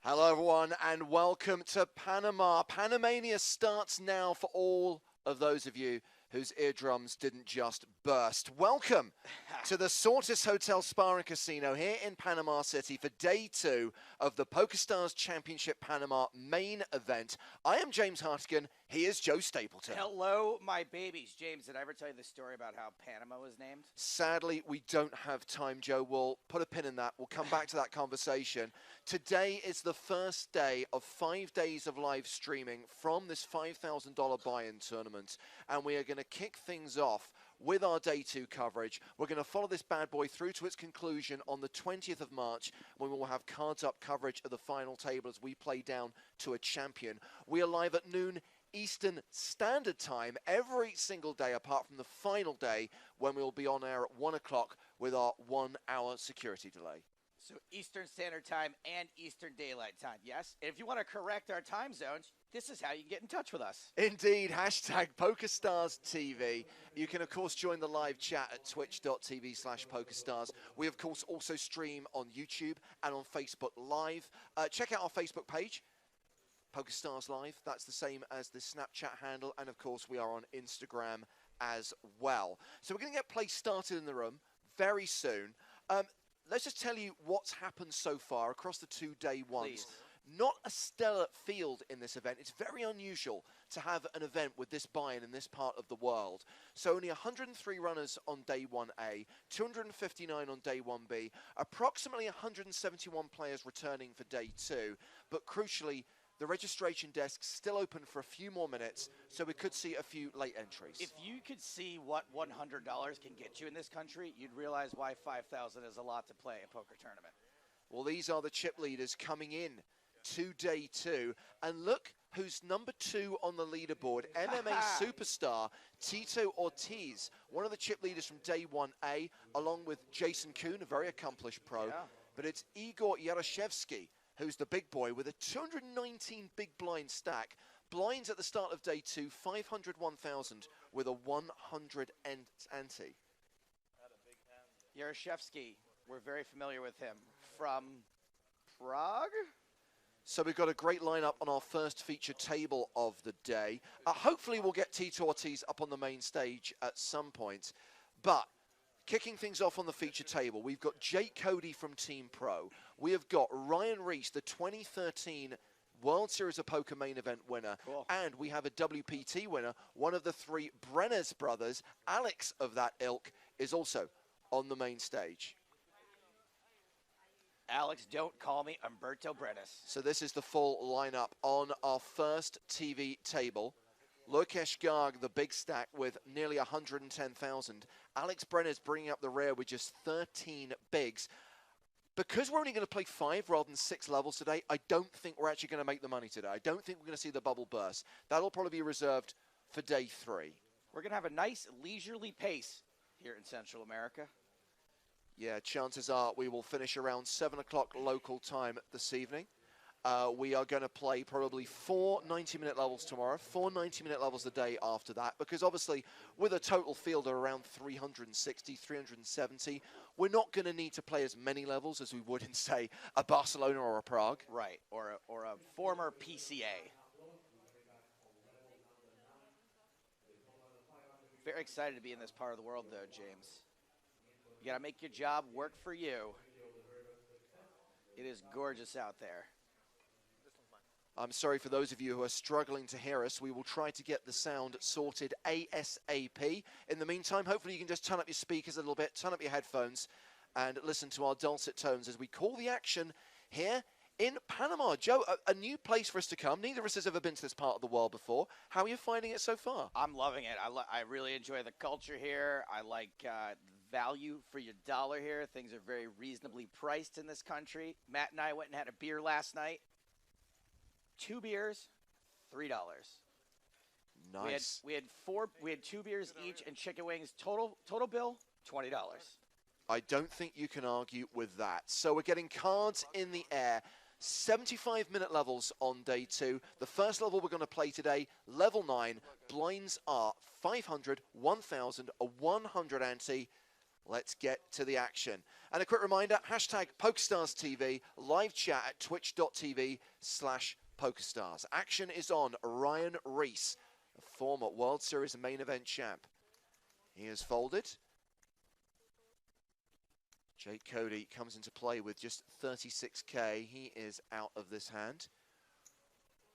Hello everyone and welcome to Panama. Panamania starts now for all of those of you whose eardrums didn't just burst. Welcome to the Sortis Hotel Spa and Casino here in Panama City for day 2 of the PokerStars Championship Panama main event. I am James Hartigan. He is Joe Stapleton. Hello, my babies. James, did I ever tell you the story about how Panama was named? Sadly, we don't have time, Joe. We'll put a pin in that. We'll come back to that conversation. Today is the first day of 5 days of live streaming from this $5,000 buy-in tournament, and we are going to kick things off with our day 2 coverage. We're going to follow this bad boy through to its conclusion on the 20th of March, when we will have cards up coverage of the final table as we play down to a champion. We are live at noon Eastern Standard Time every single day apart from the final day when we will be on air at 1 o'clock with our 1 hour security delay. So Eastern Standard Time and Eastern Daylight Time, yes? And if you want to correct our time zones, this is how you can get in touch with us. Indeed, hashtag PokerStarsTV. You can, of course, join the live chat at twitch.tv/PokerStars. We, of course, also stream on YouTube and on Facebook Live. Check out our Facebook page, PokerStars Live. That's the same as the Snapchat handle. And, of course, we are on Instagram as well. So we're going to get play started in the room very soon. Let's just tell you what's happened so far across the 2 day ones. Please. Not a stellar field in this event. It's very unusual to have an event with this buy-in in this part of the world. So only 103 runners on day 1A, 259 on day 1B, approximately 171 players returning for day 2, but crucially, the registration desk's still open for a few more minutes, so we could see a few late entries. If you could see what $100 can get you in this country, you'd realize why $5,000 is a lot to play a poker tournament. Well, these are the chip leaders coming in to day 2. And look who's number 2 on the leaderboard, MMA superstar Tito Ortiz, one of the chip leaders from day 1A, along with Jason Kuhn, a very accomplished pro. Yeah. But it's Igor Yaroshevsky, who's the big boy with a 219 big blind stack. Blinds at the start of day 2, 500, 1,000 with a 100 ante. Yaroshevsky, we're very familiar with him from Prague. So we've got a great lineup on our first feature table of the day. Hopefully we'll get Tito Ortiz up on the main stage at some point. But kicking things off on the feature table, we've got Jake Cody from Team Pro. We have got Ryan Reese, the 2013 World Series of Poker main event winner. Cool. And we have a WPT winner, one of the 3 Brenner's brothers. Alex of that ilk is also on the main stage. Alex, don't call me Umberto Brennis. So this is the full lineup on our first TV table. Lokesh Garg, the big stack with nearly 110,000. Alex Brenner's bringing up the rear with just 13 bigs. Because we're only going to play 5 rather than 6 levels today, I don't think we're actually going to make the money today. I don't think we're going to see the bubble burst. That'll probably be reserved for day 3. We're going to have a nice leisurely pace here in Central America. Yeah, chances are we will finish around 7 o'clock local time this evening. We are going to play probably 4 90-minute levels tomorrow, 4 90-minute levels the day after that, because obviously with a total field of around 360, 370, we're not going to need to play as many levels as we would in, say, a Barcelona or a Prague. Right, or a former PCA. Very excited to be in this part of the world, though, James. You got to make your job work for you. It is gorgeous out there. I'm sorry for those of you who are struggling to hear us. We will try to get the sound sorted ASAP. In the meantime, hopefully you can just turn up your speakers a little bit, turn up your headphones, and listen to our dulcet tones as we call the action here in Panama. Joe, a new place for us to come. Neither of us has ever been to this part of the world before. How are you finding it so far? I'm loving it. I really enjoy the culture here. I like value for your dollar here. Things are very reasonably priced in this country. Matt and I went and had a beer last night. 2 beers, $3. Nice. We had 2 beers each and chicken wings. Total bill, $20. I don't think you can argue with that. So we're getting cards in the air. 75-minute levels on day 2. The first level we're going to play today, level 9. Blinds are 500, 1,000, a 100 ante. Let's get to the action. And a quick reminder, hashtag PokerStars TV, live chat at twitch.tv/PokerStars. Action is on. Ryan Reese, a former World Series main event champ. He has folded. Jake Cody comes into play with just 36K. He is out of this hand.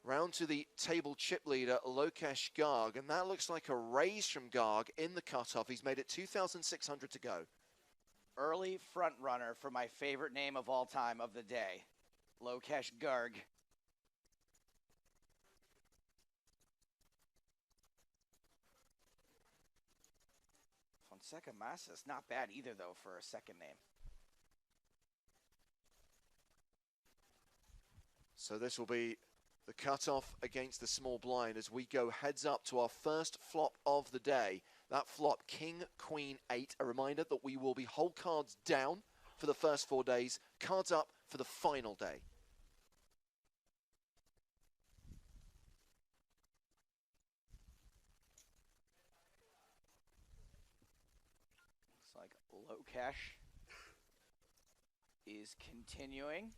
Round to the table chip leader, Lokesh Garg, and that looks like a raise from Garg in the cutoff. He's made it 2,600 to go. Early front runner for my favorite name of all time of the day, Lokesh Garg. Fonseca Masas, not bad either though for a second name. So this will be the cutoff against the small blind as we go heads up to our first flop of the day. That flop, King, Queen, 8. A reminder that we will be whole cards down for the first 4 days, cards up for the final day. Looks like Lokesh is continuing.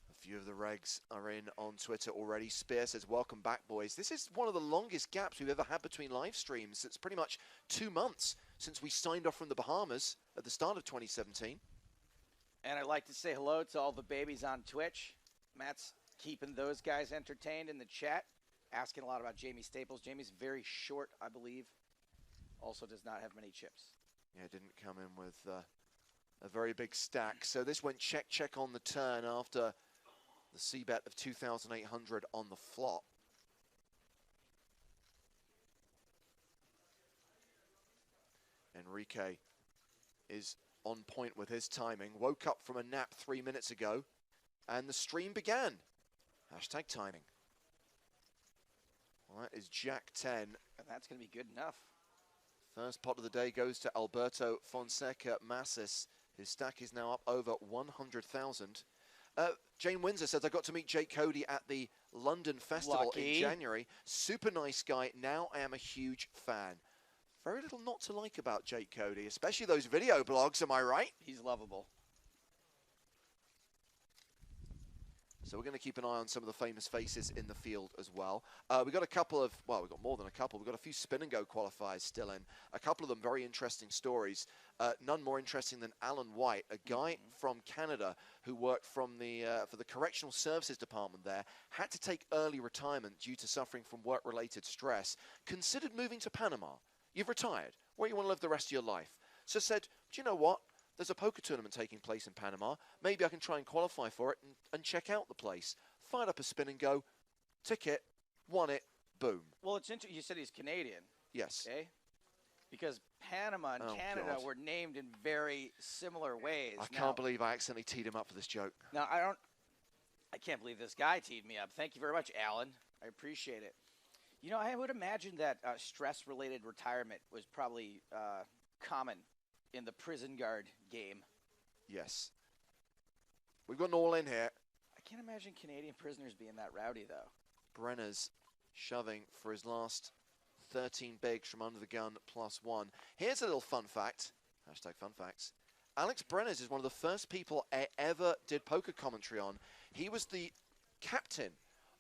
A few of the regs are in on Twitter already. Spear says, welcome back, boys. This is one of the longest gaps we've ever had between live streams. It's pretty much 2 months since we signed off from the Bahamas at the start of 2017. And I'd like to say hello to all the babies on Twitch. Matt's keeping those guys entertained in the chat, asking a lot about Jamie Staples. Jamie's very short, I believe. Also does not have many chips. Yeah, didn't come in with a very big stack. So this went check, check on the turn after the C-bet of 2,800 on the flop. Enrique is on point with his timing. Woke up from a nap 3 minutes ago, and the stream began. Hashtag timing. Well, that is Jack 10. And that's going to be good enough. First pot of the day goes to Alberto Fonseca Massis. His stack is now up over 100,000. Jane Windsor says, I got to meet Jake Cody at the London Festival in January. Super nice guy. Now I am a huge fan. Very little not to like about Jake Cody, especially those video blogs, am I right? He's lovable. So we're going to keep an eye on some of the famous faces in the field as well. We've got a couple of, well, we've got more than a couple. We've got a few spin and go qualifiers still in. A couple of them very interesting stories. None more interesting than Alan White, a guy from Canada who worked from the for the Correctional Services Department there, had to take early retirement due to suffering from work-related stress, considered moving to Panama. You've retired. Where you want to live the rest of your life? So said, do you know what? There's a poker tournament taking place in Panama. Maybe I can try and qualify for it and check out the place. Fired up a spin and go, ticket, won it, boom. Well, it's interesting. You said he's Canadian. Yes. Okay. Because Panama and Canada were named in very similar ways. I can't believe I accidentally teed him up for this joke. Now, I can't believe this guy teed me up. Thank you very much, Alan. I appreciate it. You know, I would imagine that stress-related retirement was probably common in the prison guard game. Yes. We've got an all-in here. I can't imagine Canadian prisoners being that rowdy, though. Brenner's shoving for his last 13 bigs from under the gun +1. Here's a little fun fact. Hashtag fun facts. Alex Brenners is one of the first people I ever did poker commentary on. He was the captain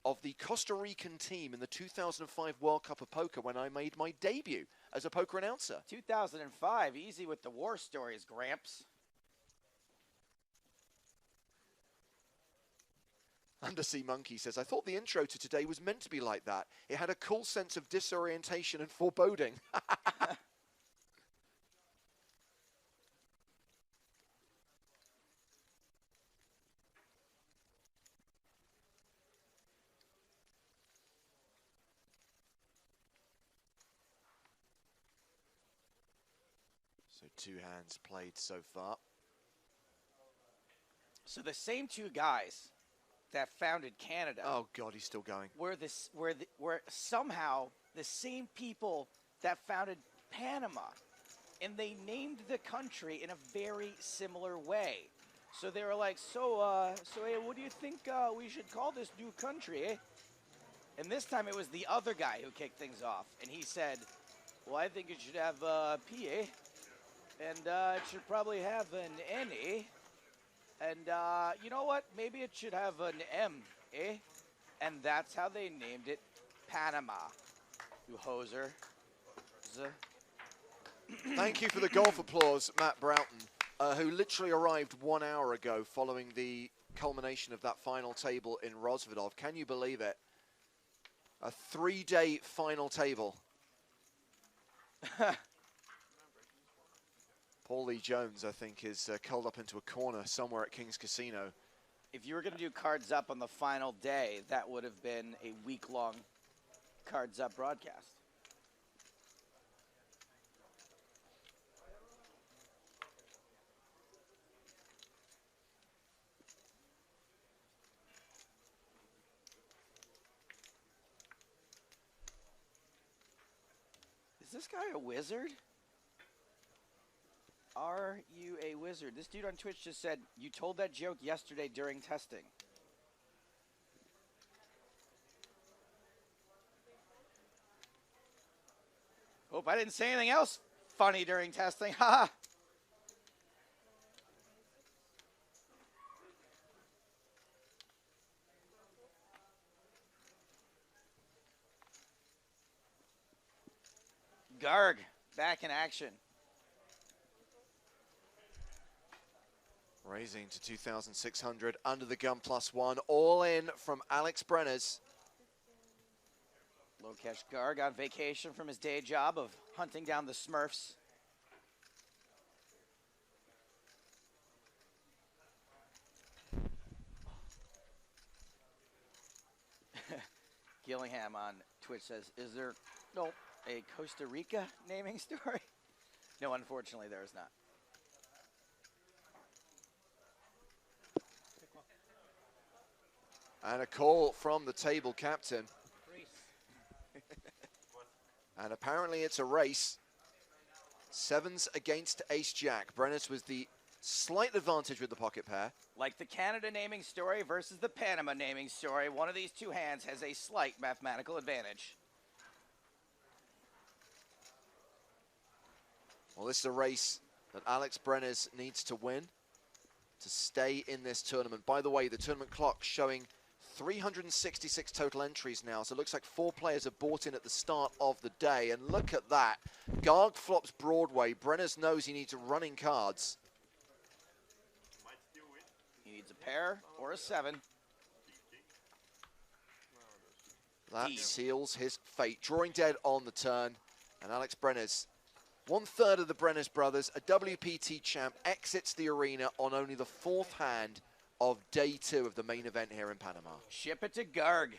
of the Costa Rican team in the 2005 World Cup of Poker when I made my debut as a poker announcer. 2005, easy with the war stories, Gramps. Undersea Monkey says, I thought the intro to today was meant to be like that. It had a cool sense of disorientation and foreboding. So 2 hands played so far. So the same 2 guys that founded Canada. Oh God, he's still going. Were somehow the same people that founded Panama, and they named the country in a very similar way. So they were like, so hey, what do you think we should call this new country, eh? And this time it was the other guy who kicked things off. And he said, well, I think it should have a PA. And it should probably have an NA. And you know what? Maybe it should have an M, eh? And that's how they named it Panama. You hoser. Thank you for the golf applause, Matt Broughton, who literally arrived 1 hour ago following the culmination of that final table in Rozvadov. Can you believe it? A 3-day final table. Paul Lee Jones, I think, is curled up into a corner somewhere at King's Casino. If you were going to do Cards Up on the final day, that would have been a week-long Cards Up broadcast. Is this guy a wizard? Are you a wizard? This dude on Twitch just said, you told that joke yesterday during testing. Hope I didn't say anything else funny during testing. Haha. Garg, back in action. Raising to 2,600 under the gun +1. All in from Alex Brenners. Lokesh Garg on vacation from his day job of hunting down the Smurfs. Gillingham on Twitch says, is there a Costa Rica naming story? No, unfortunately there is not. And a call from the table captain. And apparently it's a race. Sevens against ace-jack. Brenners was the slight advantage with the pocket pair. Like the Canada naming story versus the Panama naming story, one of these two hands has a slight mathematical advantage. Well, this is a race that Alex Brenners needs to win to stay in this tournament. By the way, the tournament clock showing 366 total entries now, so it looks like 4 players have bought in at the start of the day, and look at that. Garg flops Broadway. Brenners knows he needs running cards. He needs a pair or a 7. That seals his fate. Drawing dead on the turn, and Alex Brenners, 1/3 of the Brenners brothers, a WPT champ, exits the arena on only the 4th hand of day 2 of the main event here in Panama. Ship it to Garg.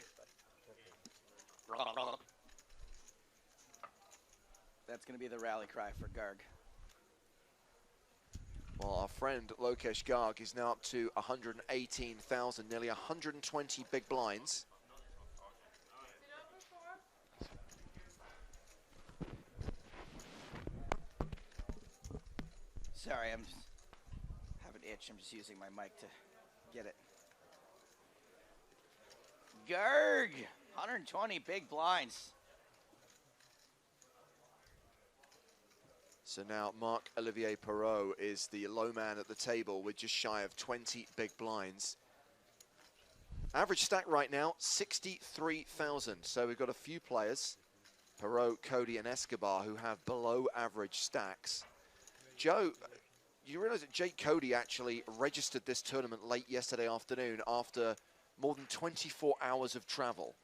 That's going to be the rally cry for Garg. Well, our friend Lokesh Garg is now up to 118,000, nearly 120 big blinds. Sorry, I have an itch. I'm just using my mic to get it. Garg, 120 big blinds. So now Marc-Olivier Perrault is the low man at the table with just shy of 20 big blinds. Average stack right now, 63,000. So we've got a few players, Perrault, Cody, and Escobar, who have below average stacks. Joe, you realize that Jake Cody actually registered this tournament late yesterday afternoon after more than 24 hours of travel.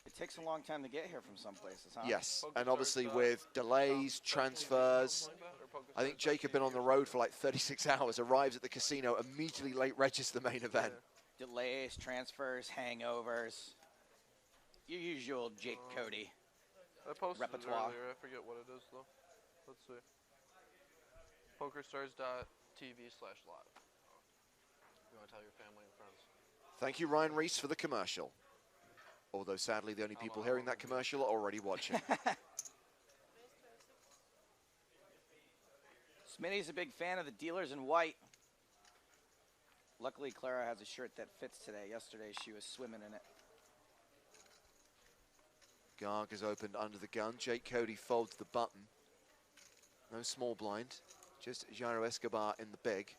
It takes a long time to get here from some places, huh? Yes, and obviously with delays, transfers. I think Jake had been on the road for like 36 hours, arrives at the casino, immediately late registers the main event. Delays, transfers, hangovers. Your usual Jake Cody I posted repertoire. it earlier. I forget what it is, though. Let's see. PokerStars.tv/live. You want to tell your family and friends. Thank you, Ryan Reese, for the commercial. Although, sadly, the only people hearing that commercial are already watching. Smitty's a big fan of the dealers in white. Luckily, Clara has a shirt that fits today. Yesterday, she was swimming in it. Garg is opened under the gun. Jake Cody folds the button. No small blind, just Jairo Escobar in the big.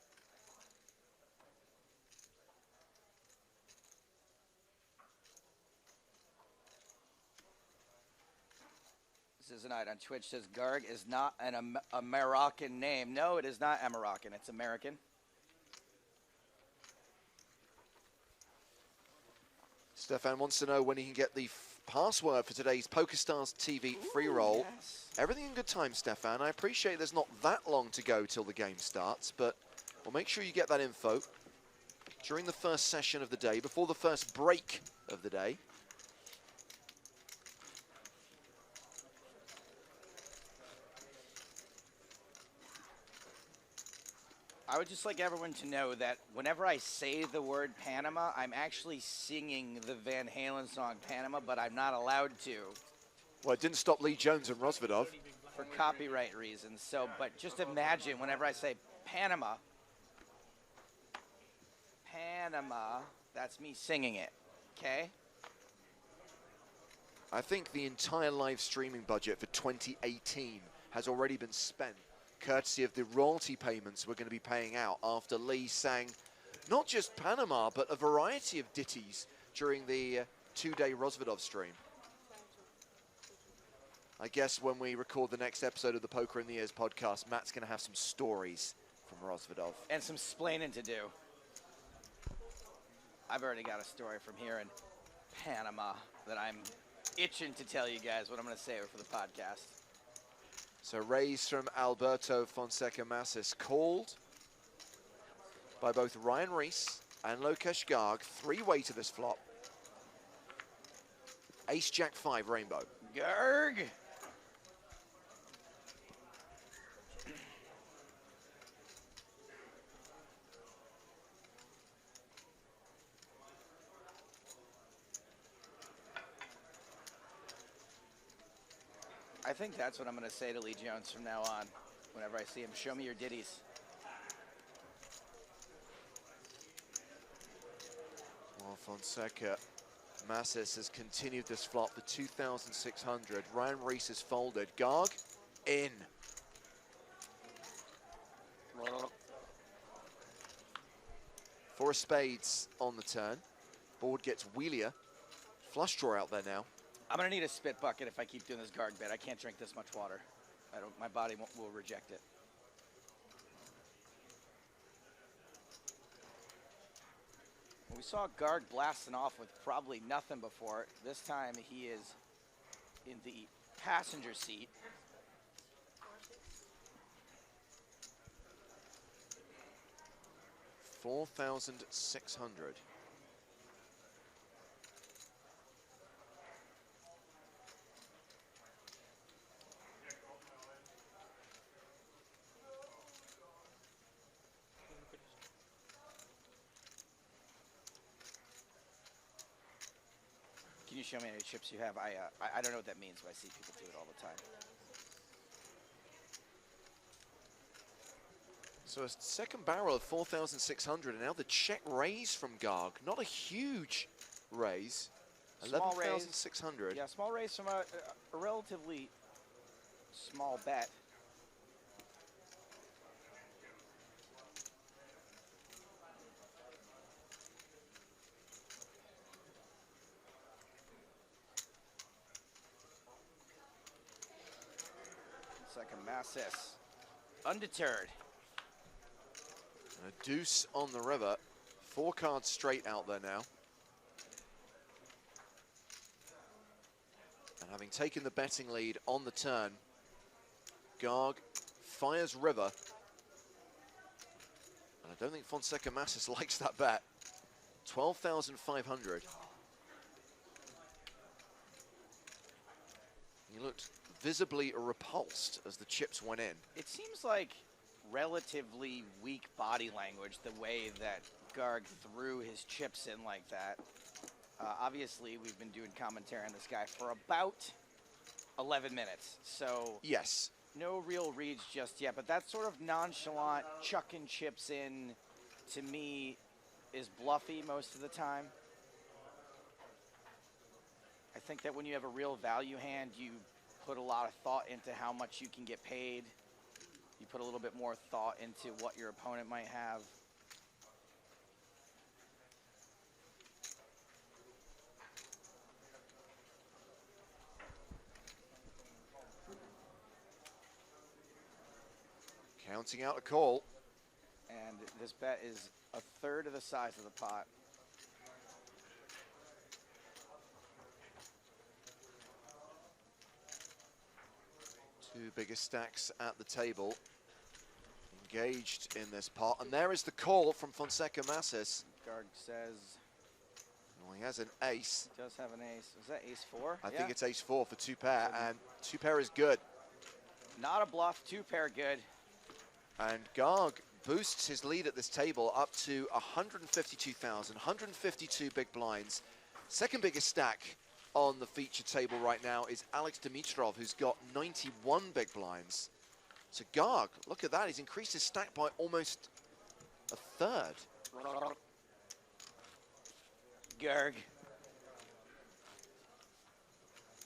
This is a night on Twitch says Garg is not an American name. No, it is not American. It's American. Stefan wants to know when he can get the password for today's PokerStars TV free roll. Yes. Everything in good time, Stefan. I appreciate there's not that long to go till the game starts, but we'll make sure you get that info during the first session of the day, before the first break of the day. I would just like everyone to know that whenever I say the word Panama, I'm actually singing the Van Halen song Panama, but I'm not allowed to Well, it didn't stop Lee Jones and Rosvedov. for copyright reasons. So, but just imagine whenever I say Panama, that's me singing it, okay? I think the entire live streaming budget for 2018 has already been spent, courtesy of the royalty payments we're going to be paying out after Lee sang not just Panama, but a variety of ditties during the two-day Rosvedov stream. I guess when we record the next episode of the Poker in the Ears podcast, Matt's going to have some stories from Rosvedov. And some splaining to do. I've already got a story from here in Panama that I'm itching to tell you guys what I'm going to say for the podcast. So raise from Alberto Fonseca Massis, called by both Ryan Reese and Lokesh Garg, three-way to this flop. Ace, Jack, 5, rainbow. Garg! I think that's what I'm going to say to Lee Jones from now on. Whenever I see him, show me your ditties. Well, Fonseca Massis has continued this flop for 2,600. Ryan Reese has folded. Garg in. Four of spades on the turn. Board gets wheelier. Flush draw out there now. I'm going to need a spit bucket if I keep doing this Garg bet. I can't drink this much water. My body will reject it. We saw Garg blasting off with probably nothing before. This time he is in the passenger seat. $4,600. Can you show me any chips you have? I don't know what that means, but I see people do it all the time. So a second barrel of 4,600, and now the check raise from Garg. Not a huge raise. Small raise. 11,600. Yeah, small raise from a relatively small bet. Second Massis, undeterred. And a deuce on the river. 4 cards straight out there now. And having taken the betting lead on the turn, Garg fires river. And I don't think Fonseca Massis likes that bet. 12,500. He looked visibly repulsed as the chips went in. It seems like relatively weak body language the way that Garg threw his chips in like that. Obviously, we've been doing commentary on this guy for about 11 minutes, so Yes. no real reads just yet, but that sort of nonchalant chucking chips in, to me, is bluffy most of the time. I think that when you have a real value hand, you put a lot of thought into how much you can get paid. You put a little bit more thought into what your opponent might have. Counting out a call. And this bet is a third of the size of the pot. Two biggest stacks at the table. Engaged in this pot. And there is the call from Fonseca Masses. Garg says... Well, he has an ace. He does have an ace. Is that ace 4? I think it's ace 4 for 2-pair, and 2-pair is good. Not a bluff, 2-pair good. And Garg boosts his lead at this table up to 152,000, 152 big blinds. Second biggest stack on the feature table right now is Alex Dimitrov, who's got 91 big blinds. So Garg, look at that, he's increased his stack by almost a third. Garg.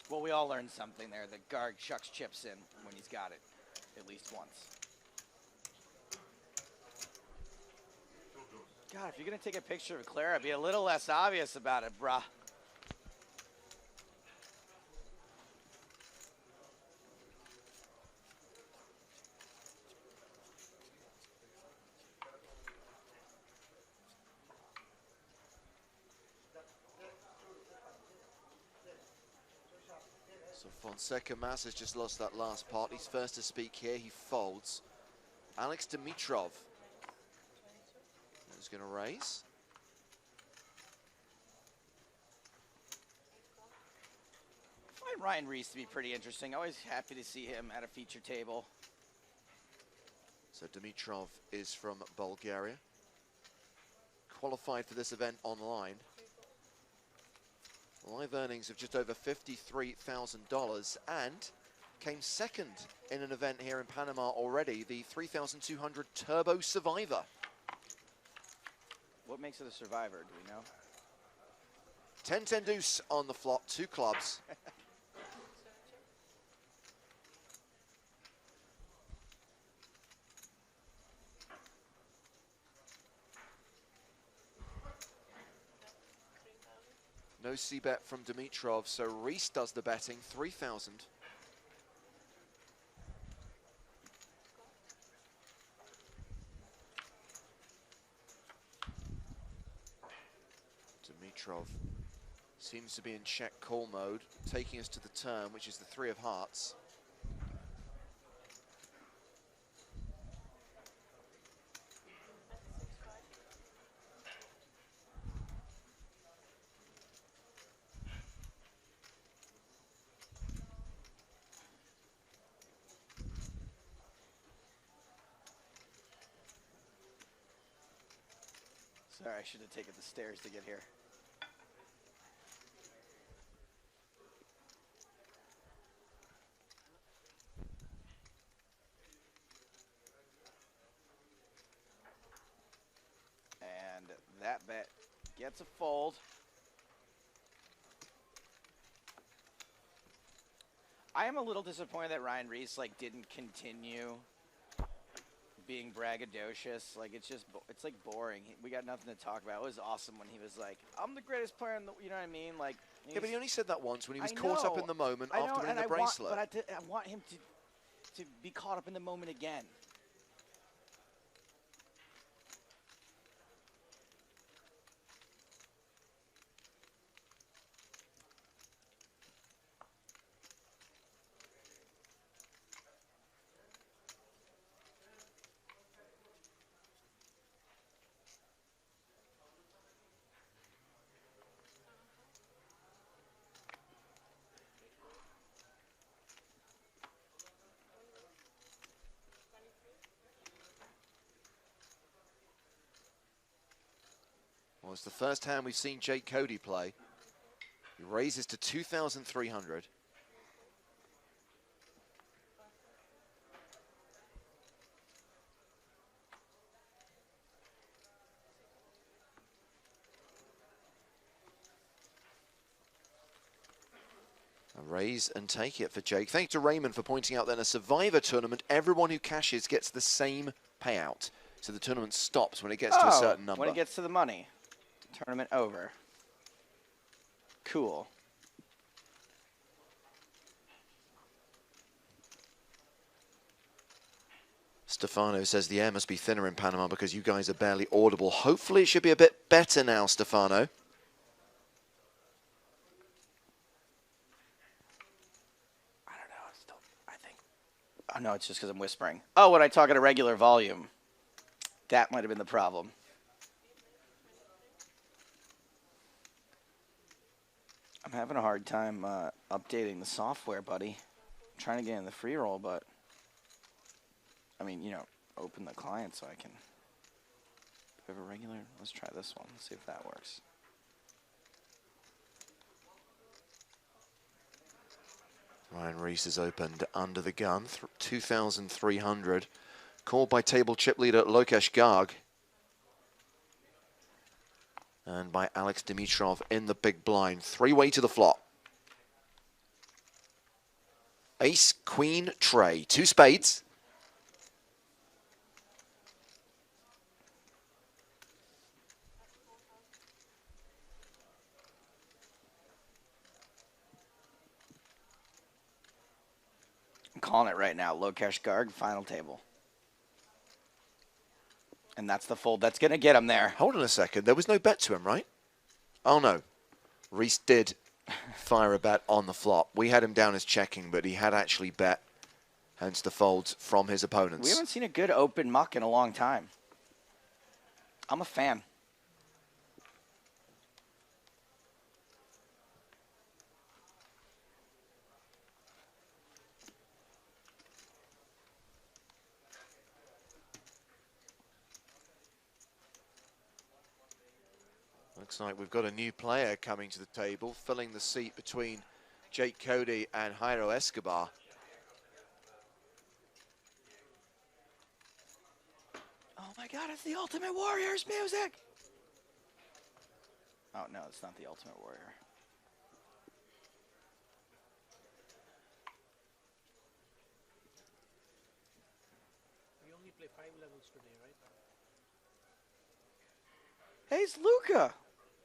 Well, we all learned something there, that Garg chucks chips in when he's got it, at least once. God, if you're going to take a picture of Clara, be a little less obvious about it, bruh. So Fonseca Mas has just lost that last part. He's first to speak here, he folds. Alex Dimitrov is going to raise. I find Ryan Reese to be pretty interesting. Always happy to see him at a feature table. So Dimitrov is from Bulgaria. Qualified for this event online. Live earnings of just over $53,000 and came second in an event here in Panama already, the 3,200 Turbo Survivor. What makes it a survivor, do we know? 10-10 deuce on the flop, 2 clubs. No c-bet from Dimitrov, so Reese does the betting, 3,000. Dimitrov seems to be in check call mode, taking us to the turn, which is the 3 of hearts. Sorry, I should have taken the stairs to get here. And that bet gets a fold. I am a little disappointed that Ryan Reese didn't continue being braggadocious. It's like boring. We got nothing to talk about. It was awesome when he was like, I'm the greatest player in the, you know what I mean? Yeah, but he only said that once when he was caught up in the moment after winning the bracelet. But I want him to be caught up in the moment again. Well, it's the first hand we've seen Jake Cody play. He raises to 2,300. A raise and take it for Jake. Thanks to Raymond for pointing out that in a Survivor tournament, everyone who cashes gets the same payout. So the tournament stops when it gets to a certain number. When it gets to the money. Tournament over. Cool. Stefano says the air must be thinner in Panama because you guys are barely audible. Hopefully it should be a bit better now, Stefano. Oh, no, it's just because I'm whispering. Oh, when I talk at a regular volume. That might have been the problem. I'm having a hard time updating the software, buddy. I'm trying to get in the free roll, but... I mean, you know, open the client so I can... Do we have a regular? Let's try this one. Let's see if that works. Ryan Reese has opened under the gun, 2,300. Called by table chip leader Lokesh Garg. And by Alex Dimitrov in the big blind. Three-way to the flop. Ace, queen, tray. Two spades. I'm calling it right now. Lokesh Garg, final table. And that's the fold that's going to get him there. Hold on a second. There was no bet to him, right? Oh, no. Reese did fire a bet on the flop. We had him down as checking, but he had actually bet, hence the folds from his opponents. We haven't seen a good open muck in a long time. I'm a fan. Looks like we've got a new player coming to the table, filling the seat between Jake Cody and Jairo Escobar. Oh my God, it's the Ultimate Warriors music! Oh no, it's not the Ultimate Warrior. We only play 5 levels today, right? Hey, it's Luca!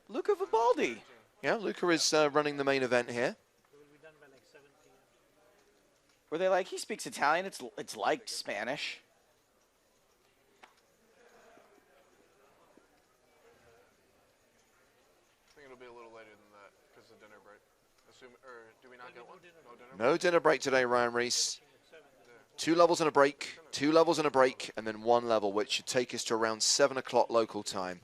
Luca Vibaldi! Yeah, Luca is running the main event here. We will be done by like 7 p.m. Were they like, he speaks Italian, it's like Spanish. I think it'll be a little later than that because of dinner break. Or do we not get one? No dinner break? No dinner break today, Ryan Reese. 2 levels and a break, 2 levels and a break, and then 1 level, which should take us to around 7 o'clock local time.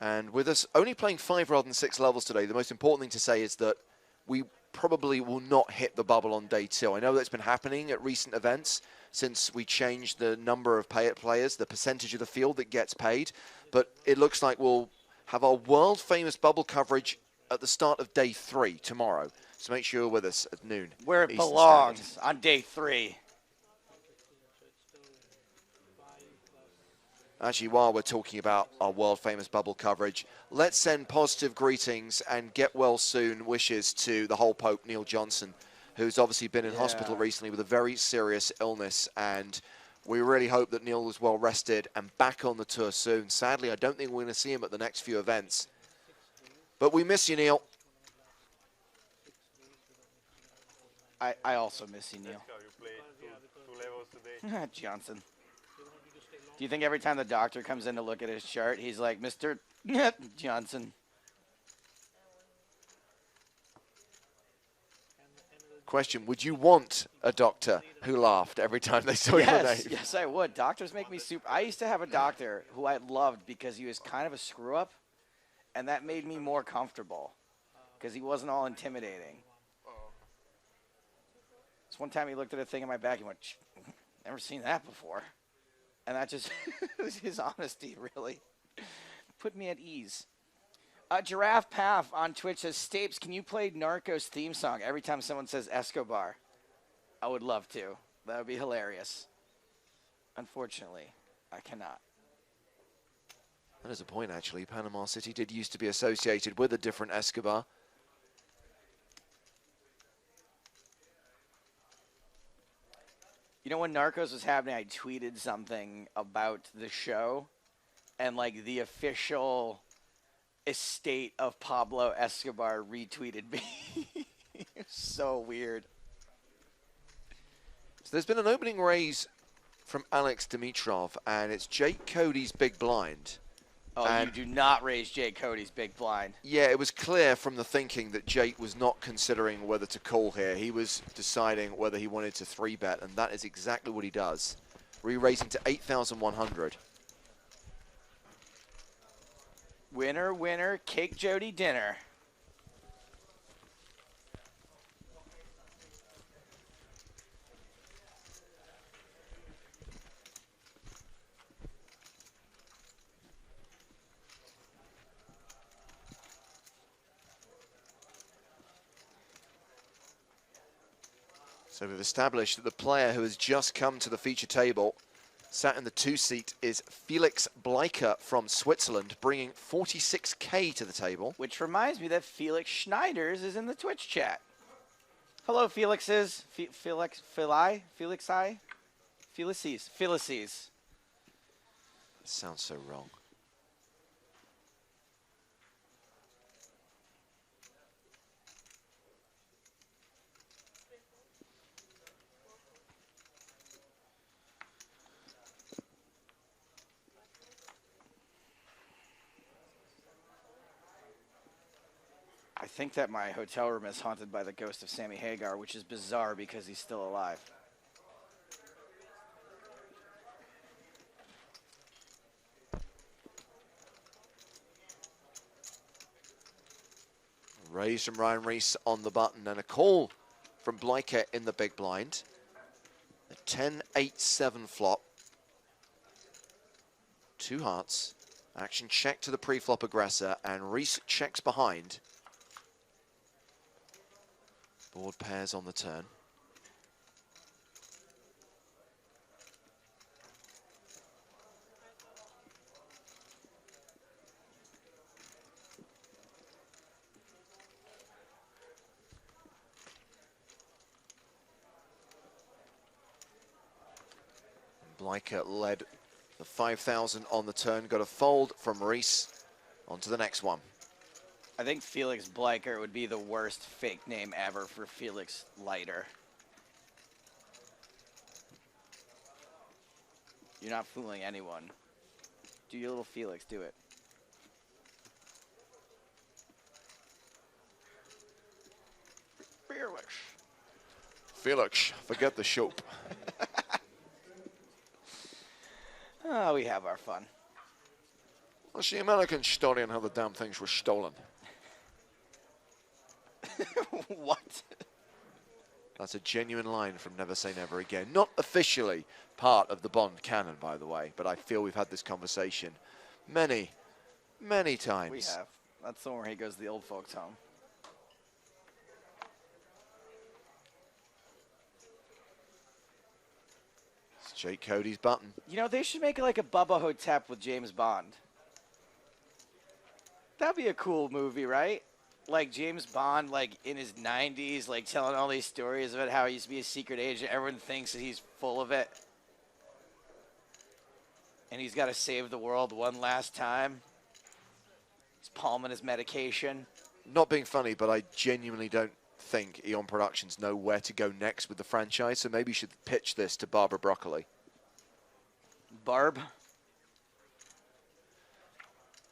And with us only playing 5 rather than 6 levels today, the most important thing to say is that we probably will not hit the bubble on day 2. I know that's been happening at recent events since we changed the number of players, the percentage of the field that gets paid, but it looks like we'll have our world-famous bubble coverage at the start of day 3 tomorrow. So make sure you're with us at noon. Where it Eastern belongs, Standard. on day 3. Actually, while we're talking about our world-famous bubble coverage, let's send positive greetings and get well soon wishes to the whole Pope, Neil Johnson, who's obviously been in hospital recently with a very serious illness, and we really hope that Neil was well rested and back on the tour soon. Sadly, I don't think we're going to see him at the next few events. But we miss you, Neil. I also miss you, Neil. You played 2 levels today. Johnson. Do you think every time the doctor comes in to look at his chart, he's like, Mr. Johnson? Question, would you want a doctor who laughed every time they saw your name? Yes, I would. Doctors make me super... I used to have a doctor who I loved because he was kind of a screw-up, and that made me more comfortable because he wasn't all intimidating. So one time he looked at a thing in my back and went, never seen that before. And that just, his honesty really put me at ease. Giraffe Path on Twitch says, Stapes, can you play Narcos theme song every time someone says Escobar? I would love to. That would be hilarious. Unfortunately, I cannot. That is a point, actually. Panama City did used to be associated with a different Escobar. You know, when Narcos was happening, I tweeted something about the show, and like the official estate of Pablo Escobar retweeted me. It's so weird. So there's been an opening raise from Alex Dimitrov, and it's Jake Cody's big blind. Oh, and you do not raise Jake Cody's big blind. Yeah, it was clear from the thinking that Jake was not considering whether to call here. He was deciding whether he wanted to 3-bet, and that is exactly what he does. Re-raising to 8,100. Winner, winner, cake Jody dinner. So we've established that the player who has just come to the feature table, sat in the 2-seat, is Felix Bleicher from Switzerland, bringing 46K to the table. Which reminds me that Felix Schneiders is in the Twitch chat. Hello, Felixes. Felices. That sounds so wrong. I think that my hotel room is haunted by the ghost of Sammy Hagar, which is bizarre because he's still alive. Raise from Ryan Reese on the button and a call from Bleicher in the big blind. A 10-8-7 flop. 2 hearts. Action check to the pre-flop aggressor, and Reese checks behind. Board pairs on the turn. Bleicher led the 5,000 on the turn, got a fold from Reese. On to the next one. I think Felix Bleicher would be the worst fake name ever for Felix Leiter. You're not fooling anyone. Do your little Felix, do it. Felix. Felix, forget the shop. Oh, we have our fun. What's the American story on how the damn things were stolen? What? That's a genuine line from Never Say Never Again. Not officially part of the Bond canon, by the way, but I feel we've had this conversation many, many times. We have. That's the one where he goes to the old folks' home. It's Jake Cody's button. You know, they should make it like a Bubba Hotep with James Bond. That'd be a cool movie, right? Like James Bond, like in his 90s, like telling all these stories about how he used to be a secret agent. Everyone thinks that he's full of it. And he's got to save the world one last time. He's palming his medication. Not being funny, but I genuinely don't think Eon Productions know where to go next with the franchise, so maybe you should pitch this to Barbara Broccoli. Barb?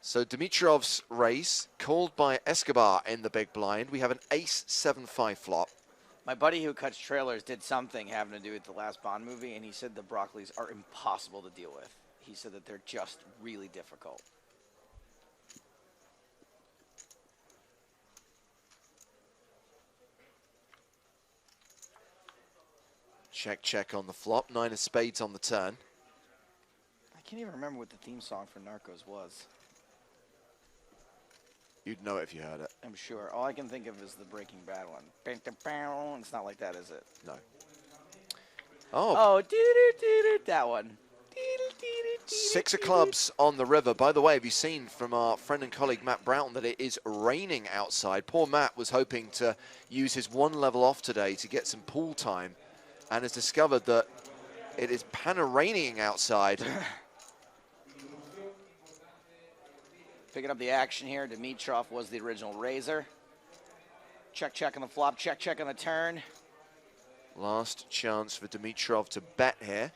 So Dimitrov's raise, called by Escobar in the big blind. We have an ace-7-5 flop. My buddy who cuts trailers did something having to do with the last Bond movie, and he said the Broccoli's are impossible to deal with. He said that they're just really difficult. Check, check on the flop. 9 of spades on the turn. I can't even remember what the theme song for Narcos was. You'd know it if you heard it. I'm sure. All I can think of is the Breaking Bad one. It's not like that, is it? No. Oh. Oh, doo-doo-doo-doo, that one. 6 of clubs on the river. By the way, have you seen from our friend and colleague Matt Broughton that it is raining outside? Poor Matt was hoping to use his 1 level off today to get some pool time and has discovered that It is panoraining outside. Picking up the action here, Dimitrov was the original raiser. Check, check on the flop, check, check on the turn. Last chance for Dimitrov to bet here.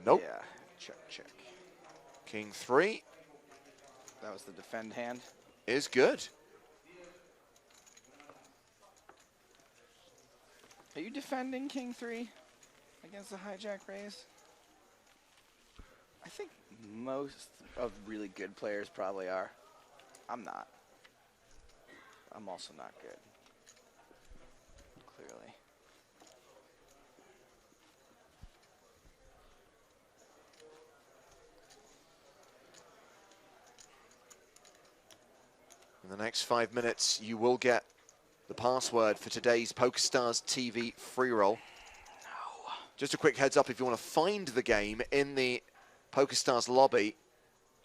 Nope. Yeah, check, check. King 3 That was the defend hand. is good. Are you defending King 3 against the hijack raise? I think most of really good players probably are. I'm not. I'm also not good. Clearly. In the next 5 minutes, you will get the password for today's PokerStars TV free roll. No. Just a quick heads up, if you want to find the game in the PokerStars lobby,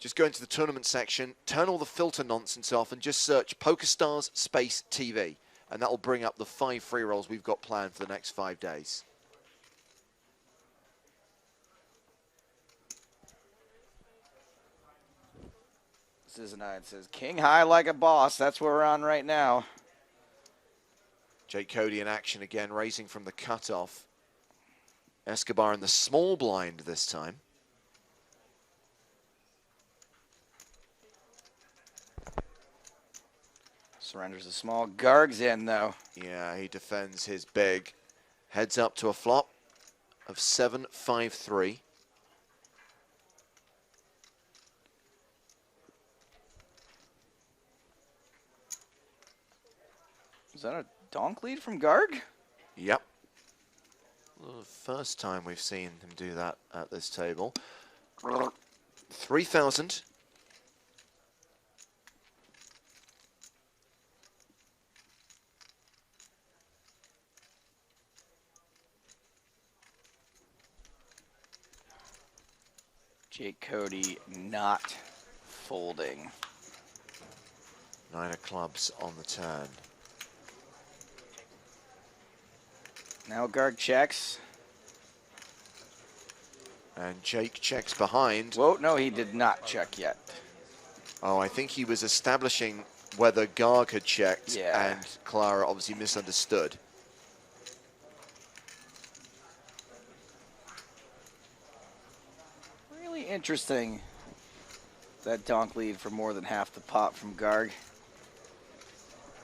just go into the tournament section, turn all the filter nonsense off, and just search PokerStars Space TV. And that will bring up the 5 free rolls we've got planned for the next 5 days. This isn't it says king high like a boss. That's where we're on right now. Jake Cody in action again, raising from the cutoff. Escobar in the small blind this time. Surrenders the small. Garg's in, though. Yeah, he defends his big. Heads up to a flop of 7-5-3. Is that a donk lead from Garg? Yep. Well, the first time we've seen him do that at this table. 3,000. Jake Cody not folding. 9 of clubs on the turn. Now Garg checks. And Jake checks behind. Whoa, no, he did not check yet. Oh, I think he was establishing whether Garg had checked, Yeah. and Clara obviously misunderstood. Really interesting, that donk lead for more than half the pot from Garg.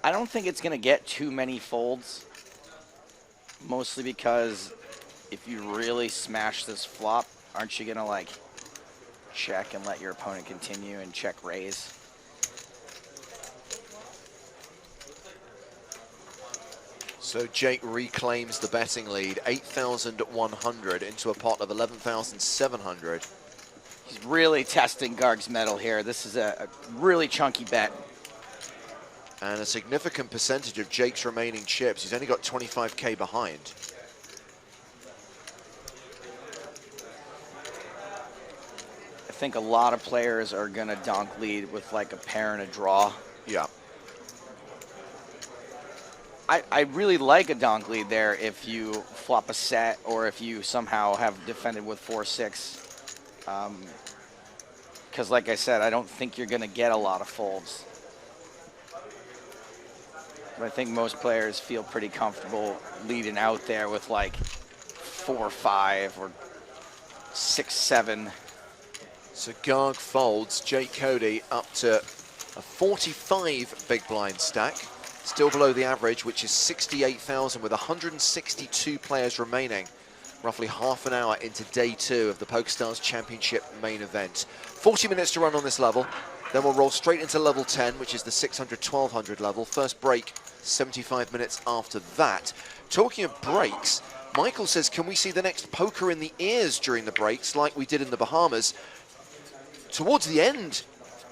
I don't think it's going to get too many folds. Mostly because if you really smash this flop, aren't you going to, like, check and let your opponent continue and check raise? So Jake reclaims the betting lead, 8,100 into a pot of 11,700. He's really testing Garg's mettle here. This is a really chunky bet. And a significant percentage of Jake's remaining chips. He's only got 25K behind. I think a lot of players are going to donk lead with like a pair and a draw. Yeah. I really like a donk lead there if you flop a set or if you somehow have defended with 4-6. Because like I said, I don't think you're going to get a lot of folds. But I think most players feel pretty comfortable leading out there with like 4-5 or 6-7. So Garg folds, Jake Cody up to a 45 big blind stack. Still below the average, which is 68,000 with 162 players remaining. Roughly half an hour into day 2 of the PokerStars Championship main event. 40 minutes to run on this level. Then we'll roll straight into level 10, which is the 600-1200 level. First break, 75 minutes after that. Talking of breaks, Michael says, can we see the next poker in the ears during the breaks like we did in the Bahamas? Towards the end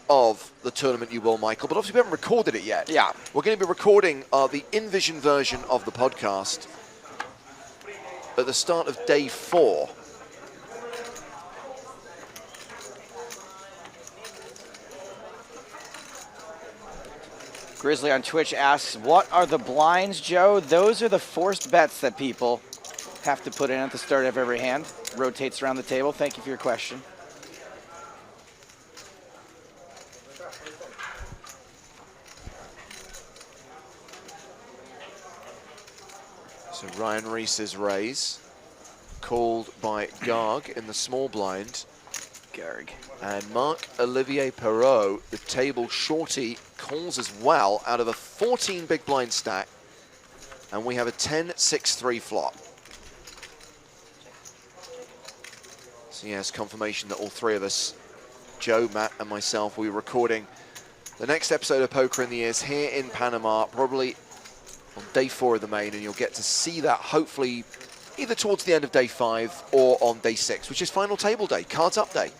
of the tournament you will, Michael, but obviously we haven't recorded it yet. Yeah. We're going to be recording the InVision version of the podcast at the start of day 4. Grizzly on Twitch asks, what are the blinds, Joe? Those are the forced bets that people have to put in at the start of every hand. Rotates around the table. Thank you for your question. So Ryan Reese's raise, called by Garg in the small blind. Garg. And Marc-Olivier Perrault, the table shorty, calls as well out of a 14 big blind stack. And we have a 10-6-3 flop. So yes, confirmation that all three of us, Joe, Matt, and myself, will be recording the next episode of Poker in the Ears here in Panama, probably on day 4 of the main, and you'll get to see that hopefully either towards the end of day 5 or on day 6, which is final table day, cards up day.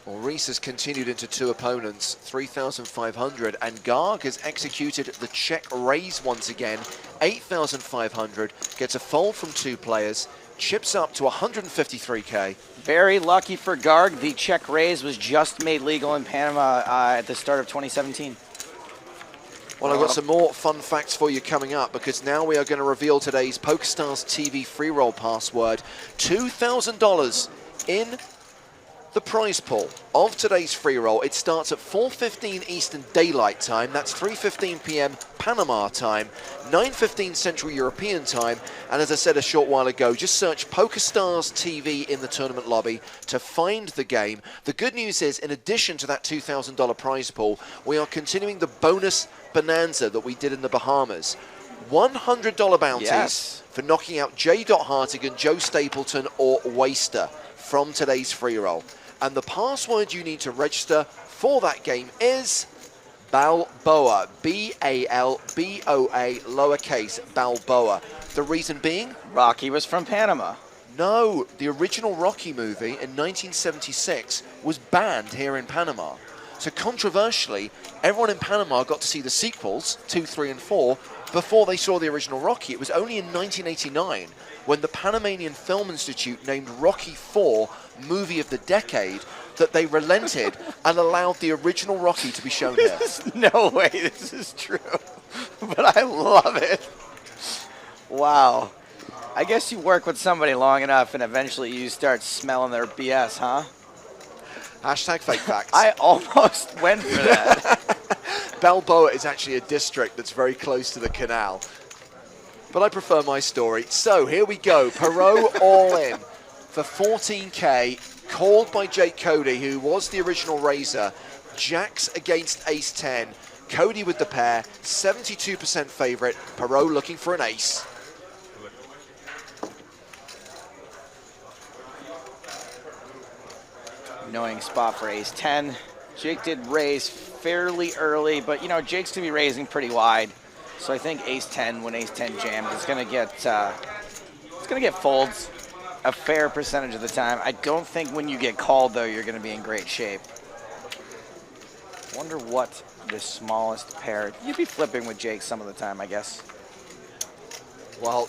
Well, Reese has continued into 2 opponents, 3,500, and Garg has executed the check raise once again, 8,500, gets a fold from 2 players, chips up to 153K. Very lucky for Garg. The check raise was just made legal in Panama at the start of 2017. Well, I've got some more fun facts for you coming up, because now we are going to reveal today's PokerStars TV free roll password. $2,000 in the prize pool of today's free roll. It starts at 4:15 Eastern Daylight Time. That's 3:15 p.m. Panama time, 9:15 Central European time. And as I said a short while ago, just search PokerStars TV in the tournament lobby to find the game. The good news is, in addition to that $2,000 prize pool, we are continuing the bonus bonanza that we did in the Bahamas. $100 bounties for knocking out J. Hartigan, Joe Stapleton, or Waster from today's free roll. And the password you need to register for that game is Balboa, B-A-L-B-O-A, lowercase, Balboa. The reason being? Rocky was from Panama. No, the original Rocky movie in 1976 was banned here in Panama. So controversially, everyone in Panama got to see the sequels, 2, 3, and 4, before they saw the original Rocky. It was only in 1989 when the Panamanian Film Institute named Rocky IV Movie of the Decade that they relented and allowed the original Rocky to be shown here. No way this is true, but I love it. Wow. I guess you work with somebody long enough and eventually you start smelling their BS, huh? Hashtag fake facts. I almost went for that. Balboa is actually a district that's very close to the canal. But I prefer my story. So here we go. Perrault all in for 14K, called by Jake Cody, who was the original raiser. Jacks against ace-10. Cody with the pair, 72% favorite. Perrault looking for an ace. Annoying spot for ace-10. Jake did raise fairly early, but you know, Jake's gonna be raising pretty wide. So I think ace-10, when ace-10 jams, it's gonna get folds a fair percentage of the time. I don't think when you get called though, you're gonna be in great shape. Wonder what the smallest pair. You'd be flipping with Jake some of the time, I guess. Well,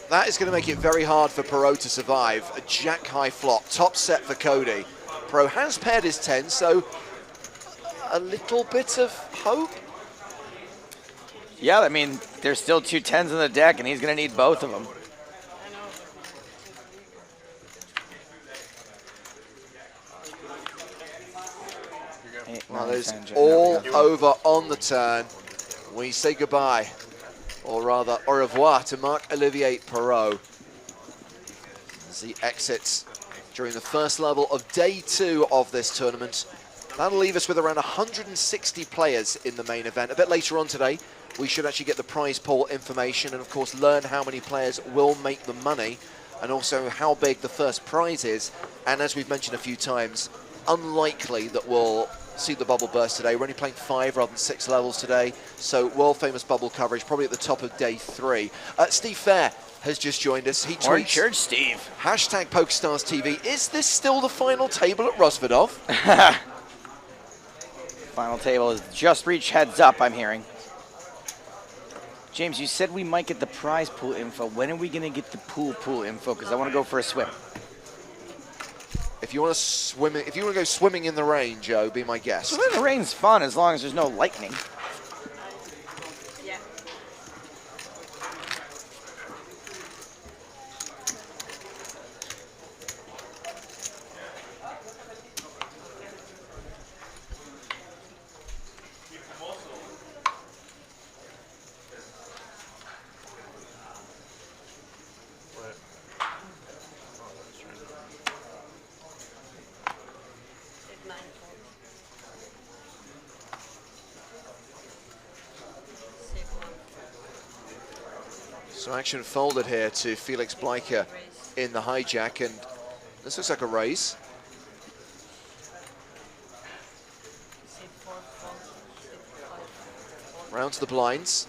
that is gonna make it very hard for Perrault to survive. A jack-high flop, top set for Cody. Perrault has paired his 10, so a little bit of hope. Yeah, I mean, there's still 2 10s in the deck, and he's going to need both of them. Well, it's all over on the turn. We say goodbye, or rather, au revoir to Marc-Olivier Perrault as he exits during the first level of day 2 of this tournament. That'll leave us with around 160 players in the main event. A bit later on today, we should actually get the prize pool information and, of course, learn how many players will make the money and also how big the first prize is. And as we've mentioned a few times, unlikely that we'll see the bubble burst today. We're only playing 5 rather than 6 levels today, so world-famous bubble coverage probably at the top of day 3. Steve Fair has just joined us. He tweets, Church Steve. Hashtag PokerStars TV. Is this still the final table at Rosvedov? Final table has just reached heads up, I'm hearing. James, you said we might get the prize pool info. When are we going to get the pool info? Because I want to go for a swim. If you want to swim, if you want to go swimming in the rain, Joe, be my guest. Swimming in the rain's fun as long as there's no lightning. Yeah. So action folded here to Felix Bleicher in the hijack, and this looks like a raise. Round to the blinds.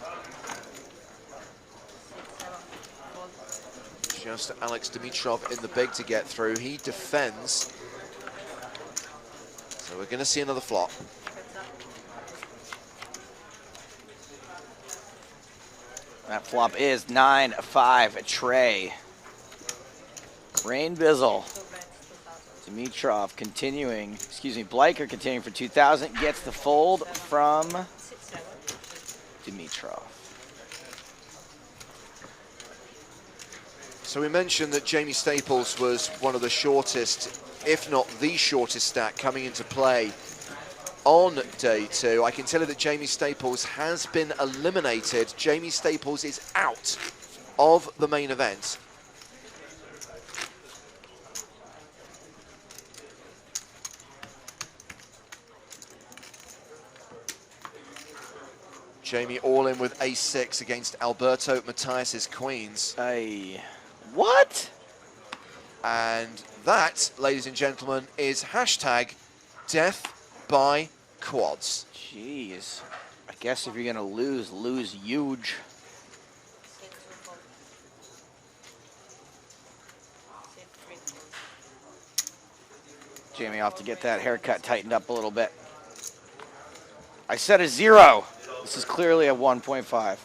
Just Alex Dimitrov in the big to get through. He defends. So we're going to see another flop. That flop is 9-5 tray. Rain Bizzle. Dimitrov continuing, Bleicher continuing for 2,000. Gets the fold from Dimitrov. So we mentioned that Jamie Staples was one of the shortest, if not the shortest stack coming into play on day 2. I can tell you that Jamie Staples has been eliminated. Jamie Staples is out of the main event. Jamie all in with ace-6 against Alberto Matthias's queens. Hey, what? And that, ladies and gentlemen, is hashtag death by quads. Jeez. I guess if you're gonna lose, lose huge. Jamie off to get that haircut tightened up a little bit. I said a 0. This is clearly a 1.5.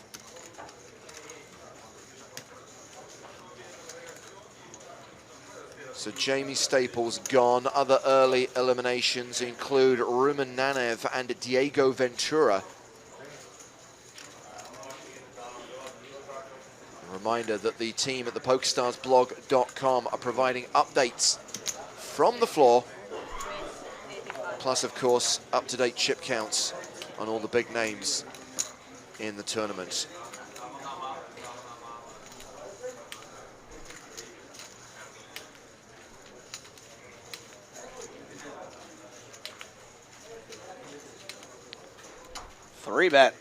So Jamie Staples gone. Other early eliminations include Rumen Nanev and Diego Ventura. A reminder that the team at the PokerStarsblog.com are providing updates from the floor, plus of course up-to-date chip counts on all the big names in the tournament. Three bet.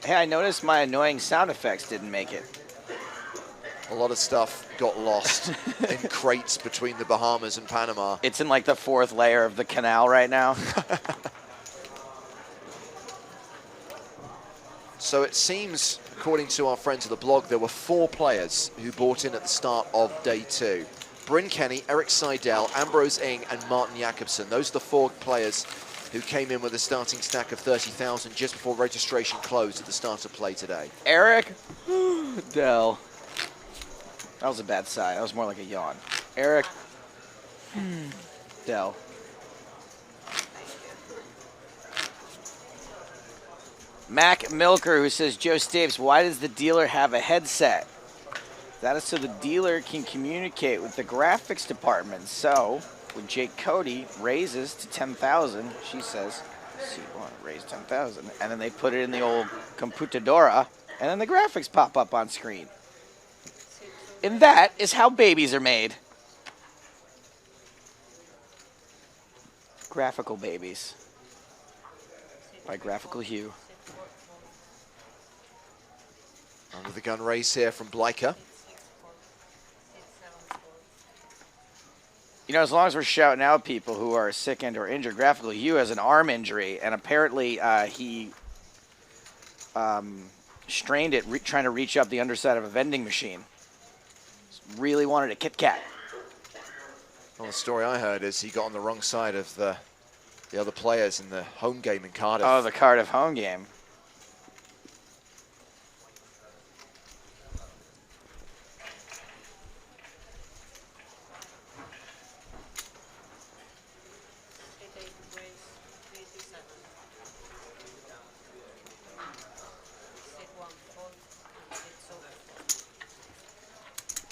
Hey, I noticed my annoying sound effects didn't make it. A lot of stuff got lost in crates between the Bahamas and Panama. It's in like the 4th layer of the canal right now. So it seems, according to our friends of the blog, there were 4 players who bought in at the start of day 2. Bryn Kenny, Eric Seidel, Ambrose Ing, and Martin Jakobsen. Those are the 4 players who came in with a starting stack of 30,000 just before registration closed at the start of play today. Eric Dell. That was a bad sigh. That was more like a yawn. Eric Dell. Mac Milker, who says, Joe Stapes, why does the dealer have a headset? That is so the dealer can communicate with the graphics department. So when Jake Cody raises to 10,000, she says, C1, raise 10,000. And then they put it in the old computadora, and then the graphics pop up on screen. And that is how babies are made. Graphical babies. By Graphical Hue. Under the gun race here from Bleicher. You know, as long as we're shouting out people who are sick and or injured, Graphical Hue has an arm injury, and apparently he strained it trying to reach up the underside of a vending machine. Really wanted a Kit Kat. Well, the story I heard is he got on the wrong side of the other players in the home game in Cardiff. Oh, the Cardiff home game.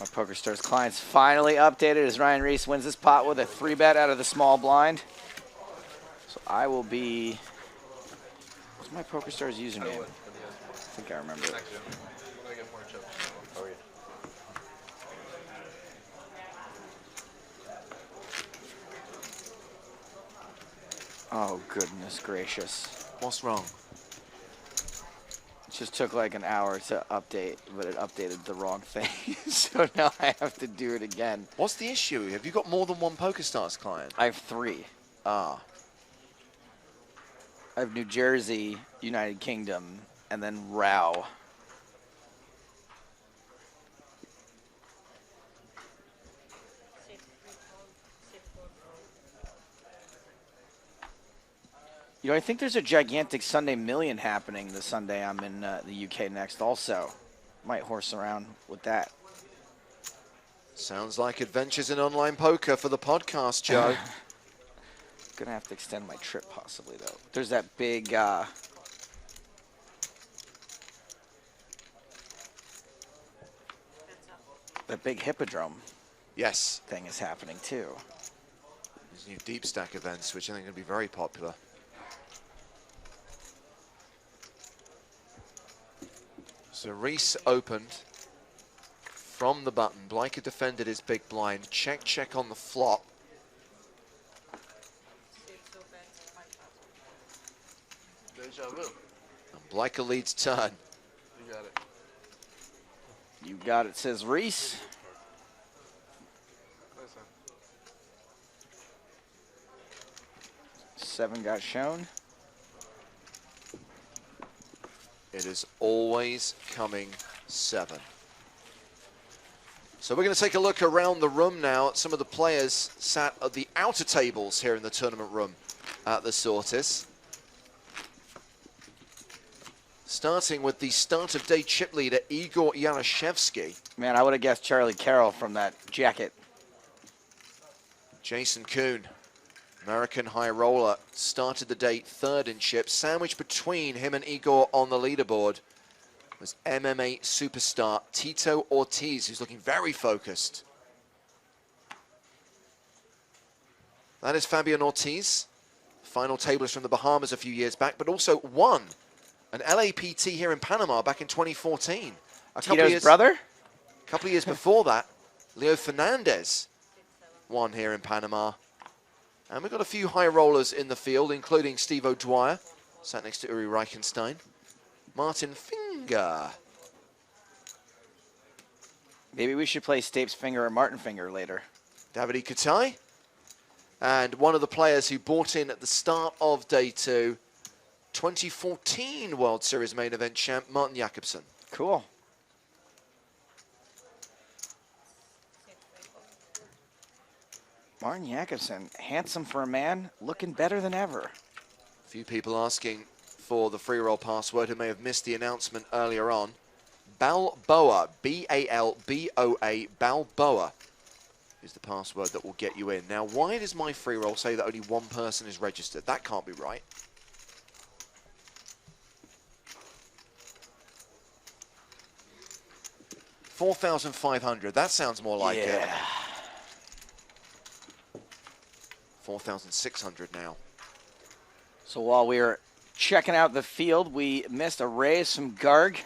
My PokerStars client's finally updated as Ryan Reese wins this pot with a 3-bet out of the small blind. So I will be... What's my PokerStars username? I think I remember it. Oh, goodness gracious. What's wrong? It just took like an hour to update, but it updated the wrong thing. So now I have to do it again. What's the issue? Have you got more than one PokerStars client? I have 3. Ah. I have New Jersey, United Kingdom, and then RAW. You know, I think there's a gigantic Sunday Million happening the Sunday I'm in the UK next also. Might horse around with that. Sounds like adventures in online poker for the podcast, Joe. Gonna have to extend my trip possibly, though. There's that big... that big hippodrome Yes. thing is happening, too. These new deep stack events, which I think are going to be very popular. So Reese opened from the button. Blyker defended his big blind. Check, check on the flop. Deja vu. And Blyker leads turn. You got it. You got it, says Reese. Listen. 7 got shown. It is always coming 7. So we're going to take a look around the room now at some of the players sat at the outer tables here in the tournament room at the Sortis. Starting with the start of day chip leader, Igor Yaroshevsky. Man, I would have guessed Charlie Carroll from that jacket. Jason Kuhn, American high roller, started the day 3rd in chips. Sandwiched between him and Igor on the leaderboard was MMA superstar Tito Ortiz, who's looking very focused. That is Fabian Ortiz, final tableist from the Bahamas a few years back, but also won an LAPT here in Panama back in 2014. Tito's brother? A couple of years before that, Leo Fernandez won here in Panama. And we've got a few high rollers in the field, including Steve O'Dwyer, sat next to Uri Reichenstein. Martin Finger. Maybe we should play Stapes Finger or Martin Finger later. Davide Katai. And one of the players who bought in at the start of day 2, 2014 World Series main event champ, Martin Jakobsen. Cool. Martin Jakobsen, handsome for a man, looking better than ever. A few people asking for the free roll password who may have missed the announcement earlier on. Balboa, B-A-L-B-O-A, Balboa is the password that will get you in. Now, why does my free roll say that only one person is registered? That can't be right. $4,500. That sounds more like it. 4,600 now. So while we were checking out the field, we missed a raise from Garg.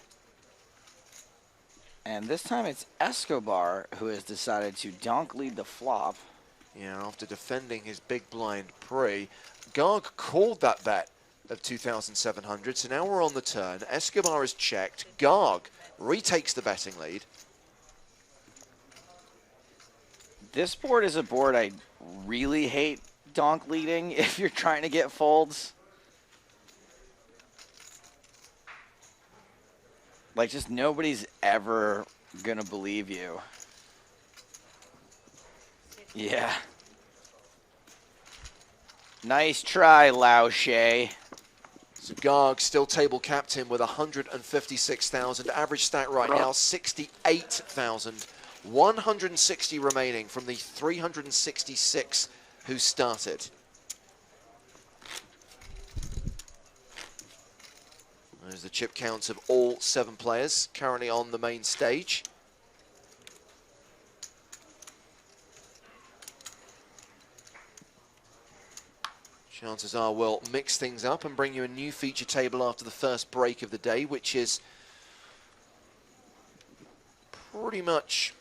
And this time it's Escobar who has decided to donk lead the flop. Yeah, after defending his big blind pre, Garg called that bet of 2,700. So now we're on the turn. Escobar is checked. Garg retakes the betting lead. This board is a board I really hate donk leading if you're trying to get folds. Like, just nobody's ever gonna believe you. Yeah. Nice try, Lao She. So Garg still table captain with 156,000. Average stack right now, 68,000. 160 remaining from the 366 who started. There's the chip counts of all 7 players currently on the main stage. Chances are we'll mix things up and bring you a new feature table after the first break of the day, which is pretty much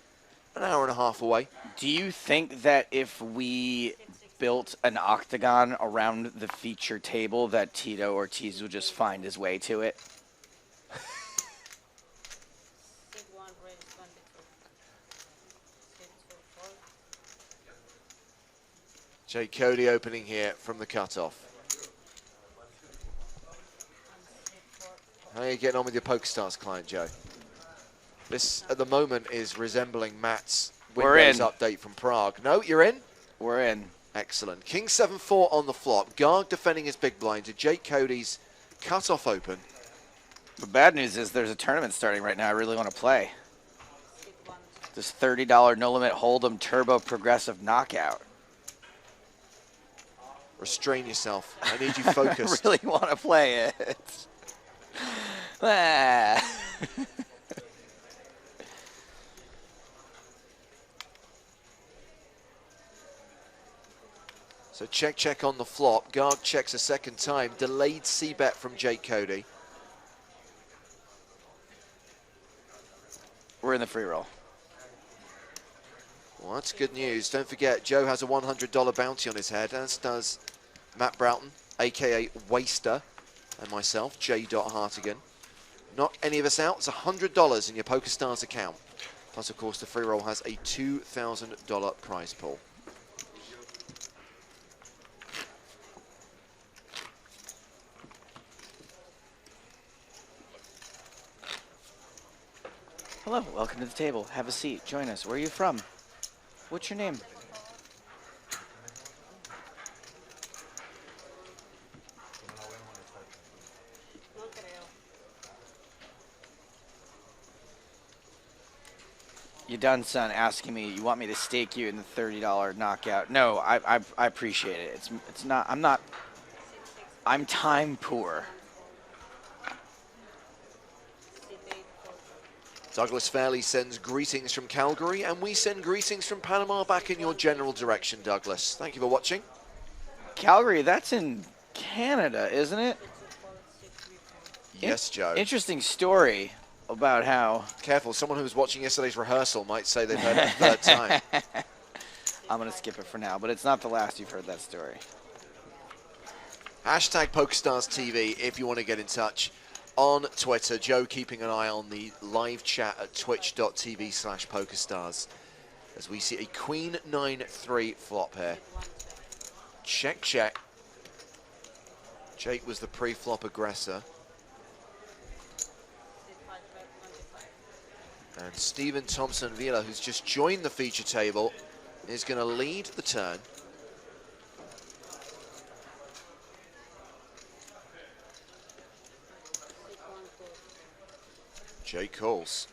an hour and a half away. Do you think that if we built an octagon around the feature table that Tito Ortiz would just find his way to it? Jake Cody opening here from the cutoff. How are you getting on with your PokerStars client, Joe? This, at the moment, is resembling Matt's Windows update from Prague. No, you're in? We're in. Excellent. King 7-4 on the flop. Garg defending his big blind to Jake Cody's cutoff open. The bad news is there's a tournament starting right now I really want to play. This $30 no-limit Hold'em Turbo Progressive Knockout. Restrain yourself. I need you focused. I really want to play it. Ah. So check on the flop. Garg checks a second time. Delayed C-bet from Jake Cody. We're in the free roll. Well, that's good news. Don't forget, Joe has a $100 bounty on his head, as does Matt Broughton, a.k.a. Waster, and myself, J. Hartigan. Knock any of us out, it's $100 in your PokerStars account. Plus, of course, the free roll has a $2,000 prize pool. Hello, welcome to the table. Have a seat. Join us. Where are you from? What's your name? You done, son? Asking me, you want me to stake you in the $30 knockout? No, I appreciate it. It's not. I'm not. I'm time poor. Douglas Fairley sends greetings from Calgary, and we send greetings from Panama back in your general direction, Douglas. Thank you for watching. Calgary, that's in Canada, isn't it? Yes, Joe. Interesting story about how... Careful, someone who was watching yesterday's rehearsal might say they've heard it a third time. I'm going to skip it for now, but it's not the last you've heard that story. Hashtag PokerStars TV if you want to get in touch. On Twitter, Joe keeping an eye on the live chat at twitch.tv/PokerStars as we see a Queen 9-3 flop here. Check. Jake was the pre-flop aggressor. And Stephen Thompson Villa, who's just joined the feature table, is going to lead the turn. Jake calls.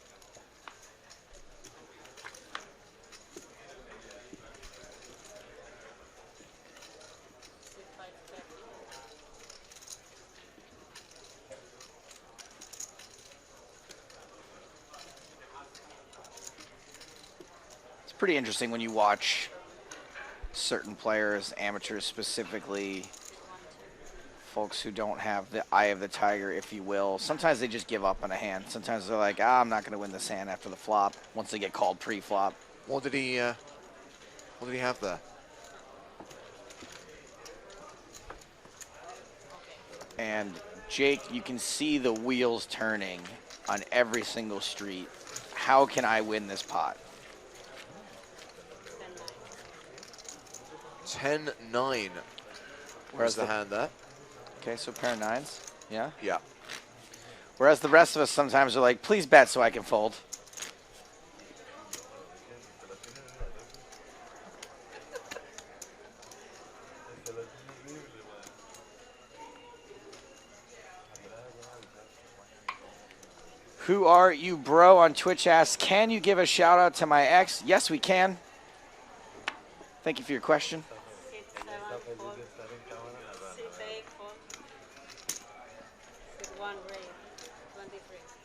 It's pretty interesting when you watch certain players, amateurs specifically, folks who don't have the eye of the tiger, if you will. Sometimes they just give up on a hand. Sometimes they're like, I'm not going to win this hand after the flop, once they get called pre-flop. What did he have there? And Jake, you can see the wheels turning on every single street. How can I win this pot? 10-9. Where's the hand there? Okay, so pair of nines, yeah? Yeah. Whereas the rest of us sometimes are like, please bet so I can fold. Who are you, bro? On Twitch asks, can you give a shout out to my ex? Yes, we can. Thank you for your question.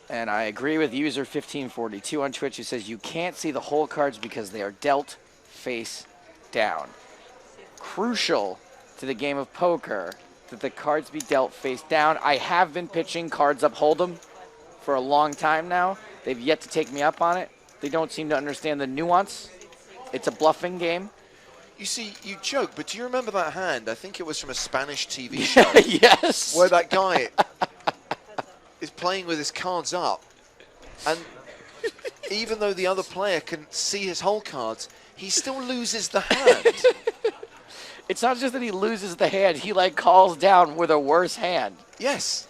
And I agree with user 1542 on Twitch who says you can't see the hole cards because they are dealt face down. Crucial to the game of poker that the cards be dealt face down. I have been pitching cards up hold'em for a long time now. They've yet to take me up on it. They don't seem to understand the nuance. It's a bluffing game. You see, you joke, but do you remember that hand? I think it was from a Spanish TV show. Yes. Where that guy is playing with his cards up. And even though the other player can see his whole cards, he still loses the hand. It's not just that he loses the hand. He, like, calls down with a worse hand. Yes.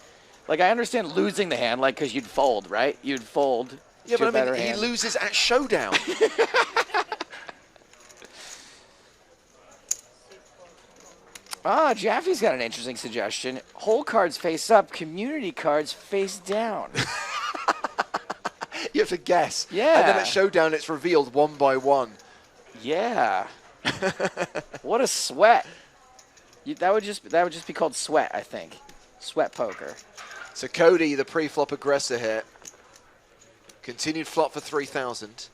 Like, I understand losing the hand, like, because you'd fold, right? You'd fold Yeah, to a but I better mean, he hand. loses at showdown. Jaffe's got an interesting suggestion. Whole cards face up, community cards face down. You have to guess. Yeah. And then at showdown, it's revealed one by one. Yeah. What a sweat. That would just be called sweat, I think. Sweat poker. So Cody, the pre-flop aggressor here. Continued flop for 3,000.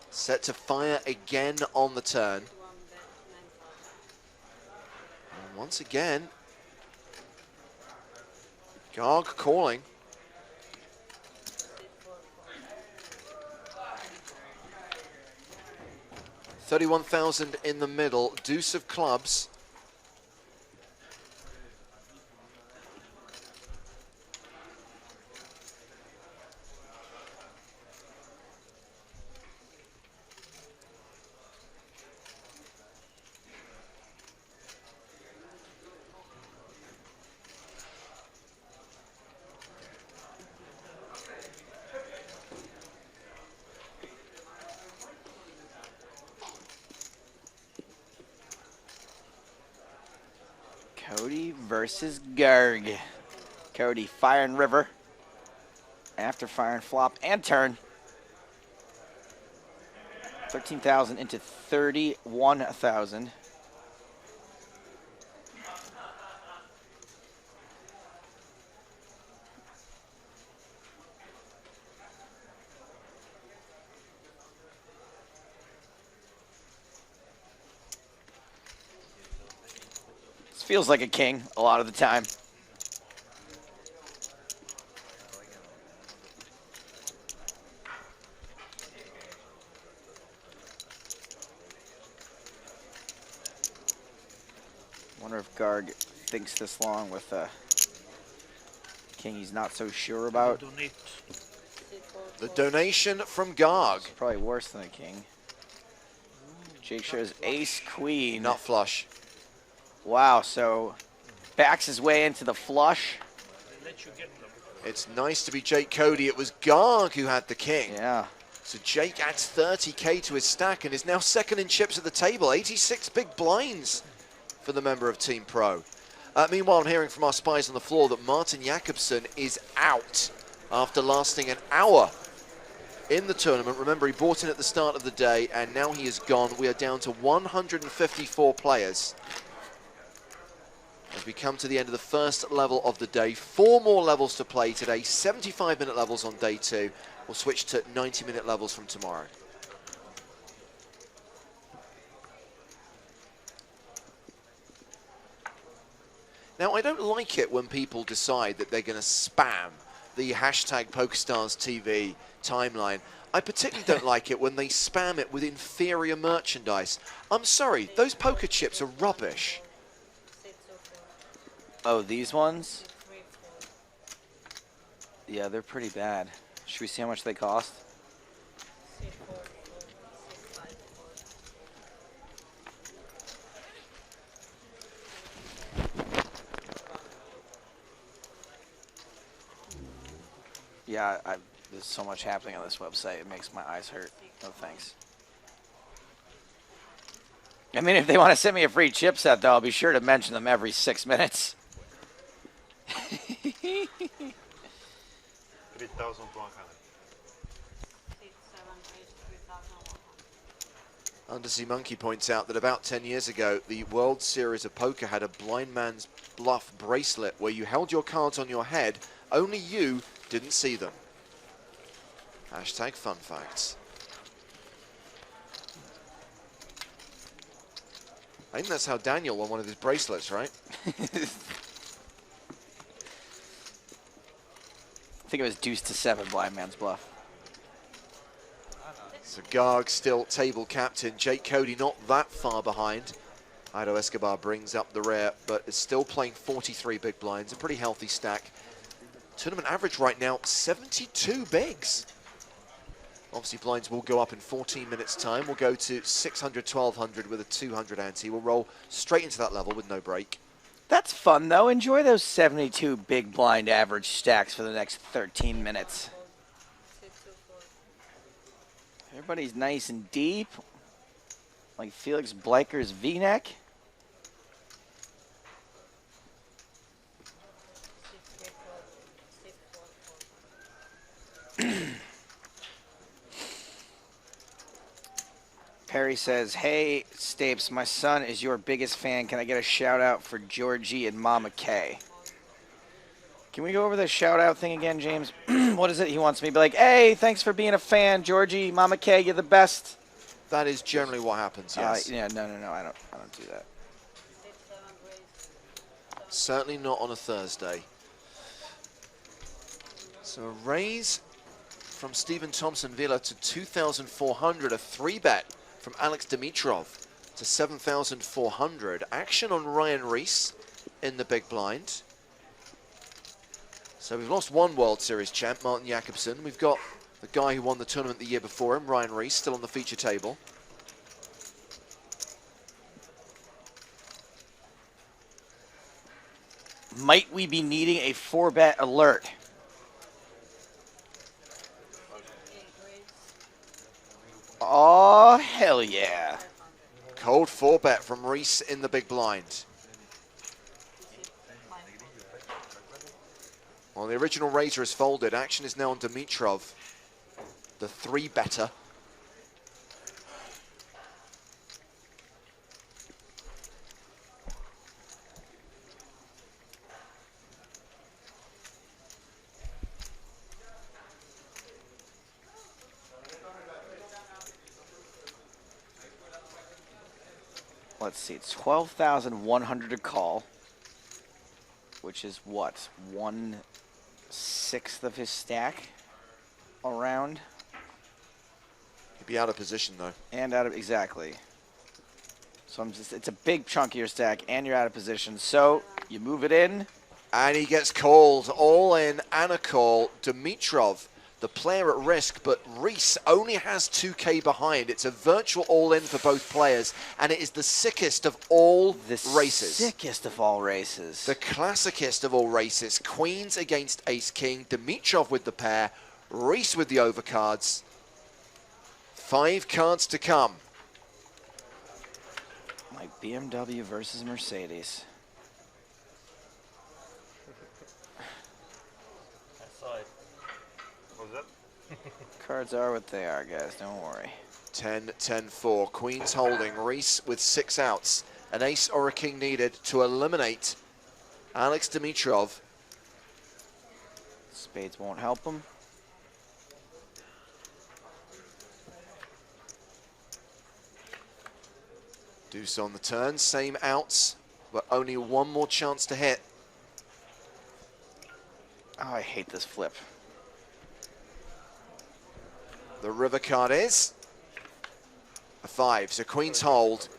Set to fire again on the turn. And once again, Garg calling. 31,000 in the middle, deuce of clubs. Cody versus Garg. Cody firing river after firing flop and turn. 13,000 into 31,000. Feels like a king a lot of the time. Wonder if Garg thinks this long with a king he's not so sure about. Donate. The donation from Garg. It's probably worse than a king. Jake shows ace queen. Not flush. Wow, so backs his way into the flush. Let you get them. It's nice to be Jake Cody. It was Garg who had the king. Yeah. So Jake adds 30K to his stack and is now second in chips at the table. 86 big blinds for the member of Team Pro. Meanwhile, I'm hearing from our spies on the floor that Martin Jakobsen is out after lasting an hour in the tournament. Remember, he bought in at the start of the day and now he is gone. We are down to 154 players. As we come to the end of the first level of the day, 4 more levels to play today, 75-minute levels on day 2. We'll switch to 90-minute levels from tomorrow. Now, I don't like it when people decide that they're going to spam the hashtag PokerStars TV timeline. I particularly don't like it when they spam it with inferior merchandise. I'm sorry, those poker chips are rubbish. Oh, these ones? Yeah, they're pretty bad. Should we see how much they cost? Yeah, there's so much happening on this website. It makes my eyes hurt. No thanks. I mean, if they want to send me a free chip set, though, I'll be sure to mention them every 6 minutes. 3,100. Undersea Monkey points out that about 10 years ago, the World Series of Poker had a blind man's bluff bracelet where you held your cards on your head, only you didn't see them. Hashtag fun facts. I think that's how Daniel won one of his bracelets, right? I think it was deuce to 7, blind man's bluff. So Garg still table captain. Jake Cody not that far behind. Ido Escobar brings up the rear, but is still playing 43 big blinds, a pretty healthy stack. Tournament average right now, 72 bigs. Obviously, blinds will go up in 14 minutes' time. We'll go to 600, 1200 with a 200 ante. We'll roll straight into that level with no break. That's fun, though. Enjoy those 72 big blind average stacks for the next 13 minutes. Everybody's nice and deep, like Felix Bleicher's V-neck. Perry says, hey, Stapes, my son is your biggest fan. Can I get a shout-out for Georgie and Mama K? Can we go over the shout-out thing again, James? What is it? He wants me to be like, hey, thanks for being a fan, Georgie, Mama K, you're the best. That is generally what happens, yes. Yeah, no, I don't do that. Certainly not on a Thursday. So a raise from Stephen Thompson Villa to 2,400, a 3-bet from Alex Dimitrov to 7,400. Action on Ryan Reese in the big blind. So we've lost one World Series champ, Martin Jakobsen. We've got the guy who won the tournament the year before him, Ryan Reese, still on the feature table. Might we be needing a 4-bet alert? Oh, hell yeah. Cold 4-bet from Reese in the big blind. Well, the original raiser is folded. Action is now on Dimitrov, the 3-better. Let's see, it's 12,100 to call, which is what, 1/6 of his stack around? He'd be out of position though. And out of, exactly. So it's a big chunk of your stack and you're out of position. So you move it in. And he gets called, all in and a call. Dimitrov, the player at risk, but Reese only has 2K behind. It's a virtual all-in for both players, and it is the sickest of all races. The sickest of all races. The classicest of all races. Queens against Ace-King. Dimitrov with the pair. Reese with the overcards. 5 cards to come. Like BMW versus Mercedes. Cards are what they are, guys. Don't worry. 10-10-4. Queens holding. Reese with 6 outs. An ace or a king needed to eliminate Alex Dimitrov. Spades won't help him. Deuce on the turn. Same outs, but only one more chance to hit. Oh, I hate this flip. The river card is a 5. So Queens hold,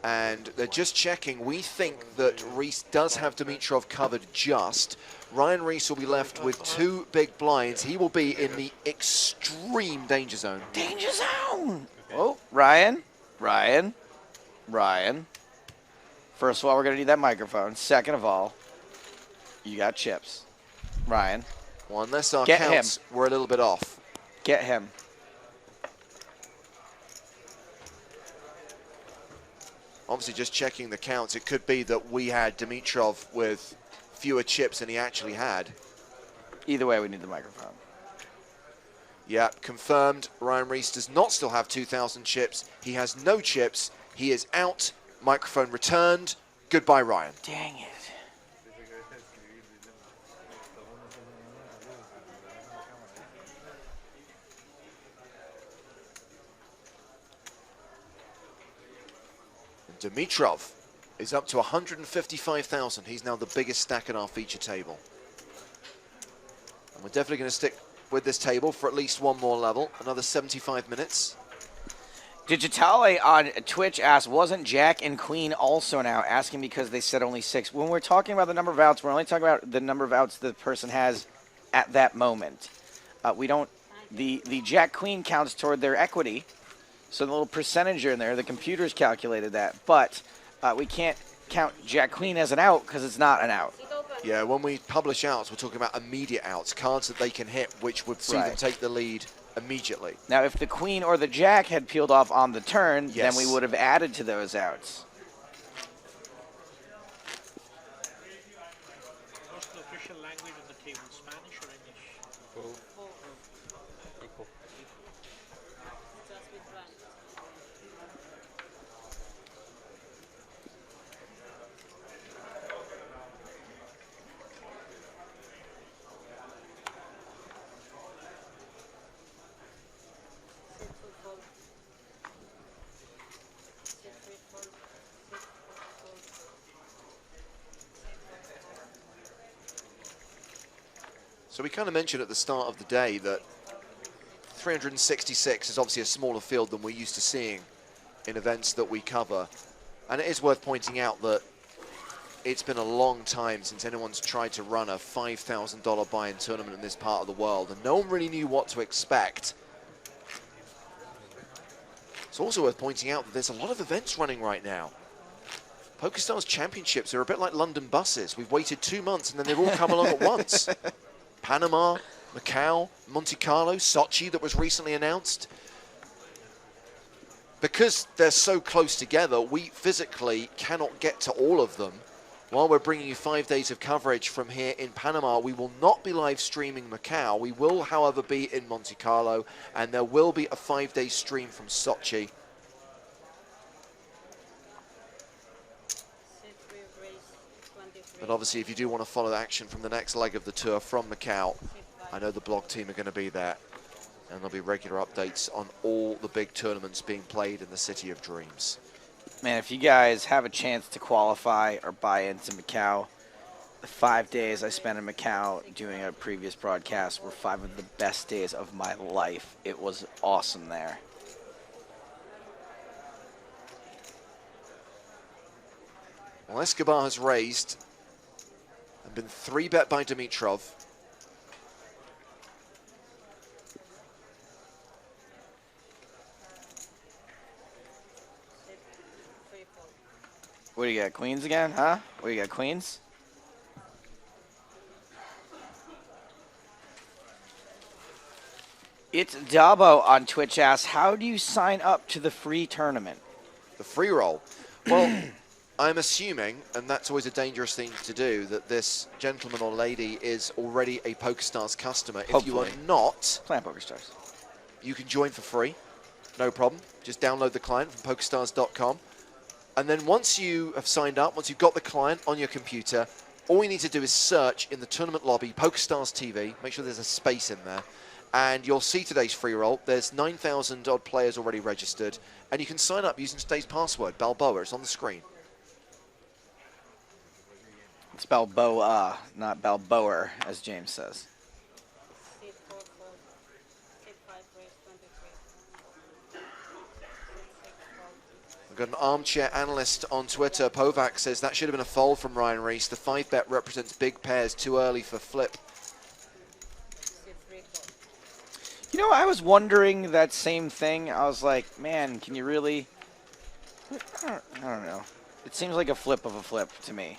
and they're just checking. We think that Reese does have Dimitrov covered just. Ryan Reese will be left with 2 big blinds. He will be in the extreme danger zone. Danger zone! Oh, Ryan. First of all, we're going to need that microphone. Second of all, you got chips. Ryan. Well, unless our Get counts were a little bit off. Get him. Obviously, just checking the counts, it could be that we had Dimitrov with fewer chips than he actually had. Either way, we need the microphone. Yeah, confirmed. Ryan Reese does not still have 2,000 chips. He has no chips. He is out. Microphone returned. Goodbye, Ryan. Dang it. Dimitrov is up to 155,000. He's now the biggest stack in our feature table. And we're definitely going to stick with this table for at least one more level, another 75 minutes. Digitale on Twitch asked, wasn't Jack and Queen also now? Asking because they said only 6. When we're talking about the number of outs, we're only talking about the number of outs the person has at that moment. We don't, the Jack Queen counts toward their equity. So the little percentage in there, the computer's calculated that. But we can't count Jack Queen as an out because it's not an out. Yeah, when we publish outs, we're talking about immediate outs, cards that they can hit, which would see them take the lead immediately. Now, if the Queen or the Jack had peeled off on the turn, yes, then we would have added to those outs. What's the official language of the table? Spanish or English? Equal. So we kind of mentioned at the start of the day that 366 is obviously a smaller field than we're used to seeing in events that we cover. And it is worth pointing out that it's been a long time since anyone's tried to run a $5,000 buy-in tournament in this part of the world, and no one really knew what to expect. It's also worth pointing out that there's a lot of events running right now. PokerStars Championships are a bit like London buses. We've waited 2 months and then they've all come along at once. Panama, Macau, Monte Carlo, Sochi that was recently announced. Because they're so close together, we physically cannot get to all of them. While we're bringing you 5 days of coverage from here in Panama, we will not be live streaming Macau. We will, however, be in Monte Carlo, and there will be a 5-day stream from Sochi. But obviously, if you do want to follow the action from the next leg of the tour from Macau, I know the blog team are going to be there. And there'll be regular updates on all the big tournaments being played in the City of Dreams. Man, if you guys have a chance to qualify or buy into Macau, the 5 days I spent in Macau doing a previous broadcast were 5 of the best days of my life. It was awesome there. Well, Escobar has raised and been 3-bet by Dimitrov. What do you got, queens again, huh? What do you got, queens? It's Dabo on Twitch asks, how do you sign up to the free tournament? The free roll. Well, I'm assuming, and that's always a dangerous thing to do, that this gentleman or lady is already a PokerStars customer. If you are Hopefully. not, Play on PokerStars. you can join for free. No problem. Just download the client from PokerStars.com. And then once you have signed up, once you've got the client on your computer, all you need to do is search in the tournament lobby, PokerStars TV, make sure there's a space in there, and you'll see today's free roll. There's 9,000 odd players already registered, and you can sign up using today's password, Balboa. It's on the screen. It's Balboa, not Balboa, as James says. We've got an armchair analyst on Twitter. Povak says that should have been a fold from Ryan Reese. The 5-bet represents big pairs, too early for flip. You know, I was wondering that same thing. I was like, man, can you really? I don't know. It seems like a flip of a flip to me.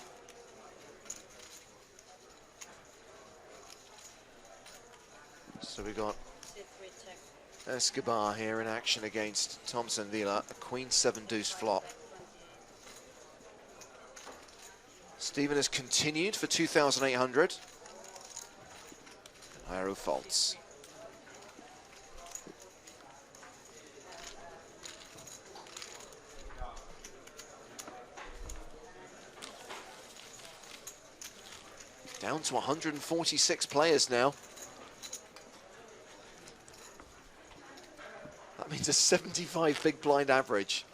So we got Escobar here in action against Thompson Villa, a Queen 7 deuce flop. Stephen has continued for 2,800. Arrow faults. Down to 146 players now. That means a 75 big blind average.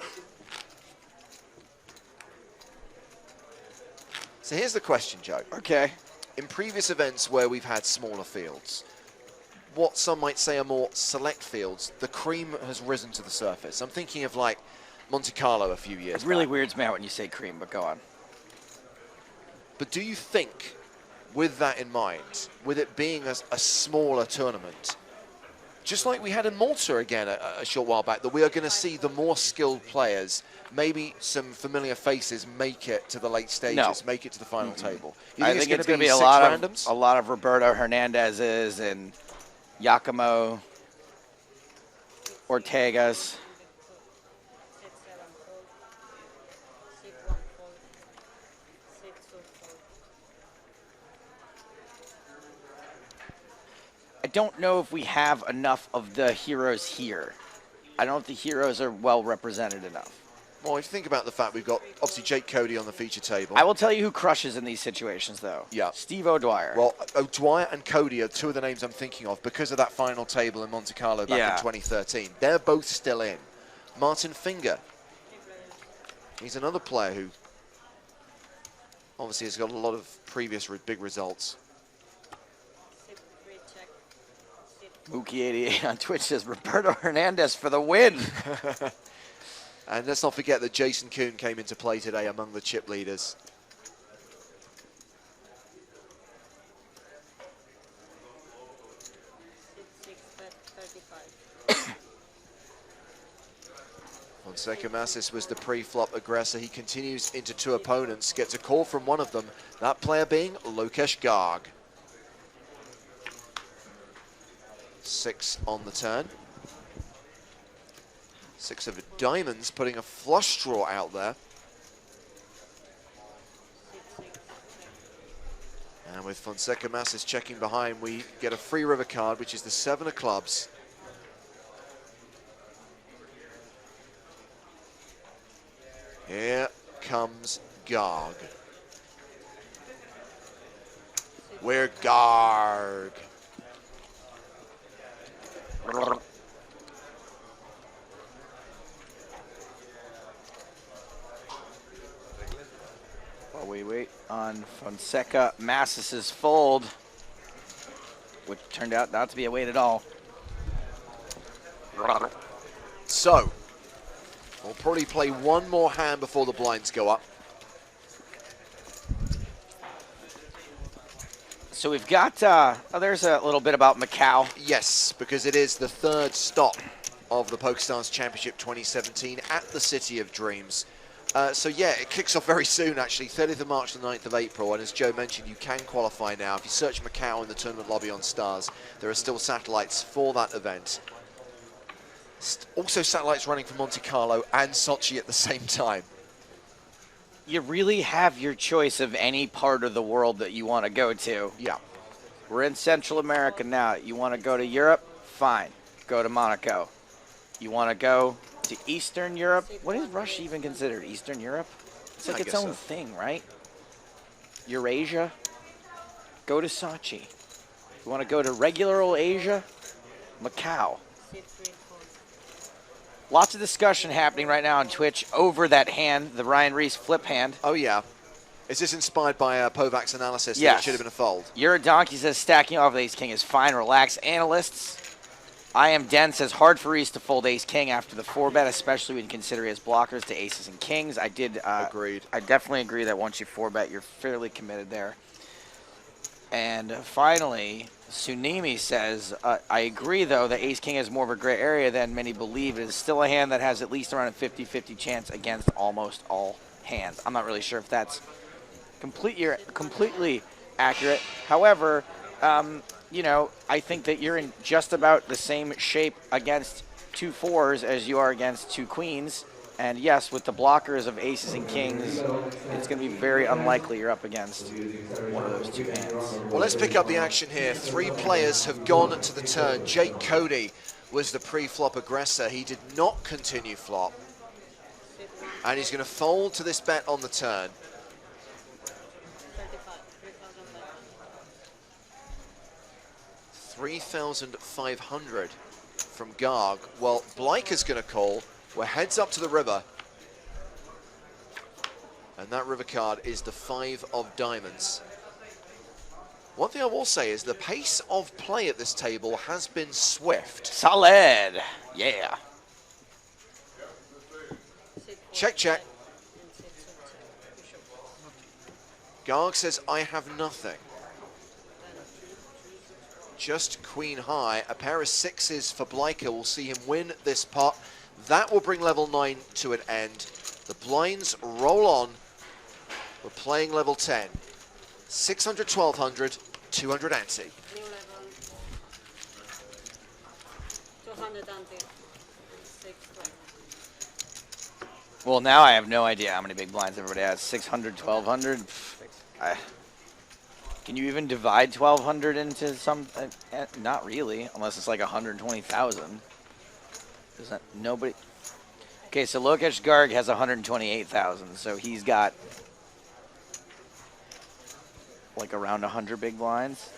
So here's the question, Joe. Okay. In previous events where we've had smaller fields, what some might say are more select fields, the cream has risen to the surface. I'm thinking of like Monte Carlo a few years It really back. weirds me out when you say cream, but go on. But do you think, with that in mind, with it being a smaller tournament, just like we had in Malta again a short while back, that we are going to see the more skilled players, maybe some familiar faces, make it to the late stages, make it to the final table? You I think it's going to be a six lot randoms? of Roberto Hernandez's and Giacomo Ortega's. I don't know if we have enough of the heroes here. I don't think the heroes are well represented enough. Well, if you think about the fact we've got, obviously, Jake Cody on the feature table. I will tell you who crushes in these situations, though. Yeah. Steve O'Dwyer. Well, O'Dwyer and Cody are two of the names I'm thinking of because of that final table in Monte Carlo back in 2013. They're both still in. Martin Finger. He's another player who obviously has got a lot of previous big results. Mookie88 on Twitch says, Roberto Hernandez for the win. And let's not forget that Jason Kuhn came into play today among the chip leaders. Fonseca Massis was the pre-flop aggressor. He continues into two opponents, gets a call from one of them, that player being Lokesh Garg. 6 on the turn. 6 of diamonds, putting a flush draw out there. And with Fonseca Massis checking behind, we get a free river card, which is the 7 of clubs. Here comes Garg. We're Garg. While we wait on Fonseca Massis's fold, which turned out not to be a wait at all. So, we'll probably play one more hand before the blinds go up. So we've got, there's a little bit about Macau. Yes, because it is the third stop of the PokerStars Championship 2017 at the City of Dreams. So yeah, it kicks off very soon actually, 30th of March to the 9th of April, and as Joe mentioned, you can qualify now. If you search Macau in the tournament lobby on Stars, there are still satellites for that event. Also satellites running from Monte Carlo and Sochi at the same time. You really have your choice of any part of the world that you want to go to. Yeah. We're in Central America now. You want to go to Europe? Fine. Go to Monaco. You want to go to Eastern Europe? What is Russia even considered? Eastern Europe? It's like its own thing, right? Eurasia? Go to Sochi. You want to go to regular old Asia? Macau. Lots of discussion happening right now on Twitch over that hand, the Ryan Reese flip hand. Oh, yeah. Is this inspired by Povac's analysis? Yes. That it should have been a fold? You're a donkey says stacking off Ace King is fine. Relax, analysts. I am Den says hard for Reese to fold Ace King after the 4-bet, especially when you consider his blockers to aces and kings. I did. Agreed. I definitely agree that once you 4-bet, you're fairly committed there. And finally, Tsunami says, I agree, though, that Ace-King is more of a gray area than many believe. It is still a hand that has at least around a 50-50 chance against almost all hands. I'm not really sure if that's completely accurate. However, you know, I think that you're in just about the same shape against 2 4s as you are against 2 queens. And yes, with the blockers of aces and kings, it's going to be very unlikely you're up against one of those 2 hands. Well, let's pick up the action here. 3 players have gone to the turn. Jake Cody was the pre-flop aggressor. He did not continue flop. And he's going to fold to this bet on the turn. 3,500 from Garg. Well, Blyke is going to call. We're heads up to the river. And that river card is the 5 of diamonds. One thing I will say is the pace of play at this table has been swift. Solid. Yeah. Check, check. Garg says, I have nothing. Just queen high. A pair of 6s for Bleicher will see him win this pot. That will bring level 9 to an end. The blinds roll on. We're playing level 10. 600, 1200, 200 ante. New level. 200 ante. 620. Well, now I have no idea how many big blinds everybody has. 600, 1200. Can you even divide 1200 into some? Not really, unless it's like 120,000. Does that nobody? Okay, so Lokesh Garg has 128,000, so he's got like around 100 big blinds.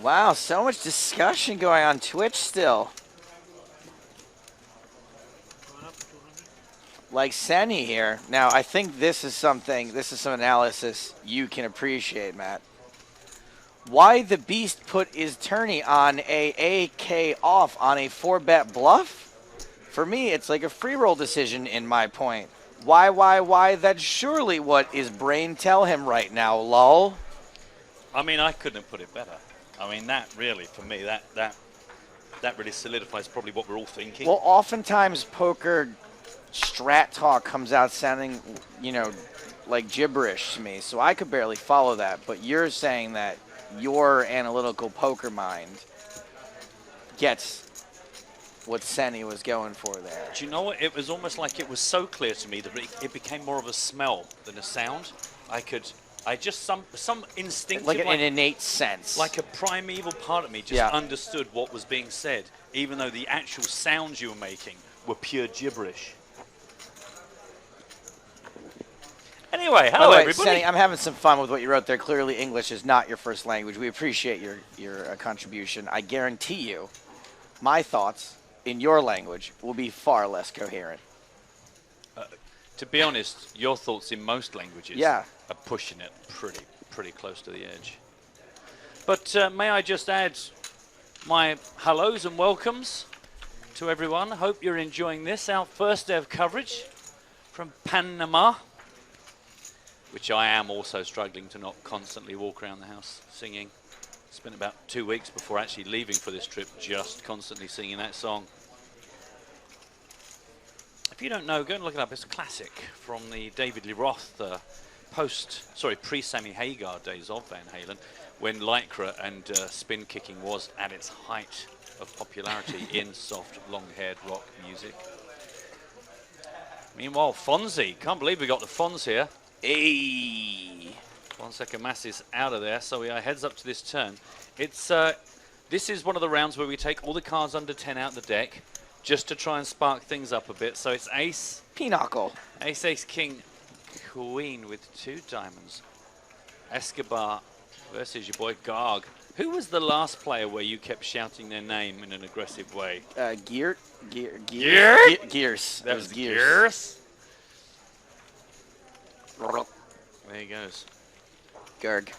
Wow, so much discussion going on Twitch still. Like Senny here. Now, I think this is some analysis you can appreciate, Matt. Why the Beast put his tourney on a AK off on a 4-bet bluff? For me, it's like a free roll decision in my point. Why? That's surely what his brain tell him right now, lol. I mean, I couldn't have put it better. I mean, that really, for me, that really solidifies probably what we're all thinking. Well, oftentimes poker strat talk comes out sounding, you know, like gibberish to me, so I could barely follow that. But you're saying that your analytical poker mind gets what Senny was going for there. Do you know what? It was almost like it was so clear to me that it became more of a smell than a sound. I just some instinctive, like an innate sense, like a primeval part of me just understood what was being said, even though the actual sounds you were making were pure gibberish. Anyway, hello everybody. Senny, I'm having some fun with what you wrote there. Clearly, English is not your first language. We appreciate your contribution. I guarantee you, my thoughts in your language will be far less coherent. To be honest, your thoughts in most languages are pushing it pretty close to the edge. But may I just add my hellos and welcomes to everyone. Hope you're enjoying this, our first day of coverage from Panama, which I am also struggling to not constantly walk around the house singing. It's been about 2 weeks before actually leaving for this trip, just constantly singing that song. If you don't know, go and look it up. It's a classic from the David Lee Roth pre-Sammy Hagar days of Van Halen, when Lycra and spin kicking was at its height of popularity in soft, long-haired rock music. Meanwhile, Fonzie. Can't believe we got the Fonz here. Hey! 1 second mass is out of there, so we are heads up to this turn. It's this is one of the rounds where we take all the cards under 10 out the deck, just to try and spark things up a bit. So it's ace, pinochle, ace, ace, king, queen with 2 diamonds. Escobar versus your boy Garg. Who was the last player where you kept shouting their name in an aggressive way? Gears. That was Gears. There he goes. Garg.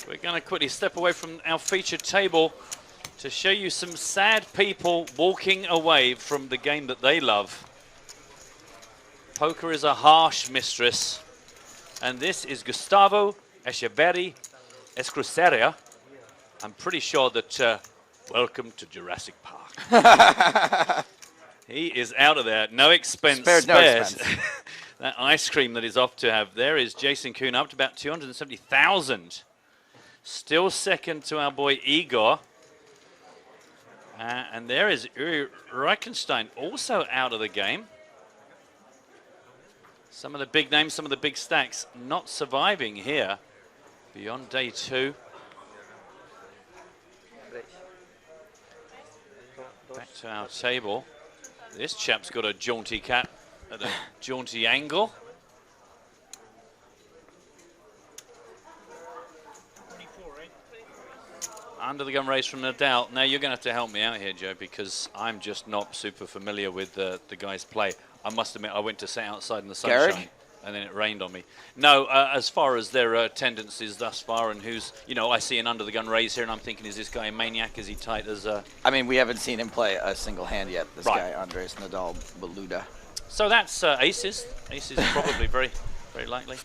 We're going to quickly step away from our featured table to show you some sad people walking away from the game that they love. Poker is a harsh mistress, and this is Gustavo Echeverri Escruceria. I'm pretty sure that welcome to Jurassic Park. He is out of there. No expense spared. No expense. That ice cream that he's off to have. There is Jason Kuhn up to about 270,000. Still second to our boy Igor. And there is Uri Reichenstein also out of the game. Some of the big names, some of the big stacks not surviving here beyond day 2. to our table. This chap's got a jaunty cat at a jaunty angle. 24, right? Under the gun raise from Nadal. Now you're going to have to help me out here, Joe, because I'm just not super familiar with the guy's play. I must admit, I went to sit outside in the sunshine. Garg? And then it rained on me. No, as far as their tendencies thus far and who's, you know, I see an under the gun raise here and I'm thinking, is this guy a maniac? Is he tight as a... I mean, we haven't seen him play a single hand yet, this Right. guy, Andres Nadal Baluda. So that's aces. Aces probably very, very likely.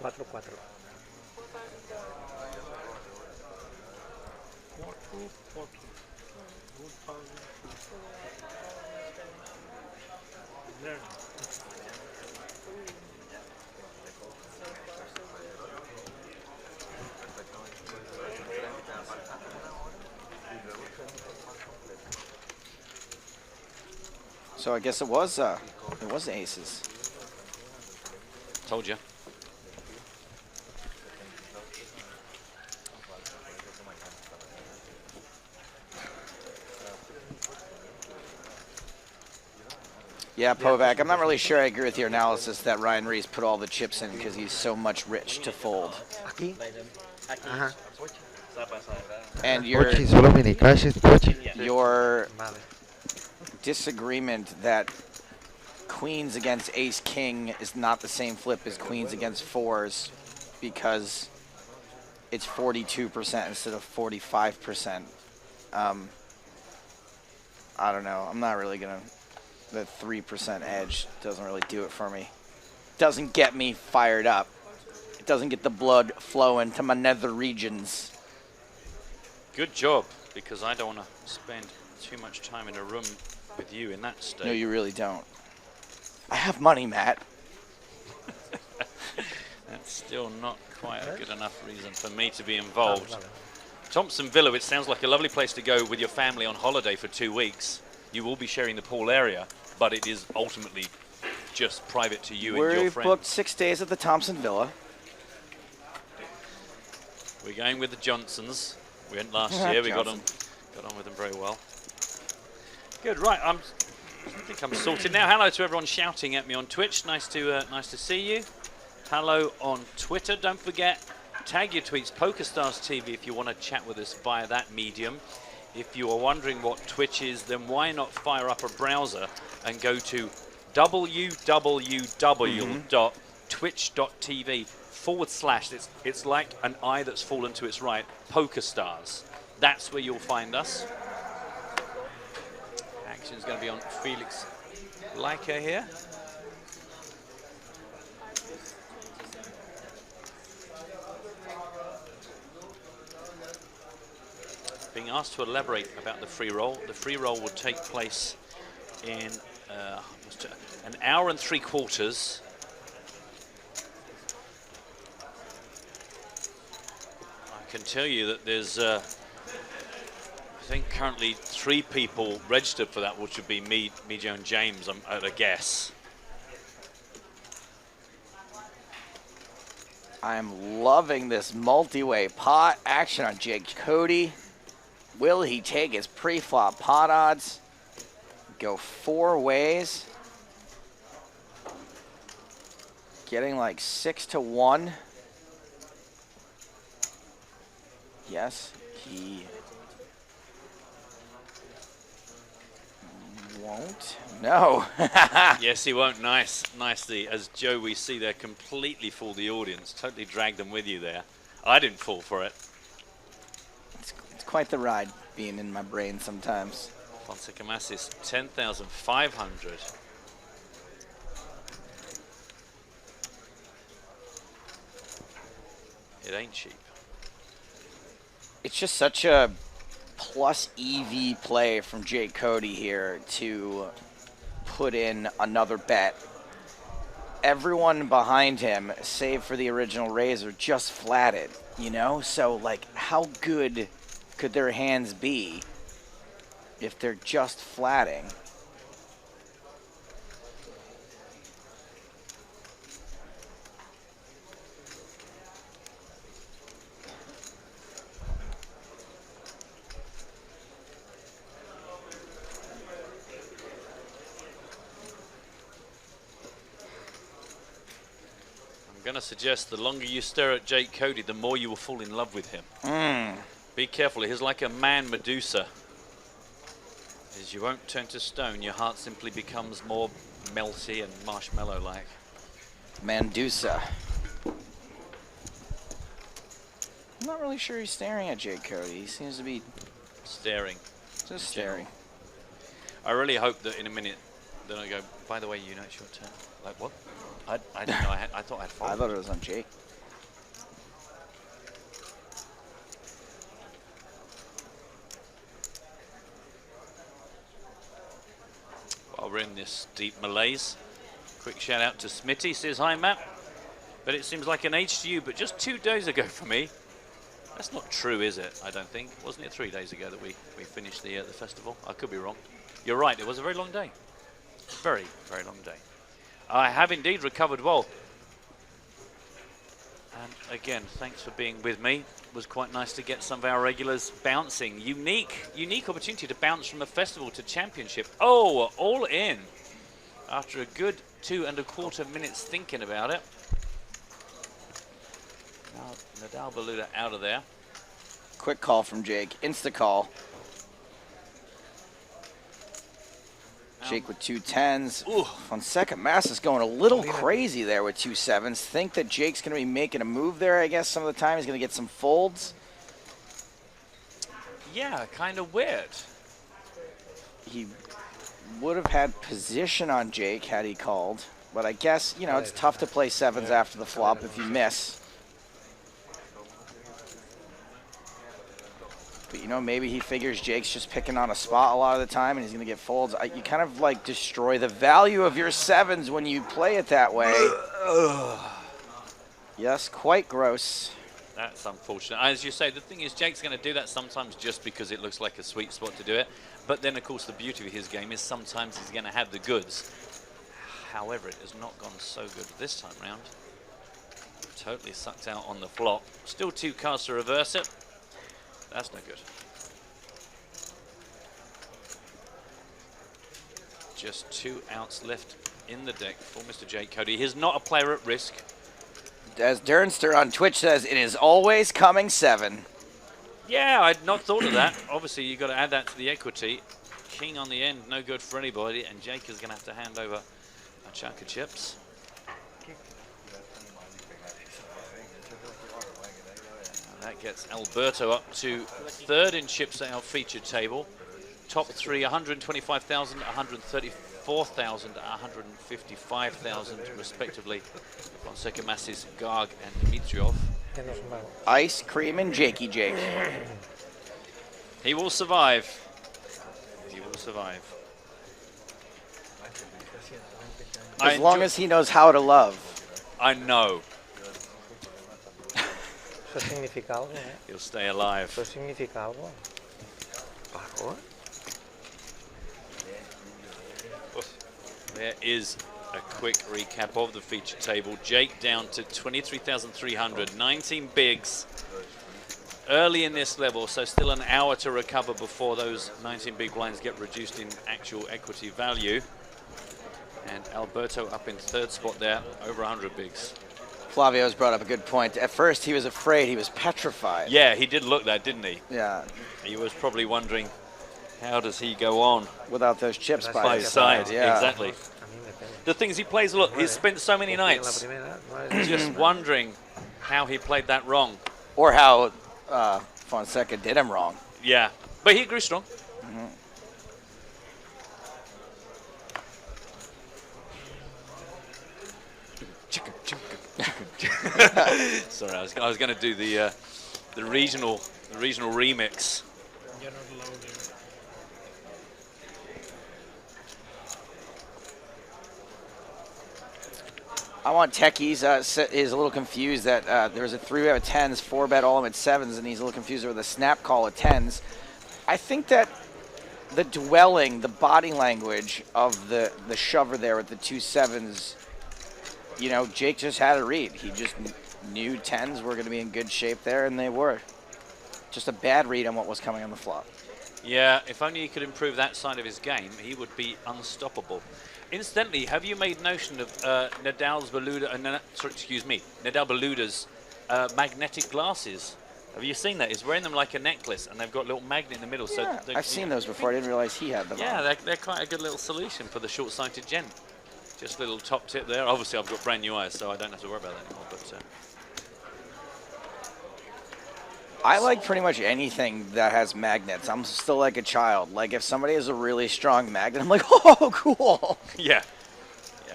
Cuatro, cuatro. 40. Learn. So I guess it was aces. Told you. Yeah, Povak, I'm not really sure I agree with your analysis that Ryan Reese put all the chips in because he's so much rich to fold. Aquí. Ajá. And your Pochi, solo mini cashes, Pochi. Vale. Disagreement that queens against ace king is not the same flip as queens against fours because it's 42% instead of 45%. I don't know. I'm not really going to... The 3% edge doesn't really do it for me. Doesn't get me fired up. It doesn't get the blood flowing to my nether regions. Good job, because I don't want to spend too much time in a room with you in that state. No, you really don't. I have money, Matt. That's still not quite a good enough reason for me to be involved. Thompson Villa, it sounds like a lovely place to go with your family on holiday for 2 weeks. You will be sharing the pool area, but it is ultimately just private to you and your We've friends. booked 6 days at the Thompson Villa. We're going with the Johnsons. We went last year. We got on with them very well. Good, right. I think I'm sorted now. Hello to everyone shouting at me on Twitch. Nice to see you. Hello on Twitter. Don't forget, tag your tweets, PokerStars TV, if you want to chat with us via that medium. If you are wondering what Twitch is, then why not fire up a browser and go to www.twitch.tv/, it's like an eye that's fallen to its right, PokerStars. That's where you'll find us. Action's going to be on Felix Leica here. Being asked to elaborate about the free roll. The free roll will take place in an hour and 3/4. I can tell you that there's, I think currently 3 people registered for that, which would be me, Joe, and James. I'm at a guess. I'm loving this multi-way pot action on Jake Cody. Will he take his pre-flop pot odds? Go 4 ways. Getting like 6 to 1. Yes, he won't. No. Yes, he won't. Nicely. As Joe, we see there completely fool the audience. Totally drag them with you there. I didn't fall for it. It's quite the ride being in my brain sometimes. Fonseca Massis, 10,500. It ain't cheap. It's just such a plus EV play from Jake Cody here to put in another bet. Everyone behind him, save for the original raiser, just flatted, you know? So, like, how good could their hands be if they're just flatting? going to suggest the longer you stare at Jake Cody, the more you will fall in love with him. Be careful, he's like a man Medusa. As you won't turn to stone, your heart simply becomes more melty and marshmallow-like. Medusa. I'm not really sure he's staring at Jake Cody. He seems to be staring. Just staring. I really hope that in a minute, then I go, by the way, you know it's your turn. Like, what? I didn't know I thought I had followed. I thought it was on Jake. While we're in this deep malaise, quick shout out to Smitty, says, hi Matt. But it seems like an age to you, but just 2 days ago for me. That's not true, is it? I don't think. Wasn't it 3 days ago that we finished the festival? I could be wrong. You're right, it was a very long day. Very, very long day. I have indeed recovered well. And again, thanks for being with me. It was quite nice to get some of our regulars bouncing. Unique opportunity to bounce from a festival to championship. Oh, all in. After a good 2¼ minutes thinking about it. Now, Nadal Baluta out of there. Quick call from Jake. Insta call. Jake with 2 10s. Ooh. Fonseca Massa's going a little crazy there with 2 7s. Think that Jake's going to be making a move there, I guess, some of the time. He's going to get some folds. Yeah, kind of weird. He would have had position on Jake had he called. But I guess, you know, it's tough to play 7s after the flop if you miss. But, you know, maybe he figures Jake's just picking on a spot a lot of the time and he's going to get folds. You kind of, like, destroy the value of your 7s when you play it that way. Yes, quite gross. That's unfortunate. As you say, the thing is Jake's going to do that sometimes just because it looks like a sweet spot to do it. But then, of course, the beauty of his game is sometimes he's going to have the goods. However, it has not gone so good this time round. Totally sucked out on the flop. Still 2 cards to reverse it. That's no good. Just 2 outs left in the deck for Mr. Jake Cody. He's not a player at risk. As Dernster on Twitch says, it is always coming 7. Yeah, I'd not thought of that. Obviously, you've got to add that to the equity. King on the end, no good for anybody, and Jake is going to have to hand over a chunk of chips. That gets Alberto up to 3rd in chips at our featured table. Top 3, 125,000, 134,000, 155,000 respectively. Fonseca Massis, Garg and Dimitriov. Ice cream and Jakey Jake. He will survive. He will survive. As long as he knows how to love. I know. ¿Eso significa algo? He'll stay alive. ¿Eso significa algo? ¿Bajo? There is a quick recap of the feature table. Jake down to 23,300, 19 bigs early in this level, so still an hour to recover before those 19 big blinds get reduced in actual equity value. And Alberto up in 3rd spot there, over 100 bigs. Flavio's brought up a good point. At first, he was afraid. He was petrified. Yeah, he did look that, didn't he? Yeah. He was probably wondering, how does he go on? Without those chips by his side. Yeah. Exactly. The things he plays, look, he's spent so many nights just wondering how he played that wrong. Or how Fonseca did him wrong. Yeah, but he grew strong. Sorry, I was going to do the regional remix. You're not allowed here. I want Techies is a little confused that there was a 3-bet of 10s, 4-bet all at 7s, and he's a little confused with a snap call at 10s. I think that the dwelling, the body language of the shover there with the 2 7s, you know, Jake just had a read. He just knew 10s were going to be in good shape there, and they were. Just a bad read on what was coming on the flop. Yeah, if only he could improve that side of his game, he would be unstoppable. Incidentally, have you made notion of Nadal Beluda's magnetic glasses? Have you seen that? He's wearing them like a necklace, and they've got a little magnet in the middle. Yeah, So I've seen those before. I didn't realize he had them. Yeah, they're quite a good little solution for the short-sighted gent. Just a little top tip there. Obviously, I've got brand new eyes, so I don't have to worry about that anymore. But I like pretty much anything that has magnets. I'm still like a child. Like if somebody has a really strong magnet, I'm like, oh, cool. yeah,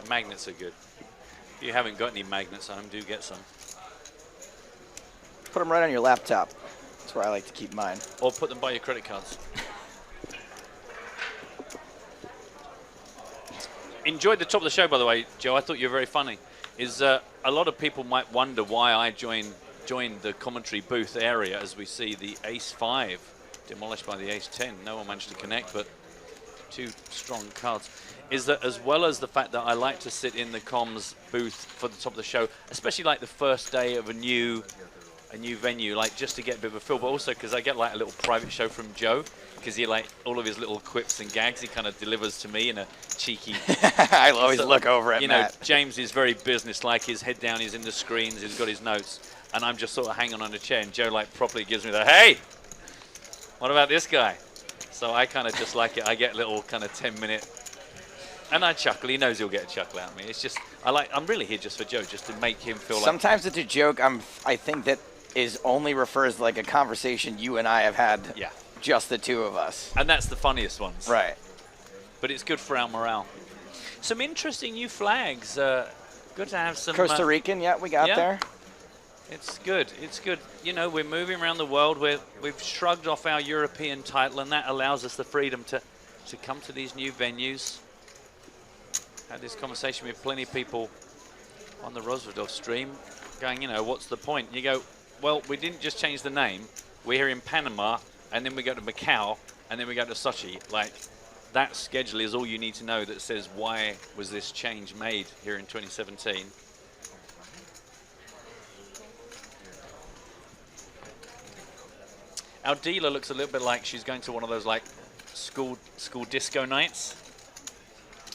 magnets are good. If you haven't got any magnets on them, do get some. Put them right on your laptop. That's where I like to keep mine. Or put them by your credit cards. Enjoyed the top of the show, by the way, Joe. I thought you were very funny. A lot of people might wonder why I joined the commentary booth area as we see the ace-5 demolished by the ace-10. No one managed to connect, but two strong cards. Is that as well as the fact that I like to sit in the comms booth for the top of the show, especially like the first day of a new venue, like just to get a bit of a feel, but also because I get like a little private show from Joe, because he like all of his little quips and gags he kind of delivers to me in a cheeky. I always look over at you Matt. know, James is very business-like. His head down, he's in the screens, he's got his notes, and I'm just sort of hanging on a chair, and Joe like properly gives me the, hey, what about this guy? So I kind of just like it. I get a little kind of 10-minute, and I chuckle. He knows he'll get a chuckle out of me. It's just, I'm really here just for Joe, just to make him feel like. Sometimes it's a joke. I think that only refers to like a conversation you and I have had. Yeah. Just the two of us. And that's the funniest ones. Right. But it's good for our morale. Some interesting new flags. Good to have some. Costa Rican, yeah, we got there. It's good. It's good. You know, we're moving around the world. We've shrugged off our European title, and that allows us the freedom to come to these new venues. Had this conversation with plenty of people on the Rosvedov stream, going, you know, what's the point? And you go, well, we didn't just change the name. We're here in Panama, and then we go to Macau, and then we go to Sochi. Like, that schedule is all you need to know that says why was this change made here in 2017. Our dealer looks a little bit like she's going to one of those like school disco nights.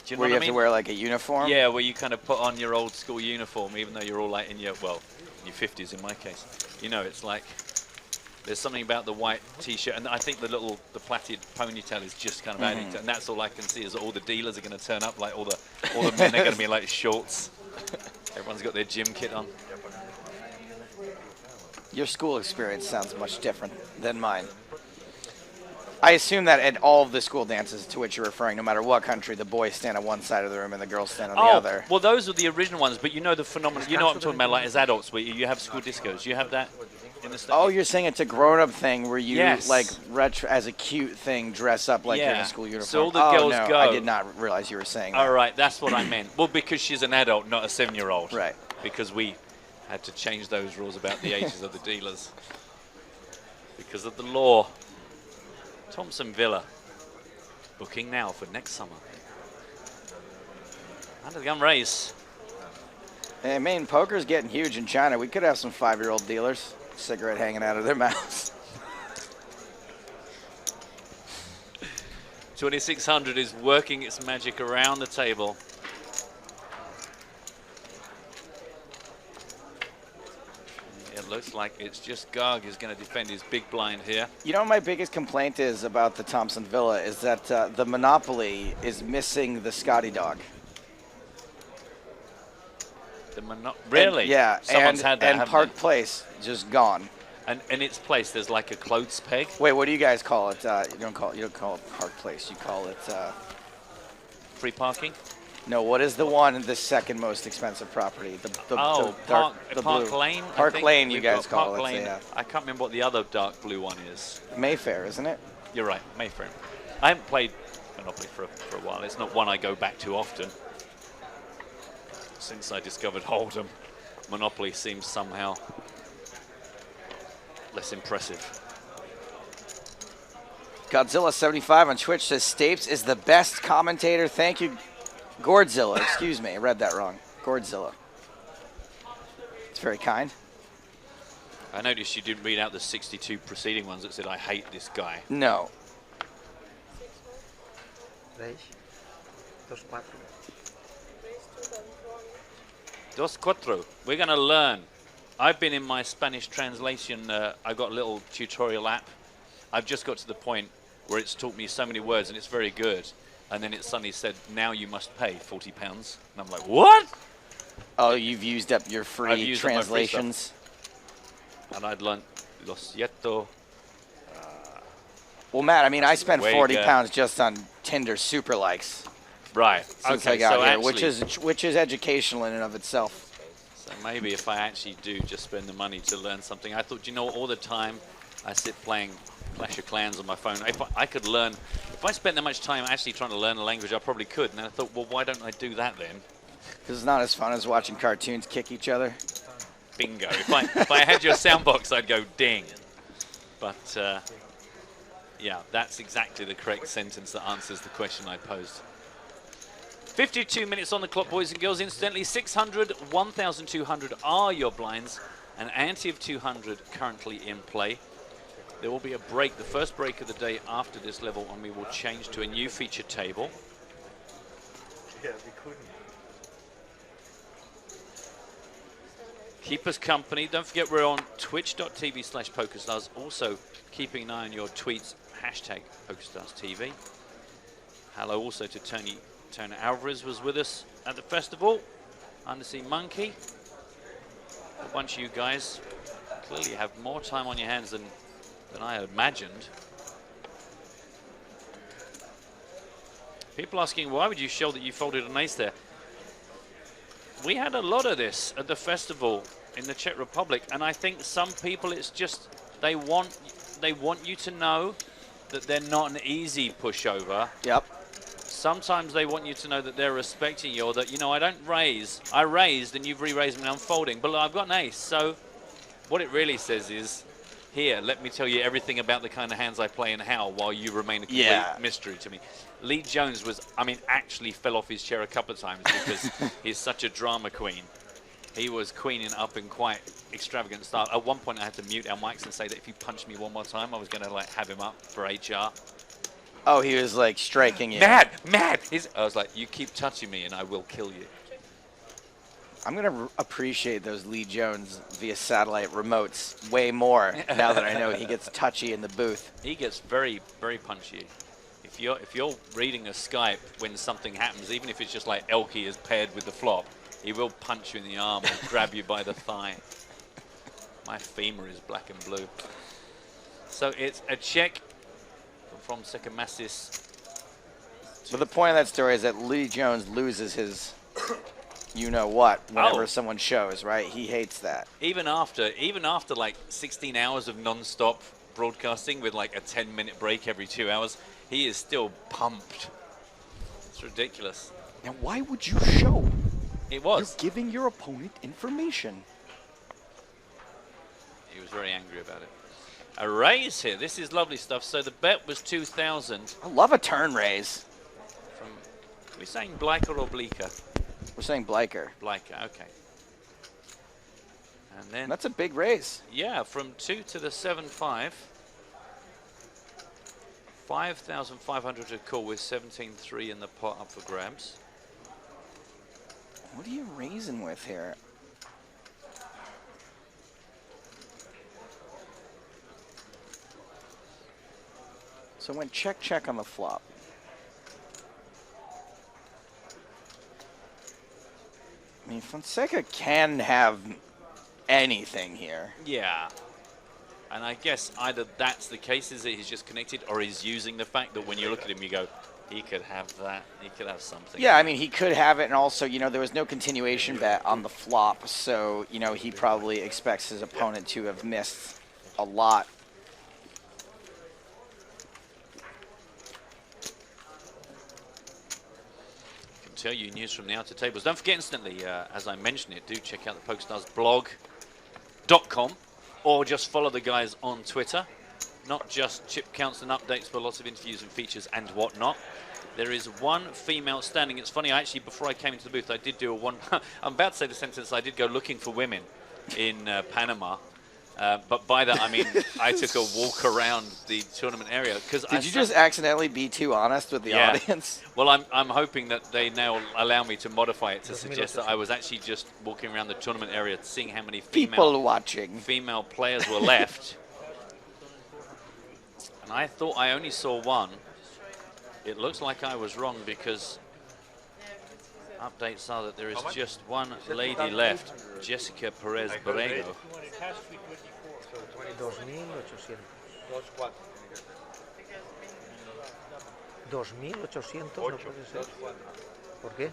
Do you know where you have to wear like a uniform? Yeah, where you kind of put on your old school uniform, even though you're all like in your 50s in my case. You know, it's like there's something about the white t-shirt, and I think the plaited ponytail is just kind of adding to, and that's all I can see is that all the dealers are going to turn up, like all the men are going to be like shorts. Everyone's got their gym kit on. Your school experience sounds much different than mine. I assume that at all of the school dances to which you're referring, no matter what country, the boys stand on one side of the room and the girls stand on the other. Well, those are the original ones, but you know the phenomenon. You know what I'm talking about, like as adults, where you have school discos. You have that in the States. Oh, you're saying it's a grown-up thing where you, like, as a cute thing, dress up like you're in a school uniform. So all the girls go. I did not realize you were saying that. All right, that's what I meant. Well, because she's an adult, not a 7-year-old. Right. Because we had to change those rules about the ages of the dealers. Because of the law. Thompson Villa, booking now for next summer. Under the gun race. I mean, poker's getting huge in China. We could have some 5-year-old dealers, cigarette hanging out of their mouths. 2600 is working its magic around the table. It looks like it's just Garg who's going to defend his big blind here. You know, my biggest complaint is about the Thompson Villa is that the Monopoly is missing the Scotty dog. Really? Yeah. Someone's had that, and Park Place just gone. And in its place, there's like a clothes peg. Wait, what do you guys call it? You don't call it Park Place. You call it free parking. No, what is the one, the second most expensive property? Park Lane? Park Lane, you guys call it. Lane. Yeah. I can't remember what the other dark blue one is. Mayfair, isn't it? You're right, Mayfair. I haven't played Monopoly for a while. It's not one I go back to often. Since I discovered Hold'em, Monopoly seems somehow less impressive. Godzilla75 on Twitch says Stapes is the best commentator. Thank you. Gordzilla, excuse me, I read that wrong. Gordzilla. It's very kind. I noticed you didn't read out the 62 preceding ones that said, I hate this guy. No. Dos cuatro. We're going to learn. I've been in my Spanish translation. I got a little tutorial app. I've just got to the point where it's taught me so many words and it's very good. And then it suddenly said, now you must pay £40. And I'm like, what? Oh, you've used up your free translations. And I'd learned lo siento. Well, Matt, I mean, I spent £40 just on Tinder super likes. Right. Since I got here, which is educational in and of itself. So maybe if I actually do just spend the money to learn something. I thought, you know, all the time I sit playing Clash of Clans on my phone. If I could learn, if I spent that much time actually trying to learn a language, I probably could. And then I thought, well, why don't I do that then? Because it's not as fun as watching cartoons kick each other. Bingo. If I had your sound box, I'd go ding. But yeah, that's exactly the correct sentence that answers the question I posed. 52 minutes on the clock, boys and girls. Incidentally, 600, 1,200 are your blinds. An ante of 200 currently in play. There will be a break, the first break of the day after this level, and we will change to a new feature table. Yeah, we couldn't. Keep us company. Don't forget we're on twitch.tv/PokerStars. Also, keeping an eye on your tweets, hashtag PokerStarsTV. Hello also to Tony Alvarez was with us at the festival. Undersea Monkey. A bunch of you guys clearly have more time on your hands than I had imagined. People asking, why would you show that you folded an ace there? We had a lot of this at the festival in the Czech Republic, and I think some people, it's just they want you to know that they're not an easy pushover. Yep. Sometimes they want you to know that they're respecting you, or that, you know, I don't raise. I raised and you've re-raised me and I'm folding, but I've got an ace. So what it really says is, here, let me tell you everything about the kind of hands I play and how, while you remain a complete mystery to me. Lee Jones was, I mean, actually fell off his chair a couple of times because he's such a drama queen. He was queening up in quite extravagant style. At one point, I had to mute our mics and say that if he punched me one more time, I was going to like have him up for HR. Oh, he was like striking you. Mad. I was like, you keep touching me and I will kill you. I'm going to appreciate those Lee Jones via satellite remotes way more now that I know he gets touchy in the booth. He gets very, very punchy. If you're reading a Skype when something happens, even if it's just like Elkie is paired with the flop, he will punch you in the arm or grab you by the thigh. My femur is black and blue. So it's a check from Sekamassis. But the point of that story is that Lee Jones loses his you-know-what whenever someone shows, right? He hates that. Even after like 16 hours of non-stop broadcasting with like a 10-minute break every 2 hours, he is still pumped. It's ridiculous. Now, why would you show? It was. You're giving your opponent information. He was very angry about it. A raise here. This is lovely stuff. So the bet was 2,000. I love a turn raise. Are we saying Bliker or Bleeker? We're saying Bliker. Bliker, okay. And then that's a big raise. Yeah, from 2 to the 7-5. 5,500 to call with 17-3 in the pot up for grabs. What are you raising with here? So went check on the flop. I mean, Fonseca can have anything here. Yeah. And I guess either that's the case, is that he's just connected, or he's using the fact that when you look at him, you go, he could have that, he could have something. Yeah, I mean, he could have it, and also, you know, there was no continuation bet on the flop, so, you know, he probably expects his opponent to have missed a lot. Tell you news from the outer tables. Don't forget instantly, as I mentioned it, do check out the PokerStarsblog.com or just follow the guys on Twitter. Not just chip counts and updates, but lots of interviews and features and whatnot. There is one female standing. It's funny, actually, before I came into the booth, I did do a one. I'm about to say the sentence. I did go looking for women in Panama. But by that, I mean, I took a walk around the tournament area. Did you just accidentally be too honest with the audience? Well, I'm hoping that they now allow me to modify it to suggest that I was actually just walking around the tournament area, seeing how many female players were left. And I thought I only saw one. It looks like I was wrong because updates are that there is just one lady left, Jessica Perez Borrego. It has to be 24. 2.800 no puede ser. ¿Por qué?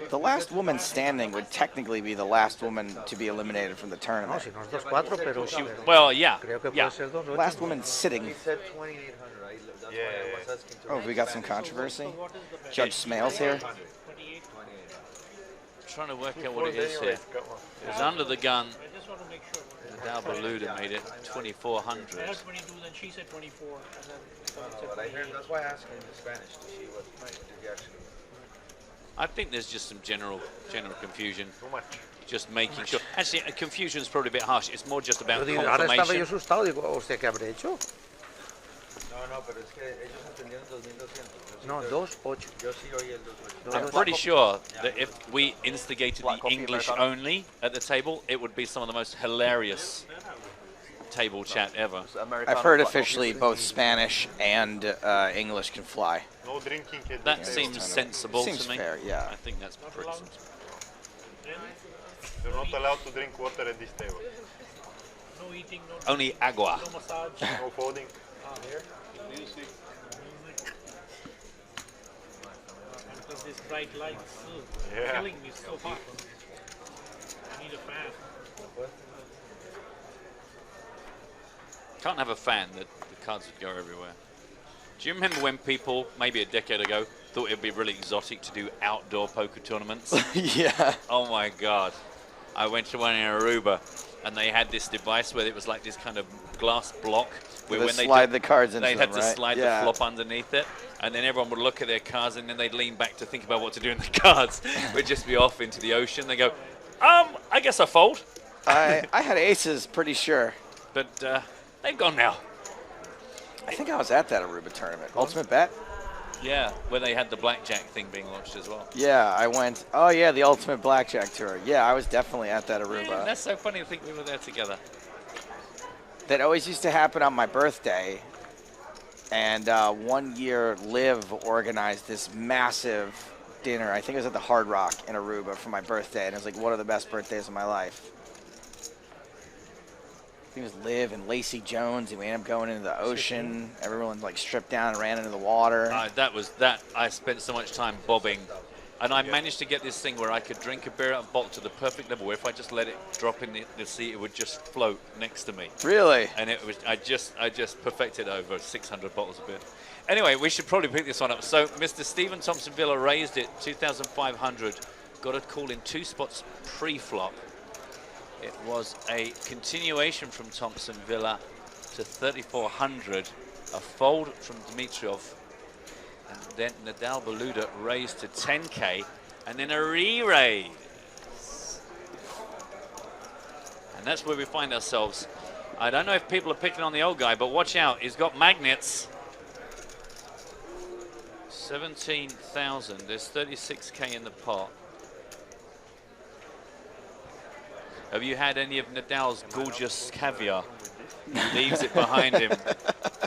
The last woman standing would technically be the last woman to be eliminated from the tournament. Si no es 2.4, pero Well, yeah. creo que puede ser 2.8. Last woman sitting. Yeah. Oh, we got some controversy. Judge Smales here. Trying to work out what it is here. It was under the gun. I just want to make sure. Dalbaluda made it 2,400. I had 22, then she said 24, and then That's why I asked in Spanish to see what the reaction. I think there's just some general confusion. Too much. Just making sure. Actually, confusion is probably a bit harsh. It's more just about ahora estaba yo confirmation. asustado, digo, ¿usted qué habré hecho? No, pero es que ellos entendieron 2.200. No, 2.8. Yo sí oí el 2.8. I'm pretty sure that if we instigated the English only at the table, it would be some of the most hilarious table chat ever. I've heard officially both Spanish and English can fly. No drinking. That seems sensible Seems to me. fair, yeah. I think that's pretty sensible. You're not allowed to drink water at this table. No eating, no Only agua. no massage. No folding. Music. And plus these bright lights, killing me so hot. I need a fan. Can't have a fan that the cards would go everywhere. Do you remember when people, maybe a decade ago, thought it'd be really exotic to do outdoor poker tournaments? Yeah. Oh my God. I went to one in Aruba and they had this device where it was like this kind of glass block where They when they slide the cards into they them, had to right? slide Yeah. the flop underneath it, and then everyone would look at their cards and then they'd lean back to think about what to do in the cards. We'd just be off into the ocean. They go, I guess I fold. I had aces, pretty sure. But they've gone now. I think I was at that Aruba tournament. Ultimate Bet? Yeah, where they had the blackjack thing being launched as well. Yeah, I went. Oh, yeah, the Ultimate Blackjack Tour. Yeah, I was definitely at that Yeah, Aruba. that's so funny to think we were there together. That always used to happen on my birthday. And 1 year, Liv organized this massive dinner. I think it was at the Hard Rock in Aruba for my birthday. And it was like one of the best birthdays of my life. I think it was Liv and Lacey Jones, and we ended up going into the ocean. Everyone like stripped down and ran into the water. That I spent so much time bobbing, and I managed to get this thing where I could drink a beer out of a bottle to the perfect level, where if I just let it drop in the sea, it would just float next to me. Really? And it was I just perfected over 600 bottles of beer. Anyway, we should probably pick this one up. So Mr. Stephen Thompson Villa raised it 2,500. Got a call in 2 spots pre-flop. It was a continuation from Thompson Villa to 3,400, a fold from Dimitrov, and then Nadal-Baluda raised to 10K, and then a re-raise. And that's where we find ourselves. I don't know if people are picking on the old guy, but watch out, he's got magnets. 17,000, there's 36K in the pot. Have you had any of Nadal's gorgeous caviar? He leaves it behind him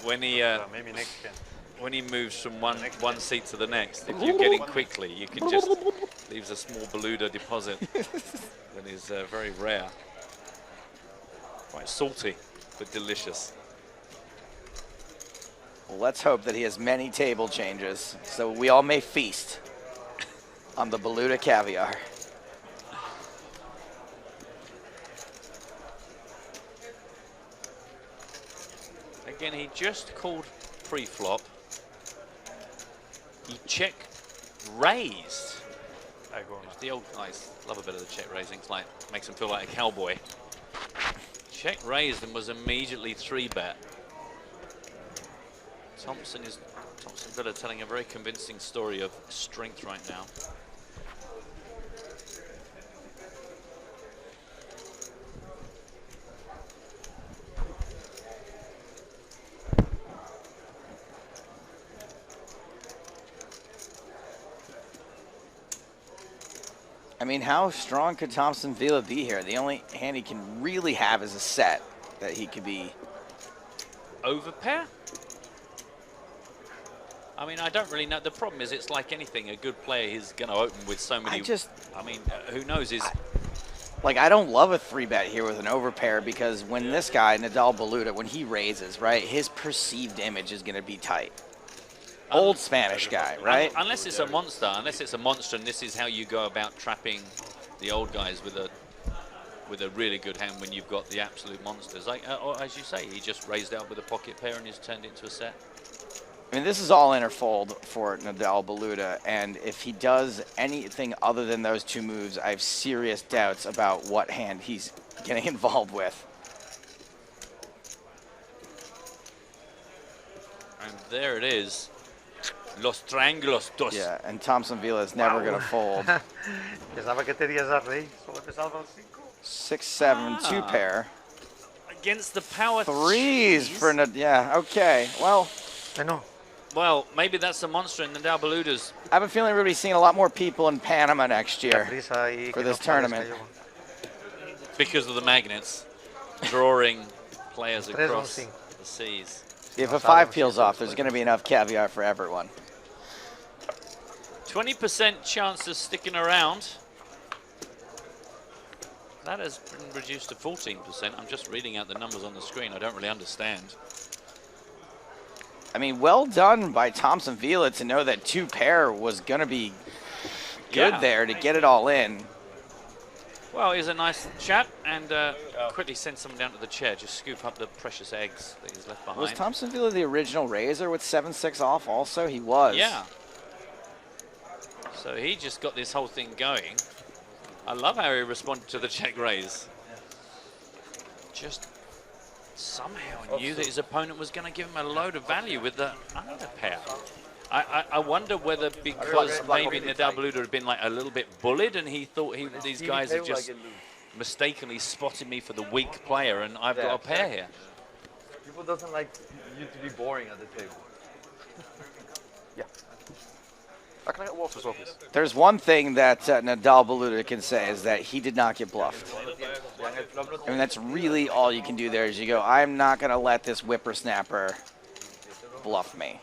when he Maybe next can. when he moves from one seat to the next. If you get in quickly, you can just leaves a small Beluda deposit that is very rare. Quite salty, but delicious. Well, let's hope that he has many table changes so we all may feast on the Beluda caviar. Again, he just called pre-flop. He check raised. It's the old guys love a bit of the check raising. It's like makes him feel like a cowboy. Check raised and was immediately 3-bet. Thompson Villa telling a very convincing story of strength right now. I mean, how strong could Thompson Villa be here? The only hand he can really have is a set that he could be. Overpair? I mean, I don't really know. The problem is, it's like anything. A good player is going to open with so many. I mean, who knows? I don't love a 3-bet here with an overpair because when this guy, Nadal Baluta, when he raises, right, his perceived image is going to be tight. Old Spanish guy, right? Unless it's a monster. Unless it's a monster, and this is how you go about trapping the old guys with a really good hand when you've got the absolute monsters. Or as you say, he just raised out with a pocket pair and he's turned into a set. I mean, this is all in or fold for Nadal Baluta, and if he does anything other than those two moves, I have serious doubts about what hand he's getting involved with. And there it is. Los triángulos dos. Yeah, and Thompson Villa is never going to fold. 6-7, 2-pair. Against the power threes for yeah, okay. Well, I know. Well, maybe that's the monster in the Nadal Baluta's. I have a feeling we're going to be seeing a lot more people in Panama next year for this tournament. Because of the magnets drawing players across the seas. If a 5 peels off, there's going to be enough caviar for everyone. 20% chance of sticking around. That has been reduced to 14%. I'm just reading out the numbers on the screen. I don't really understand. I mean, well done by Thompson Villa to know that 2-pair was going to be good there to get it all in. Well, he's a nice chap, and quickly send someone down to the chair. Just scoop up the precious eggs that he's left behind. Was Thompson Villa the original raiser with 7-6 off also? He was. Yeah. So he just got this whole thing going. I love how he responded to the check raise. Just somehow knew that his opponent was going to give him a load of value with the underpair. I wonder whether because maybe Nadal Baluta had been like a little bit bullied and he thought these guys have just mistakenly spotted me for the weak player and I've got a pair here. People doesn't like you to be boring at the table. Yeah. Can I get water as well, please? There's one thing that Nadal Baluta can say is that he did not get bluffed. I mean, that's really all you can do there is you go, I'm not going to let this whippersnapper bluff me.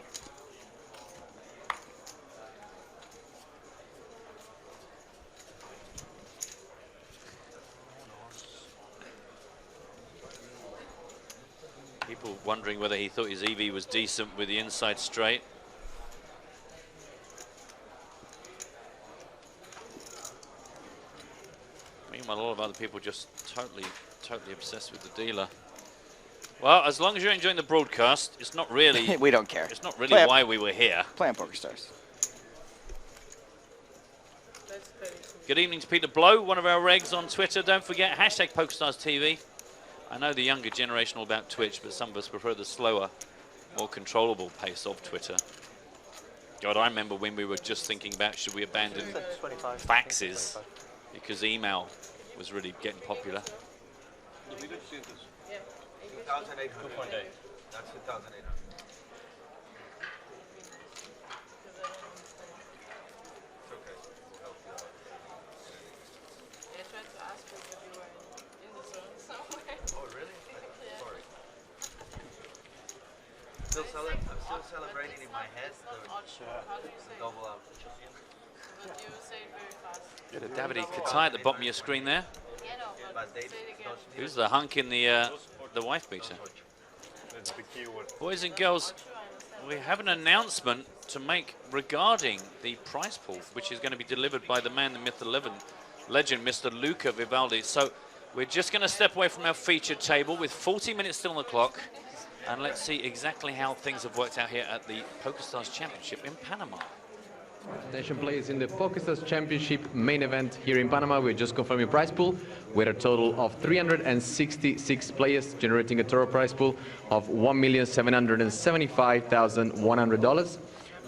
People wondering whether he thought his EV was decent with the inside straight. Meanwhile, a lot of other people just totally obsessed with the dealer. Well, as long as you're enjoying the broadcast, it's not really... we don't care. It's not really why we were here. Playing PokerStars. Good evening to Peter Blow, one of our regs on Twitter. Don't forget, hashtag PokerStars TV. I know the younger generation all about Twitch, but some of us prefer the slower, more controllable pace of Twitter. God, I remember when we were just thinking about should we abandon faxes because email was really getting popular. 2,800. That's 2,800. I'm still celebrating in my head the double up. The Davide Katai at the bottom of your screen there. Who's the hunk in the wife beater? Boys and girls, we have an announcement to make regarding the prize pool, which is going to be delivered by the man, the myth, the legend, Mr. Luca Vivaldi. So we're just going to step away from our featured table with 40 minutes still on the clock. And let's see exactly how things have worked out here at the PokerStars Championship in Panama. Attention players, in the PokerStars Championship main event here in Panama, we're just confirming prize pool with a total of 366 players, generating a total prize pool of $1,775,100.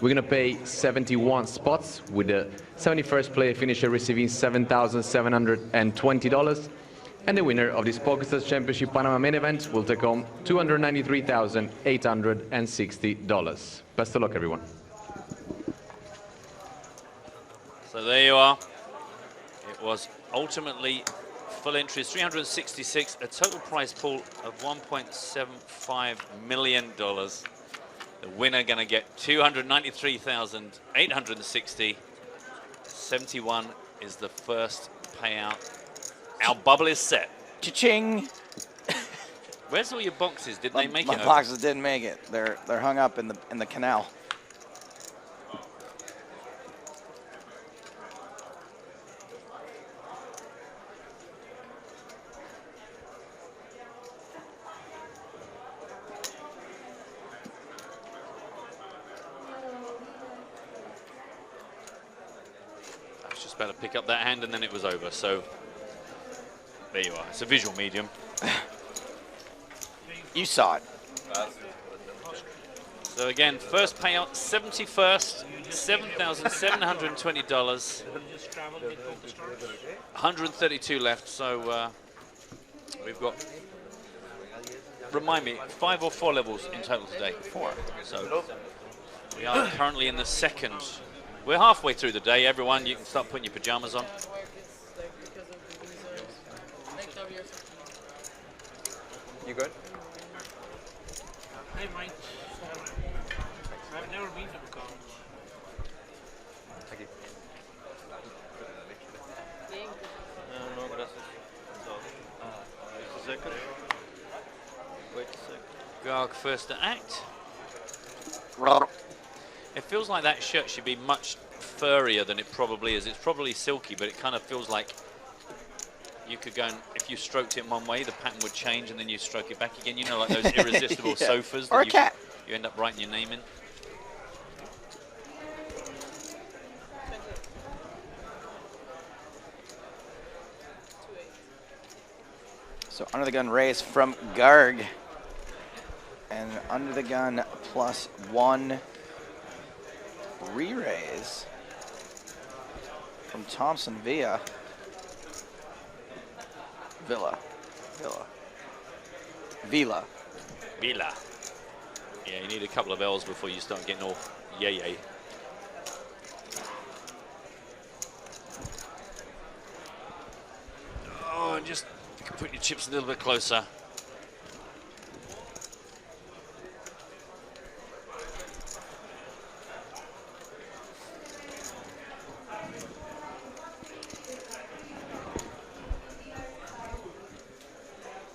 We're going to pay 71 spots, with the 71st player finisher receiving $7,720. And the winner of this PokerStars Championship Panama main event will take home $293,860. Best of luck, everyone. So there you are. It was ultimately full entry is 366, a total prize pool of $1.75 million. The winner going to get 293,860. 71 is the first payout. Our bubble is set. Cha-ching! Where's all your boxes? Did they make it? My boxes didn't make it. They're hung up in the canal. I was just about to pick up that hand and then it was over. So there you are. It's a visual medium. You saw it. So again, first payout, 71st, $7,720. 132 left, so we've got, remind me, 5 or 4 levels in total today? 4. So we are currently in the second. We're halfway through the day, everyone. You can start putting your pajamas on. You good? Hey, Mike. I've never been to Macau. Thank you. No, gracias. Second. Wait a second. Garg first to act. It feels like that shirt should be much furrier than it probably is. It's probably silky, but it kind of feels like you could go and, if you stroked it one way, the pattern would change, and then you stroke it back again. You know, like those irresistible sofas Or that a cat. you end up writing your name in. So under the gun raise from Garg. And under the gun +1 re-raise from Thompson Villa. Villa. Yeah, you need a couple of L's before you start getting all yay. Oh, and just put your chips a little bit closer.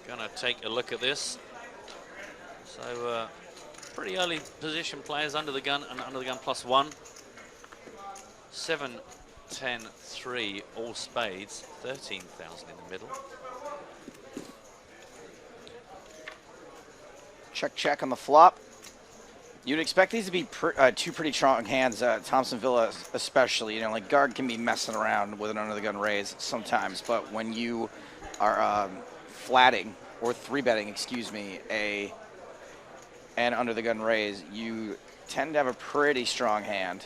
Gonna take a look at this. So pretty early position players under the gun and under the gun +1. 7, 10, 3, all spades, 13,000 in the middle. Check on the flop. You'd expect these to be two pretty strong hands, Thompson Villa especially. You know, like Garg can be messing around with an under the gun raise sometimes, but when you are flatting or 3-betting, excuse me, an under the gun raise, you tend to have a pretty strong hand.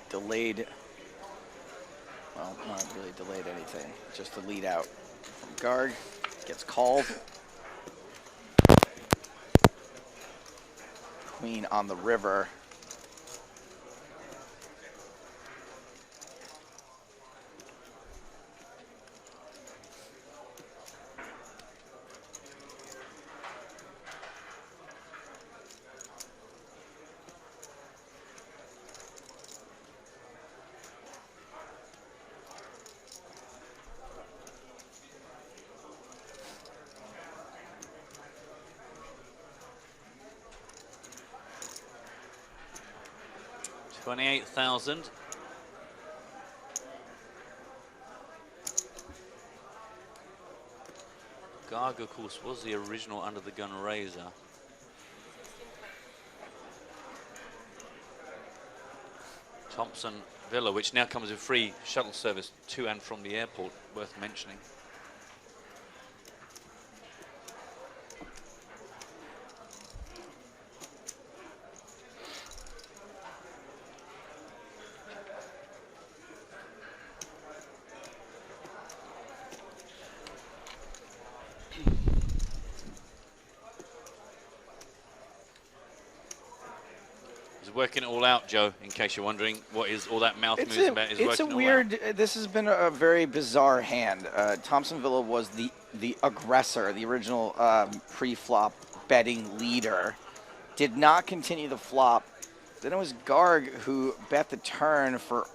Delayed. Well, not really delayed anything. Just the lead out from Garg. Gets called. Queen on the river. $28,000. Garg, of course, was the original under the gun raiser. Thompson Villa, which now comes with free shuttle service to and from the airport, worth mentioning. He's working it all out, Joe, in case you're wondering what is all that mouth moves about. He's It's a working weird, this has been a very bizarre hand. Thompson Villa was the aggressor, the original pre-flop betting leader. Did not continue the flop. Then it was Garg who bet the turn for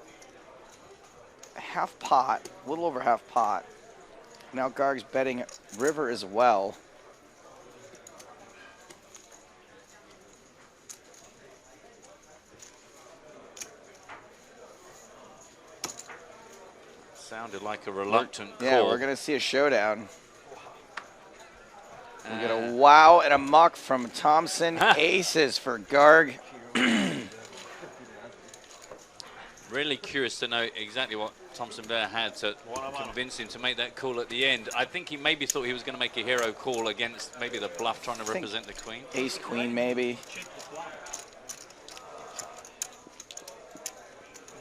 half pot, a little over half pot. Now Garg's betting river as well. Sounded like a reluctant call. Yeah, we're going to see a showdown. We get a wow and a muck from Thompson. Aces for Garg. Really curious to know exactly what Thompson Bear had to convince him to make that call at the end. I think he maybe thought he was going to make a hero call against maybe the bluff trying to represent the queen. Ace queen maybe.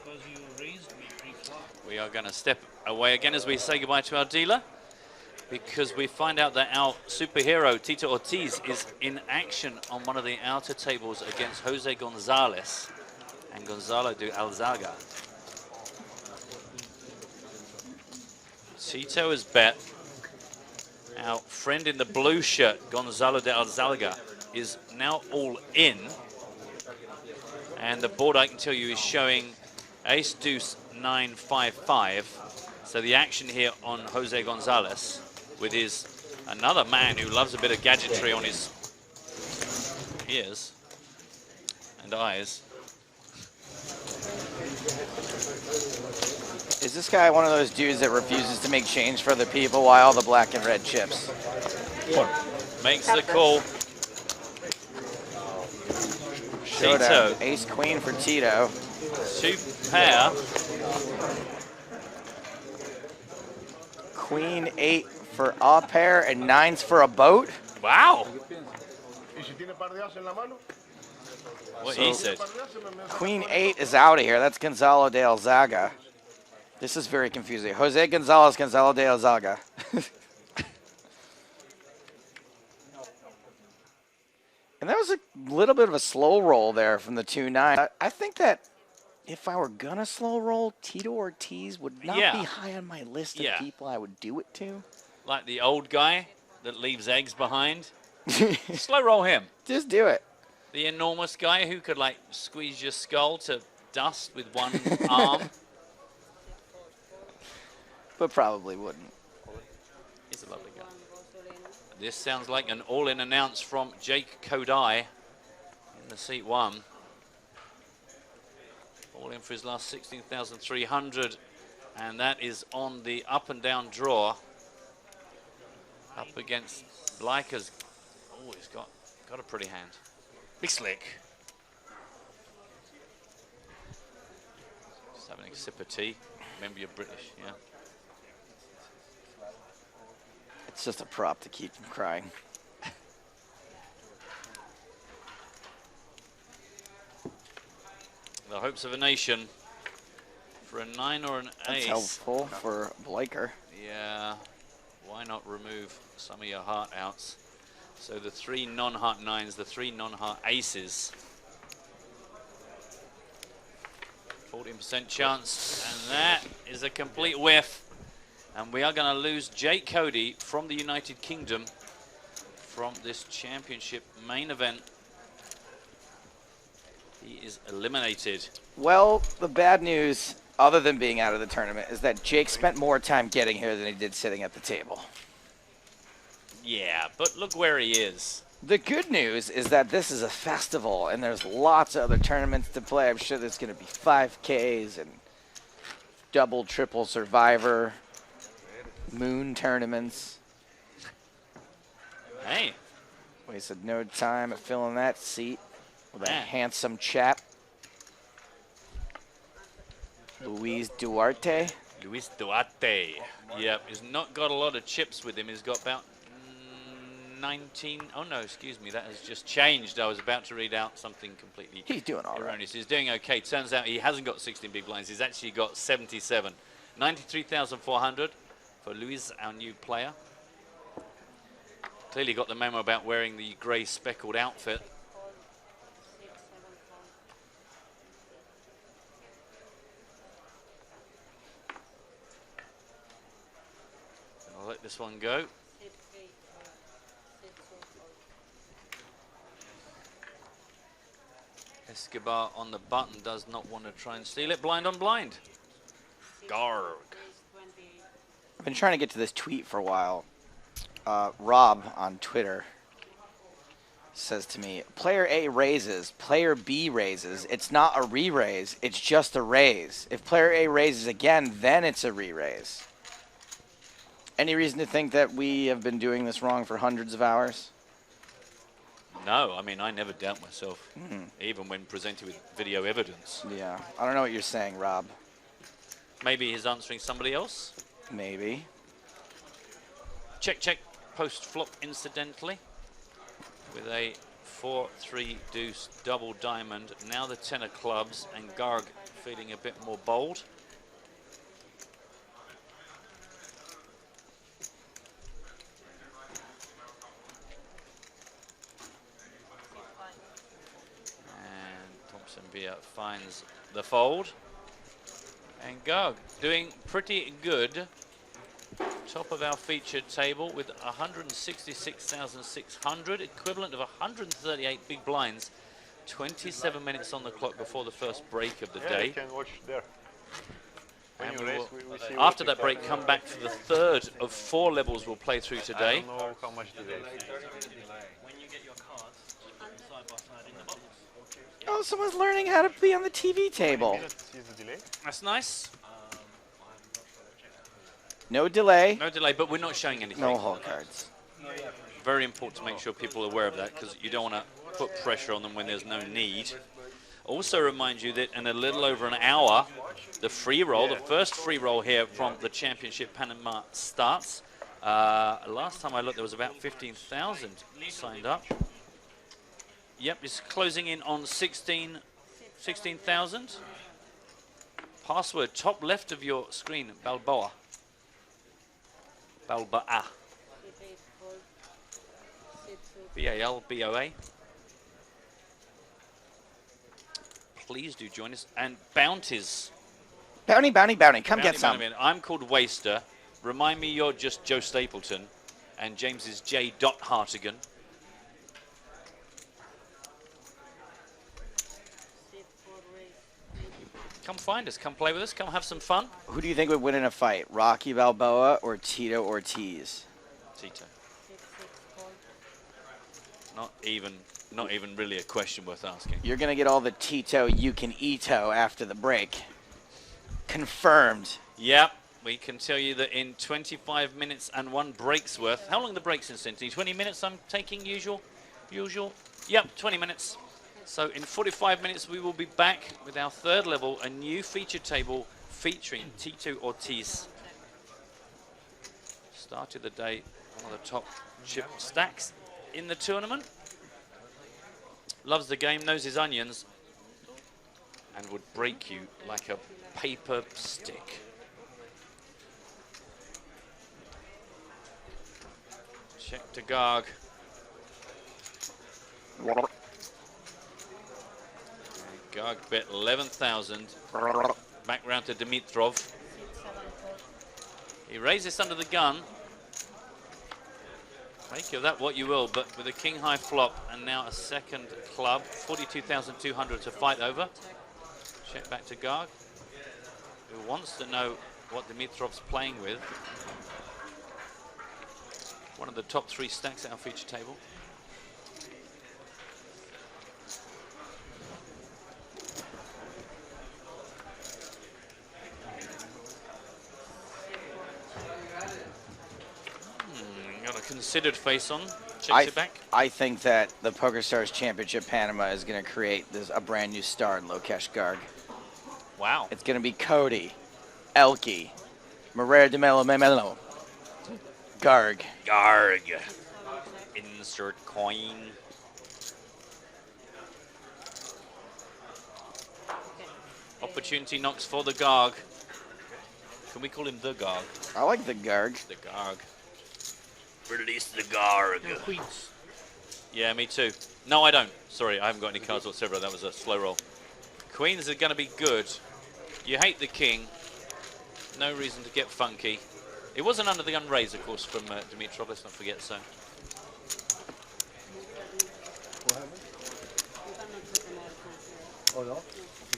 Because you raised me pre-flop. We are going to step away again as we say goodbye to our dealer, because we find out that our superhero, Tito Ortiz, is in action on one of the outer tables against Jose Gonzalez and Gonzalo de Alzaga. Tito has bet. Our friend in the blue shirt, Gonzalo de Alzaga, is now all in. And the board, I can tell you, is showing ace, deuce, 9, 5, 5. So the action here on Jose Gonzalez with his another man who loves a bit of gadgetry on his ears and eyes. Is this guy one of those dudes that refuses to make change for the people? Why all the black and red chips? Makes the call. Showdown. Tito. Ace queen for Tito. 2 pair. Queen 8 for a pair and 9s for a boat. Wow. What he said. Queen 8 is out of here. That's Gonzalo de Alzaga. This is very confusing. Jose Gonzalez, Gonzalo de Alzaga. And that was a little bit of a slow roll there from the 2-9. I think that if I were going to slow roll, Tito Ortiz would not be high on my list of people I would do it to. Like the old guy that leaves eggs behind. Slow roll him. Just do it. The enormous guy who could like squeeze your skull to dust with one arm. But probably wouldn't. He's a lovely guy. This sounds like an all-in announce from Jake Cody in the seat 1. All in for his last 16,300, and that is on the up and down draw. Up against Blaiker's. Oh, he's got a pretty hand. Big slick. Just having a sip of tea. Remember you're British, yeah. It's just a prop to keep from crying. The hopes of a nation for a 9 or an ace. That's helpful for Blaiker. Yeah, why not remove some of your heart outs? So the 3 non-heart 9s, the 3 non-heart aces. 14% chance, and that is a complete whiff. And we are going to lose Jake Cody from the United Kingdom from this championship main event. He is eliminated. Well, the bad news, other than being out of the tournament, is that Jake spent more time getting here than he did sitting at the table. Yeah, but look where he is. The good news is that this is a festival, and there's lots of other tournaments to play. I'm sure there's going to be 5Ks and double, triple Survivor, moon tournaments. Hey. Wasted no time at filling that seat with a handsome chap. Luis Duarte. Luis Duarte. Yep, he's not got a lot of chips with him. He's got about 19. Oh, no, excuse me. That has just changed. I was about to read out something completely He's doing all right. erroneous. He's doing okay. Turns out he hasn't got 16 big blinds. He's actually got 77. 93,400 for Luis, our new player. Clearly got the memo about wearing the grey speckled outfit. this one go. Escobar on the button does not want to try and steal it. Blind on blind. Garg. I've been trying to get to this tweet for a while. Rob on Twitter says to me, player A raises, player B raises. It's not a re-raise, it's just a raise. If player A raises again, then it's a re-raise. Any reason to think that we have been doing this wrong for hundreds of hours? No, I mean, I never doubt myself, even when presented with video evidence. Yeah, I don't know what you're saying, Rob. Maybe he's answering somebody else? Maybe. Check, check, post flop incidentally. With a 4-3 deuce double diamond. Now the 10 of clubs, and Garg feeling a bit more bold. Finds the fold, and Garg doing pretty good. Top of our featured table with 166,600, equivalent of 138 big blinds. 27 minutes on the clock before the first break of the day. You can watch there. And we will, after that break, come back for the third of 4 levels we'll play through today. I don't know how much delay. When you get your cards side by side in the box. Oh, someone's learning how to be on the TV table. That's nice. No delay. No delay, but we're not showing anything. No hole cards. Very important to make sure people are aware of that, because you don't want to put pressure on them when there's no need. Also remind you that in a little over an hour, the free roll, the first free roll here from the Championship Panama starts. Last time I looked, there was about 15,000 signed up. Yep, it's closing in on 16,000. Password, top left of your screen, Balboa. Balboa. B-A-L-B-O-A. Please do join us. And bounties. Bounty, bounty, bounty. Come Bounty, get some. bounty. I'm called Waster. Remind me you're just Joe Stapleton. And James is J. Hartigan. Come find us. Come play with us. Come have some fun. Who do you think would win in a fight, Rocky Balboa or Tito Ortiz? Tito. Not even really a question worth asking. You're gonna get all the Tito you can eato after the break. Confirmed. Yep. We can tell you that in 25 minutes and 1 break's worth. How long are the breaks in Cincy? 20 minutes I'm taking usual? Yep, 20 minutes. So in 45 minutes we will be back with our third level, a new feature table featuring Tito Ortiz. Started the day one of the top chip stacks in the tournament. Loves the game, knows his onions, and would break you like a paper stick. Check to Garg. Garg bet 11,000. Back round to Dimitrov. He raises under the gun. Make of that what you will, but with a king high flop and now a second club, 42,200 to fight over. Check back to Garg, who wants to know what Dimitrov's playing with. One of the top 3 stacks at our feature table. Got a considered face on. Checks it back. I think that the PokerStars Championship Panama is going to create a brand new star in Lokesh Garg. Wow. It's going to be Cody, Elke, Marrero de Melo, Garg. Garg. Insert coin. Opportunity knocks for the Garg. Can we call him the Garg? I like the Garg. The Garg. Release the Garg. No queens. Yeah, me too. No, I don't. Sorry, I haven't got any cards whatsoever. That was a slow roll. Queens are going to be good. You hate the king. No reason to get funky. It wasn't under the unraised, of course, from Dimitrov. Let's not forget. So.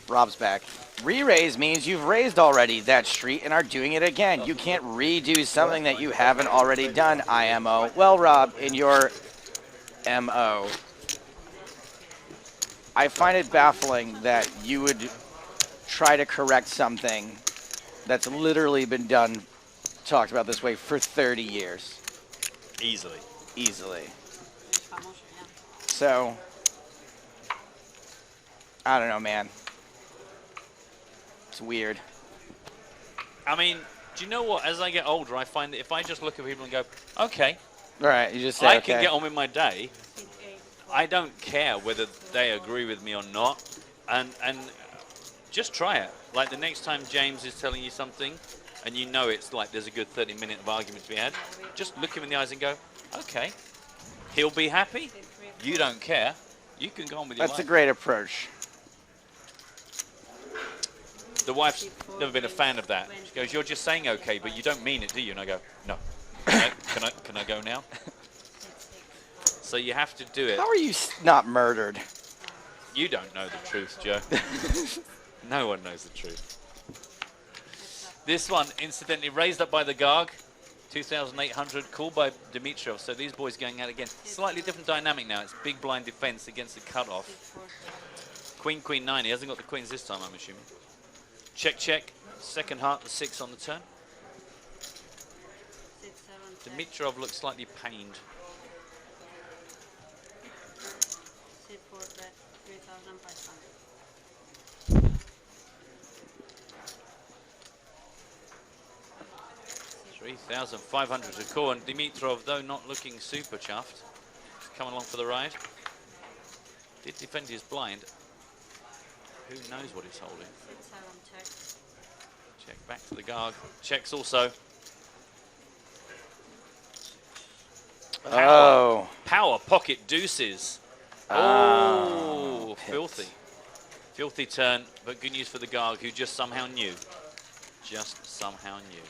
Rob's back. Re-raise means you've raised already that street and are doing it again. You can't redo something that you haven't already done, IMO. Well, Rob, in your MO, I find it baffling that you would try to correct something that's literally been done, talked about this way for 30 years. Easily. Easily. So, I don't know, man. It's weird. I mean, do you know what? As I get older, I find that if I just look at people and go, okay, all right, you just say, I okay, can get on with my day. I don't care whether they agree with me or not, and just try it. Like the next time James is telling you something, and you know it's like there's a good 30-minute of argument to be had, just look him in the eyes and go, okay, he'll be happy. You don't care. You can go on with your life. That's a great approach. The wife's never been a fan of that. She goes, you're just saying okay, but you don't mean it, do you? And I go, no. Can I go now? So you have to do it. How are you not murdered? You don't know the truth, Joe. No one knows the truth. This one, incidentally, raised up by the Garg. 2,800, called by Dimitrov. So these boys going out again. Slightly different dynamic now. It's big blind defense against the cutoff. Queen, queen, 9. He hasn't got the queens this time, I'm assuming. Check, check. Second heart, the 6 on the turn. Dimitrov looks slightly pained. $3,500 to call, and Dimitrov, though not looking super chuffed, he's coming along for the ride. Did defend his blind. Who knows what he's holding? Check back to the Garg. Checks also. Oh. Power pocket deuces. Oh, filthy. Filthy turn, but good news for the Garg, who just somehow knew. Just somehow knew.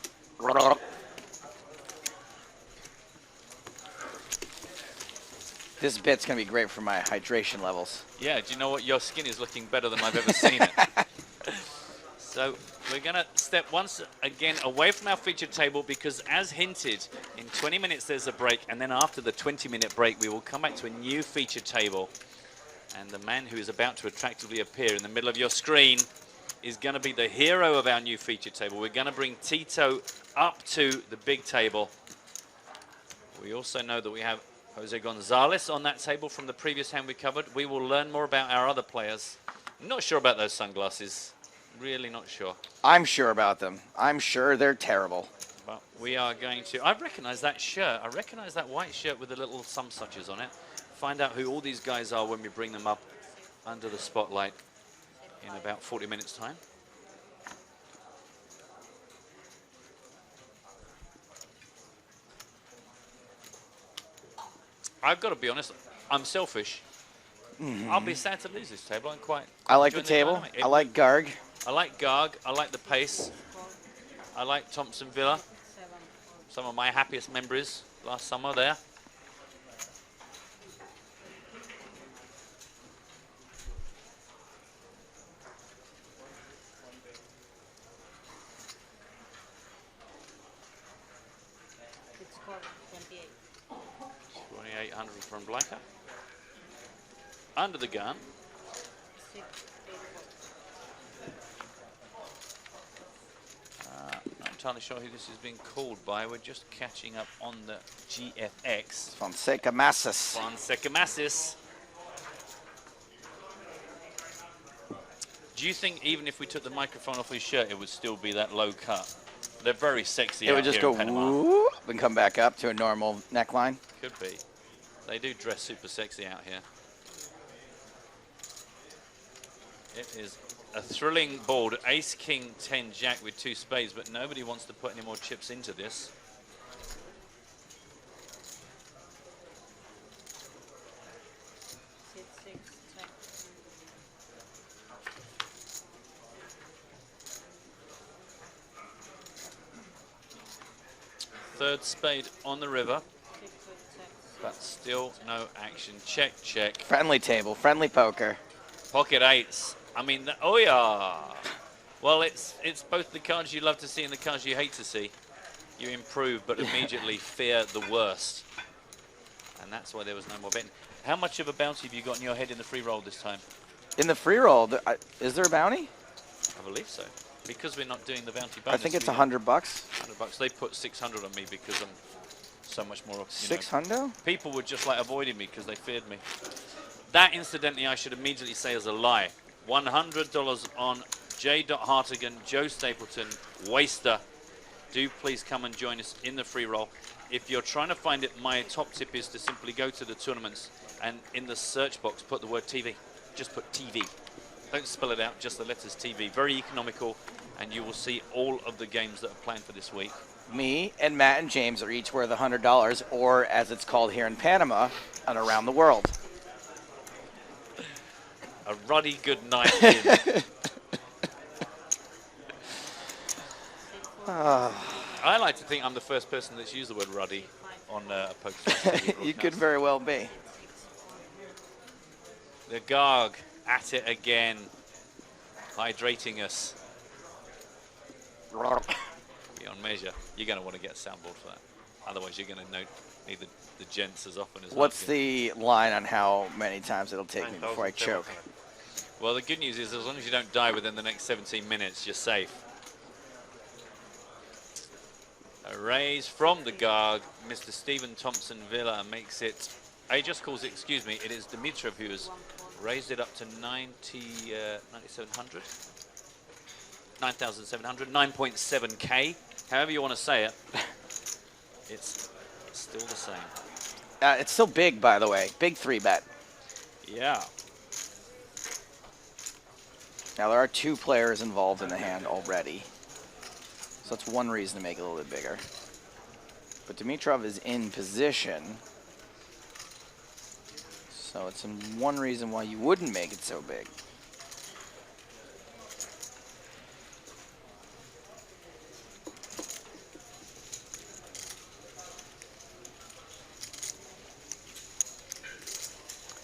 This bit's going to be great for my hydration levels. Yeah, do you know what? Your skin is looking better than I've ever seen it. So we're going to step once again away from our featured table because, as hinted, in 20 minutes there's a break, and then after the 20-minute break we will come back to a new featured table. And the man who is about to attractively appear in the middle of your screen is going to be the hero of our new featured table. We're going to bring Tito up to the big table. We also know that we have Jose Gonzalez on that table from the previous hand we covered. We will learn more about our other players. I'm not sure about those sunglasses. Really not sure. I'm sure about them. I'm sure they're terrible. But we are going to... I recognize that shirt. I recognize that white shirt with the little some suches on it. Find out who all these guys are when we bring them up under the spotlight in about 40 minutes' time. I've got to be honest, I'm selfish. I'll be sad to lose this table. I'm quite... I like the table. I like Garg. I like Garg. I like the pace. I like Thompson Villa. Some of my happiest memories last summer there. It's called 28. 2,800 from Blacker. Under the gun. 684. Not entirely sure who this is being called by. We're just catching up on the GFX. Fonseca Massis. Fonseca Massis. Do you think even if we took the microphone off his shirt, it would still be that low cut? They're very sexy. It would just go whoop and come back up to a normal neckline. Could be. They do dress super sexy out here. It is a thrilling board. Ace, King, 10, Jack with 2 spades, but nobody wants to put any more chips into this. third spade on the river. But still no action. Check, check. Friendly table, friendly poker. Pocket eights. I mean, oh yeah. Well, it's both the cards you love to see and the cards you hate to see. You improve, but immediately fear the worst. And that's why there was no more betting. How much of a bounty have you got in your head in the free roll this time? In the free roll, is there a bounty? I believe so. Because we're not doing the bounty bonus. I think it's $100. $100. They put 600 on me because I'm so much more. 600? People were just like avoiding me because they feared me. That, incidentally, I should immediately say is a lie. $100 on J. Hartigan, Joe Stapleton, Waster. Do please come and join us in the free roll. If you're trying to find it, my top tip is to simply go to the tournaments and in the search box put the word TV. Just put TV. Don't spell it out, just the letters TV. Very economical, and you will see all of the games that are planned for this week. Me and Matt and James are each worth $100, or as it's called here in Panama, an around the world. A ruddy good night in. I like to think I'm the first person that's used the word ruddy on a PokerStars. You could very well be. The Garg at it again, hydrating us. Beyond measure. You're going to want to get a soundboard for that. Otherwise, you're going to need the gents as often as What's the line on how many times it'll take me before I choke? Well, the good news is as long as you don't die within the next 17 minutes, you're safe. A raise from the Garg. Mr. Stephen Thompson Villa makes it. He just calls it, excuse me, it is Dimitrov who has raised it up to 9,700. 9,700, 9.7K. However you want to say it, it's still the same. It's still big, by the way. Big 3-bet. Yeah. Now, there are 2 players involved in the hand already. So that's one reason to make it a little bit bigger. But Dimitrov is in position. So it's one reason why you wouldn't make it so big.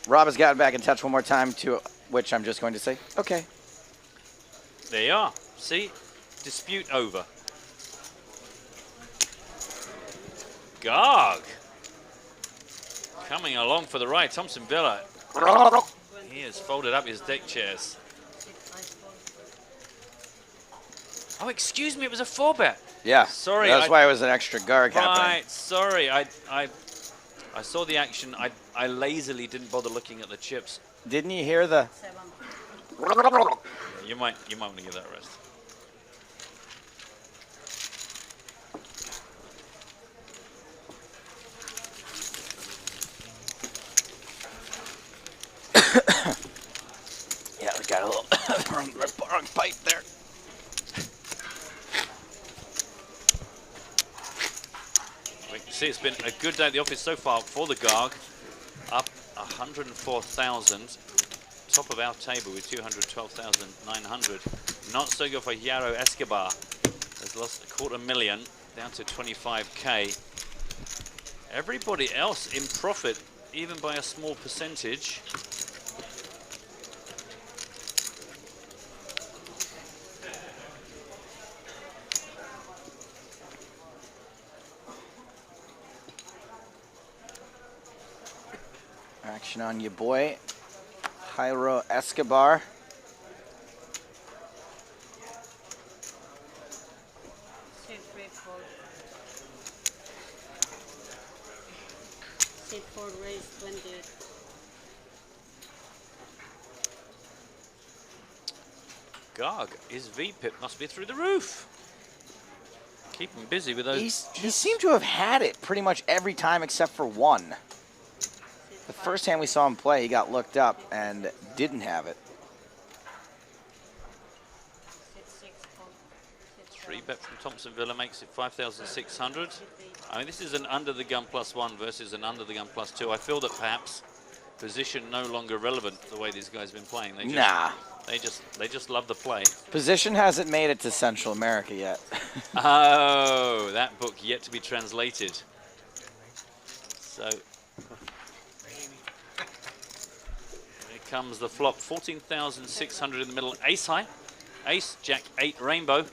Rob has gotten back in touch one more time, to which I'm just going to say, okay. There you are. See? Dispute over. Garg. Coming along for the ride. Thompson Villa. He has folded up his deck chairs. Oh, excuse me. It was a 4-bet. Yeah. Sorry. That's why it was an extra Garg happening. Right. Sorry. I saw the action. I lazily didn't bother looking at the chips. Didn't you hear the... Yeah, you might want to give that a rest. Yeah, we got a little wrong pipe there. We can see it's been a good day at the office so far for the Garg. Up 104,000. Top of our table with 212,900. Not so good for Yaro Escobar. Has lost $250,000 down to 25K. Everybody else in profit, even by a small percentage. Action on your boy, Jairo Escobar. Sit-4 raise 28. Garg, his VPIP must be through the roof. Keep him busy with those. He seemed to have had it pretty much every time except for one. The first hand we saw him play, he got looked up and didn't have it. 3-bet from Thompson Villa makes it 5,600. I mean, this is an under the gun +1 versus an under the gun +2. I feel that perhaps position no longer relevant the way these guys have been playing. They just, They just love the play. Position hasn't made it to Central America yet. Oh, that book yet to be translated. So here comes the flop. 14,600 in the middle. Ace high. Ace, Jack 8, rainbow.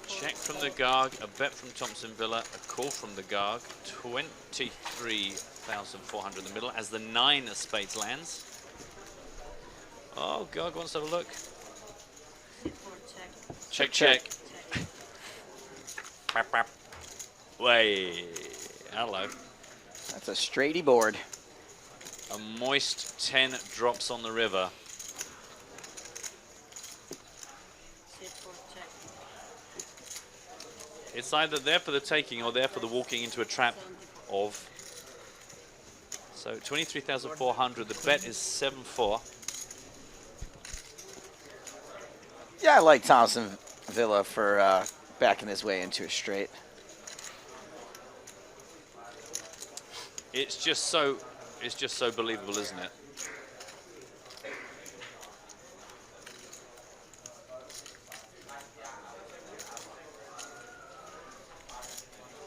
Check from the Garg, a bet from Thompson Villa, a call from the Garg, 23,400 in the middle as the 9 of spades lands. Oh, Garg wants to have a look. Check, check. Bap, bap. Way. Hello. That's a straighty board. A moist 10 drops on the river. It's either there for the taking or there for the walking into a trap of. So 23,400. The bet is 7-4. Yeah, I like Thompson Villa for backing his way into a straight. It's just so believable, isn't it?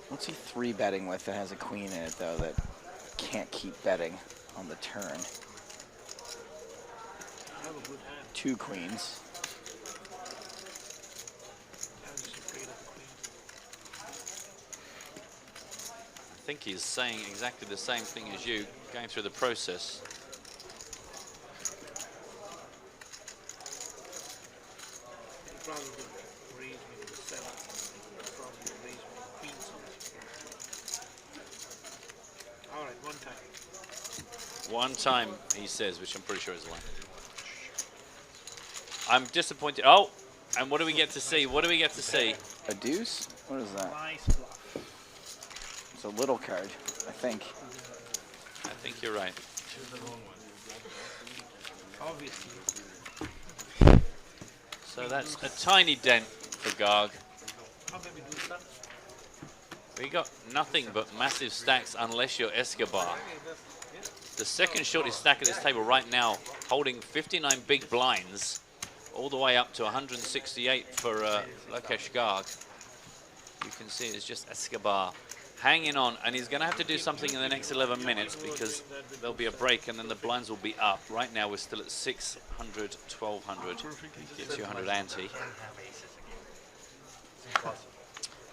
What's he 3-betting with that has a queen in it, though, that can't keep betting on the turn? 2 queens. I think he's saying exactly the same thing as you, going through the process. One time, he says, which I'm pretty sure is a lie. I'm disappointed. Oh, and what do we get to see? What do we get to see? A deuce? What is that? Nice bluff. It's a little card, I think. I think you're right. Obviously. So that's a tiny dent for Garg. How many do that? We got nothing but massive stacks unless you're Escobar. The second shortest stack at this table right now, holding 59 big blinds, all the way up to 168 for Lokesh Garg. You can see it's just Escobar hanging on, and he's going to have to do something in the next 11 minutes because there'll be a break and then the blinds will be up. Right now we're still at 600, 1200, 200 ante.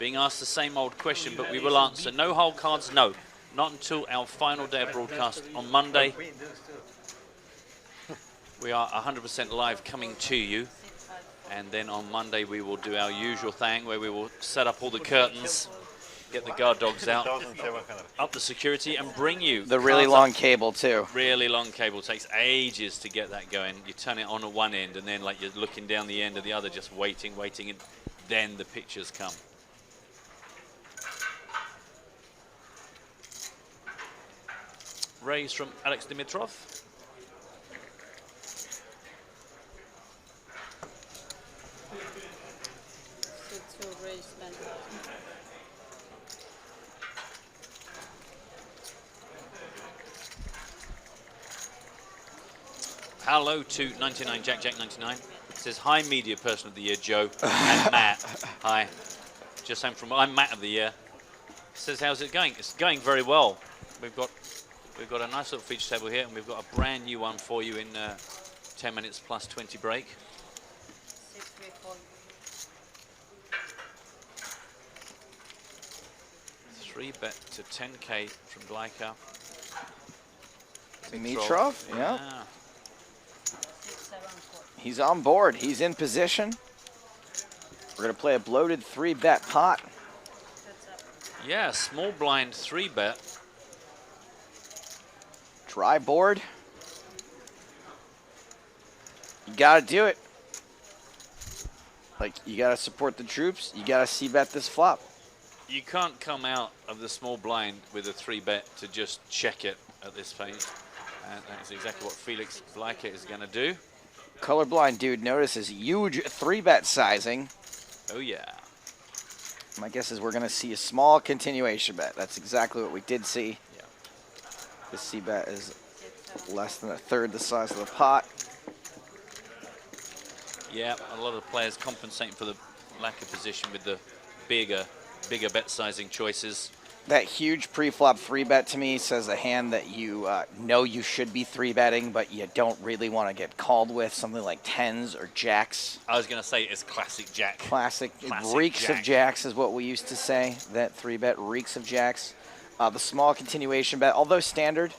Being asked the same old question, but we will answer. No hole cards, no. Not until our final day of broadcast on Monday. We are 100% live coming to you. And then on Monday we will do our usual thing where we will set up all the curtains, get the guard dogs out, up the security, and bring you the really long cable too. Really long cable. Takes ages to get that going. You turn it on at one end and then like you're looking down the end of the other, just waiting, and then the pictures come. Raise from Alex Dimitrov. Hello to 99 Jack 99. It says hi media person of the year Joe and Matt. Hi. Just home from I'm Matt of the year. It says how's it going? It's going very well. We've got a nice little feature table here, and we've got a brand new one for you in 10 minutes plus 20 break. 3-bet to 10K from Glyka. Dimitrov, yeah. He's on board. He's in position. We're going to play a bloated 3-bet pot. Yeah, small blind 3-bet. Dry board. You got to do it. Like, you got to support the troops. You got to c-bet this flop. You can't come out of the small blind with a 3-bet to just check it at this phase. And that's exactly what Felix Glyka is going to do. Colorblind dude notices huge 3-bet sizing. Oh, yeah. My guess is we're going to see a small continuation bet. That's exactly what we did see. Yeah. This C-bet is less than a third the size of the pot. Yeah, a lot of players compensating for the lack of position with the bigger bet sizing choices. That huge pre-flop 3-bet to me says a hand that you know you should be 3-betting, but you don't really want to get called with. Something like 10s or jacks. I was going to say it's classic jack. Classic reeks jack. of jacks is what we used to say. That 3-bet reeks of jacks. The small continuation bet, although standard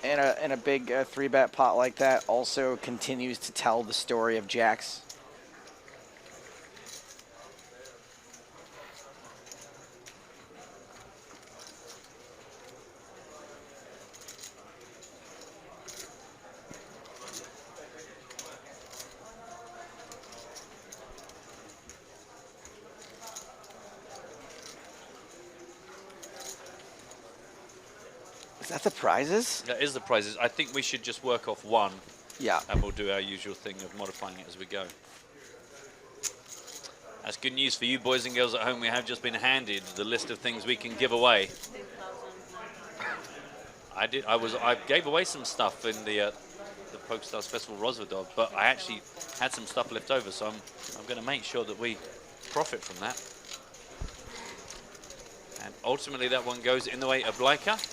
in a big 3-bet pot like that, also continues to tell the story of jacks. Is that the prizes? That is the prizes. I think we should just work off one. Yeah. And we'll do our usual thing of modifying it as we go. That's good news for you boys and girls at home. We have just been handed the list of things we can give away. I gave away some stuff in the PokerStars Festival Rosvedov, but I actually had some stuff left over, so I'm going to make sure that we profit from that. And ultimately that one goes in the way of Leica.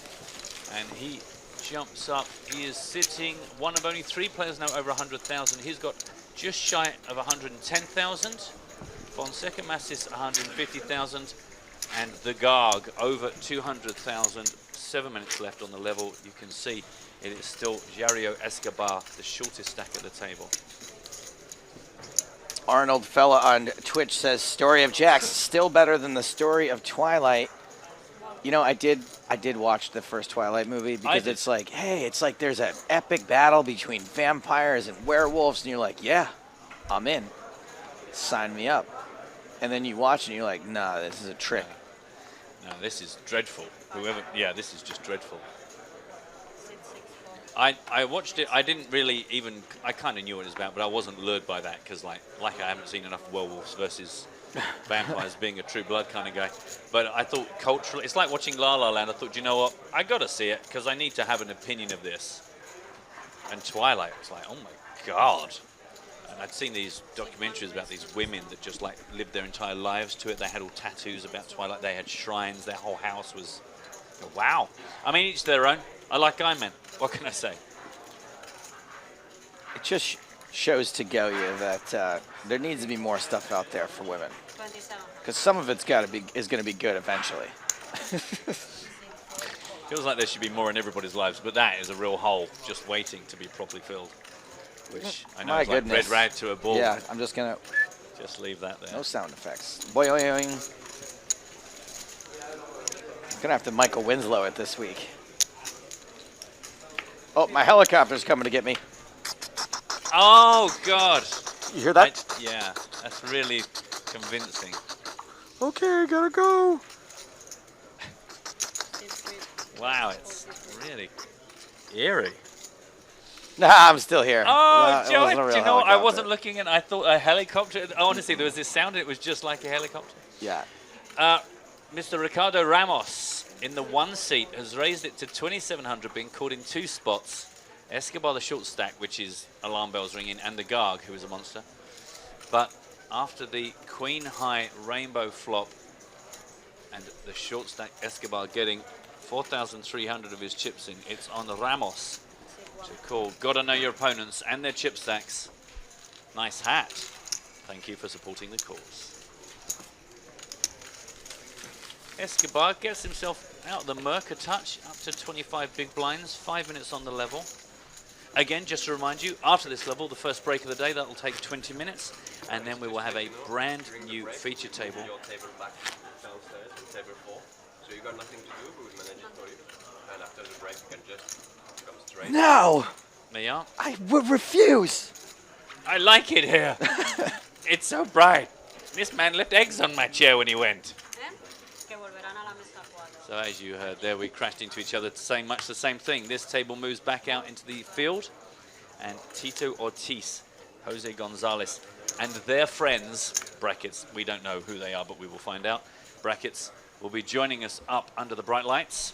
And he jumps up. He is sitting one of only 3 players now over 100,000. He's got just shy of 110,000. Fonseca Massis 150,000. And the Garg over 200,000. 7 minutes left on the level. You can see it is still Jario Escobar, the shortest stack at the table. Arnold Fella on Twitch says, story of Jacks still better than the story of Twilight. You know, I did watch the first Twilight movie because it's like, hey, it's like there's an epic battle between vampires and werewolves, and you're like, yeah, I'm in. Sign me up. And then you watch and you're like, nah, this is a trick. No, this is dreadful. This is just dreadful. I watched it. I didn't really even, I kind of knew what it was about, but I wasn't lured by that because like I haven't seen enough werewolves versus vampires being a true blood kind of guy. But I thought culturally, it's like watching La La Land. I thought, you know what, I got to see it because I need to have an opinion of this. And Twilight was like, oh my God. And I'd seen these documentaries about these women that just like lived their entire lives to it. They had all tattoos about Twilight. They had shrines. Their whole house was, wow. I mean, each their own. I like Iron Man. What can I say? It just shows to go you that there needs to be more stuff out there for women. Because some of it's is going to be good eventually. Feels like there should be more in everybody's lives, but that is a real hole just waiting to be properly filled. Which I know is like red rag to a ball. Yeah, I'm just going to... Just leave that there. No sound effects. Boing. I'm going to have to Michael Winslow it this week. Oh, my helicopter's coming to get me. Oh, God. You hear that? Yeah, that's really convincing. Okay, gotta go. Wow, it's really eerie. Nah, I'm still here. Oh, Joe, do you know what? I wasn't looking and I thought a helicopter. Honestly, there was this sound and it was just like a helicopter. Yeah. Mr. Ricardo Ramos in the 1 seat has raised it to 2,700, being caught in 2 spots. Escobar, the short stack, which is alarm bells ringing, and the Garg, who is a monster. But after the Queen High Rainbow flop and the short stack Escobar getting 4,300 of his chips in, it's on Ramos to call. Gotta know your opponents and their chip stacks. Nice hat. Thank you for supporting the cause. Escobar gets himself out of the murk a touch, up to 25 big blinds, 5 minutes on the level. Again, just to remind you, after this level, the first break of the day, that will take 20 minutes, and then we will have a brand new feature table. Your table back downstairs in table 4, so you got nothing to do, we will manage it for you. And after the break, you can just come straight. No! Me up. I would refuse! I like it here. It's so bright. This man left eggs on my chair when he went. So as you heard there, we crashed into each other saying much the same thing. This table moves back out into the field, and Tito Ortiz Jose Gonzalez, and their friends, brackets, we don't know who they are, but we will find out, brackets, will be joining us up under the bright lights.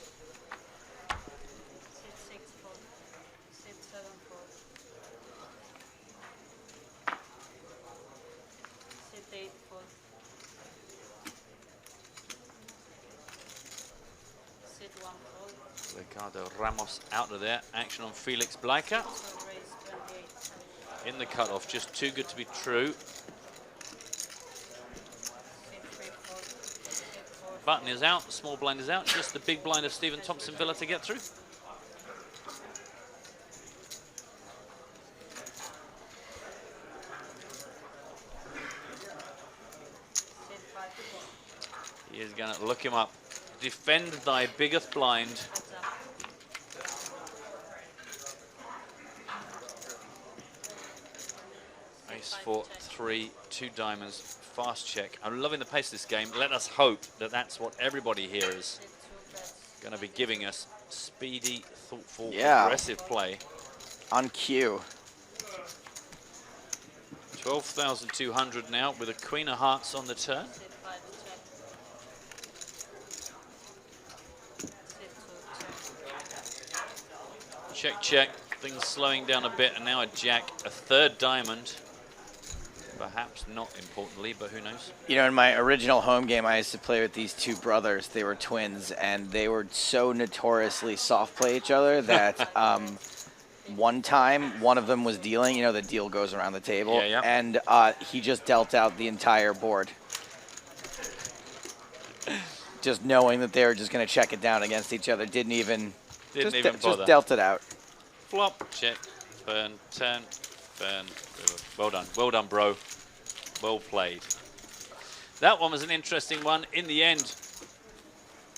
Ricardo Ramos out of there. Action on Felix Bleicher. In the cutoff, just too good to be true. Button is out, small blind is out. Just the big blind of Stephen Thompson Villa to get through. He is going to look him up. Defend thy biggest blind. Ace 4, 3, 2 diamonds, fast check. I'm loving the pace of this game. Let us hope that that's what everybody here is going to be giving us. Speedy, thoughtful, aggressive play. On cue. 12,200 now with a Queen of Hearts on the turn. Check, check. Things slowing down a bit, and now a jack, a third diamond. Perhaps not importantly, but who knows? You know, in my original home game, I used to play with these two brothers. They were twins, and they were so notoriously soft play each other that one time, one of them was dealing. You know, the deal goes around the table. Yeah, yeah. And he just dealt out the entire board. Just knowing that they were just going to check it down against each other. Didn't even bother. Just dealt it out. Flop, check, burn, turn, burn. Well done, bro. Well played. That one was an interesting one. In the end,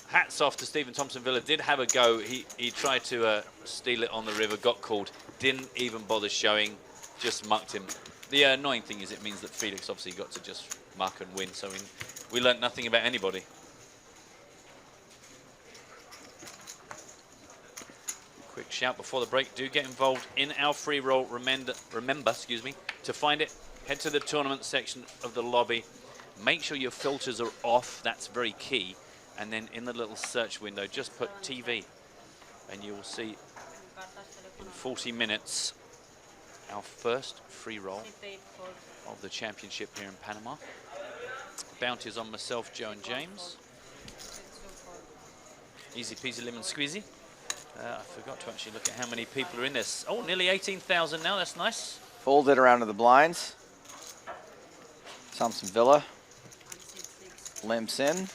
hats off to Stephen Thompson Villa. Did have a go. He tried to steal it on the river, got called, didn't even bother showing, just mucked him. The annoying thing is it means that Felix obviously got to just muck and win, so we learnt nothing about anybody. Quick shout before the break. Do get involved in our free roll. Remember, excuse me, to find it, head to the tournament section of the lobby. Make sure your filters are off. That's very key. And then in the little search window, just put TV, and you will see in 40 minutes our first free roll of the championship here in Panama. Bounties on myself, Joe, and James. Easy peasy lemon squeezy. I forgot to actually look at how many people are in this. Oh, nearly 18,000 now. That's nice. Folded around to the blinds. Thompson Villa. Limps in.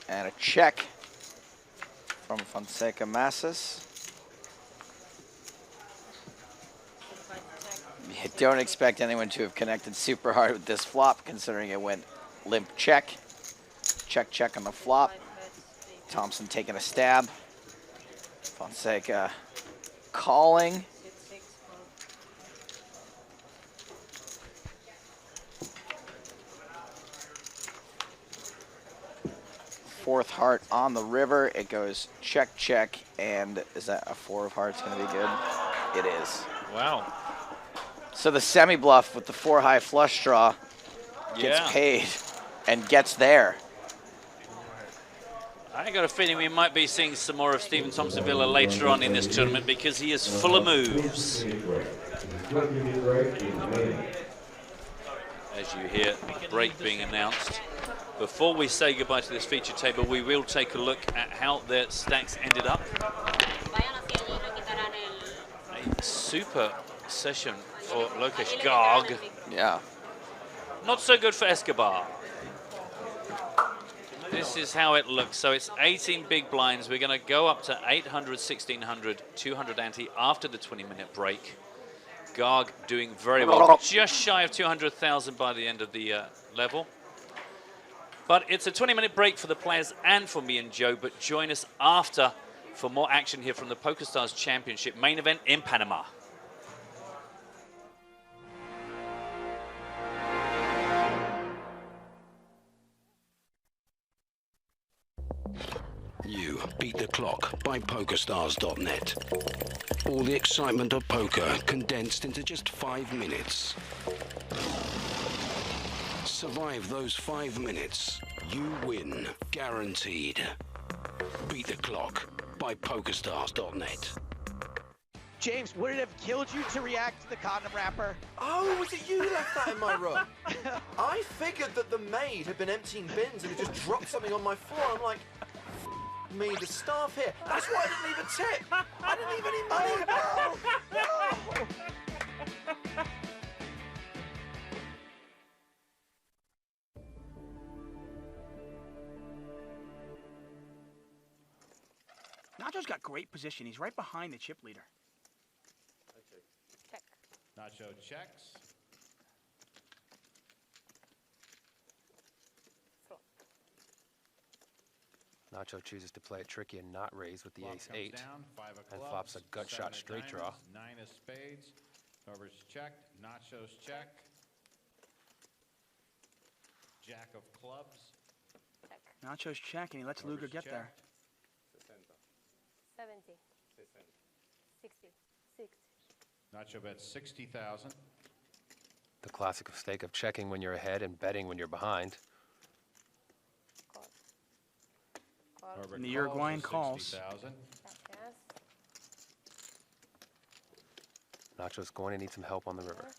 And a check from Fonseca Massas. You don't expect anyone to have connected super hard with this flop, considering it went limp check. Check, check on the flop. Thompson taking a stab. Fonseca calling. Fourth heart on the river. It goes check, check, and is that a 4 of hearts going to be good? It is. Wow. So the semi-bluff with the 4 high flush draw gets paid and gets there. I got a feeling we might be seeing some more of Stephen Thompson Villa later on in this tournament because he is full of moves. As you hear the break being announced. Before we say goodbye to this feature table, we will take a look at how their stacks ended up. A super session for Lokesh Garg. Yeah. Not so good for Escobar. This is how it looks. So it's 18 big blinds. We're going to go up to 800, 1600, 200 ante after the 20-minute break. Garg doing very well. Just shy of 200,000 by the end of the level. But it's a 20-minute break for the players and for me and Joe. But join us after for more action here from the PokerStars Championship main event in Panama. You Beat the Clock by PokerStars.net. All the excitement of poker condensed into just 5 minutes. Survive those 5 minutes, you win, guaranteed. Beat the Clock by PokerStars.net. James, would it have killed you to react to the condom wrapper? Oh, was it you who left that in my room? I figured that the maid had been emptying bins and had just dropped something on my floor. I'm like, me, the staff here. That's why I didn't leave a tip. I didn't leave any money. No, no. Nacho's got great position. He's right behind the chip leader. Check. Nacho checks. Nacho chooses to play it tricky and not raise with the ace-8, down, 5 of and clubs, flops a gut 7 shot of straight draw. diamonds, 9 of spades. Turber's checked. Nacho's check. Jack of clubs. Check. Nacho's check, and he lets Luger get there. 70. 60. 60. Nacho bets 60,000. The classic mistake of checking when you're ahead and betting when you're behind. Turber And the Uruguayan calls. 60,000. Yes. Nacho's going to need some help on the river.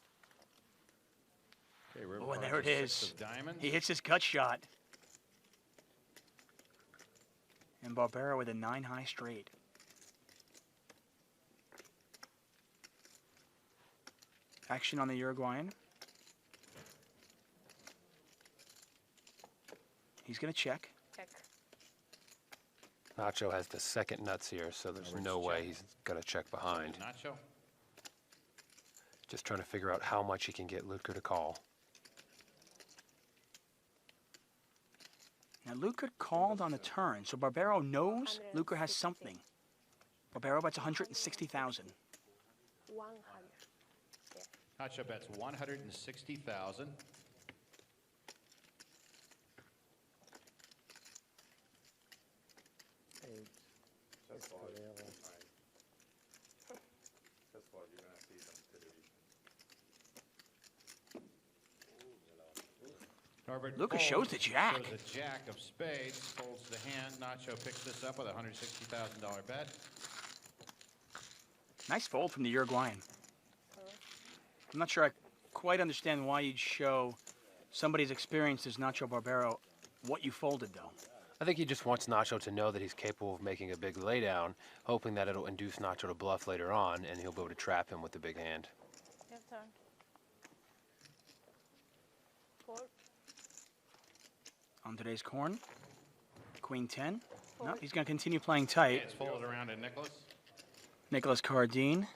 Okay, river Oh, and cards there it a is. 6 of diamonds. He hits his gut shot. And Barbera with a 9 high straight. Action on the Uruguayan. He's going to check. Check. Nacho has the second nuts here, so there's no way he's going to check behind. Nacho. Just trying to figure out how much he can get Luker to call. Now, Luker called on the turn, so Barbero knows Luker has something. Barbero bets 160,000. 100. Nacho bets 160,000. Norbert Lucas folds, shows the jack. Shows a jack of spades, folds the hand. Nacho picks this up with a $160,000 bet. Nice fold from the Uruguayan. I'm not sure I quite understand why you'd show somebody as experienced as Nacho Barbero what you folded, though. I think he just wants Nacho to know that he's capable of making a big laydown, hoping that it'll induce Nacho to bluff later on, and he'll be able to trap him with the big hand. Your turn. 4. On today's corn, Queen 10. No, he's going to continue playing tight. It's folded around to Nicholas. Nicholas Cardine.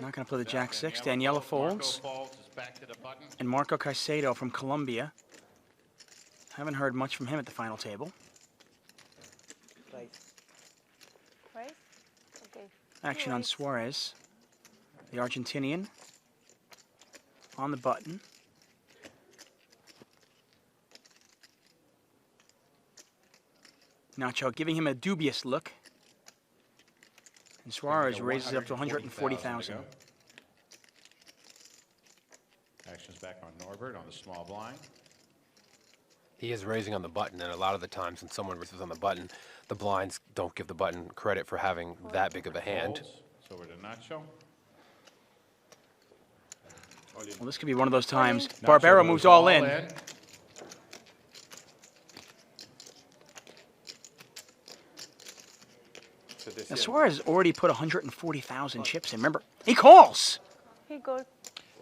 Not going to play the Jack 6. Daniela folds. Marco folds, is back to the button. And Marco Caicedo from Colombia. Haven't heard much from him at the final table. Right? Okay. Action on Suarez, the Argentinian, on the button. Nacho giving him a dubious look. And Suarez raises up to 140,000. Action's back on Norbert on the small blind. He is raising on the button, and a lot of the times when someone raises on the button, the blinds don't give the button credit for having that big of a hand. So we're to Nacho. Well, this could be one of those times. Barbero moves all in. Now, Suarez has already put 140,000 chips in. Remember, he calls. He goes.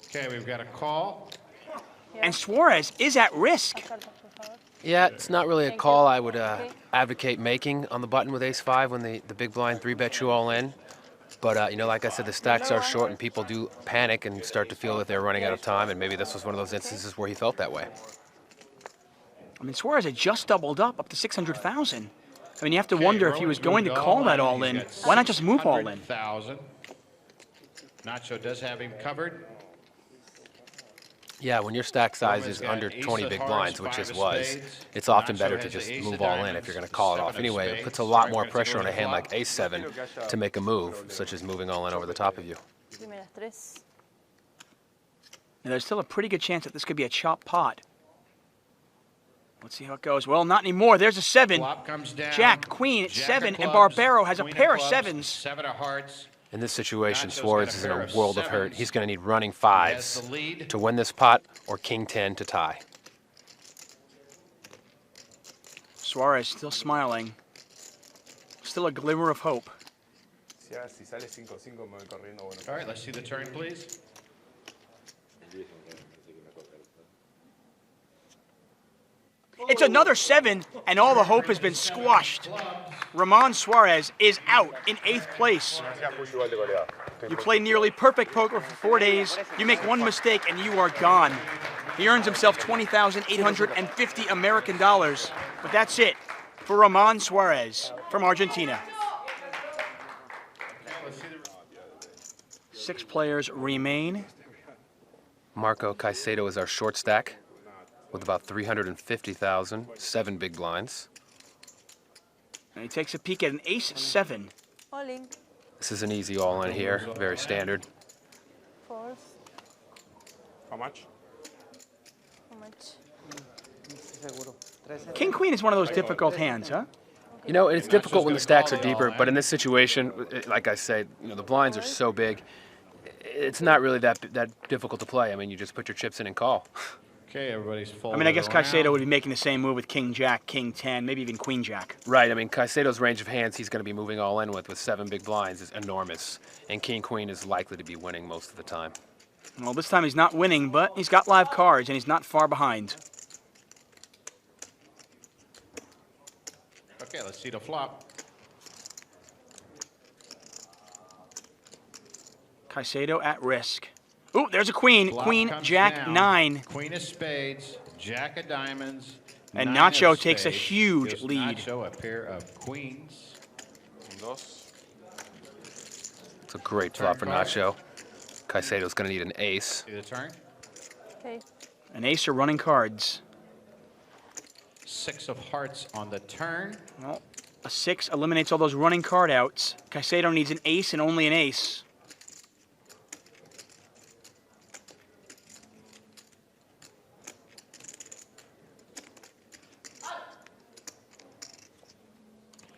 Okay, we've got a call. And Suarez is at risk. Yeah, it's not really a call I would advocate making on the button with ace-5 when the big blind 3-bet you all in. But, you know, like I said, the stacks are short and people do panic and start to feel that they're running out of time, and maybe this was one of those instances where he felt that way. I mean, Suarez had just doubled up to 600,000. I mean, you have to wonder if he was going to call that all in. Why not just move all in? Nacho does have him covered. Yeah, when your stack size is under 20 big blinds, which his was, it's often better to just move all in if you're going to call it off. Anyway, it puts a lot more pressure on a hand like ace-7 to make a move, such as moving all in over the top of you. Now, there's still a pretty good chance that this could be a chop pot. Let's see how it goes. Well, not anymore. There's a 7. Jack, queen, 7, and Barbero has a pair of 7s. 7 of hearts. In this situation, Suarez is in a world of hurt. He's going to need running 5s to win this pot or king 10 to tie. Suarez still smiling. Still a glimmer of hope. All right, let's see the turn, please. It's another 7, and all the hope has been squashed. Ramon Suarez is out in 8th place. You play nearly perfect poker for 4 days. You make one mistake, and you are gone. He earns himself $20,850 American dollars. But that's it for Ramon Suarez from Argentina. 6 players remain. Marco Caicedo is our short stack with about 350,000, 7 big blinds. And he takes a peek at an ace-7. This is an easy all-in here, very standard. How much? King-queen is one of those difficult hands, huh? You know, it's difficult when the stacks are deeper, but in this situation, like I say, you know, the blinds are so big, it's not really that difficult to play. I mean, you just put your chips in and call. Okay, everybody's full. I mean, I guess Caicedo would be making the same move with king-jack, king-10, maybe even queen-jack. Right, I mean, Caicedo's range of hands he's going to be moving all in with 7 big blinds is enormous, and king-queen is likely to be winning most of the time. Well, this time he's not winning, but he's got live cards, and he's not far behind. Okay, let's see the flop. Caicedo at risk. Ooh, there's a queen. Flop Queen, comes jack, down. 9. Queen of spades, jack of diamonds. And 9 Nacho of takes a spades. huge Gives lead. Nacho a pair of queens. It's a great flop for Nacho. Caicedo's going to need an ace. See the turn? Okay. An ace or running cards. 6 of hearts on the turn. Well, a 6 eliminates all those running card outs. Caicedo needs an ace and only an ace.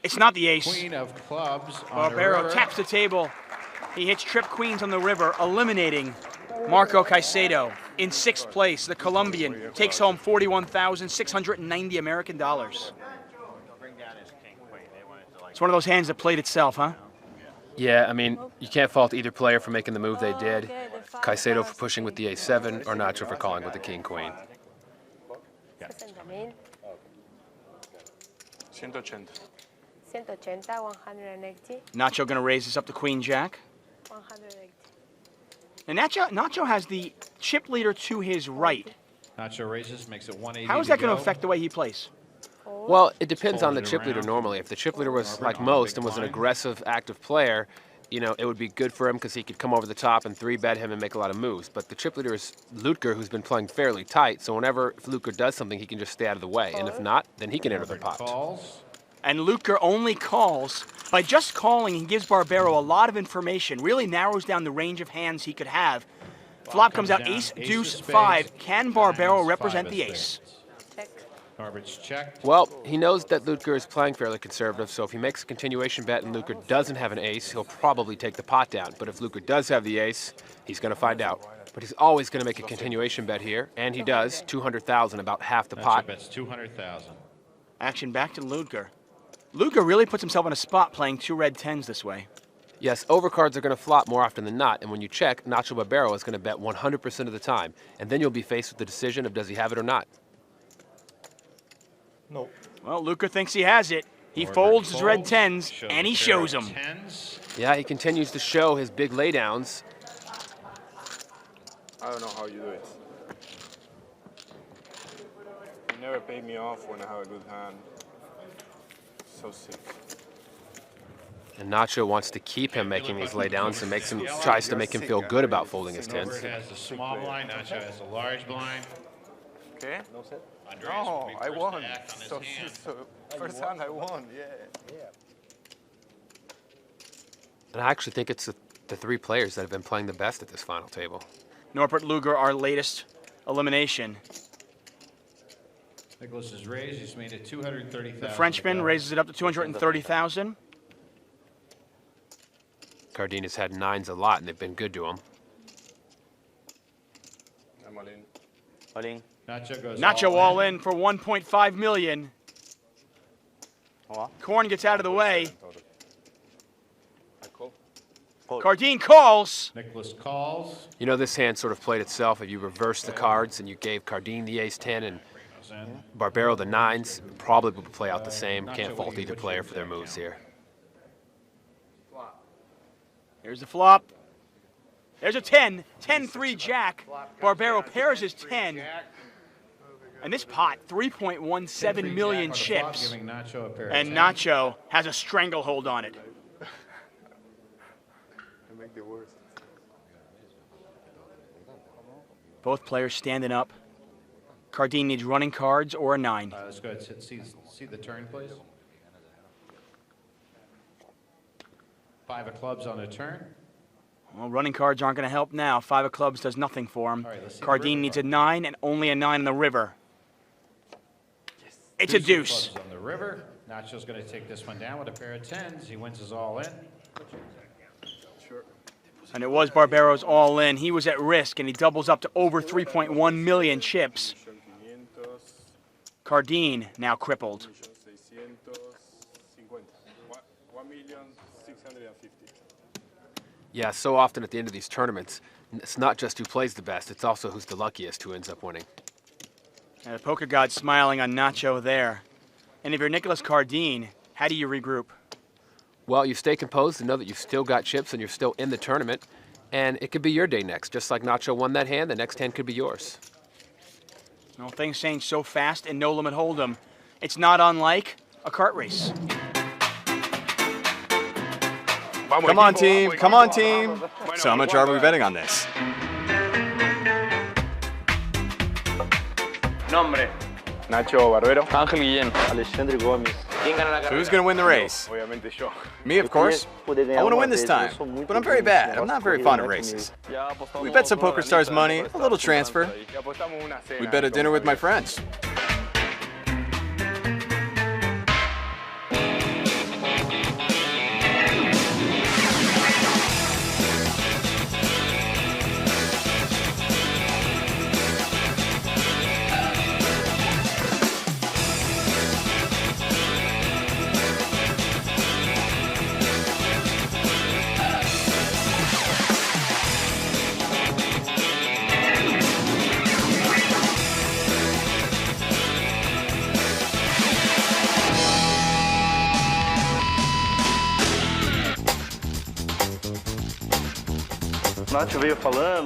It's not the ace. Queen of clubs on the Barbero river. taps the table. He hits trip queens on the river, eliminating Marco Caicedo. In 6th place, the Colombian takes home $41,690 American dollars. It's one of those hands that played itself, huh? Yeah, I mean, you can't fault either player for making the move they did. Caicedo for pushing with the ace-7, or Nacho for calling with the king-queen. 180. 180. Nacho going to raise this up to queen-jack. 180. And Nacho has the chip leader to his right. Nacho raises, makes it 180. How is that going to affect the way he plays? Well, it depends on the chip leader normally. If the chip leader was like most and was an aggressive, active player, you know, it would be good for him because he could come over the top and 3-bet him and make a lot of moves. But the chip leader is Lutger, who's been playing fairly tight, so whenever Lutger does something, he can just stay out of the way. And if not, then he can enter the pot. And Lutger only calls. By just calling, he gives Barbero a lot of information, really narrows down the range of hands he could have. Flop comes out ace, deuce, 5. Can Barbero represent the ace? Garbage check. Well, he knows that Lutger is playing fairly conservative, so if he makes a continuation bet and Lutger doesn't have an ace, he'll probably take the pot down. But if Lutger does have the ace, he's going to find out. But he's always going to make a continuation bet here, and he does, 200,000, about half the pot. That's 200,000. Action back to Lutger. Lutger really puts himself in a spot playing 2 red 10s this way. Yes, overcards are going to flop more often than not, and when you check, Nacho Barbero is going to bet 100% of the time, and then you'll be faced with the decision of does he have it or not. No. Well, Lutger thinks he has it. He folds his red 10s, and he shows them. Yeah, he continues to show his big laydowns. I don't know how you do it. You never pay me off when I have a good hand. So sick. And Nacho wants to keep him making these laydowns and makes him, tries to make him feel good about folding his tens. Norbert has the small blind, Nacho has the large blind. Okay. Andres No, will be I first won. to act on his So, hand. first hand I won. Yeah. And I actually think it's the three players that have been playing the best at this final table. Norbert Luger, our latest elimination. Nicholas is raised. He's made it 230,000. The Frenchman raises it up to 230,000. Cardin has had nines a lot, and they've been good to him. I'm all in. All in. Nacho goes Nacho all in for 1.5 million. Korn gets out of the way. Cardin calls. Nicholas calls. You know, this hand sort of played itself. If you reverse the cards and you gave Cardin the ace-10 and Barbero the nines, probably would play out the same. Can't fault either player for their moves here. Here's the flop. There's a 10. 10-3 jack. Barbero pairs his 10. And this pot, 3.17 million chips. And Nacho has a stranglehold on it. Make the worst. Both players standing up. Cardin needs running cards or a 9. Let's go ahead and see the turn, please. 5 of clubs on the turn. Well, running cards aren't going to help now. 5 of clubs does nothing for him. Right, Cardin needs a 9 and only a 9 in the river. Yes. It's a deuce. On the river. Nacho's going to take this one down with a pair of 10s. He wins his all in. And it was Barbero's all in. He was at risk, and he doubles up to over 3.1 million chips. Cardin now crippled. Yeah, so often at the end of these tournaments, it's not just who plays the best, it's also who's the luckiest who ends up winning. And the poker god smiling on Nacho there. And if you're Nicholas Cardin, how do you regroup? Well, you stay composed and know that you've still got chips and you're still in the tournament, and it could be your day next. Just like Nacho won that hand, the next hand could be yours. Well, things change so fast in No Limit Hold'em. It's not unlike a kart race. Come on, team. Come on, team. So how much are we betting on this? Nombre. Nacho Barbero. Ángel Guillén. Alexandre Gomes. So who's going to win the race? Me, of course. I want to win this time, but I'm very bad. I'm not very fond of races. We bet some PokerStars money, a little transfer. We bet a dinner with my friends.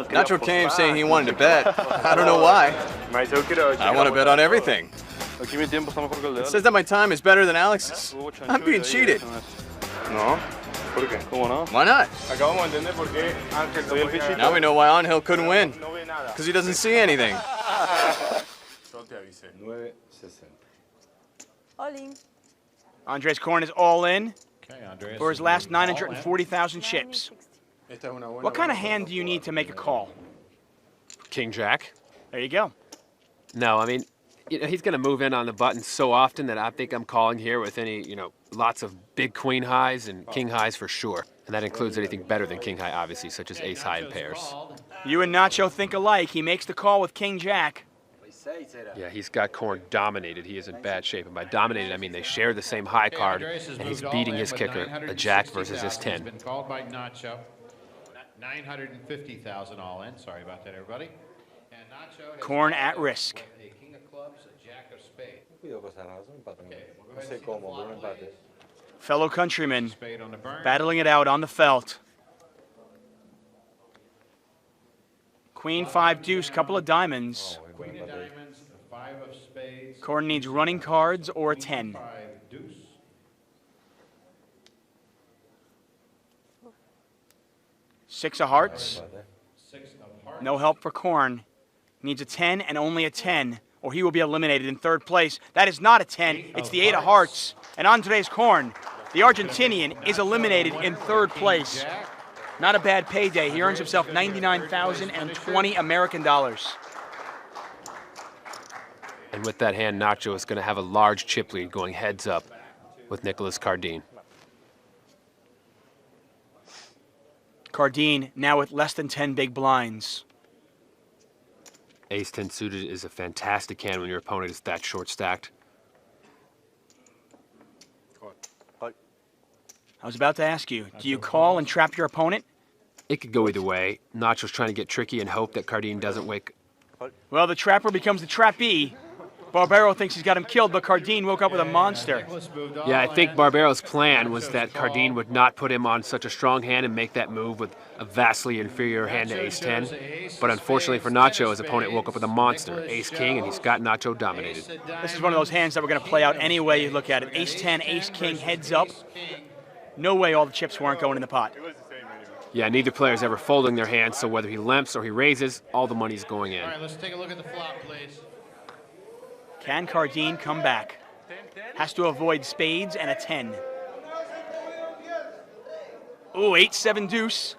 Nacho came saying he wanted to bet. I don't know why. I want to bet on everything. It says that my time is better than Alex's. I'm being cheated. Why not? Now we know why Angel couldn't win. Because he doesn't see anything. All in. Andres Korn is all in Okay, Andres for his last 940,000 chips. What kind of hand do you need to make a call? King Jack. There you go. No, I mean, he's going to move in on the button so often that I think I'm calling here with any, lots of big queen highs and king highs for sure. And that includes anything better than king high, obviously, such as ace high and pairs. You and Nacho think alike. He makes the call with King Jack. Yeah, he's got Korn dominated. He is in bad shape. And by dominated, I mean they share the same high card, and he's beating his kicker, a jack versus his 10. Been called by Nacho. 950,000 all in. Sorry about that, everybody. And Nacho has Korn at risk. a king of clubs, a jack of spades. Fellow countrymen battling it out on the felt. Queen, 5 deuce, couple of diamonds. Queen of diamonds, the 5 of spades. Korn needs running cards or a 10. 5 deuce. 6 of hearts. No help for Korn. Needs a 10 and only a 10, or he will be eliminated in third place. That is not a 10. It's the 8 of hearts. And Andres Korn, the Argentinian, is eliminated in third place. Not a bad payday. He earns himself 99,020 American dollars. And with that hand, Nacho is going to have a large chip lead going heads up with Nicholas Cardine. Cardine now with less than 10 big blinds. Ace-10 suited is a fantastic hand when your opponent is that short stacked. I was about to ask you, do you call and trap your opponent? It could go either way. Nacho's trying to get tricky and hope that Cardine doesn't wake. Well, the trapper becomes the trappee. Barbero thinks he's got him killed, but Cardine woke up with a monster. Yeah, I think Barbero's plan was that Cardine would not put him on such a strong hand and make that move with a vastly inferior hand to Ace-10. But unfortunately for Nacho, his opponent woke up with a monster, Ace-King, and he's got Nacho dominated. This is one of those hands that we're going to play out any way you look at it. Ace-10, Ace-King, heads up. No way all the chips weren't going in the pot. Yeah, neither player's ever folding their hands, so whether he limps or he raises, all the money's going in. All right, let's take a look at the flop, please. Can Cardine come back? Has to avoid spades and a 10. Ooh, 8-7 deuce.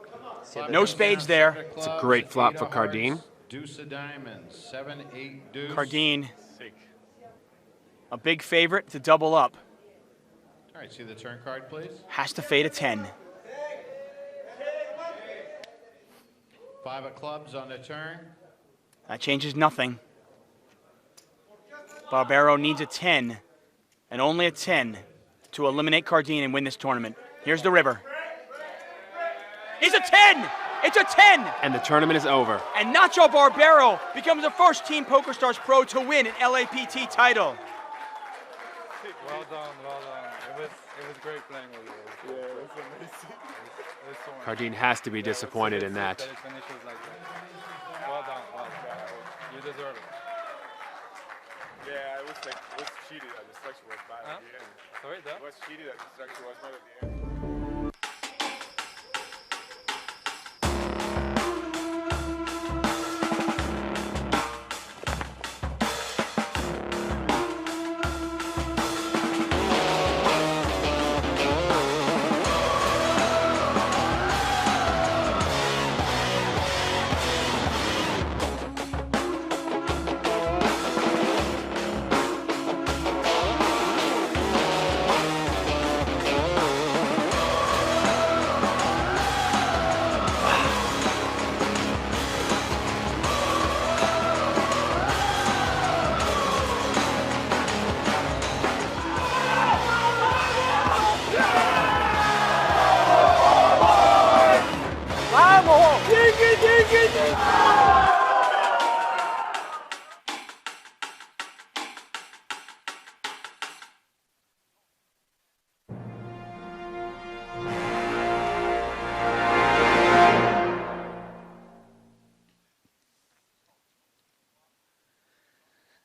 No spades there. It's a great flop for Cardine. Deuce of diamonds, 7-8 deuce. Cardine, a big favorite to double up. All right, see the turn card, please. Has to fade a 10. 5 of clubs on the turn. That changes nothing. Barbero needs a 10, and only a 10, to eliminate Cardine and win this tournament. Here's the river. It's a 10! It's a 10! And the tournament is over. And Nacho Barbero becomes the first Team PokerStars Pro to win an LAPT title. Well done, well done. It was great playing with you. Yeah, it was amazing. Cardine has to be disappointed in that. Well done, well done. You deserve it. Yeah, it was cheated that the structure was bad at the end. Sorry, it was cheated that the structure was bad at the end.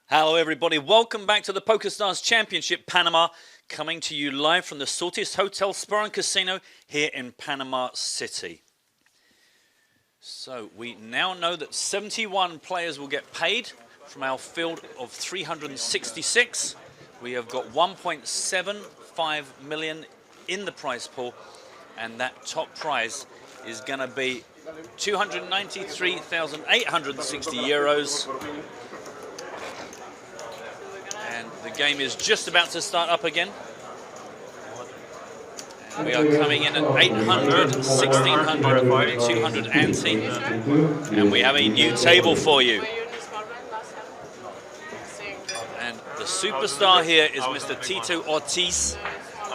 Hello everybody, welcome back to the PokerStars Championship Panama, coming to you live from the Sortis Hotel Spa and Casino here in Panama City. So we now know that 71 players will get paid from our field of 366. We have got 1.75 million in the prize pool, and that top prize is going to be 293,860 euros. And the game is just about to start up again. And we are coming in at 800, 1600, 200 ante. And we have a new table for you. And the superstar here is Mr. Tito Ortiz.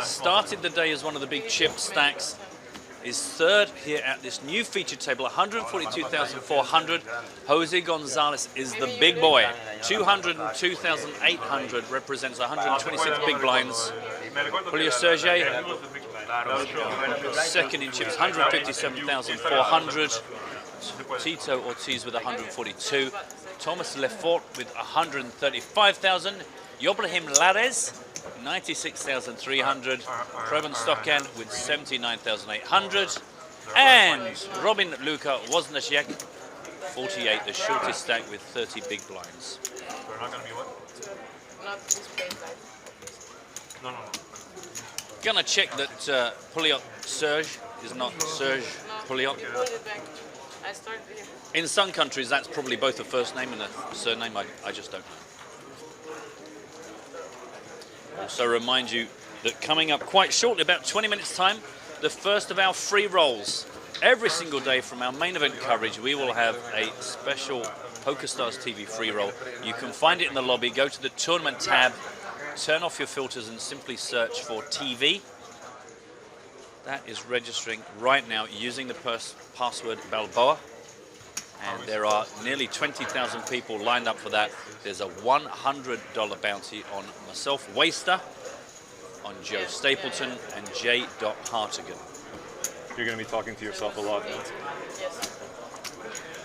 Started the day as one of the big chip stacks. Is third here at this new featured table, 142,400. Jose Gonzalez is the big boy. 202,800 represents 126 big blinds. Julio Sergey, second in chips, 157,400. Tito Ortiz with 142. Thomas Lefort with 135,000. Yobrahim Lares, 96,300. Preben Stockand with 79,800. And Robin Luka Wozniacek, 48, the shortest stack with 30 big blinds. We're not going to be what? Not this place, No. Gonna check that Perrault Serge is not Serge Perrault. You put it back. I started here. In some countries, that's probably both a first name and a surname. I just don't know. Also remind you that coming up quite shortly, about 20 minutes time, the first of our free rolls. Every single day from our main event coverage, we will have a special PokerStars TV free roll. You can find it in the lobby. Go to the tournament tab, turn off your filters and simply search for TV. That is registering right now using the password Balboa. And there are nearly 20,000 people lined up for that. There's a $100 bounty on myself, Waster, on Joe Stapleton, and J. Hartigan. You're going to be talking to yourself a lot. Yes.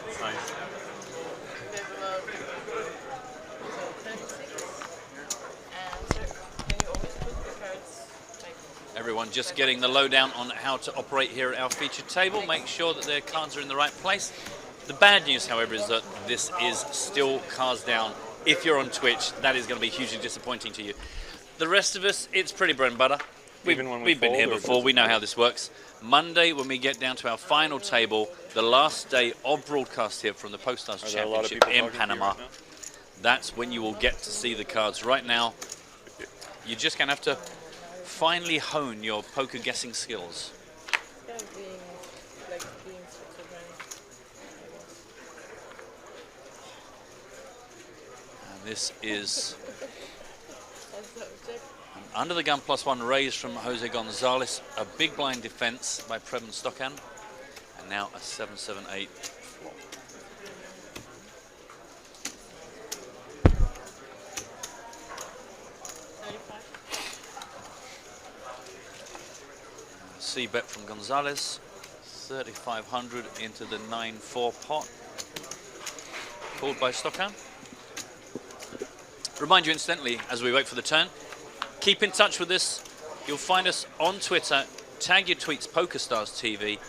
That's nice. Everyone just getting the lowdown on how to operate here at our featured table. Make sure that their cards are in the right place. The bad news, however, is that this is still cards down. If you're on Twitch, that is going to be hugely disappointing to you. The rest of us, it's pretty bread and butter. We've been here before. We know how this works. Monday, when we get down to our final table, the last day of broadcast here from the PokerStars Championship in Panama, that's when you will get to see the cards. Right now, you're just going to have to finally hone your poker guessing skills. And this is an under the gun +1 raise from Jose Gonzalez, a big blind defense by Preben Stokan, and now a 7-7-8 flop. C-bet from Gonzalez, 3,500 into the 9-4 pot, called by Stokan. Remind you incidentally, as we wait for the turn, keep in touch with us. You'll find us on Twitter. Tag your tweets PokerStars TV.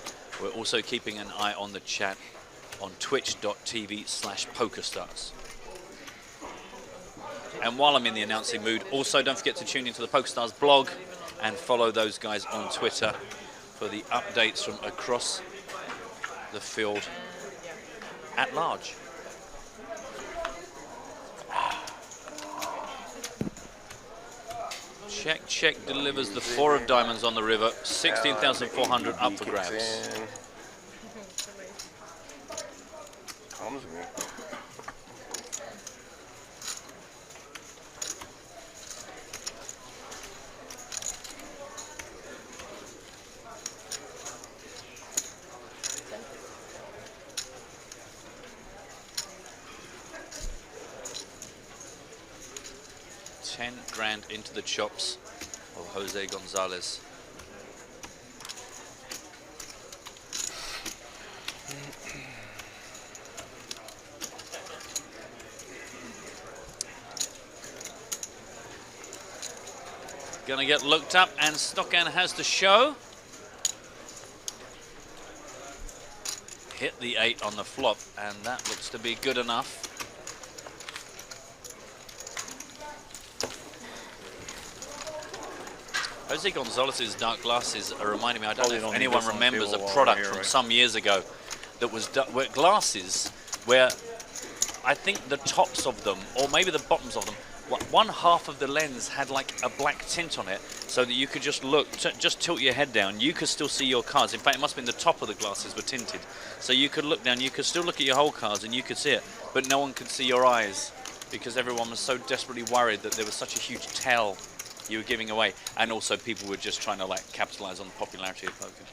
We're also keeping an eye on the chat on twitch.tv/PokerStars. And while I'm in the announcing mood, also don't forget to tune into the PokerStars blog and follow those guys on Twitter for the updates from across the field at large. Check, check delivers the 4 of diamonds on the river. 16,400 up for grabs. Comes me. $10,000 into the chops of Jose Gonzalez. Gonna get looked up, and Stokan has to show. Hit the 8 on the flop, and that looks to be good enough. Jose Gonzalez's dark glasses are reminding me, I don't know if anyone remembers a product from some years ago that was glasses where I think the tops of them, or maybe the bottoms of them, one half of the lens had like a black tint on it so that you could just look, just tilt your head down. You could still see your cards. In fact, it must have been the top of the glasses were tinted. So you could look down, you could still look at your whole cards and you could see it, but no one could see your eyes because everyone was so desperately worried that there was such a huge tell you were giving away, and also people were just trying to like capitalize on the popularity of poker.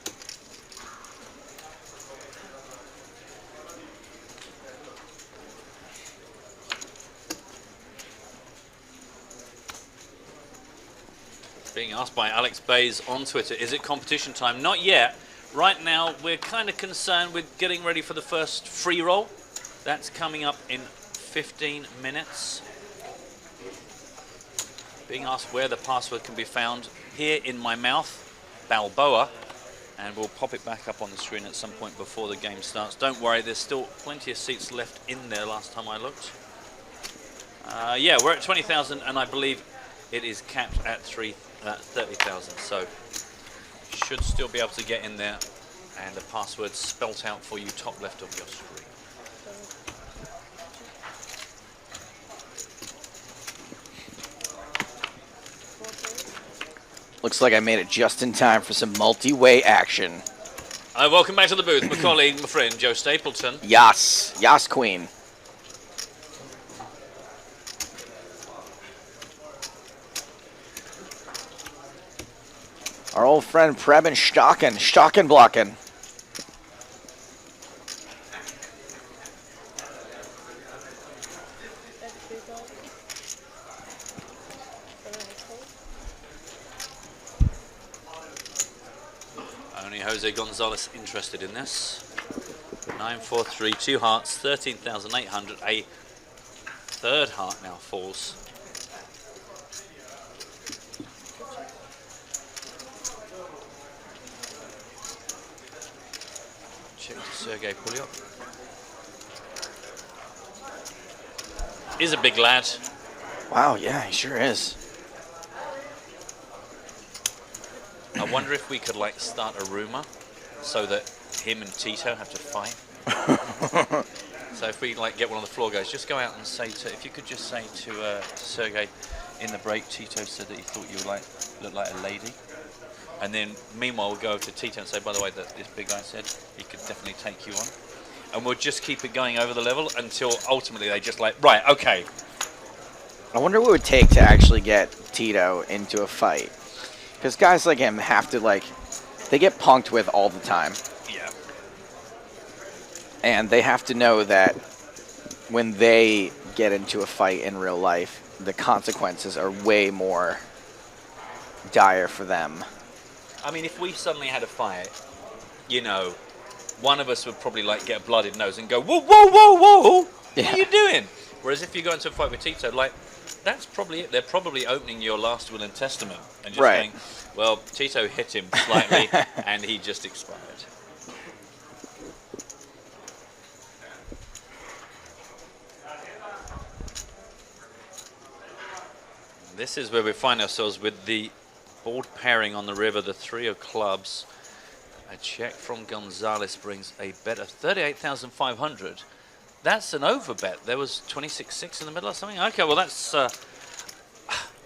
Being asked by Alex Bays on Twitter, is it competition time? Not yet. Right now, we're kind of concerned with getting ready for the first free roll. That's coming up in 15 minutes. Being asked where the password can be found. Here in my mouth, Balboa. And we'll pop it back up on the screen at some point before the game starts. Don't worry, there's still plenty of seats left in there last time I looked. Yeah, we're at 20,000, and I believe it is capped at 30,000. So should still be able to get in there, and the password spelt out for you top left of your screen. Looks like I made it just in time for some multi-way action. Welcome back to the booth, my colleague, my friend, Joe Stapleton. Yas. Yas, queen. Our old friend Preben Stockenblocken. Only Jose Gonzalez interested in this. 9-4-3, 2 hearts, 13,800. A third heart now falls. Check to Sergei Pulyov. He's a big lad. Wow, yeah, he sure is. I wonder if we could like start a rumor so that him and Tito have to fight. So if we like get one of the floor guys, just go out and say to, if you could just say to Sergei in the break, Tito said that he thought you looked like a lady. And then meanwhile we'll go over to Tito and say, by the way, that this big guy said he could definitely take you on. And we'll just keep it going over the level until ultimately they just like, right, okay. I wonder what it would take to actually get Tito into a fight. Because guys like him have to, like, they get punked with all the time. Yeah. And they have to know that when they get into a fight in real life, the consequences are way more dire for them. I mean, if we suddenly had a fight, you know, one of us would probably like get a blooded nose and go, whoa, whoa, whoa, whoa, Yeah. what are you doing? Whereas if you go into a fight with Tito, like, that's probably it. They're probably opening your last will and testament and just Right. saying, well, Tito hit him slightly and he just expired. This is where we find ourselves with the board pairing on the river, the 3 of clubs. A check from Gonzalez brings a bet of 38,500. That's an over bet. There was 26-6 in the middle or something. Okay, well that's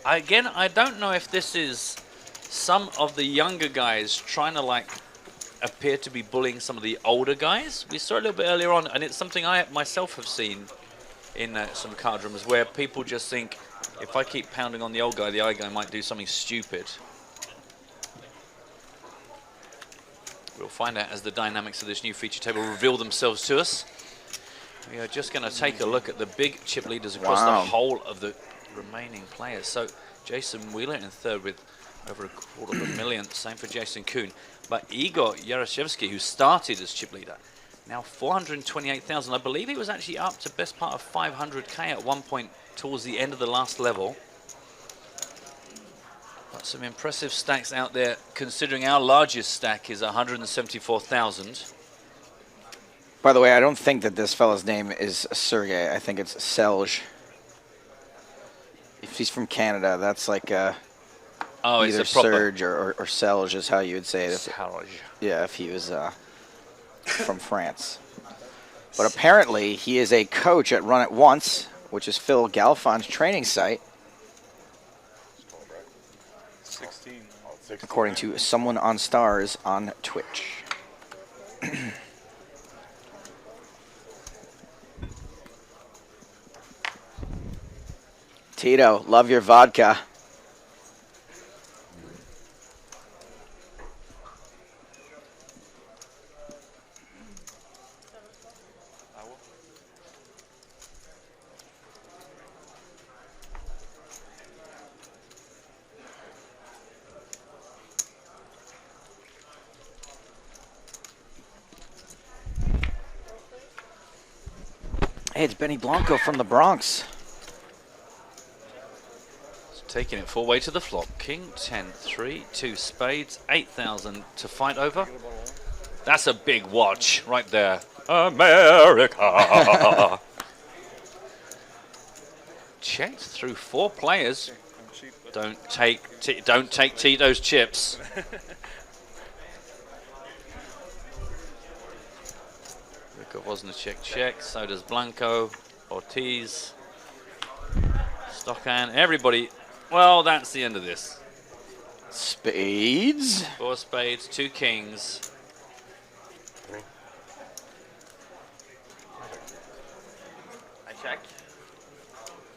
again, I don't know if this is some of the younger guys trying to like appear to be bullying some of the older guys. We saw it a little bit earlier on, and it's something I myself have seen in some card rooms where people just think, if I keep pounding on the old guy, the old guy might do something stupid. We'll find out as the dynamics of this new feature table reveal themselves to us. We are just going to take a look at the big chip leaders across the whole of the remaining players. So Jason Wheeler in third with over $250,000. Same for Jason Kuhn. But Igor Yaroshevsky, who started as chip leader, now 428,000. I believe he was actually up to best part of 500K at one point towards the end of the last level. But some impressive stacks out there, considering our largest stack is 174,000. By the way, I don't think that this fella's name is Sergey. I think it's Selge. If he's from Canada, that's like either Serge or Selge is how you would say it. If he was from France. But apparently, he is a coach at Run It Once, which is Phil Galfon's training site. 16. According to someone on Stars on Twitch. Tito, love your vodka. Hey, it's Benny Blanco from the Bronx. Taking it full way to the flop. King, 10, 3, 2 spades, 8,000 to fight over. That's a big watch right there. America. Checked through 4 players. Don't take Tito's chips. Wasn't a check. So does Blanco, Ortiz, Stockhand, everybody. Well, that's the end of this. Spades. 4 spades, 2 kings. I check.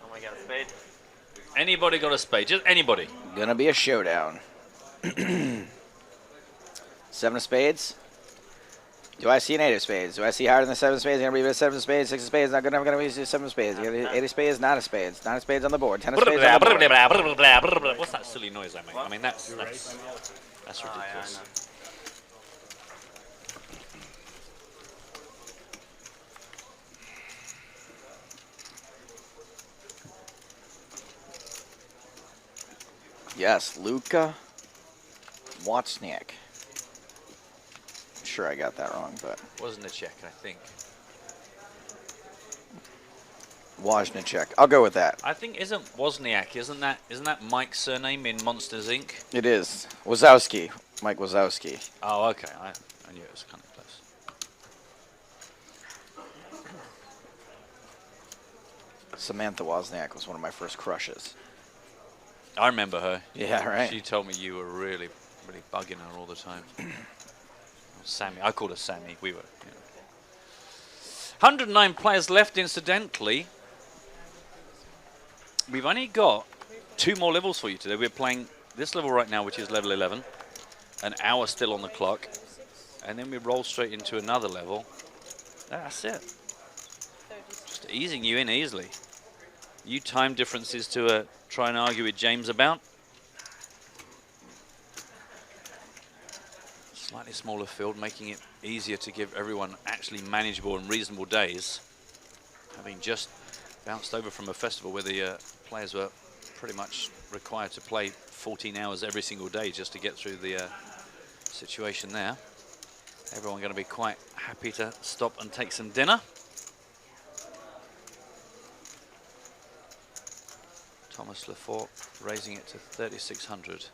Oh my god, a spade. Anybody got a spade? Just anybody. Gonna be a showdown. 7 of spades. Do I see an 8 of spades? Do I see higher than the 7 of spades? Gonna be a 7 of spades, 6 of spades. Not gonna be 7 of spades. 8 of spades, not a spades. 9 of spades on the board. 10 of spades on the board. What's that silly noise I make? I mean, that's ridiculous. Yes, Luka Wozniak. Sure I got that wrong, but wasn't a check, I think. Wozniak. I'll go with that. I think isn't that Mike's surname in Monsters Inc? It is. Wazowski. Mike Wazowski. Oh, okay. I knew it was kind of close. Samantha Wozniak was one of my first crushes. I remember her. Yeah, right. She told me you were really bugging her all the time. Sammy. I called her Sammy. We were, 109 players left, incidentally. We've only got 2 more levels for you today. We're playing this level right now, which is level 11. An hour still on the clock. And then we roll straight into another level. That's it. Just easing you in easily. You time differences to try and argue with James about. Slightly smaller field, making it easier to give everyone actually manageable and reasonable days. Having just bounced over from a festival where the players were pretty much required to play 14 hours every single day just to get through the situation there. Everyone going to be quite happy to stop and take some dinner. Thomas Lefort raising it to 3,600.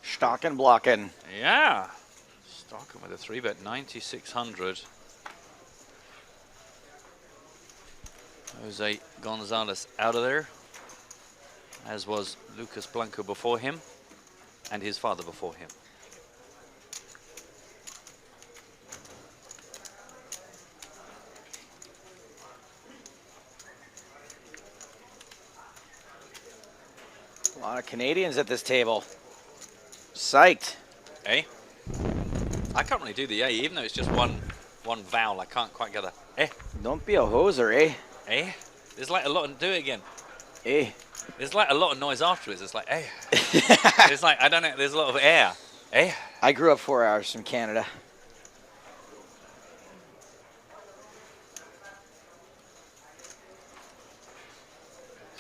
Stocking blocking. Yeah. Stocking with a 3-bet, 9,600. Jose Gonzalez out of there, as was Lucas Blanco before him, and his father before him. A lot of Canadians at this table. Psyched. Eh? I can't really do the A, even though it's just one vowel. I can't quite get a eh. Don't be a hoser, eh? Eh? There's like a lot of, do it again. Eh. There's like a lot of noise afterwards. It's like, eh. It's like, I don't know, there's a lot of air. Eh? I grew up 4 hours from Canada.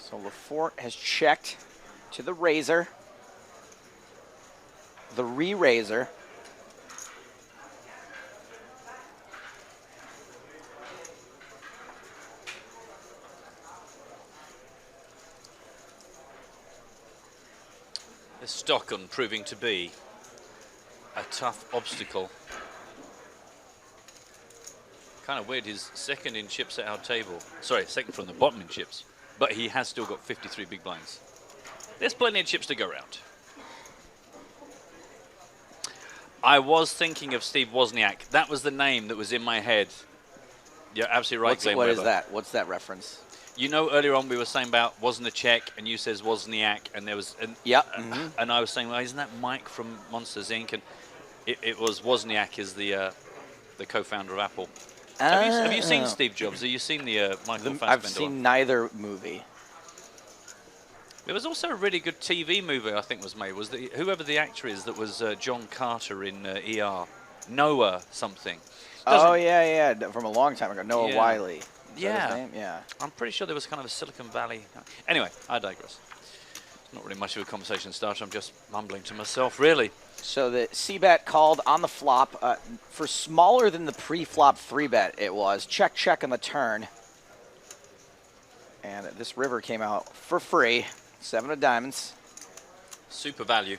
So Lefort has checked to the razor. The re-razor. The Stockton proving to be a tough obstacle. Kind of weird, he's second in chips at our table. Sorry, second from the bottom in chips. But he has still got 53 big blinds. There's plenty of chips to go around. I was thinking of Steve Wozniak. That was the name that was in my head. You're absolutely right, Glenn What Weber. is that? What's that reference? You know, earlier on we were saying about wasn't a check, and you says Wozniak, and there was an and I was saying, well, isn't that Mike from Monsters Inc? And it was Wozniak is the co-founder of Apple. Have you seen Steve Jobs? Have you seen the Michael Fassbender? I've seen neither movie. There was also a really good TV movie I think was made. Was whoever the actor is that was John Carter in ER, Noah something. Oh yeah, from a long time ago, Noah Wiley. Is that his name? Yeah. I'm pretty sure there was kind of a Silicon Valley. Anyway, I digress. It's not really much of a conversation starter. I'm just mumbling to myself, really. So the C-bet called on the flop for smaller than the pre-flop 3-bet it was. Check, check on the turn. And this river came out for free. 7 of diamonds. Super value.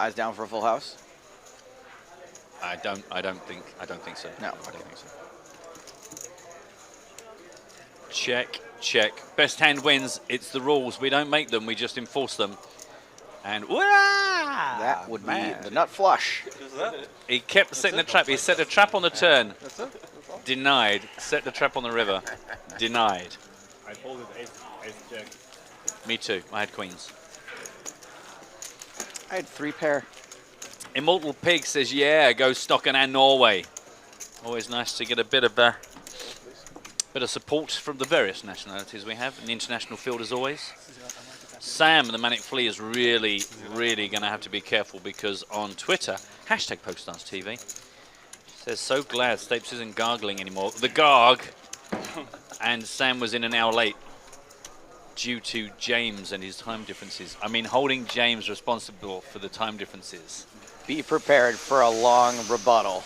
Eyes down for a full house. I don't think so. No, I don't think so. Check, check. Best hand wins. It's the rules. We don't make them. We just enforce them. And that would be the nut flush. He kept setting the trap. He set the trap on the turn. Denied. Set the trap on the river. Denied. I folded ace jack. Me too. I had queens. I had 3 pair. Immortal Pig says, yeah, go Stockton and Norway. Always nice to get a bit of support from the various nationalities we have in the international field as always. Sam, the Manic Flea, is really going to have to be careful because on Twitter, hashtag PokerStars TV, says, so glad Stapes isn't gargling anymore. The Garg, and Sam was in an hour late due to James and his time differences. I mean, holding James responsible for the time differences. Be prepared for a long rebuttal.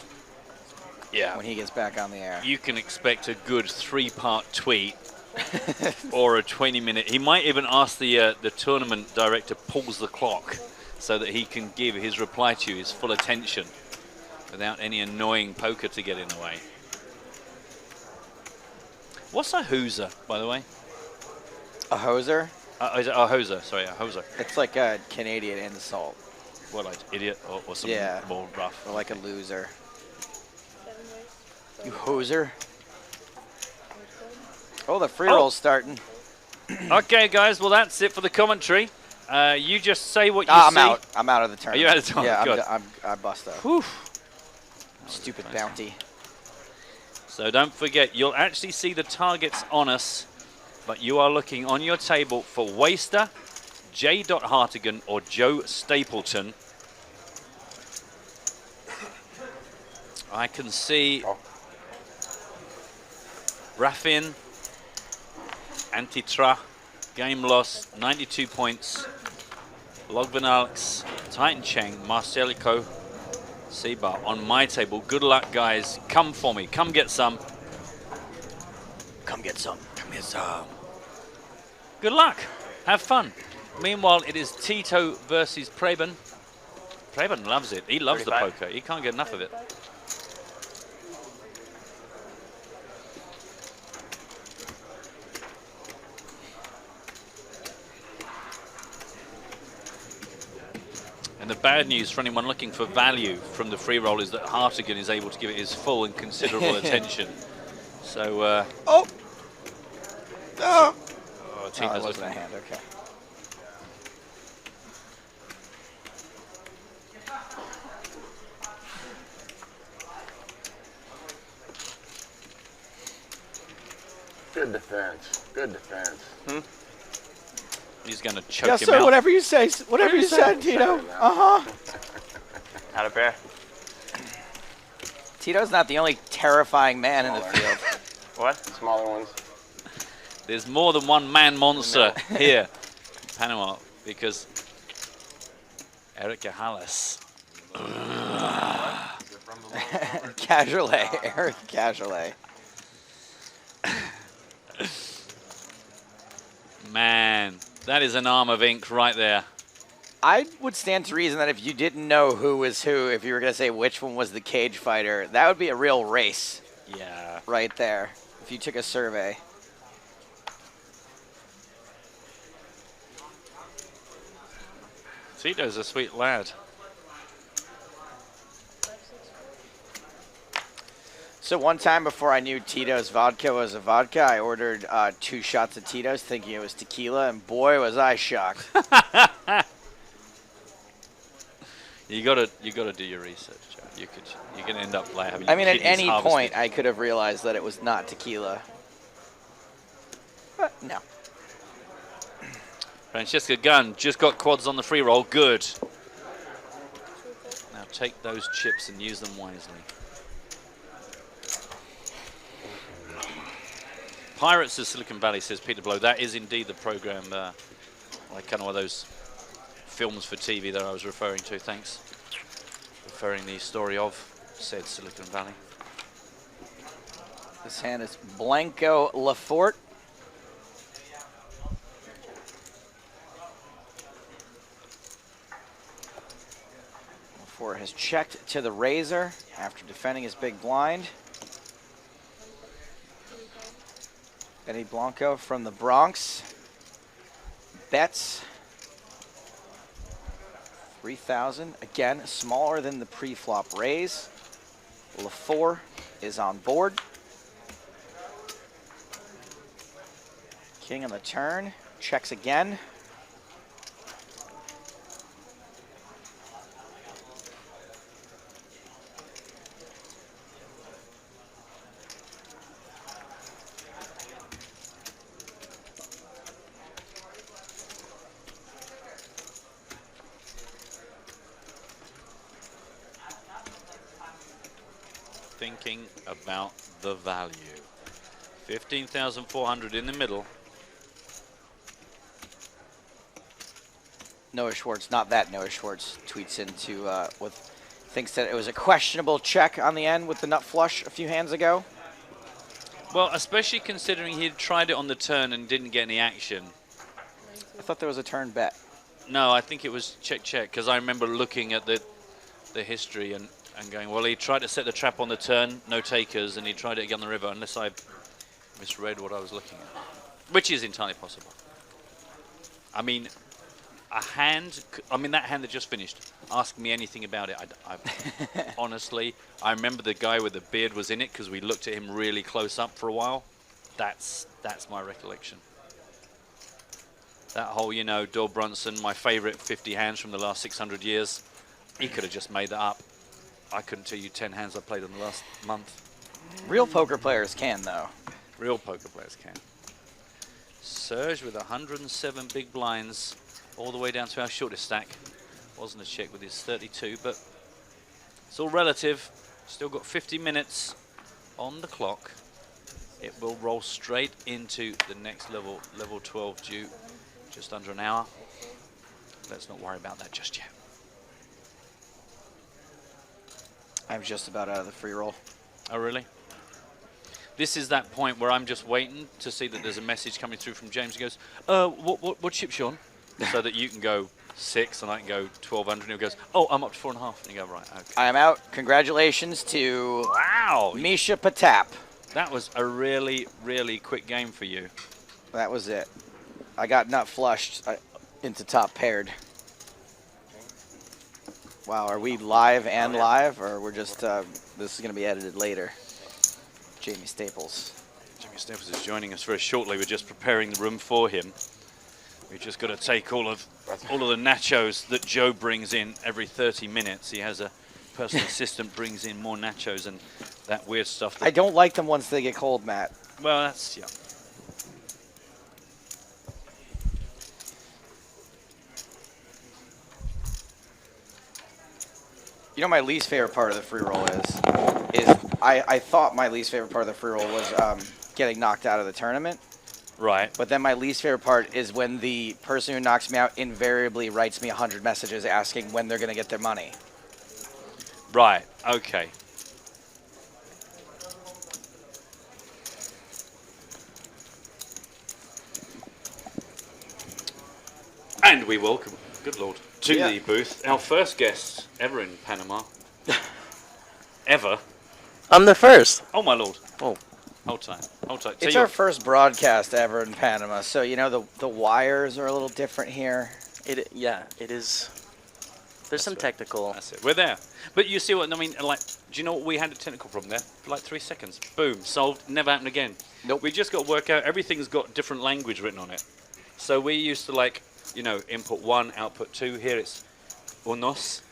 Yeah. When he gets back on the air. You can expect a good 3-part tweet or a 20-minute. He might even ask the tournament director pulls the clock so that he can give his reply to you his full attention without any annoying poker to get in the way. What's a hooser, by the way? A hoser? Is it a hoser? Sorry, a hoser. It's like a Canadian insult. What, like idiot or something more rough? Or like a loser. You hoser. Oh, the free roll's starting. Okay, guys. Well, that's it for the commentary. You just say what you I'm see. out. I'm out of the tournament. Are you out of time? Yeah, Good. I bust up. Whew. Stupid bounty. So don't forget, you'll actually see the targets on us, but you are looking on your table for Waster, J. Hartigan, or Joe Stapleton. I can see Raffin, Antitra, game loss, 92 points. Logvan Alex, Titan Cheng, Marcelico, Seabar on my table. Good luck, guys. Come for me. Come get some. Come get some. Come get some. Good luck. Have fun. Meanwhile, it is Tito versus Preben. Preben loves it. He loves 35. The poker. He can't get enough of it. And the bad news for anyone looking for value from the free roll is that Hartigan is able to give it his full and considerable attention. So, Tito's wasn't a hand, okay. Good defense. Good defense. He's going to choke yes, him sir, out. Whatever you say. Whatever you said, Tito. Uh-huh. Out of pair. Tito's not the only terrifying man in the field. What? Smaller ones. There's more than one man monster here in Panama because Eric Hallis. Casualet. Eric Casualet. Man, that is an arm of ink right there. I would stand to reason that if you didn't know who was who, if you were going to say which one was the cage fighter, that would be a real race. Yeah. Right there, if you took a survey. Tito's a sweet lad. So one time before I knew Tito's vodka was a vodka, I ordered 2 shots of Tito's thinking it was tequila, and boy was I shocked. You gotta do your research, Joe. You're gonna end up like having. I mean, at kidneys any harvested. point, I could have realized that it was not tequila. But no. Francesca Gunn just got quads on the free roll. Good. Now take those chips and use them wisely. Pirates of Silicon Valley, says Peter Blow. That is indeed the program, like kind of one of those films for TV that I was referring to. Thanks. Referring the story of said Silicon Valley. This hand is Blanco Lafort. Lafort has checked to the razor after defending his big blind. Eddie Blanco from the Bronx bets 3,000. Again, smaller than the pre-flop raise. Lafort is on board. King on the turn, checks again. Thinking about the value. 15,400 in the middle. Noah Schwartz, not that Noah Schwartz, tweets into thinks that it was a questionable check on the end with the nut flush a few hands ago. Well, especially considering he had tried it on the turn and didn't get any action. I thought there was a turn bet. No, I think it was check, because I remember looking at the history and going, well, he tried to set the trap on the turn, no takers, and he tried it again on the river, unless I misread what I was looking at, which is entirely possible. I mean, that hand that just finished, ask me anything about it. I honestly, I remember the guy with the beard was in it because we looked at him really close up for a while. That's my recollection. That whole, Doyle Brunson, my favorite 50 hands from the last 600 years, he could have just made that up. I couldn't tell you 10 hands I played in the last month. Real poker players can, though. Real poker players can. Serge with 107 big blinds all the way down to our shortest stack. Wasn't a check with his 32, but it's all relative. Still got 50 minutes on the clock. It will roll straight into the next level, level 12 due just under an hour. Let's not worry about that just yet. I'm just about out of the free roll. Oh, really? This is that point where I'm just waiting to see that there's a message coming through from James. He goes, what chip's you on? So that you can go 6 and I can go 1,200. And he goes, oh, I'm up to 4.5. And you go, right, okay. I am out. Congratulations to Misha Patap. That was a really, really quick game for you. That was it. I got nut flushed into top paired. Wow, are we live and live, or we're just, this is going to be edited later? Jamie Staples. Jamie Staples is joining us very shortly. We're just preparing the room for him. We've just got to take all of the nachos that Joe brings in every 30 minutes. He has a personal assistant brings in more nachos and that weird stuff. I don't like them once they get cold, Matt. Well, that's, yeah. You know, my least favorite part of the free roll is I thought my least favorite part of the free roll was getting knocked out of the tournament. Right. But then my least favorite part is when the person who knocks me out invariably writes me 100 messages asking when they're going to get their money. Right. Okay. And we welcome, good Lord, to the booth, our first guest ever in Panama. Ever. I'm the first. Oh, my Lord. Oh. Hold tight. Hold tight. It's our first broadcast ever in Panama, so, you know, the wires are a little different here. Yeah, it is. There's some technical. That's it. We're there. But you see what I mean? Like, do you know what we had a technical problem there? For like 3 seconds. Boom. Solved. Never happened again. Nope. We just got to work out. Everything's got different language written on it. So we used to like, you know, input 1, output 2. Here it's unos,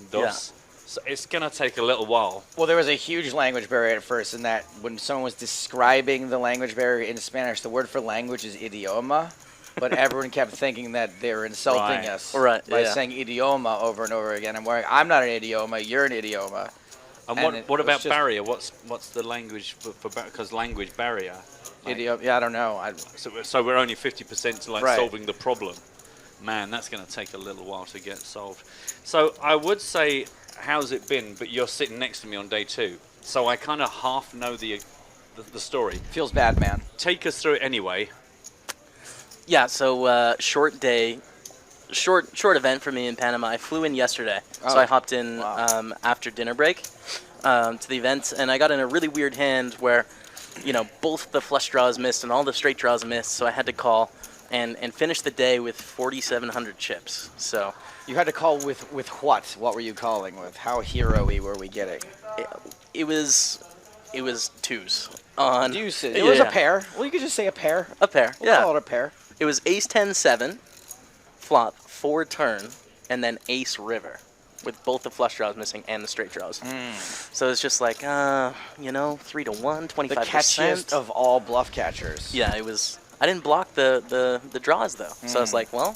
dos. Yeah. So it's going to take a little while. Well, there was a huge language barrier at first in that when someone was describing the language barrier in Spanish, the word for language is idioma, but everyone kept thinking that they were insulting us by saying idioma over and over again. I'm not an idioma, you're an idioma. And what about barrier? What's the language for because language barrier? Like, Idioma, yeah, I don't know. So we're only 50% to like Right. solving the problem. Man, that's going to take a little while to get solved. So I would say, how's it been? But you're sitting next to me on day 2, so I kind of half know the story. Feels bad, man. Take us through it anyway. Yeah, so short day, short event for me in Panama. I flew in yesterday, so I hopped in after dinner break to the event, and I got in a really weird hand where, you know, both the flush draws missed and all the straight draws missed, so I had to call and finish the day with 4,700 chips. So you had to call with what? What were you calling with? How hero-y were we getting? It was twos on. Deuces. It was a pair. Well, you could just say a pair. A pair. We'll call it a pair. It was ace 10-7, flop 4 turn, and then ace river, with both the flush draws missing and the straight draws. So it's just like, you know, 3-1, 25%. The catchiest of all bluff catchers. Yeah, it was. I didn't block the draws though, so I was like, well,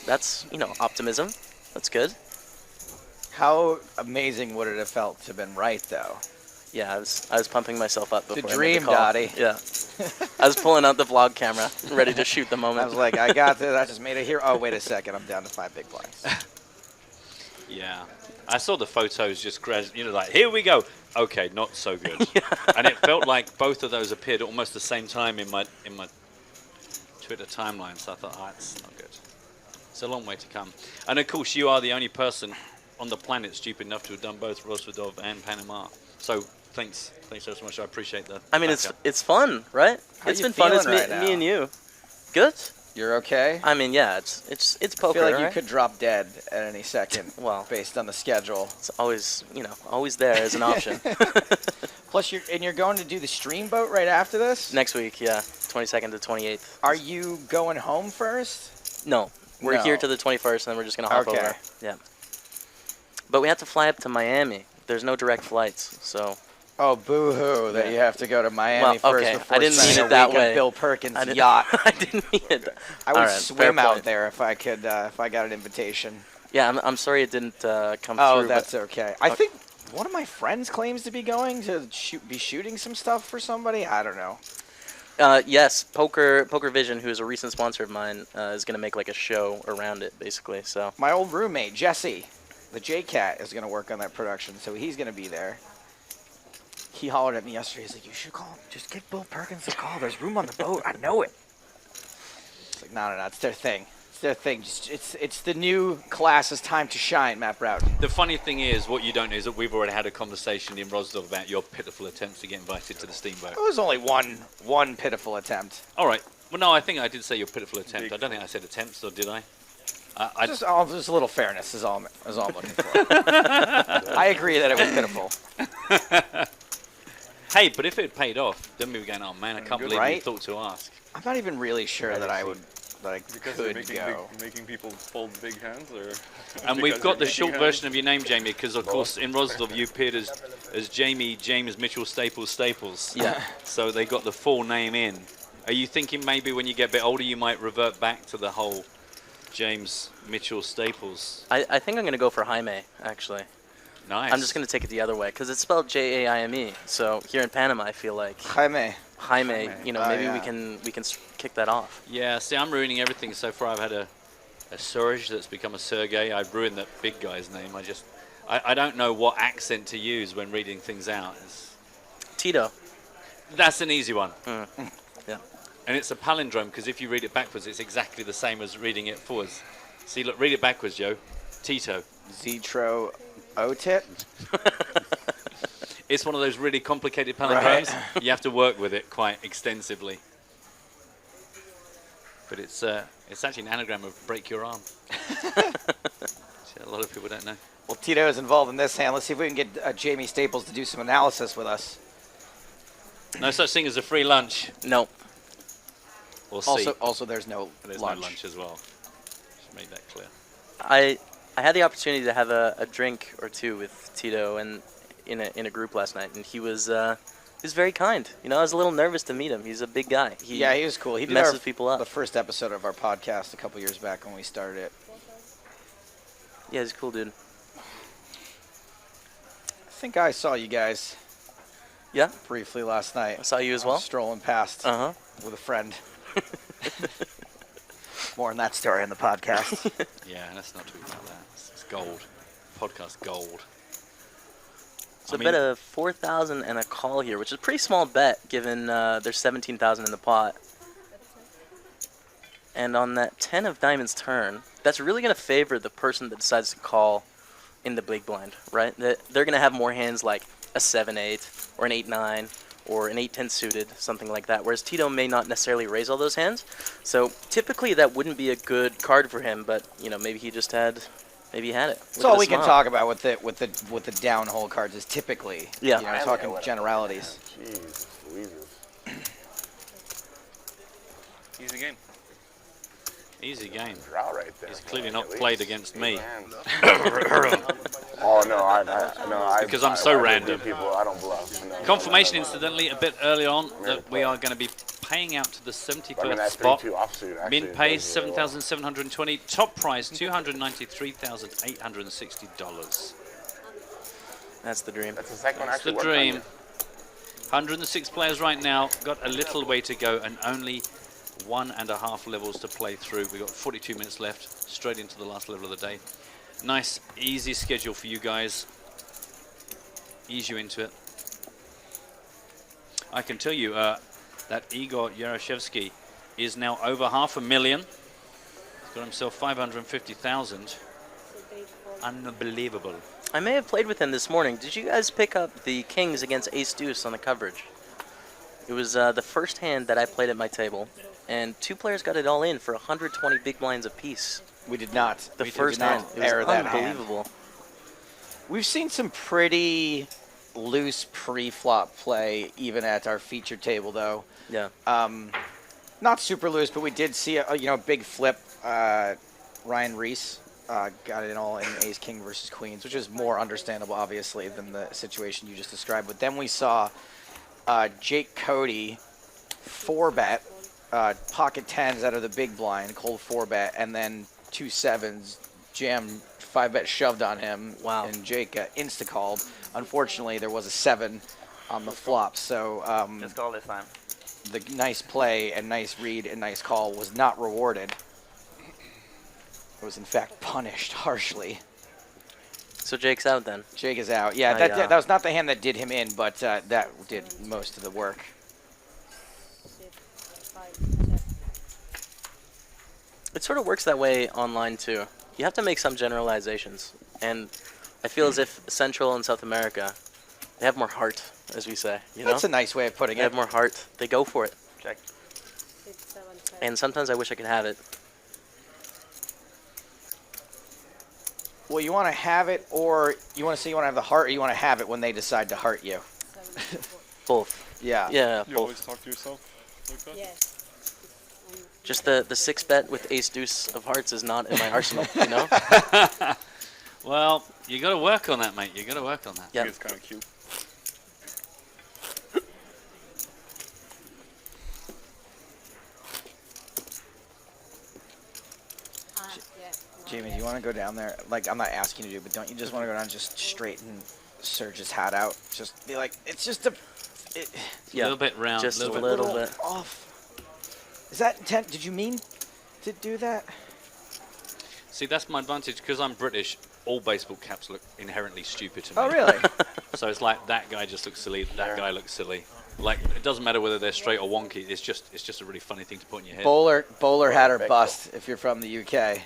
that's, you know, optimism. That's good. How amazing would it have felt to have been right though? Yeah, I was pumping myself up before The I made dream, the call. Dottie. Yeah. I was pulling out the vlog camera, ready to shoot the moment. I was like, I got this. I just made it here. Oh, wait a second. I'm down to 5 big blinds. Yeah. I saw the photos just gradually, you know, like, here we go. Okay, not so good. And it felt like both of those appeared at almost the same time in my Twitter timeline. So I thought, that's not good. It's a long way to come. And of course, you are the only person on the planet stupid enough to have done both Rosvadov and Panama. So thanks so much. I appreciate that. I mean, it's fun, right? It's been fun. It's me and you. Good. You're okay? I mean, yeah, it's poker. I feel like right? you could drop dead at any second. Well, based on the schedule, it's always, you know, always there as an option. Plus, you're going to do the stream boat right after this. Next week, yeah, 22nd to 28th. Are you going home first? No, we're here to the 21st, and then we're just gonna hop over. Yeah. But we have to fly up to Miami. There's no direct flights, so. Oh, boo-hoo that you have to go to Miami first before I didn't mean spending it that a week way. on Bill Perkins' yacht. I didn't mean it. I would swim out there if I could, if I got an invitation. Yeah, I'm sorry it didn't come through. Oh, that's okay. I think one of my friends claims to be going to be shooting some stuff for somebody. I don't know. Yes, Poker Vision, who is a recent sponsor of mine, is going to make like a show around it, basically. So my old roommate Jesse, the J-Cat, is going to work on that production, so he's going to be there. He hollered at me yesterday. He's like, "You should call him. Just give Bill Perkins a call. There's room on the boat. I know it." It's like, no, it's their thing. It's their thing. It's the new class's time to shine, Matt Brown. The funny thing is, what you don't know is that we've already had a conversation in Rosdov about your pitiful attempts to get invited to the steamboat. It was only one pitiful attempt. All right. Well, no, I think I did say your pitiful attempt. I don't think I said attempts, or did I? Just a little fairness is all I'm looking for. I agree that it was pitiful. Hey, but if it had paid off, then we were going, oh man, I can't believe you thought to ask. I'm not even really sure that I would, because could making people fold big hands, or. And we've got the short version of your name, Jamie, because of course in Rosdov you appeared as Jamie James Mitchell Staples. Yeah. So they got the full name in. Are you thinking maybe when you get a bit older you might revert back to the whole James Mitchell Staples? I think I'm going to go for Jaime, actually. Nice. I'm just going to take it the other way, because it's spelled Jaime. So here in Panama, I feel like Jaime, you know, maybe we can kick that off. Yeah, see, I'm ruining everything so far. I've had a Serge that's become a Sergey. I've ruined that big guy's name. I don't know what accent to use when reading things out. Tito. That's an easy one. Yeah. And it's a palindrome, because if you read it backwards, it's exactly the same as reading it forwards. See, look, read it backwards, Joe. Tito. Zetro Otit. It's one of those really complicated palindromes. You have to work with it quite extensively. But it's actually an anagram of break your arm. See, a lot of people don't know. Well, Tito is involved in this hand. Let's see if we can get Jamie Staples to do some analysis with us. No such thing as a free lunch. No. We'll see. Also, there's no There's lunch. no lunch as well. Should make that clear. I had the opportunity to have a drink or two with Tito and in a group last night, and he was very kind. You know, I was a little nervous to meet him. He's a big guy. He was cool. He did messes people up. The first episode of our podcast a couple years back when we started it. Yeah, he's a cool dude. I think I saw you guys. Yeah. Briefly last night. I saw you as well. Strolling past. With a friend. More on that story in the podcast. Yeah, let's not talk about that. It's gold. Podcast gold. So I bet a 4,000 and a call here, which is a pretty small bet given there's 17,000 in the pot. And on that 10 of diamonds turn, that's really going to favor the person that decides to call in the big blind, right? They're going to have more hands like a 7-8 or an 8-9 or an 8-10 suited, something like that, whereas Tito may not necessarily raise all those hands. So typically that wouldn't be a good card for him, but you know, maybe he just had... Maybe he had it. That's all we can talk about with the down hole cards is typically, yeah, you know, talking generalities. Jeez, Louises. Easy game. Easy game. Draw right there. He's clearly not played against me. Oh no, I because I'm so random. People, I don't bluff. No, Confirmation, incidentally, a bit early on that we are going to be paying out to the 71st spot. Min pay 7,720. Top prize $293,860. That's the dream. That's the second one. That's the dream. 106 players right now. Got a little way to go and only 1.5 levels to play through. We've got 42 minutes left, straight into the last level of the day. Nice, easy schedule for you guys. Ease you into it. I can tell you that Igor Yaroshevsky is now over $500,000. He's got himself 550,000. Unbelievable. I may have played with him this morning. Did you guys pick up the kings against ace deuce on the coverage? It was the first hand that I played at my table, and 2 players got it all in for 120 big blinds apiece. We did not. The first hand. It was unbelievable. We've seen some pretty loose pre-flop play even at our featured table, though. Yeah. Not super loose, but we did see a big flip. Ryan Reese got it all in ace king versus queens, which is more understandable, obviously, than the situation you just described. But then we saw Jake Cody 4-bet pocket 10s out of the big blind, cold 4-bet, and then 2 7s, jam 5-bet shoved on him. Wow. And Jake insta-called. Unfortunately, there was a 7 on the flop, so Just call this time. the nice play and nice read and nice call was not rewarded. It was, in fact, punished harshly. So Jake's out then? Jake is out. Yeah, that was not the hand that did him in, but that did most of the work. It sort of works that way online too. You have to make some generalizations, and I feel as if Central and South America, they have more heart, as we say. You know? That's a nice way of putting it. They have more heart. They go for it. Check. And sometimes I wish I could have it. Well, you want to have it, or you want to say you want to have the heart, or you want to have it when they decide to heart you? Both. Yeah. Yeah, You both. always talk to yourself like that? Yes. Just the 6-bet with ace deuce of hearts is not in my arsenal, you know? Well, you got to work on that, mate. You got to work on that. Yeah. It's kind of cute. Jamie, do you want to go down there? Like, I'm not asking you to, but don't you just want to go down and just straighten Serge's hat out? Just be like, it's just a... A little bit round. Just a bit little bit. Off. Is that intent? Did you mean to do that? See, that's my advantage because I'm British. All baseball caps look inherently stupid to me. Oh, really? So it's like that guy just looks silly. That guy looks silly. Like it doesn't matter whether they're straight or wonky. It's just a really funny thing to put in your head. Bowler hat or bust if you're from the UK.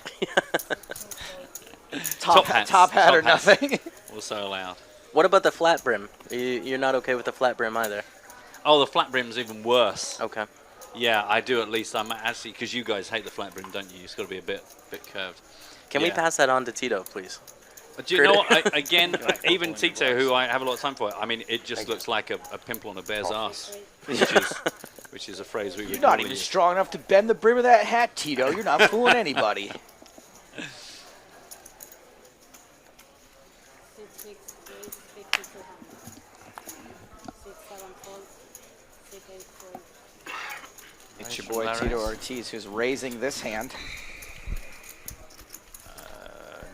Top hats. Top hat or hats. nothing. Also allowed. What about the flat brim? You're not okay with the flat brim either? Oh, the flat brim's even worse. Okay. Yeah, I do at least. I'm actually, because you guys hate the flat brim, don't you? It's got to be a bit curved. Can we pass that on to Tito, please? Do you know what? Again, even Tito, who I have a lot of time for, I mean, it just looks like a pimple on a bear's ass, which is a phrase we would You're not even strong enough to bend the brim of that hat, Tito. You're not fooling anybody. It's your boy Tito Ortiz who's raising this hand.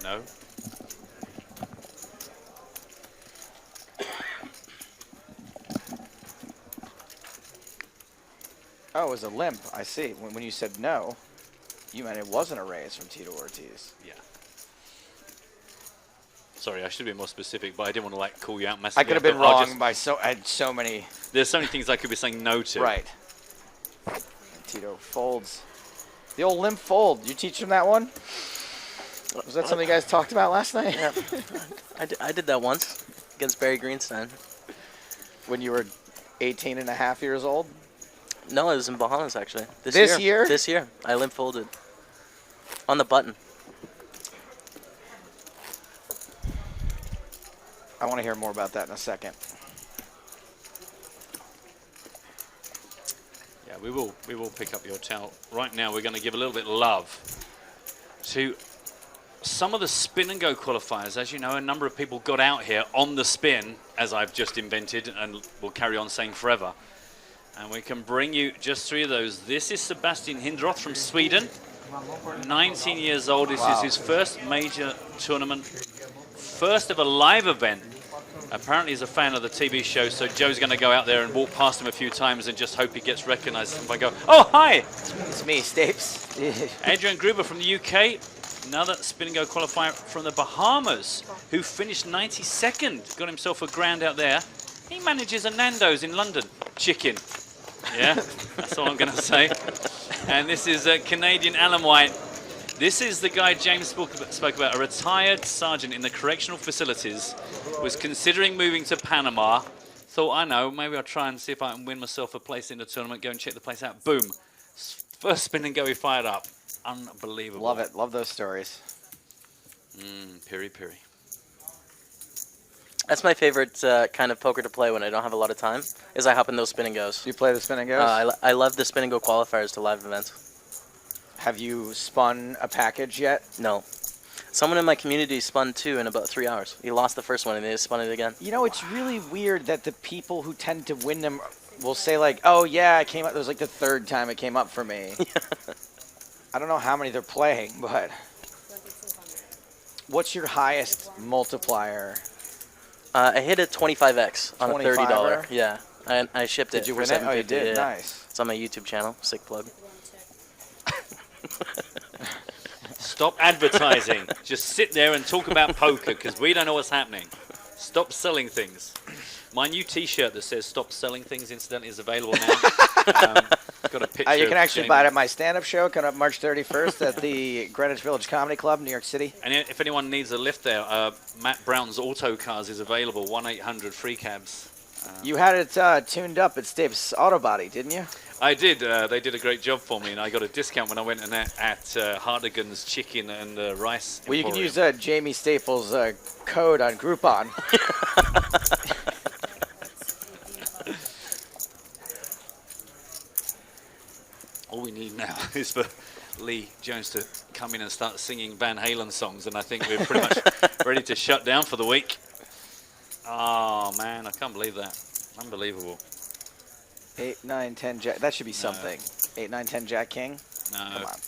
No. Oh, it was a limp. I see. When you said no, you meant it wasn't a raise from Tito Ortiz. Yeah. Sorry, I should be more specific, but I didn't want to like call you out massively. I could have been wrong by I had so many. There's so many things I could be saying no to. Right. And Tito folds. The old limp fold. You teach him that one? Was that something you guys talked about last night? Yeah. I did that once against Barry Greenstein. When you were 18 and a half years old? No, it was in Bahamas, actually. This year? This year. I limp folded. On the button. I want to hear more about that in a second. Yeah, we will pick up your towel. Right now, we're going to give a little bit of love to some of the spin and go qualifiers. As you know, a number of people got out here on the spin, as I've just invented and will carry on saying forever. And we can bring you just 3 of those. This is Sebastian Hindroth from Sweden, 19 years old. This is his first major tournament, first of a live event. Apparently he's a fan of the TV show, so Joe's going to go out there and walk past him a few times and just hope he gets recognized. If I go, oh, hi! It's me, Stapes. Adrian Gruber from the UK, another spin and go qualifier from the Bahamas, who finished 92nd, got himself a grand out there. He manages a Nando's in London. Chicken. Yeah, that's all I'm going to say. And this is Canadian Alan White. This is the guy James spoke about, a retired sergeant in the correctional facilities, was considering moving to Panama. Thought, I know, maybe I'll try and see if I can win myself a place in the tournament, go and check the place out. Boom. First spin and go, he fired up. Unbelievable. Love it. Love those stories. Piri piri. That's my favorite kind of poker to play when I don't have a lot of time, is I hop in those spin and goes. You play the spin and goes? I love the spin and go qualifiers to live events. Have you spun a package yet? No. Someone in my community spun 2 in about 3 hours. He lost the first one and they just spun it again. You know, it's really weird that the people who tend to win them will say like, oh yeah, I came up, it was like the 3rd time it came up for me. I don't know how many they're playing, but what's your highest multiplier? I hit a 25x on a $30. Yeah. I shipped it. Did you for win it? Oh, you $7.50, did? yeah. Nice. It's on my YouTube channel. Sick plug. Stop advertising. Just sit there and talk about poker, because we don't know what's happening. Stop selling things. My new T-shirt that says "Stop Selling Things" incidentally is available now. Got a picture. You can actually buy it at my stand-up show coming up March 31st at the Greenwich Village Comedy Club, New York City. And if anyone needs a lift there, Matt Brown's Auto Cars is available. 1-800 free cabs. You had it tuned up at Stapes Auto Body, didn't you? I did. They did a great job for me, and I got a discount when I went and at Hardigan's Chicken and Rice. Well, you can use Jamie Staples' code on Groupon. All we need now is for Lee Jones to come in and start singing Van Halen songs, and I think we're pretty much ready to shut down for the week. Oh, man, I can't believe that. Unbelievable. 8, 9, 10, Jack. That should be something. 8, 9, 10, Jack, King. No. Come on.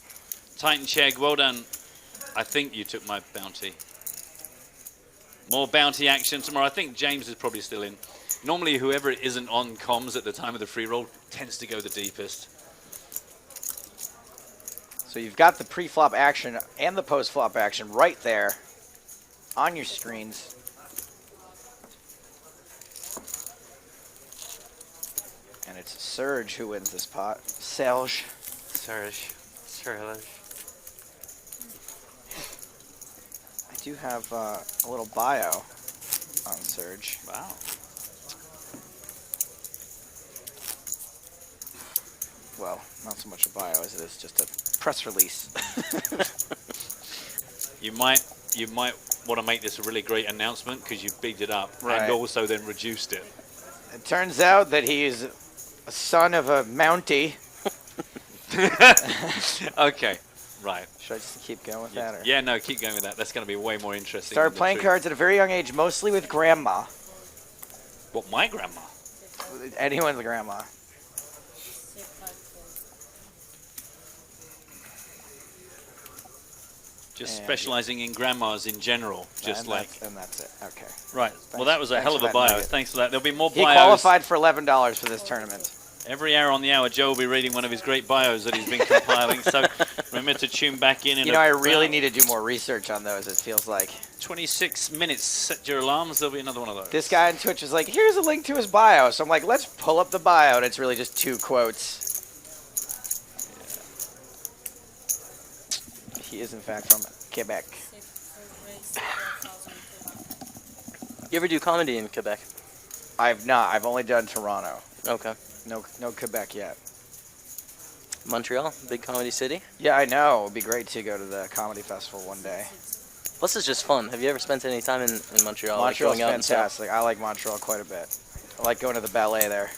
Titan Chegg, well done. I think you took my bounty. More bounty action tomorrow. I think James is probably still in. Normally, whoever isn't on comms at the time of the free roll tends to go the deepest. So you've got the pre-flop action and the post-flop action right there on your screens. And it's Serge who wins this pot. Serge. I do have a little bio on Serge. Wow. well, not so much a bio as it is just a press release. You might want to make this a really great announcement because you've bigged it up Right. and also then reduced it. It turns out that he is a son of a Mountie. Okay, right. Should I just keep going with that? Or? Yeah, no, keep going with that. That's going to be way more interesting. Started than the playing truth. cards at a very young age, mostly with grandma. What, my grandma? Anyone's grandma. Just And specializing in grandmas in general, just like. And that's it. Okay. Right. Thanks- Well, that was a thanks hell for of a that bio. nugget. Thanks for that. There'll be more He bios. qualified for $11 for this tournament. Every hour on the hour, Joe will be reading one of his great bios that he's been compiling. So remember to tune back in. You know, I really need to do more research on those, it feels like. 26 minutes. Set your alarms. There'll be another one of those. This guy on Twitch is like, here's a link to his bio. So I'm like, let's pull up the bio. And it's really just 2 quotes. He is, in fact, from Quebec. You ever do comedy in Quebec? I've not. I've only done Toronto. Okay. No Quebec yet. Montreal, big comedy city. Yeah, I know. It would be great to go to the comedy festival one day. Plus, it's just fun. Have you ever spent any time in Montreal? Montreal's like going out and stuff? fantastic. I like Montreal quite a bit. I like going to the ballet there.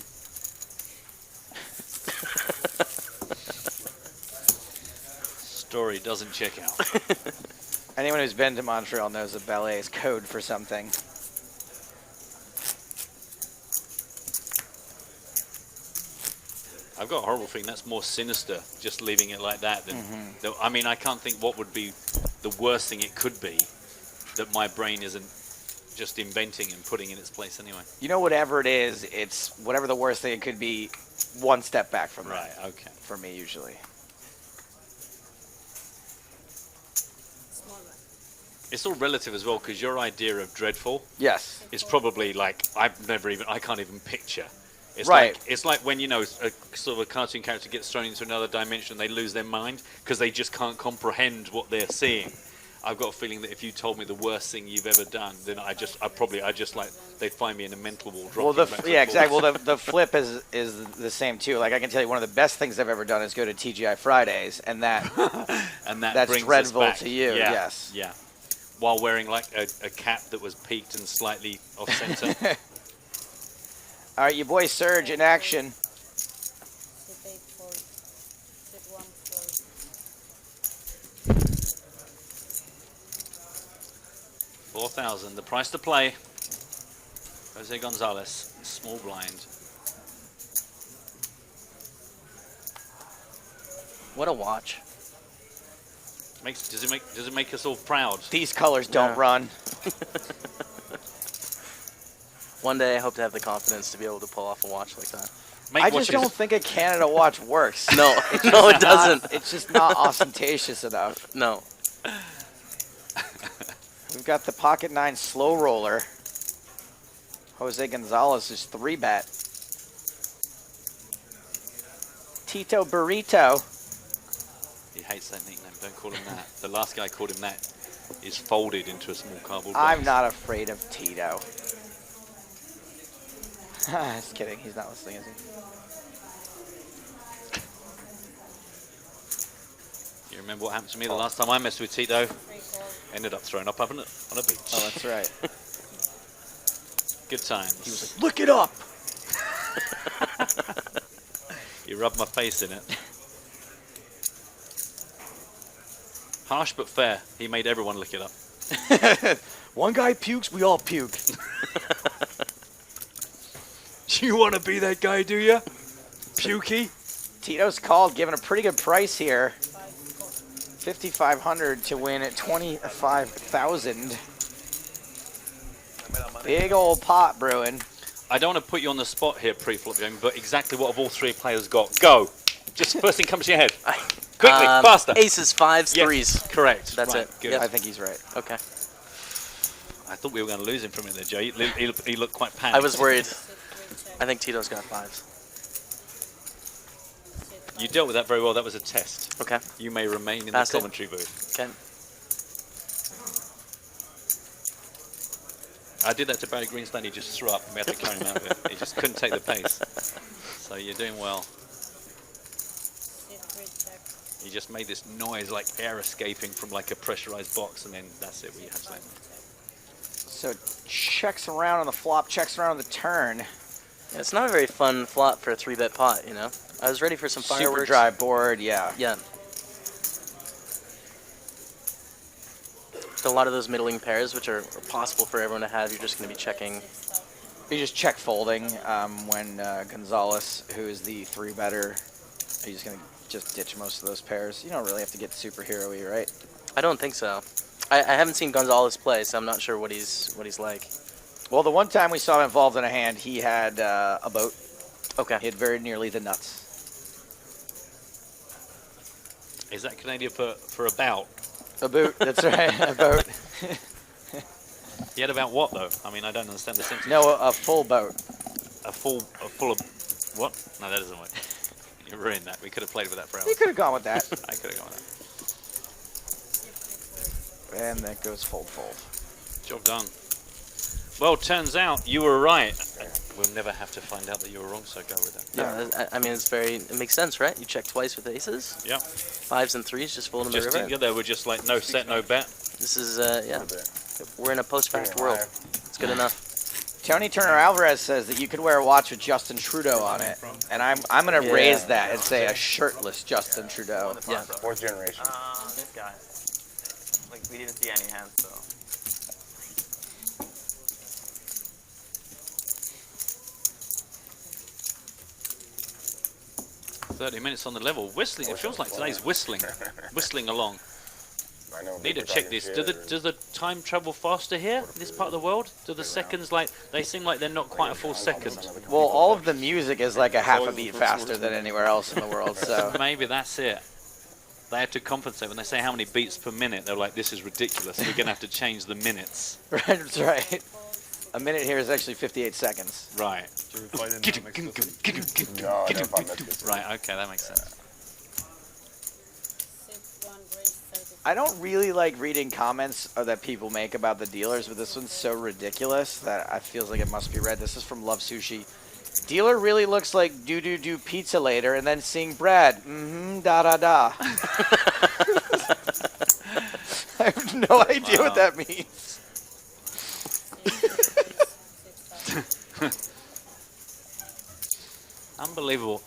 Story doesn't check out. Anyone who's been to Montreal knows that ballet is code for something. I've got a horrible feeling that's more sinister, just leaving it like that. Than, I mean, I can't think what would be the worst thing it could be that my brain isn't just inventing and putting in its place anyway. You know, whatever it is, it's whatever the worst thing it could be, one step back from that. Right, okay. For me, usually. It's all relative as well, because your idea of dreadful, yes, is probably like I can't even picture. It's right. Like, it's like when, you know, a sort of a cartoon character gets thrown into another dimension, they lose their mind because they just can't comprehend what they're seeing. I've got a feeling that if you told me the worst thing you've ever done, then I just like they'd find me in a mental wall. Well, yeah, exactly. Well, the flip is the same too. Like I can tell you, one of the best things I've ever done is go to TGI Fridays, and that's brings dreadful us back. to you. Yeah, Yes. Yeah. While wearing like a cap that was peaked and slightly off center. All right, your boy Serge in action. $4,000, the price to play. Jose Gonzalez, small blind. What a watch. Does it make us all proud? These colors don't run. One day I hope to have the confidence to be able to pull off a watch like that. I just don't think a Canada watch works. No, no, it doesn't. It's just not ostentatious enough. No. We've got the Pocket 9 slow roller. Jose Gonzalez is 3-bet. Tito Burrito. He hates that nickname. Don't call him that. The last guy called him that. Is folded into a small cardboard box. I'm not afraid of Tito. Just kidding. He's not listening, is he? You remember what happened to me the last time I messed with Tito? Ended up throwing up on a beach. Oh, that's right. Good times. He was like, look it up. You rubbed my face in it. Harsh but fair. He made everyone look it up. One guy pukes, we all puke. You want to be that guy, do you? Pukey? Tito's called, given a pretty good price here. $5,500 to win at $25,000. Big old pot brewing. I don't want to put you on the spot here, pre-flop game, but exactly what have all three players got? Go. Just first thing comes to your head. Quickly, faster. Aces, fives, Yes, threes. correct. That's Right, it. good. Yep. I think he's right. Okay. I thought we were going to lose him from it there, Joe. He looked quite panicked. I was worried. I think Tito's got fives. You dealt with that very well. That was a test. Okay. You may remain in Passed the it. commentary booth. Okay. I did that to Barry Greenstein. He just threw up. We had to carry him out of it. He just couldn't take the pace. So you're doing well. He just made this noise like air escaping from like a pressurized box, and then that's it. We had slam. So checks around on the flop, checks around on the turn. Yeah, it's not a very fun flop for a 3-bet pot, you know. I was ready for some fireworks. Super dry board, yeah. Yeah. A lot of those middling pairs, which are possible for everyone to have, you're just going to be checking. You just check folding when Gonzalez, who is the 3-better, he's going to just ditch most of those pairs. You don't really have to get superhero-y, right? I don't think so. I haven't seen Gonzalez play, so I'm not sure what he's like. Well, the one time we saw him involved in a hand, he had a boat. Okay. He had very nearly the nuts. Is that Canadian for about? A boot, that's right, a boat. He had about what though? I mean, I don't understand the sentence. No, a full boat. A full of what? No, that doesn't work. You ruined that. We could have played with that for hours. You could have gone with that. I could have gone with that. And that goes fold, fold. Job done. Well, turns out you were right. We'll never have to find out that you were wrong, so go with that. Yeah, I mean, it makes sense, right? You check twice with aces. Yeah. 5s and 3s, just fold them Just the river. together, we're just like no set, no bet. This is, yeah. We're in a post-fact world. It's good enough. Tony Turner Alvarez says that you could wear a watch with Justin Trudeau on it, and I'm gonna raise that and say a shirtless Justin Trudeau. Yeah. Fourth generation. This guy. Like, we didn't see any hands, so. 30 minutes on the level. Whistling, it feels like today's whistling along. Need to check this. Does the time travel faster here, this part of the world? Do the seconds, like, they seem like they're not quite a full second? Well, all of the music is like a half a beat faster than anywhere else in the world, so. Maybe that's it. They have to compensate. When they say how many beats per minute, they're like, this is ridiculous. We're going to have to change the minutes. Right, that's right. A minute here is actually 58 seconds. Right. Right, okay, that makes sense. I don't really like reading comments that people make about the dealers, but this one's so ridiculous that I feels like it must be read. This is from Love Sushi. Dealer really looks like do pizza later and then seeing Brad. Da. I have no idea what that means. Unbelievable.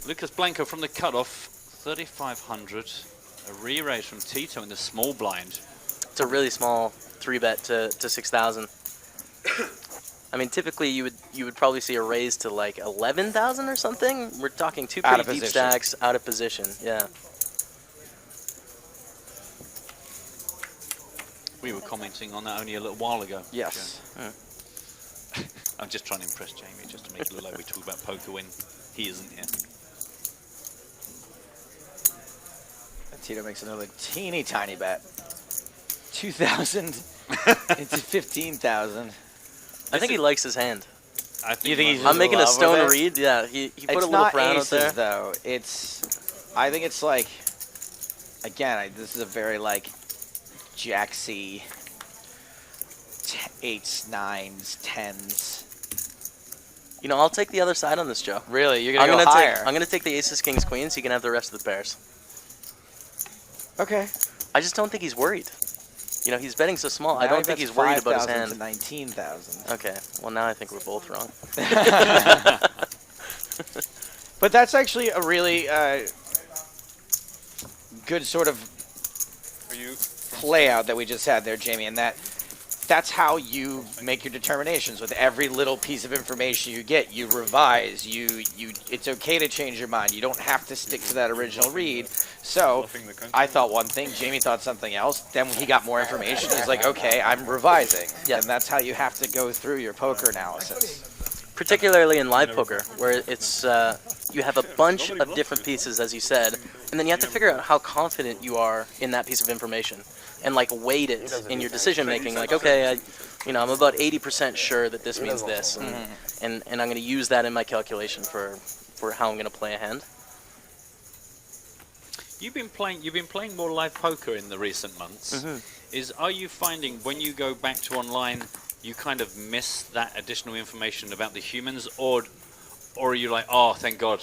Lucas Blanco from the cutoff, 3,500. A re-raise from Tito in the small blind. It's a really small 3-bet to 6,000. I mean, typically you would probably see a raise to like 11,000 or something. We're talking two pretty deep stacks out of position. Yeah. We were commenting on that only a little while ago. Yes. I'm just trying to impress Jamie, just to make it look like we talk about poker when he isn't here. Tito makes another teeny tiny bet. 2,000 into 15,000. I think he likes his hand. I think you think he's I'm making a stone with it? read. Yeah, he put It's a little not frown out there. aces, though. I think it's like, again, this is a very like Jack-C, 8s, 9s, 10s. You know, I'll take the other side on this, Joe. Really? You're gonna go higher? I'm gonna take the aces, kings, queens. You can have the rest of the pairs. Okay. I just don't think he's worried. You know, he's betting so small. Now I don't think he's worried about his 5,000 hand. to 19,000. Okay. Well, now I think we're both wrong. But that's actually a really good sort of play out that we just had there, Jamie, and that's how you make your determinations. With every little piece of information you get, you revise. It's okay to change your mind. You don't have to stick to that original read. So I thought one thing, Jamie thought something else. Then when he got more information, he's like, okay, I'm revising. Yeah. And that's how you have to go through your poker analysis. Particularly in live poker, where it's you have a bunch of different pieces, as you said, and then you have to figure out how confident you are in that piece of information, and like weight it in your decision making. Like, okay, I'm about 80% sure that this means this, and I'm going to use that in my calculation for how I'm going to play a hand. You've been playing more live poker in the recent months. Are you finding when you go back to online, you kind of miss that additional information about the humans, or or are you like, oh, thank God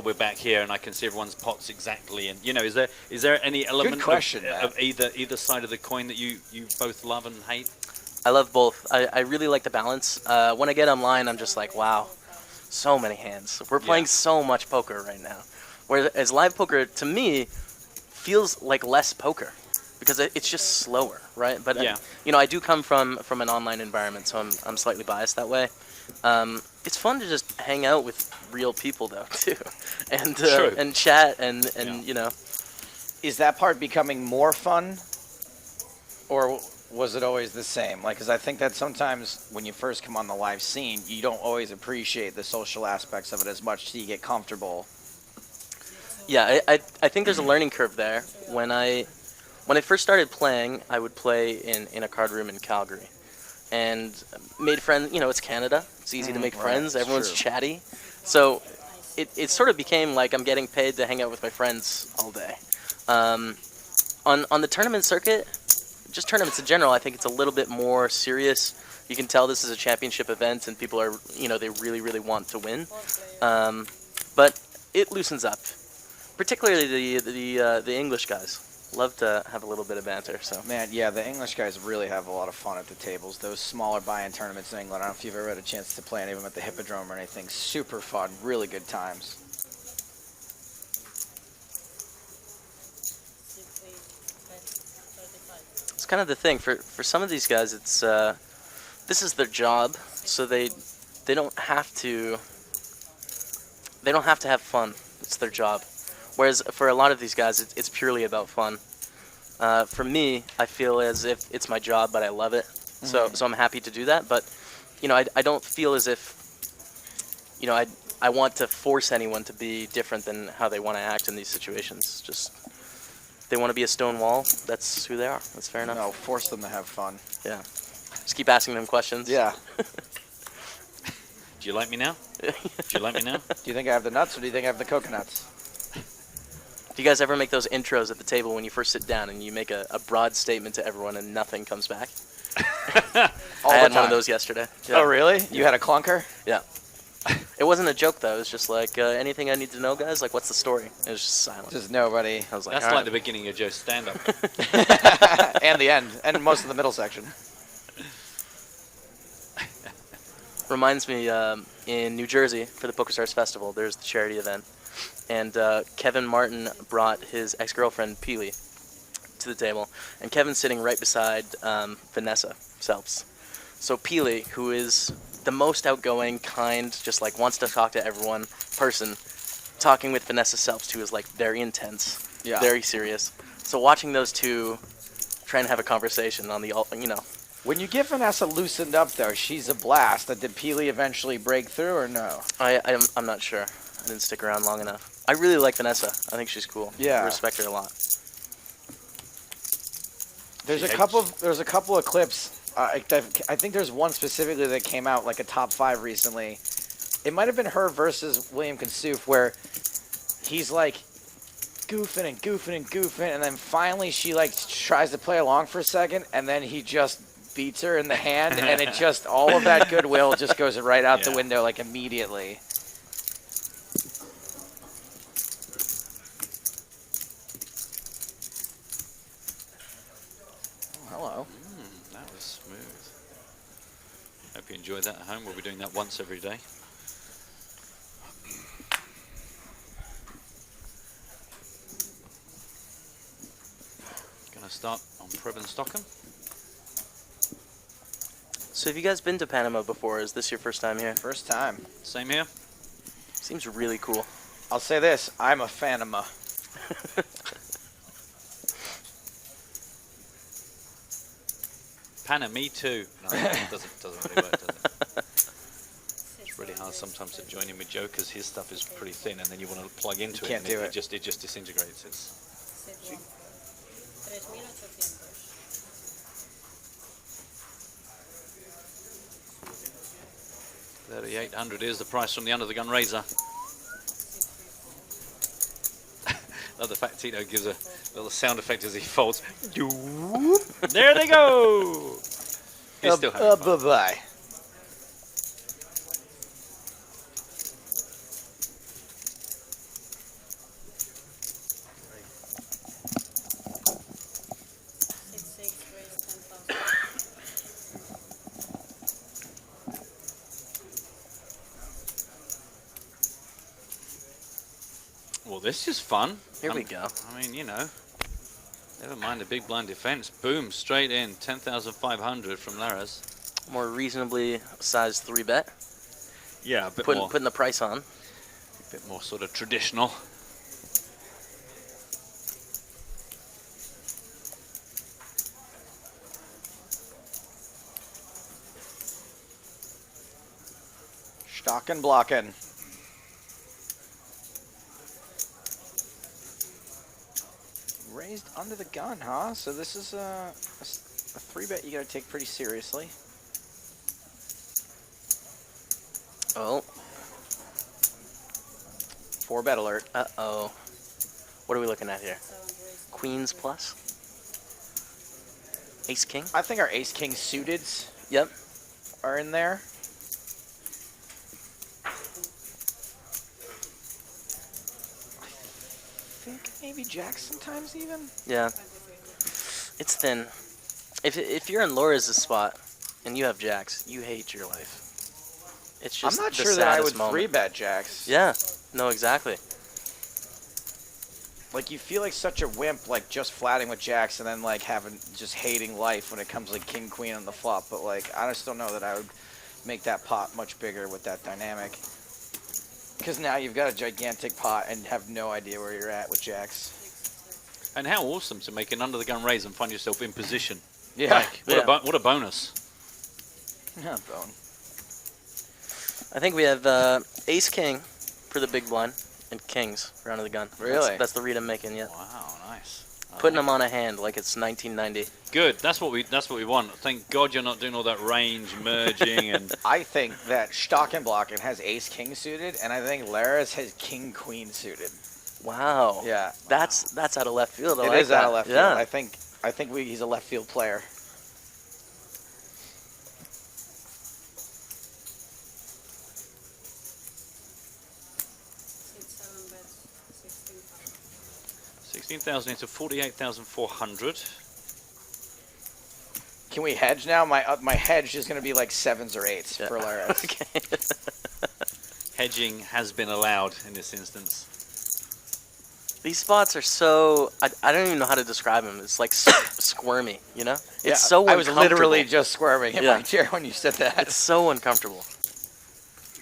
we're back here and I can see everyone's pots exactly? And is there any element of either side of the coin that you both love and hate? I love both. I really like the balance. When I get online, I'm just like, wow, so many hands. We're playing so much poker right now. Whereas live poker, to me, feels like less poker because it's just slower, right? But I do come from an online environment, so I'm slightly biased that way. It's fun to just hang out with real people though too, and chat and Is that part becoming more fun, or was it always the same? Like, because I think that sometimes when you first come on the live scene, you don't always appreciate the social aspects of it as much till you get comfortable. Yeah, I think there's a learning curve there. When I first started playing, I would play in a card room in Calgary, and made friends. It's Canada. It's easy to make friends. Everyone's chatty, so it sort of became like I'm getting paid to hang out with my friends all day. On the tournament circuit, just tournaments in general, I think it's a little bit more serious. You can tell this is a championship event, and people are they really want to win, but it loosens up. Particularly the English guys love to have a little bit of banter. So man, yeah, the English guys really have a lot of fun at the tables. Those smaller buy-in tournaments in England. I don't know if you've ever had a chance to play any of them at the Hippodrome or anything. Super fun, really good times. It's kind of the thing for some of these guys. It's this is their job, so they don't have to have fun. It's their job. Whereas for a lot of these guys, it's purely about fun. For me, I feel as if it's my job, but I love it. So I'm happy to do that. But I don't feel as if I want to force anyone to be different than how they want to act in these situations. Just if they want to be a stone wall, that's who they are. That's fair enough. No, force them to have fun. Yeah. Just keep asking them questions. Yeah. Do you like me now? Do you like me now? Do you think I have the nuts, or do you think I have the coconuts? Do you guys ever make those intros at the table when you first sit down and you make a broad statement to everyone and nothing comes back? I had one of those yesterday. Yeah. Oh, really? You had a clunker? Yeah. It wasn't a joke, though. It was just like, anything I need to know, guys? Like, what's the story? It was just silent. Just nobody. I was like, that's like the beginning of Joe's stand-up. And the end. And most of the middle section. Reminds me, in New Jersey, for the PokerStars Festival, there's the charity event. And Kevin Martin brought his ex-girlfriend, Peely, to the table. And Kevin's sitting right beside Vanessa Selps. So Peely, who is the most outgoing, kind, just like wants to talk to everyone person, talking with Vanessa Selps, who is like very intense, very serious. So watching those two try and have a conversation on the, When you get Vanessa loosened up, though, she's a blast. Did Peely eventually break through, or no? I'm not sure. I didn't stick around long enough. I really like Vanessa. I think she's cool. Yeah. I respect her a lot. There's a couple of clips. I think there's one specifically that came out like a top 5 recently. It might have been her versus William Consoof, where he's like goofing and goofing and goofing, and then finally she like tries to play along for a second, and then he just beats her in the hand, and it just all of that goodwill just goes right out the window like immediately. Hello. That was smooth. Hope you enjoyed that at home. We'll be doing that once every day. Gonna start on Preb and Stockham. So have you guys been to Panama before? Is this your first time here? First time. Same here. Seems really cool. I'll say this, I'm a Panama. Panama, me too. No, it doesn't really work, does it? It's really hard sometimes to join in with Joe because his stuff is pretty thin, and then you want to plug into it, can't and do it it. just disintegrates. It's 3,800 is the price from the under the gun razor. Love the fact Tito gives a little sound effect as he folds. There they go. He's still having fun. Bye-bye. this is fun. Here we go. I mean, you know, never mind the big blind defense. Boom, straight in, 10,500 from Laras. More reasonably sized 3-bet. Yeah, a bit more. Putting the price on. A bit more sort of traditional. Stocking, blocking. Raised under the gun, huh? So this is a 3-bet you got to take pretty seriously. Oh. 4-bet alert. Uh-oh. What are we looking at here? Queens plus? Ace king? I think our ace king suiteds Yep. are in there. I think maybe jacks sometimes even. Yeah. It's thin. If you're in Laura's spot and you have jacks, you hate your life. It's just I'm not the sure that I saddest would moment. 3-bet jacks. Yeah. No, exactly. Like you feel like such a wimp, like just flatting with jacks and then like just hating life when it comes like king queen on the flop. But like I just don't know that I would make that pot much bigger with that dynamic. Because now you've got a gigantic pot and have no idea where you're at with jacks. And how awesome to make an under the gun raise and find yourself in position. Yeah. Like, what a bonus. Yeah, bone. I think we have ace king for the big blind and kings for under the gun. Really? That's the read I'm making. Yeah. Wow, nice. Putting them on a hand like it's 1990. Good. That's what we want. Thank God you're not doing all that range merging and. I think that Stocking Blocking has ace king suited, and I think Laras has king queen suited. Wow. Yeah. That's out of left field. I It like is out that. of left Yeah. field. I think he's a left field player. $16,000 into 48,400. Can we hedge now? My hedge is going to be like 7s or 8s for Laras. Okay. Hedging has been allowed in this instance. These spots are so I don't even know how to describe them. It's like squirmy, you know? Yeah, It's so I was literally uncomfortable. just squirming in my chair when you said that. It's so uncomfortable.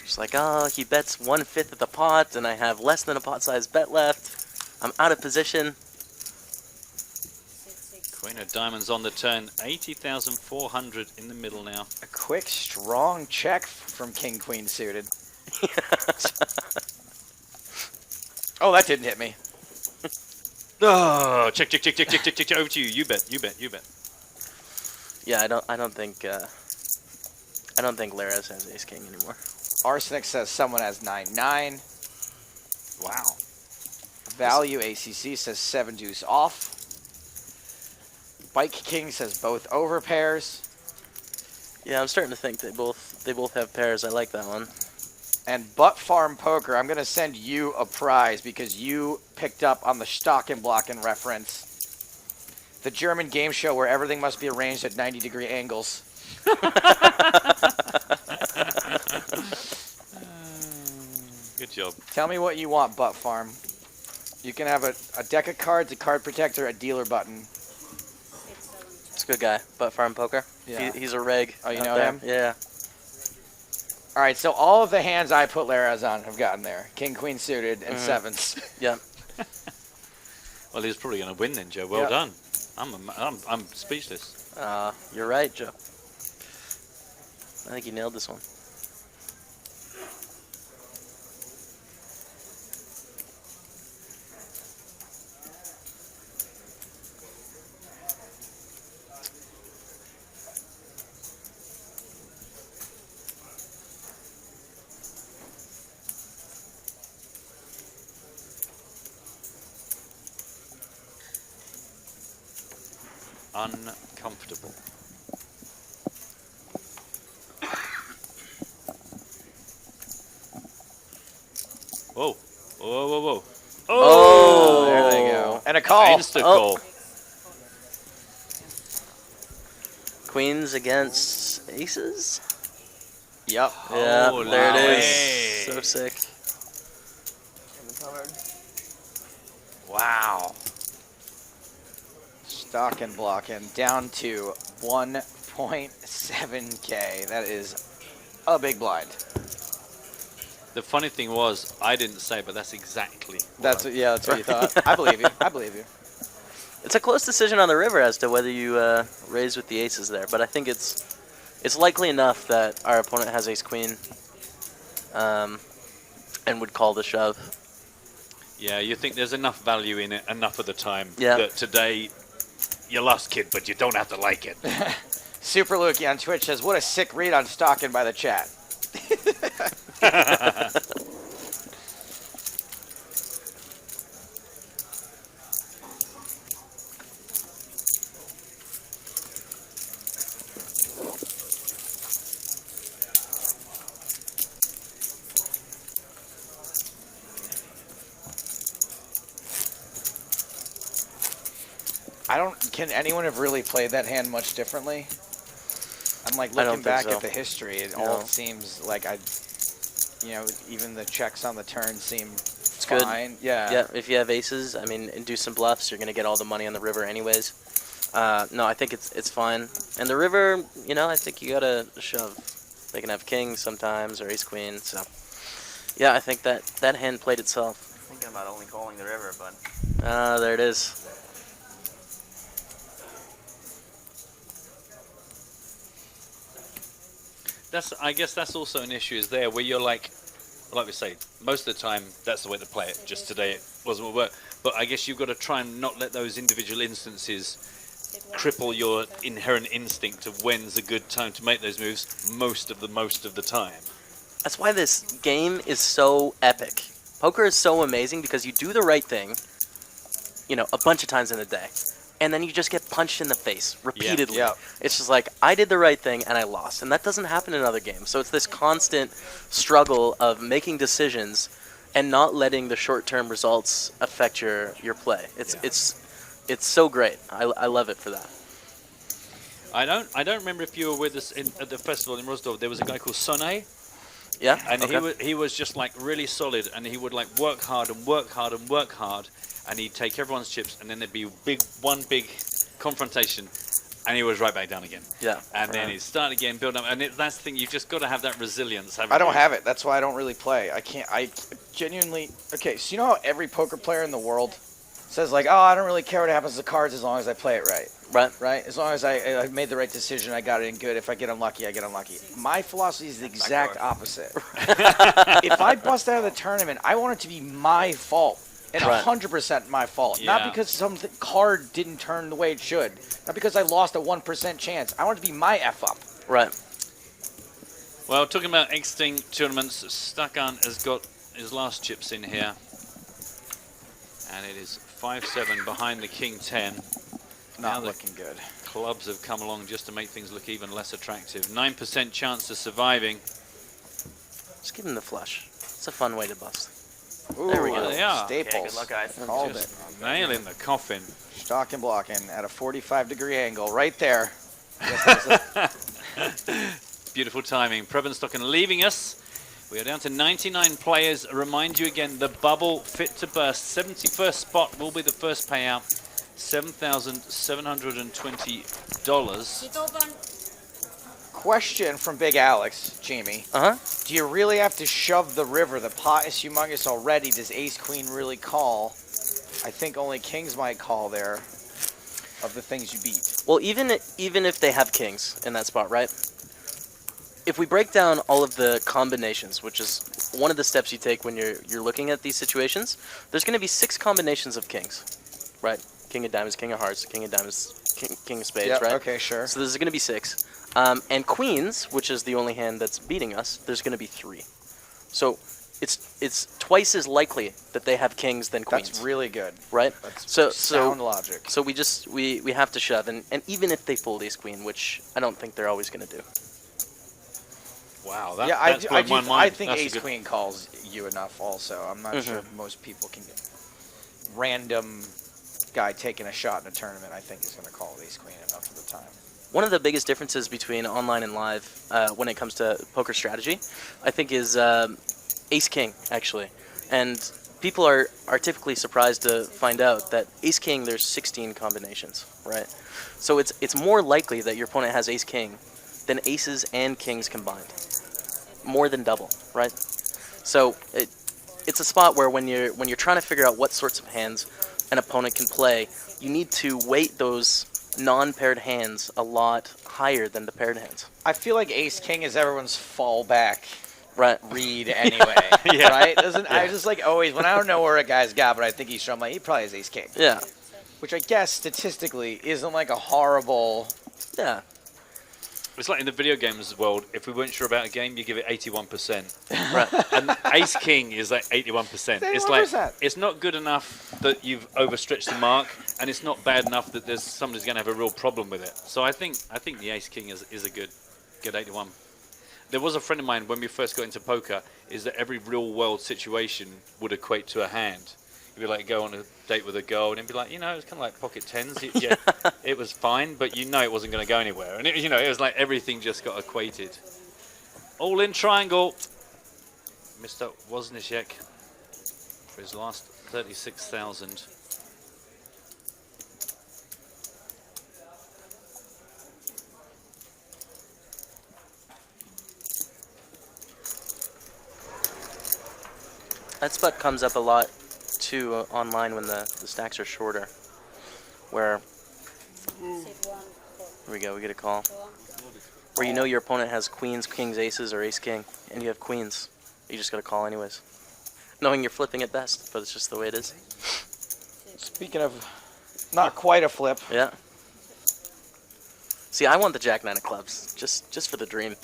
It's like, oh, he bets 1/5 of the pot, and I have less than a pot size bet left. I'm out of position. Queen of diamonds on the turn. 80,400 in the middle now. A quick, strong check from king queen suited. Oh, that didn't hit me. Oh, check. Over to you. You bet. Yeah, I don't think Laras has ace king anymore. Arsenic says someone has 9-9. Wow. Value ACC says 7 deuce off. Bike King says both over pairs. Yeah, I'm starting to think they both have pairs. I like that one. And Butt Farm Poker, I'm going to send you a prize because you picked up on the Stocking Blocking reference. The German game show where everything must be arranged at 90-degree angles. Good job. Tell me what you want, Butt Farm. You can have a deck of cards, a card protector, a dealer button. It's a good guy. Butt Farm Poker. Yeah. He's a reg. Oh, you out know there. him? Yeah. All right, so all of the hands I put Laras on have gotten there. King, queen suited, and 7s. Yeah. Well, he's probably going to win then, Joe. Well done. I'm speechless. You're right, Joe. I think you nailed this one. Uncomfortable. Whoa. Whoa. Oh, there they go. And a call. Insta call. Queens against aces? Yep. Yeah, Oh, there it is. hey. So sick. Wow. Stock and blocking down to 1.7K. That is a big blind. The funny thing was, I didn't say, but that's exactly. That's what you thought. I believe you. I believe you. It's a close decision on the river as to whether you raise with the aces there, but I think it's likely enough that our opponent has ace queen, and would call the shove. Yeah, you think there's enough value in it enough of the time that today you lost, kid, but you don't have to like it. Super Lukey on Twitch says, "What a sick read on Stocking by the chat." Can anyone have really played that hand much differently? I'm like looking back at the history. It all seems like even the checks on the turn seem fine. Good. Yeah. Yeah. If you have aces, I mean, and do some bluffs, you're gonna get all the money on the river anyways. No, I think it's fine. And the river, I think you gotta shove. They can have kings sometimes or ace queen. So, yeah, I think that hand played itself. Thinking about only calling the river, but. There it is. I guess that's also an issue is there where you're like we say, most of the time that's the way to play it. Just today it wasn't what worked. But I guess you've got to try and not let those individual instances cripple your inherent instinct of when's a good time to make those moves most of the time. That's why this game is so epic. Poker is so amazing because you do the right thing, a bunch of times in a day. And then you just get punched in the face repeatedly. Yeah. It's just like, I did the right thing and I lost. And that doesn't happen in other games. So it's this constant struggle of making decisions and not letting the short-term results affect your play. It's so great. I love it for that. I don't remember if you were with us at the festival in Rosdorf. There was a guy called Sonny. Yeah. And okay. he was just like really solid, and he would like work hard and work hard and work hard. And he'd take everyone's chips, and then there'd be one big confrontation, and he was right back down again. Yeah. And then he'd start again, build up, and that's the thing. You've just got to have that resilience. I don't have it. That's why I don't really play. I genuinely. Okay, so you know how every poker player in the world says like, oh, I don't really care what happens to the cards as long as I play it right. Right. As long as I made the right decision, I got it in good. If I get unlucky, I get unlucky. My philosophy is the exact opposite. If I bust out of the tournament, I want it to be my fault. And 100% my fault. Yeah. Not because some card didn't turn the way it should. Not because I lost a 1% chance. I want it to be my F up. Right. Well, talking about exiting tournaments, Stakan has got his last chips in here. And it is 5-7 behind the King 10. Not looking good. Clubs have come along just to make things look even less attractive. 9% chance of surviving. Just give him the flush. It's a fun way to bust. Ooh, there we go. They are. Staples. Yeah, good luck, guys. Called just it. nail in the coffin. Stock and blocking at a 45-degree angle right there. Beautiful timing. Preben Stocken leaving us. We are down to 99 players. I remind you again, the bubble fit to burst. 71st spot will be the first payout. $7,720. Question from Big Alex, Jamie. Do you really have to shove the river? The pot is humongous already. Does ace queen really call? I think only kings might call there of the things you beat. Well, even if they have kings in that spot, right? If we break down all of the combinations, which is one of the steps you take when you're looking at these situations, there's going to be 6 combinations of kings, right? King of diamonds, king of hearts, king of diamonds, king of spades, right? Okay, sure. So there's going to be 6. And queens, which is the only hand that's beating us, there's going to be 3. So it's twice as likely that they have kings than queens. That's really good. Right? That's sound logic. So we have to shove, and even if they fold ace queen, which I don't think they're always going to do. Wow, I think ace queen calls you enough also. I'm not sure if most people can get random guy taking a shot in a tournament, I think is going to call ace queen enough of the time. One of the biggest differences between online and live when it comes to poker strategy, I think, is ace king, actually. And people are typically surprised to find out that ace king, there's 16 combinations, right? So it's more likely that your opponent has ace king than aces and kings combined. More than double, right? So it's a spot where when you're trying to figure out what sorts of hands an opponent can play, you need to weight those non-paired hands a lot higher than the paired hands. I feel like ace king is everyone's fallback read anyway, Yeah. right? I Yeah. just like always, when I don't know where a guy's got, but I think he's strong, like, he probably has ace king. Yeah. Which I guess statistically isn't like a horrible. Yeah. It's like in the video games world, if we weren't sure about a game, you give it 81%. Right. And ace king is like 81%. It's like, 81%. it's not good enough that you've overstretched the mark, and it's not bad enough that there's somebody's going to have a real problem with it. So I think the ace king is a good 81. There was a friend of mine when we first got into poker, is that every real world situation would equate to a hand. You'd be like, go on a date with a girl, and it'd be like, you know, it was kind of like pocket tens. Yeah, it was fine, but you know it wasn't going to go anywhere. And, it was like everything just got equated. All in triangle. Mr. Wozniacek for his last 36,000. That spot comes up a lot too online when the stacks are shorter, where here we go, we get a call where you know your opponent has queens, kings, aces, or ace king, and you have queens. You just got to call anyways, knowing you're flipping at best, but it's just the way it is. Speaking of not quite a flip. Yeah. See, I want the jack nine of clubs just for the dream.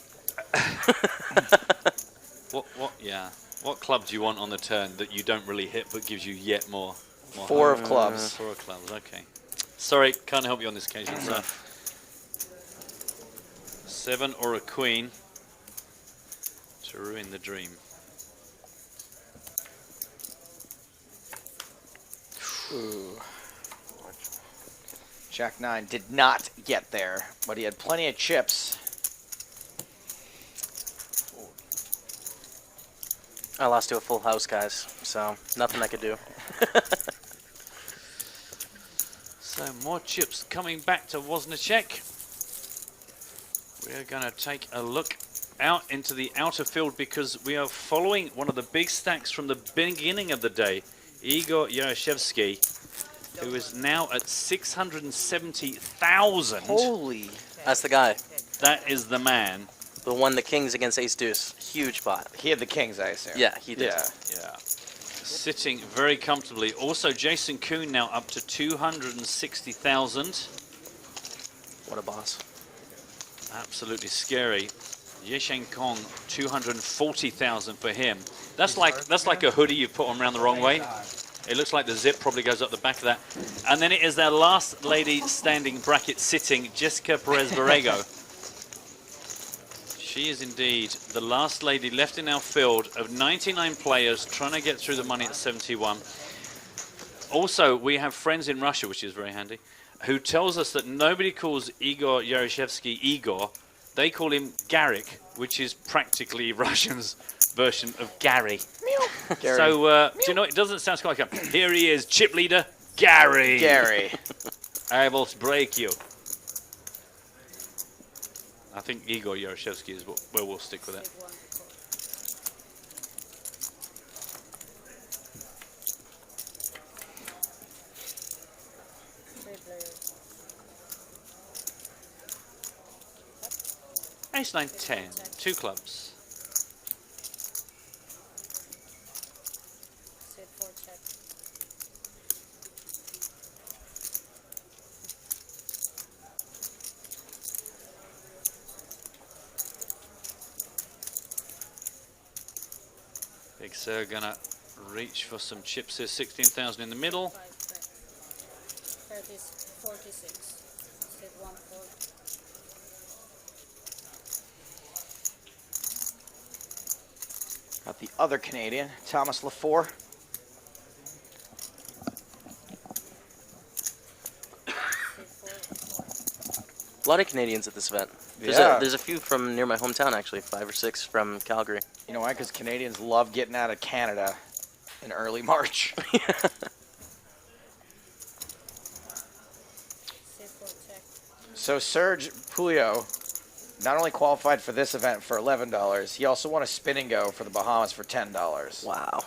Yeah. What club do you want on the turn that you don't really hit but gives you yet more? Four of clubs. Four of clubs, okay. Sorry, can't help you on this occasion, sir. 7 or a queen to ruin the dream. Ooh. Jack 9 did not get there, but he had plenty of chips. I lost to a full house, guys, so nothing I could do. So more chips coming back to Wozniacek. We're going to take a look out into the outer field because we are following one of the big stacks from the beginning of the day, Igor Yaroshevsky, who is now at 670,000. Holy! That's the guy. That is the man. The one, the kings against ace deuce. Huge pot. He had the kings, I assume. Yeah, he did. Yeah. Sitting very comfortably. Also, Jason Kuhn now up to 260,000. What a boss. Absolutely scary. Yeshen Kong, 240,000 for him. That's like a hoodie you put on around the wrong way. It looks like the zip probably goes up the back of that. And then it is their last lady standing bracket sitting, Jessica Perez-Borrego. She is indeed the last lady left in our field of 99 players trying to get through the money at 71. Also, we have friends in Russia, which is very handy, who tells us that nobody calls Igor Yaroshevsky Igor. They call him Garrick, which is practically Russian's version of Gary. Gary. So, do you know, it doesn't sound quite like him. Here he is, chip leader, Gary. Gary. I will break you. I think Igor Yaroshevsky is where we'll stick with it. Ace 9 10, 2 clubs. Big Sir gonna reach for some chips here. 16,000 in the middle. 46. Got the other Canadian, Thomas Lafore. A lot of Canadians at this event. There's a few from near my hometown, actually, 5 or 6 from Calgary. You know why? Because Canadians love getting out of Canada. in early March. So Serge Pulio not only qualified for this event for $11, he also won a spin and go for the Bahamas for $10. Wow.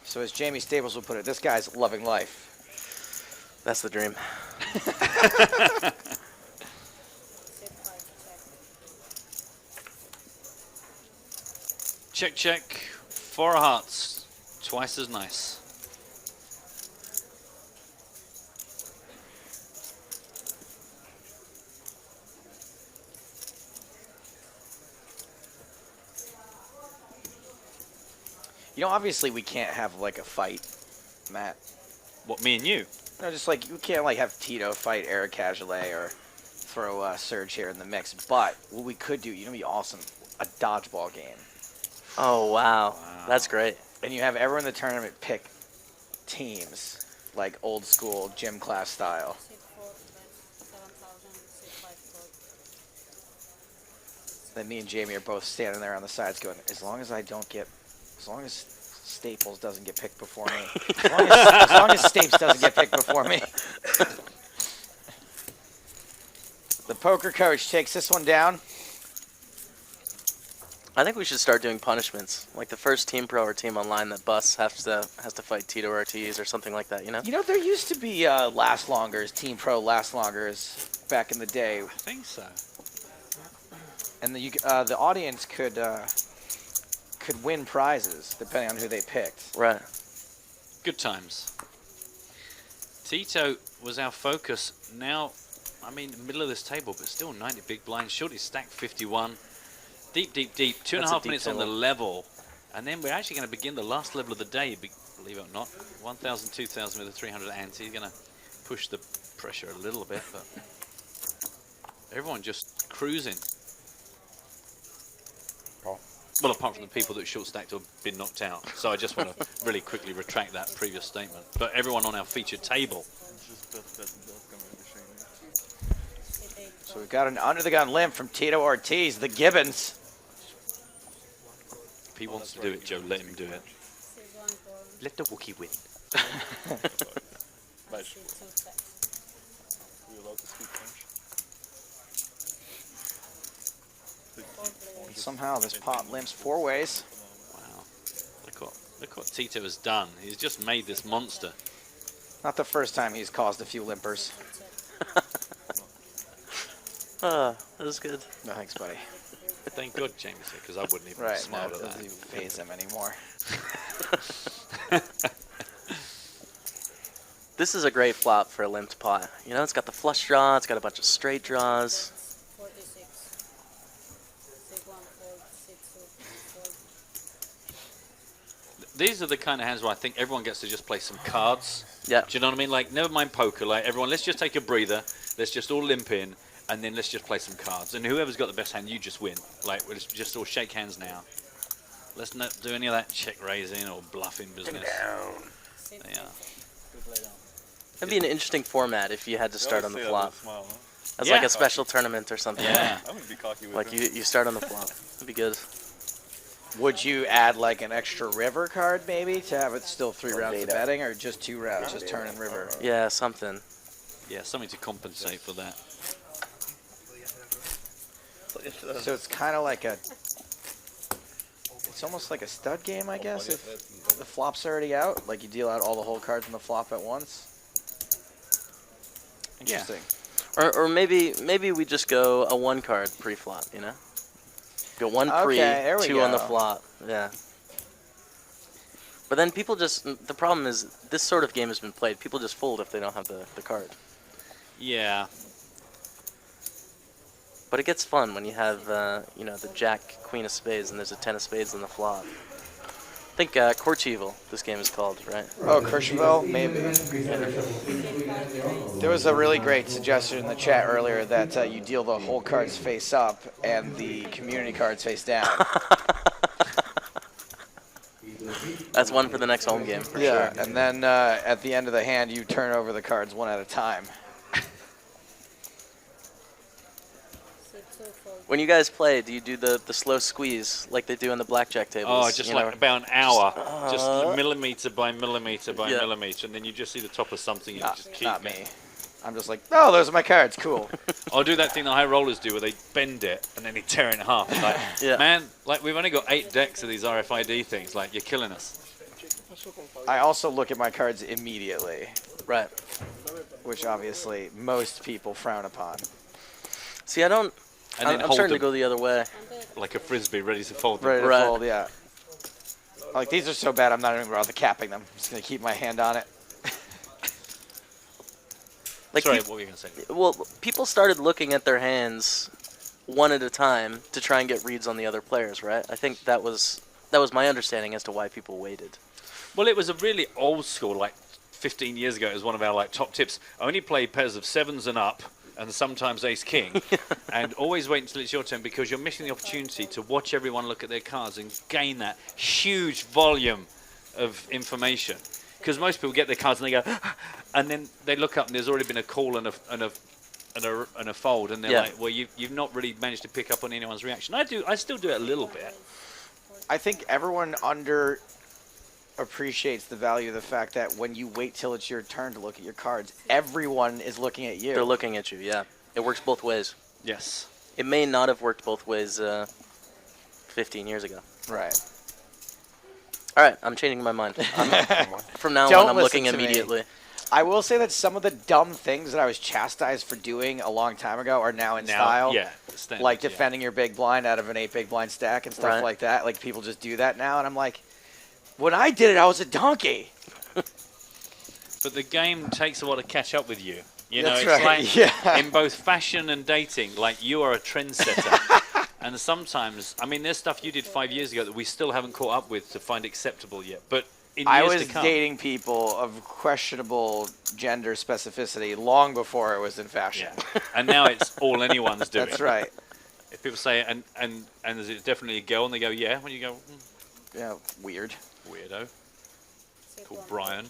So as Jamie Staples will put it, this guy's loving life. That's the dream. Check, check. 4 hearts. Twice as nice. You know, obviously we can't have like a fight, Matt. What, me and you? No, just like you can't like have Tito fight Eric Cagelet or throw Serge here in the mix. But what we could do, you know, be awesome, a dodgeball game. Oh wow, that's great. And you have everyone in the tournament pick teams, like old school gym class style. Then me and Jamie are both standing there on the sides going, as long as Staples doesn't get picked before me. As long as Stapes doesn't get picked before me. The poker coach takes this one down. I think we should start doing punishments. Like the first Team Pro or Team Online that busts has to fight Tito Ortiz or something like that, you know? You know, there used to be last longers, Team Pro last longers back in the day. I think so. And the audience could win prizes depending on who they picked. Right. Good times. Tito was our focus. Now, I mean, middle of this table, but still 90 big blinds. Shorty stacked 51. Deep, deep, deep. 2.5 minutes on the level. And then we're actually going to begin the last level of the day, believe it or not. 1,000, 2,000 with a 300 ante. Going to push the pressure a little bit, but everyone just cruising. Well, apart from the people that short stacked or been knocked out. So I just want to really quickly retract that previous statement. But everyone on our featured table. So we've got an under the gun limp from Tito Ortiz, the Gibbons. If he wants to do it, Joe, let him do it. Let the Wookiee win. And somehow this pot limps 4 ways. Wow. Look what Tito has done. He's just made this monster. Not the first time he's caused a few limpers. That was good. No, thanks, buddy. Thank God, James, because I wouldn't even right, smile at that. Doesn't even faze him anymore. This is a great flop for a limped pot. You know, it's got the flush draw, it's got a bunch of straight draws. These are the kind of hands where I think everyone gets to just play some cards. Yeah. Do you know what I mean? Like, never mind poker. Like, everyone, let's just take a breather. Let's just all limp in, and then let's just play some cards. And whoever's got the best hand, you just win. Like, we'll just all shake hands now. Let's not do any of that check raising or bluffing business. Yeah. That'd be an interesting format if you had to start on the flop. As like a special tournament or something. Yeah. Like you start on the flop. That'd be good. Would you add like an extra river card maybe to have it still 3 rounds of betting, or just 2 rounds, just turn and river? Yeah, something. Yeah, something to compensate for that. So it's kind of like it's almost like a stud game, I guess, if the flop's already out. Like you deal out all the whole cards on the flop at once. Interesting. Yeah. Or maybe we just go a 1 card pre-flop, you know? Go 1 pre, 2 on the flop. Yeah. But then people just, the problem is this sort of game has been played. People just fold if they don't have the card. Yeah. But it gets fun when you have, you know, the Jack, Queen of Spades, and there's a 10 of Spades on the flop. I think Courchevel, this game is called, right? Oh, Courchevel, maybe. There was a really great suggestion in the chat earlier that you deal the whole cards face up and the community cards face down. That's one for the next home game, for sure. Yeah, and then at the end of the hand, you turn over the cards 1 at a time. When you guys play, do you do the slow squeeze like they do on the blackjack tables? Oh, just like about an hour, just Uh, millimeter by millimeter by millimeter, and then you just see the top of something and you just keep Not it. me. I'm just like, oh, those are my cards. Cool. I'll do that thing the high rollers do where they bend it and then they tear it in half. Like, Yeah. man, like we've only got 8 decks of these RFID things. Like, you're killing us. I also look at my cards immediately. Right. Which obviously most people frown upon. See, I don't. And then I'm hold starting to them go the other way. like a frisbee, ready to fold them. Ready to fold, yeah. Like, these are so bad, I'm not even bother capping them. I'm just going to keep my hand on it. Like Sorry, what were you going to say? Well, people started looking at their hands one at a time to try and get reads on the other players, right? I think that was my understanding as to why people waited. Well, it was a really old school, like 15 years ago. It was one of our like top tips. Only play pairs of 7s and up, and sometimes ace king, and always wait until it's your turn because you're missing the opportunity to watch everyone look at their cards and gain that huge volume of information. Because most people get their cards and they go, and then they look up and there's already been a call and a fold, and they're like, well, you've not really managed to pick up on anyone's reaction. I still do it a little bit. I think everyone appreciates the value of the fact that when you wait till it's your turn to look at your cards, everyone is looking at you. They're looking at you, yeah. It works both ways. Yes. It may not have worked both ways 15 years ago. Right. All right, I'm changing my mind. From now Don't on, I'm listen looking to me. immediately. I will say that some of the dumb things that I was chastised for doing a long time ago are now in style. Yeah. Standard, like defending your big blind out of an 8 big blind stack and stuff Right. like that. Like, people just do that now, and I'm like, when I did it, I was a donkey. But the game takes a while to catch up with you. You know, That's it's right, like yeah. in both fashion and dating, like you are a trendsetter. And sometimes, I mean, there's stuff you did 5 years ago that we still haven't caught up with to find acceptable yet. But in I years was to come, dating people of questionable gender specificity long before it was in fashion. and now it's all anyone's doing. That's right. If people say, and is it definitely a girl? And they go, yeah. When you go, Yeah, weird. Weirdo. Called Brian.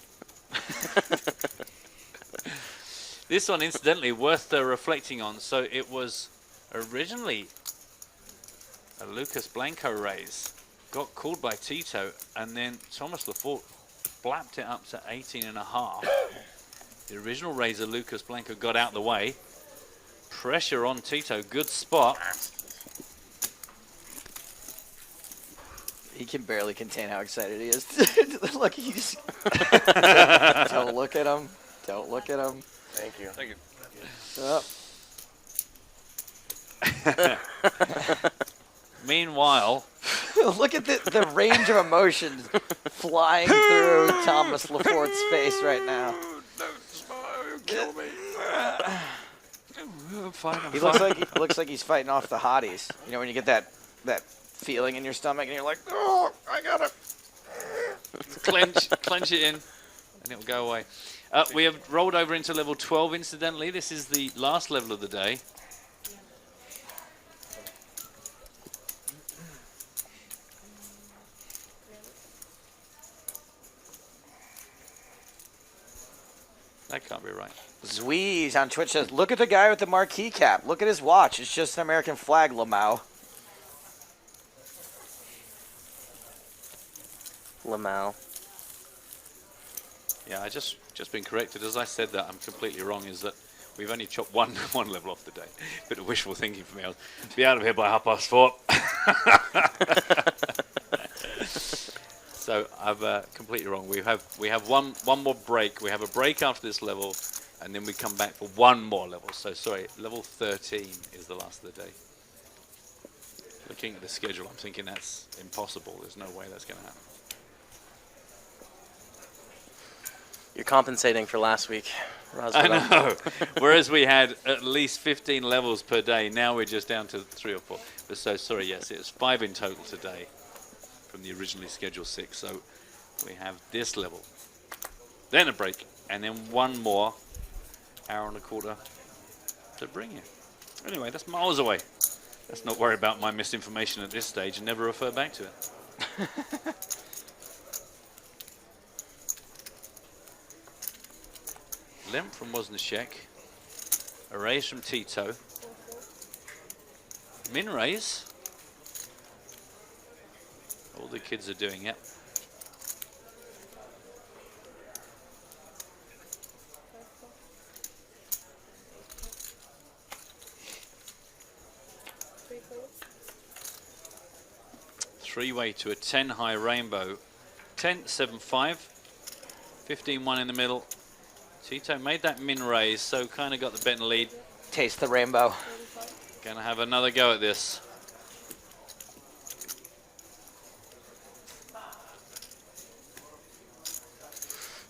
This one, incidentally, worth reflecting on. So it was originally a Lucas Blanco raise. Got called by Tito, and then Thomas Lafort blapped it up to 18.5. The original raiser, Lucas Blanco, got out the way. Pressure on Tito. Good spot. He can barely contain how excited he is. Look, he just don't look at him. Don't look at him. Thank you. Thank you. Meanwhile, look at the range of emotions flying through Thomas Laforte's face right now. Kill me. He looks like he's fighting off the hotties. You know, when you get that feeling in your stomach and you're like, oh, I gotta clench it in, and it'll go away. We have rolled over into level 12, incidentally. This is the last level of the day. That can't be right. Zweez on Twitch says, look at the guy with the marquee cap. Look at his watch. It's just an American flag, Lamau. Lamau. Yeah, I just been corrected. As I said that, I'm completely wrong. Is that we've only chopped one level off the day. Bit of wishful thinking for me. I'll be out of here by 4:30. So I've completely wrong. We have one more break. We have a break after this level, and then we come back for one more level. So sorry, level 13 is the last of the day. Looking at the schedule, I'm thinking that's impossible. There's no way that's going to happen. You're compensating for last week, Roswell. I know. Whereas we had at least 15 levels per day, now we're just down to 3 or 4. But so sorry, yes, it's 5 in total today from the originally scheduled 6. So we have this level, then a break, and then one more hour and a quarter to bring you. Anyway, that's miles away. Let's not worry about my misinformation at this stage and never refer back to it. Limp from Wozniak, a raise from Tito, Min raise. All the kids are doing it. Three-way to a 10 high rainbow. 10, 7, 5. 15, 1 in the middle. Tito made that min raise, so kind of got the betting lead. Taste the rainbow. Gonna have another go at this.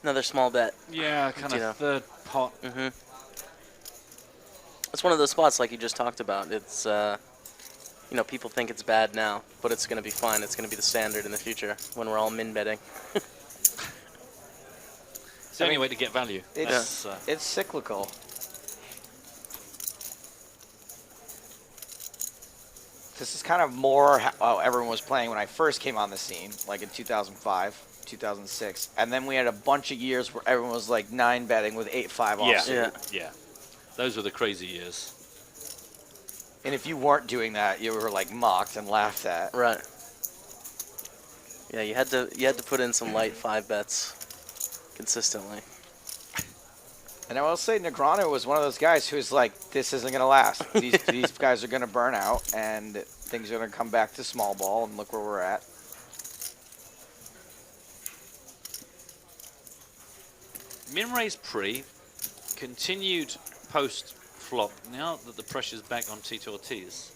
Another small bet. Yeah, kind of third pot. It's one of those spots like you just talked about. It's, you know, people think it's bad now, but it's going to be fine. It's going to be the standard in the future when we're all min betting. It's the only way to get value. It's cyclical. This is kind of more how everyone was playing when I first came on the scene, like in 2005, 2006. And then we had a bunch of years where everyone was like 9-betting with 8-5 offsuit. Yeah. Those were the crazy years. And if you weren't doing that, you were like mocked and laughed at. Right. Yeah, you had to put in some light 5 bets consistently. And I will say Negreanu was one of those guys who was like, this isn't going to last. These guys are going to burn out, and things are going to come back to small ball, and look where we're at. Min raise pre, continued post flop, now that the pressure's back on Tito Ortiz.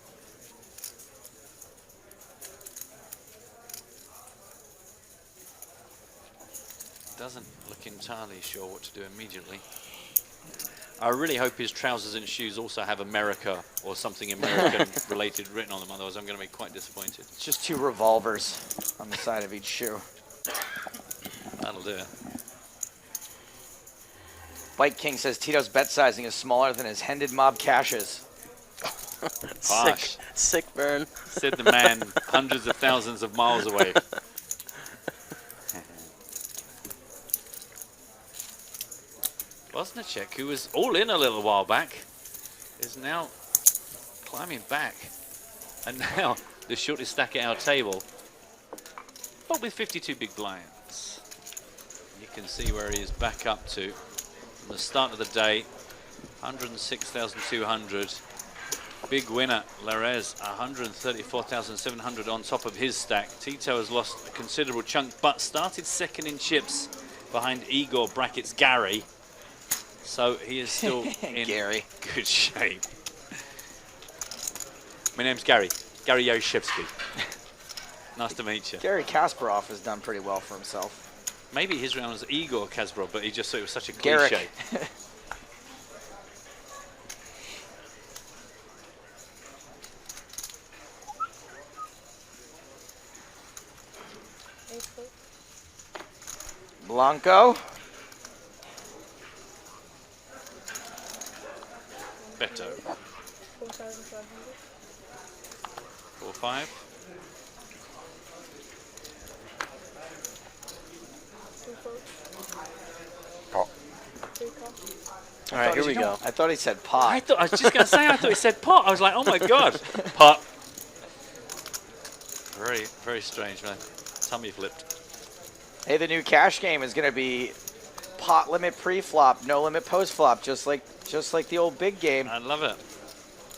Doesn't look entirely sure what to do immediately. I really hope his trousers and shoes also have America or something American related written on them, otherwise I'm going to be quite disappointed. It's just 2 revolvers on the side of each shoe. That'll do it. Bike King says Tito's bet sizing is smaller than his Hended Mob cashes. Sick burn. Said the man hundreds of thousands of miles away. Bosnicek, who was all in a little while back, is now climbing back. And now the shortest stack at our table, but with 52 big blinds. You can see where he is back up to from the start of the day, 106,200. Big winner, Larez, 134,700 on top of his stack. Tito has lost a considerable chunk, but started second in chips behind Igor brackets Gary. So he is still in good shape. My name's Gary Yoshevsky. Nice to meet you. Gary Kasparov has done pretty well for himself. Maybe his round was Igor Kasparov, but he just thought it was such a cliche. Blanco. Beto. 4-5. All right, here we go. I thought he said pot. I was just going to say, I thought he said pot. I was like, oh my God. Pot. Very, very strange, man. Tummy flipped. Hey, the new cash game is going to be pot limit pre-flop, no limit post-flop, just like the old big game. I love it.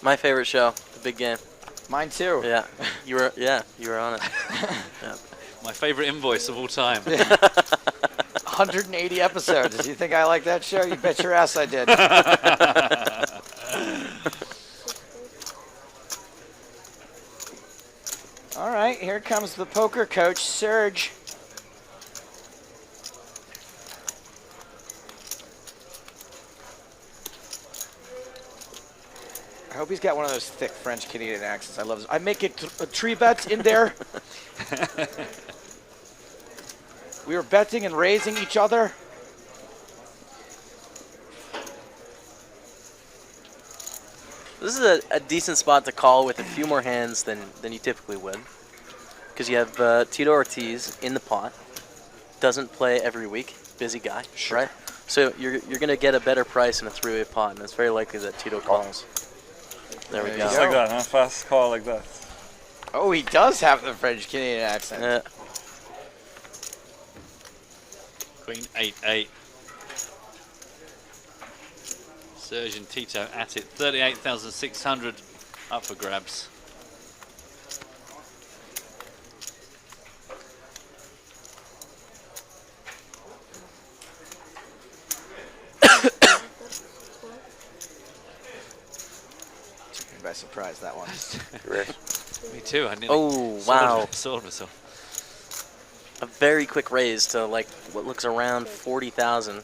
My favorite show, the big game. Mine too. Yeah, you were on it. Yeah. My favorite invoice of all time. 180 episodes. Do you think I like that show? You bet your ass I did. All right, here comes the poker coach, Serge. I hope he's got one of those thick French Canadian accents. I love this. I make it 3 bets in there. We were betting and raising each other. This is a decent spot to call with a few more hands than you typically would. Because you have Tito Ortiz in the pot. Doesn't play every week. Busy guy, right? So you're going to get a better price in a 3-way pot, and it's very likely that Tito calls. There we go. Just like that, huh? Fast call like that. Oh, he does have the French Canadian accent. Queen 8-8. Serge and Tito at it. 38,600 up for grabs. Took me by surprise, that one. Me too. I nearly Oh, wow. sold myself. A very quick raise to like what looks around 40,000.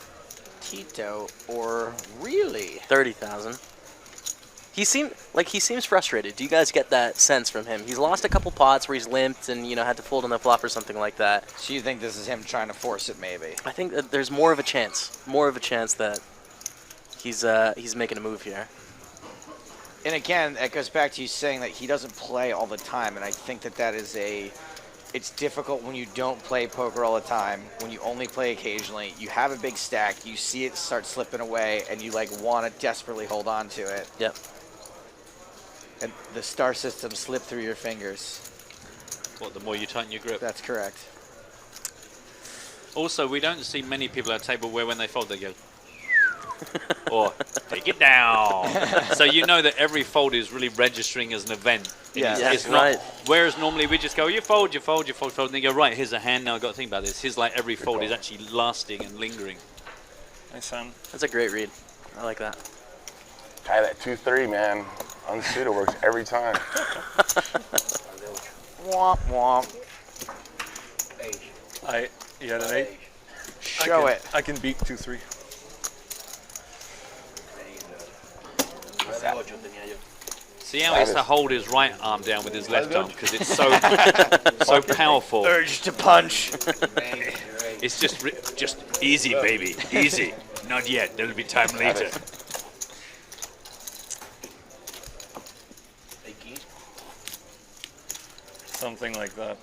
Tito, or really 30,000. He seems frustrated. Do you guys get that sense from him? He's lost a couple pots where he's limped and had to fold on the flop or something like that. So you think this is him trying to force it, maybe? I think that there's more of a chance that he's making a move here. And again, that goes back to you saying that he doesn't play all the time, and I think that is it's difficult when you don't play poker all the time, when you only play occasionally. You have a big stack, you see it start slipping away, and you want to desperately hold on to it. Yep. And the star system slip through your fingers. What, the more you tighten your grip? That's correct. Also, we don't see many people at a table where when they fold, they go, or take it down. So you know that every fold is really registering as an event. Yeah, it's not. Whereas normally we just go, you fold, fold, and then you go, right, here's a hand. Now I've got to think about this. Here's like every fold is actually lasting and lingering. Nice, Sam. That's a great read. I like that. Try that 2-3, man. Unsuited works every time. Womp womp. You had an 8? Show it. I can beat 2-3. See how he has to hold his right arm down with his left arm because it's so so powerful. Urge to punch. It's just easy, baby, easy. Not yet. There'll be time later. Something like that.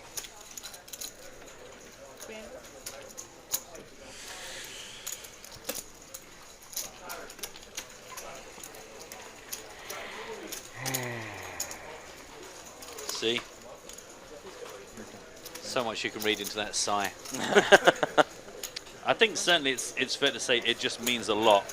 See? So much you can read into that sigh. I think certainly it's fair to say it just means a lot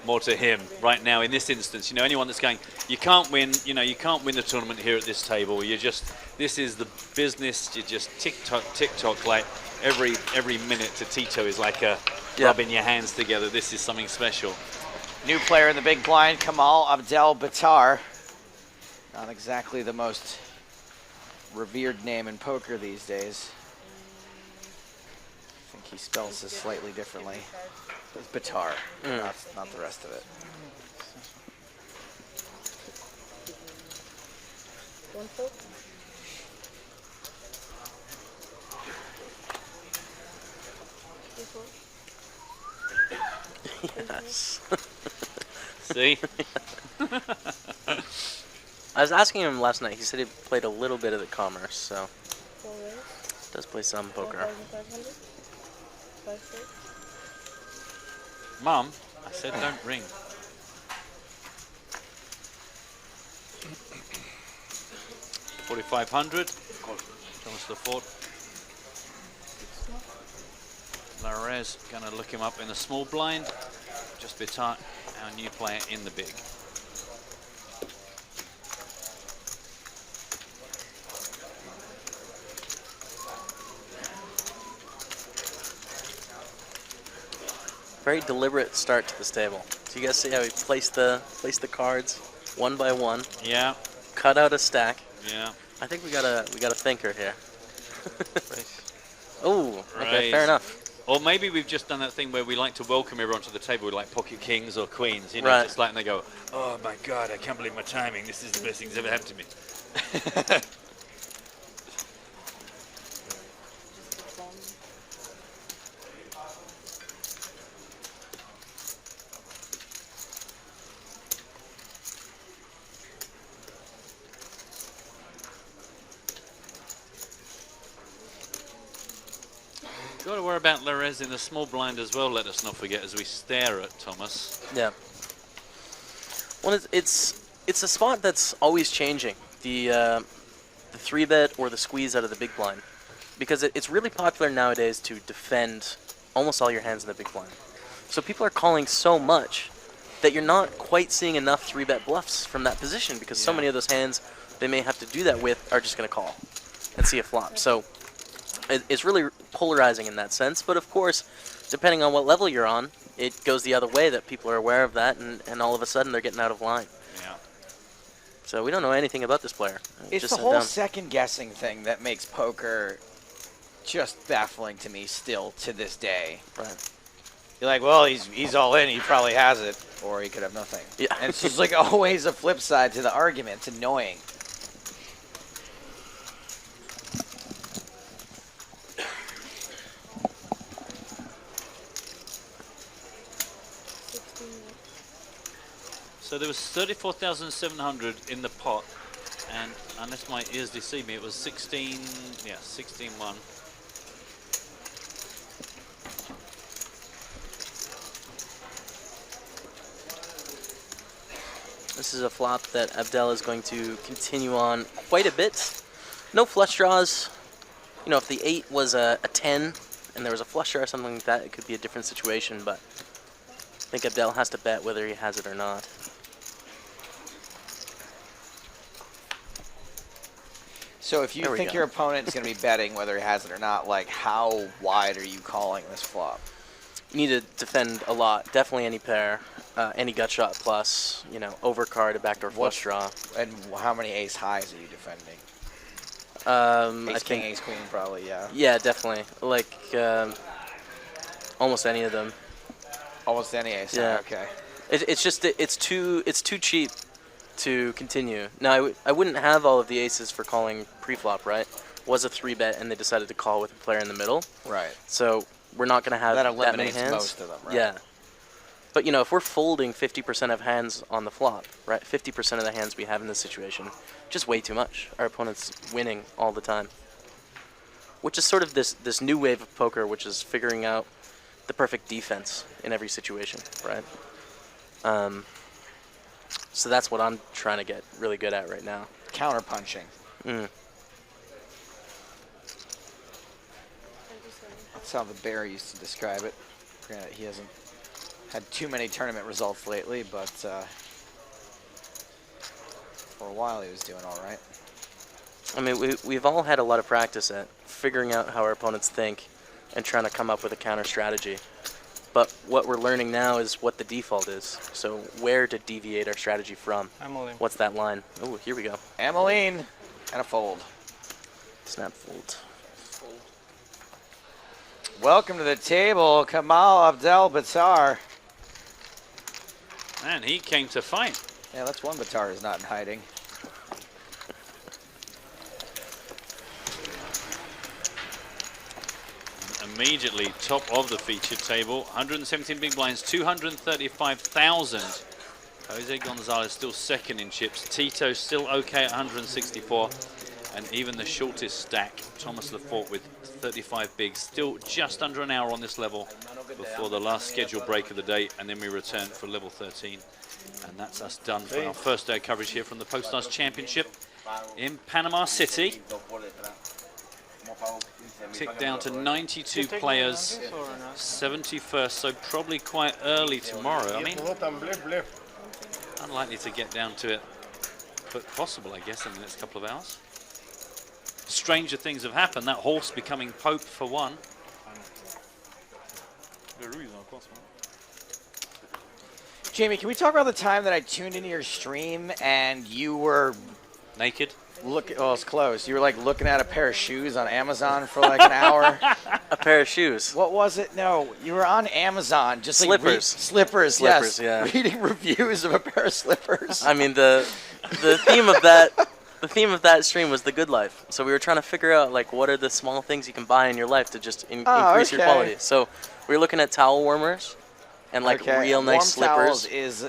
more to him right now in this instance. Anyone that's going, you can't win, you can't win the tournament here at this table. This is the business. You just tick-tock, like every minute to Tito is like rubbing your hands together. This is something special. New player in the big blind, Kamal Abdel Battar. Not exactly the most revered name in poker these days. I think he spells this slightly differently. It's Battar, not the rest of it. One fold. Yes. See? I was asking him last night. He said he played a little bit of the commerce, so does play some poker. Mom, I said don't ring. $4,500. Thomas the Fort. Larez gonna look him up in the small blind. Just Battar, our new player in the big. Very deliberate start to this table. So you guys see how he placed the cards one by one. Yeah. Cut out a stack. Yeah. I think we got a thinker here. Oh, okay, fair enough. Or maybe we've just done that thing where we like to welcome everyone to the table with like pocket kings or queens, Right. just like, and they go, oh my God, I can't believe my timing. This is the best thing that's ever happened to me. Got to worry about Larez in the small blind as well, let us not forget, as we stare at Thomas. Yeah. Well, it's it's a spot that's always changing. The 3-bet or the squeeze out of the big blind, because it's really popular nowadays to defend almost all your hands in the big blind. So people are calling so much that you're not quite seeing enough 3-bet bluffs from that position, because so many of those hands they may have to do that with are just going to call and see a flop. So it's really polarizing in that sense. But of course, depending on what level you're on, it goes the other way, that people are aware of that, and all of a sudden they're getting out of line. Yeah. So we don't know anything about this player. It's just the whole second-guessing thing that makes poker just baffling to me still to this day. Right. You're like, well, he's all in. He probably has it, or he could have nothing. Yeah. And it's just like always a flip side to the argument. It's annoying. So there was 34,700 in the pot, and unless my ears deceive me, it was 16-1. This is a flop that Abdel is going to continue on quite a bit. No flush draws. You know, if the 8 was a 10 and there was a flush draw or something like that, it could be a different situation, but I think Abdel has to bet whether he has it or not. So if you think your opponent's going to be betting whether he has it or not, like how wide are you calling this flop? You need to defend a lot. Definitely any pair, any gut shot plus, you know, overcard, a backdoor flush draw. And how many ace highs are you defending? I Ace king, think, ace queen, probably, yeah. Yeah, definitely. Like almost any of them. Almost any ace Yeah. high, okay. It's just it's too cheap to continue. Now I wouldn't have all of the aces for calling pre-flop, right? Was a 3-bet and they decided to call with a player in the middle. Right. So we're not going to have That that many eliminates hands. most of them, right? Yeah. But you know, if we're folding 50% of hands on the flop, right? 50% of the hands we have in this situation, just way too much. Our opponent's winning all the time. Which is sort of this new wave of poker, which is figuring out the perfect defense in every situation, right? So that's what I'm trying to get really good at right now. Counterpunching. That's how the Bear used to describe it. Granted, he hasn't had too many tournament results lately, but for a while he was doing all right. I mean, we've all had a lot of practice at figuring out how our opponents think and trying to come up with a counter strategy. But what we're learning now is what the default is. So where to deviate our strategy from. Emmeline. What's that line? Oh, here we go. Emmeline and a fold. Snap fold. Welcome to the table, Kamal Abdel Batar. And he came to fight. Yeah, that's one Batar is not in hiding. Immediately top of the featured table, 117 big blinds, 235,000. Jose Gonzalez still second in chips. Tito still okay at 164. And even the shortest stack, Thomas Lefort with 35 bigs, still just under an hour on this level before the last scheduled break of the day, and then we return for level 13. And that's us done for our first day of coverage here from the PokerStars Championship in Panama City. Tick down to 92 players, 71st, so probably quite early tomorrow. I mean, unlikely to get down to it, but possible, I guess, in the next couple of hours. Stranger things have happened. That horse becoming Pope for one. Jamie, can we talk about the time that I tuned into your stream and you were naked? Well, it's close. You were like looking at a pair of shoes on Amazon for like an hour. A pair of shoes. What was it? No, you were on Amazon, just slippers. Like slippers. Slippers, yes. Yeah. Reading reviews of a pair of slippers. I mean, the theme of that stream was the good life. So we were trying to figure out like what are the small things you can buy in your life to just increase your quality. So we were looking at towel warmers and like real nice slippers. Warm towels is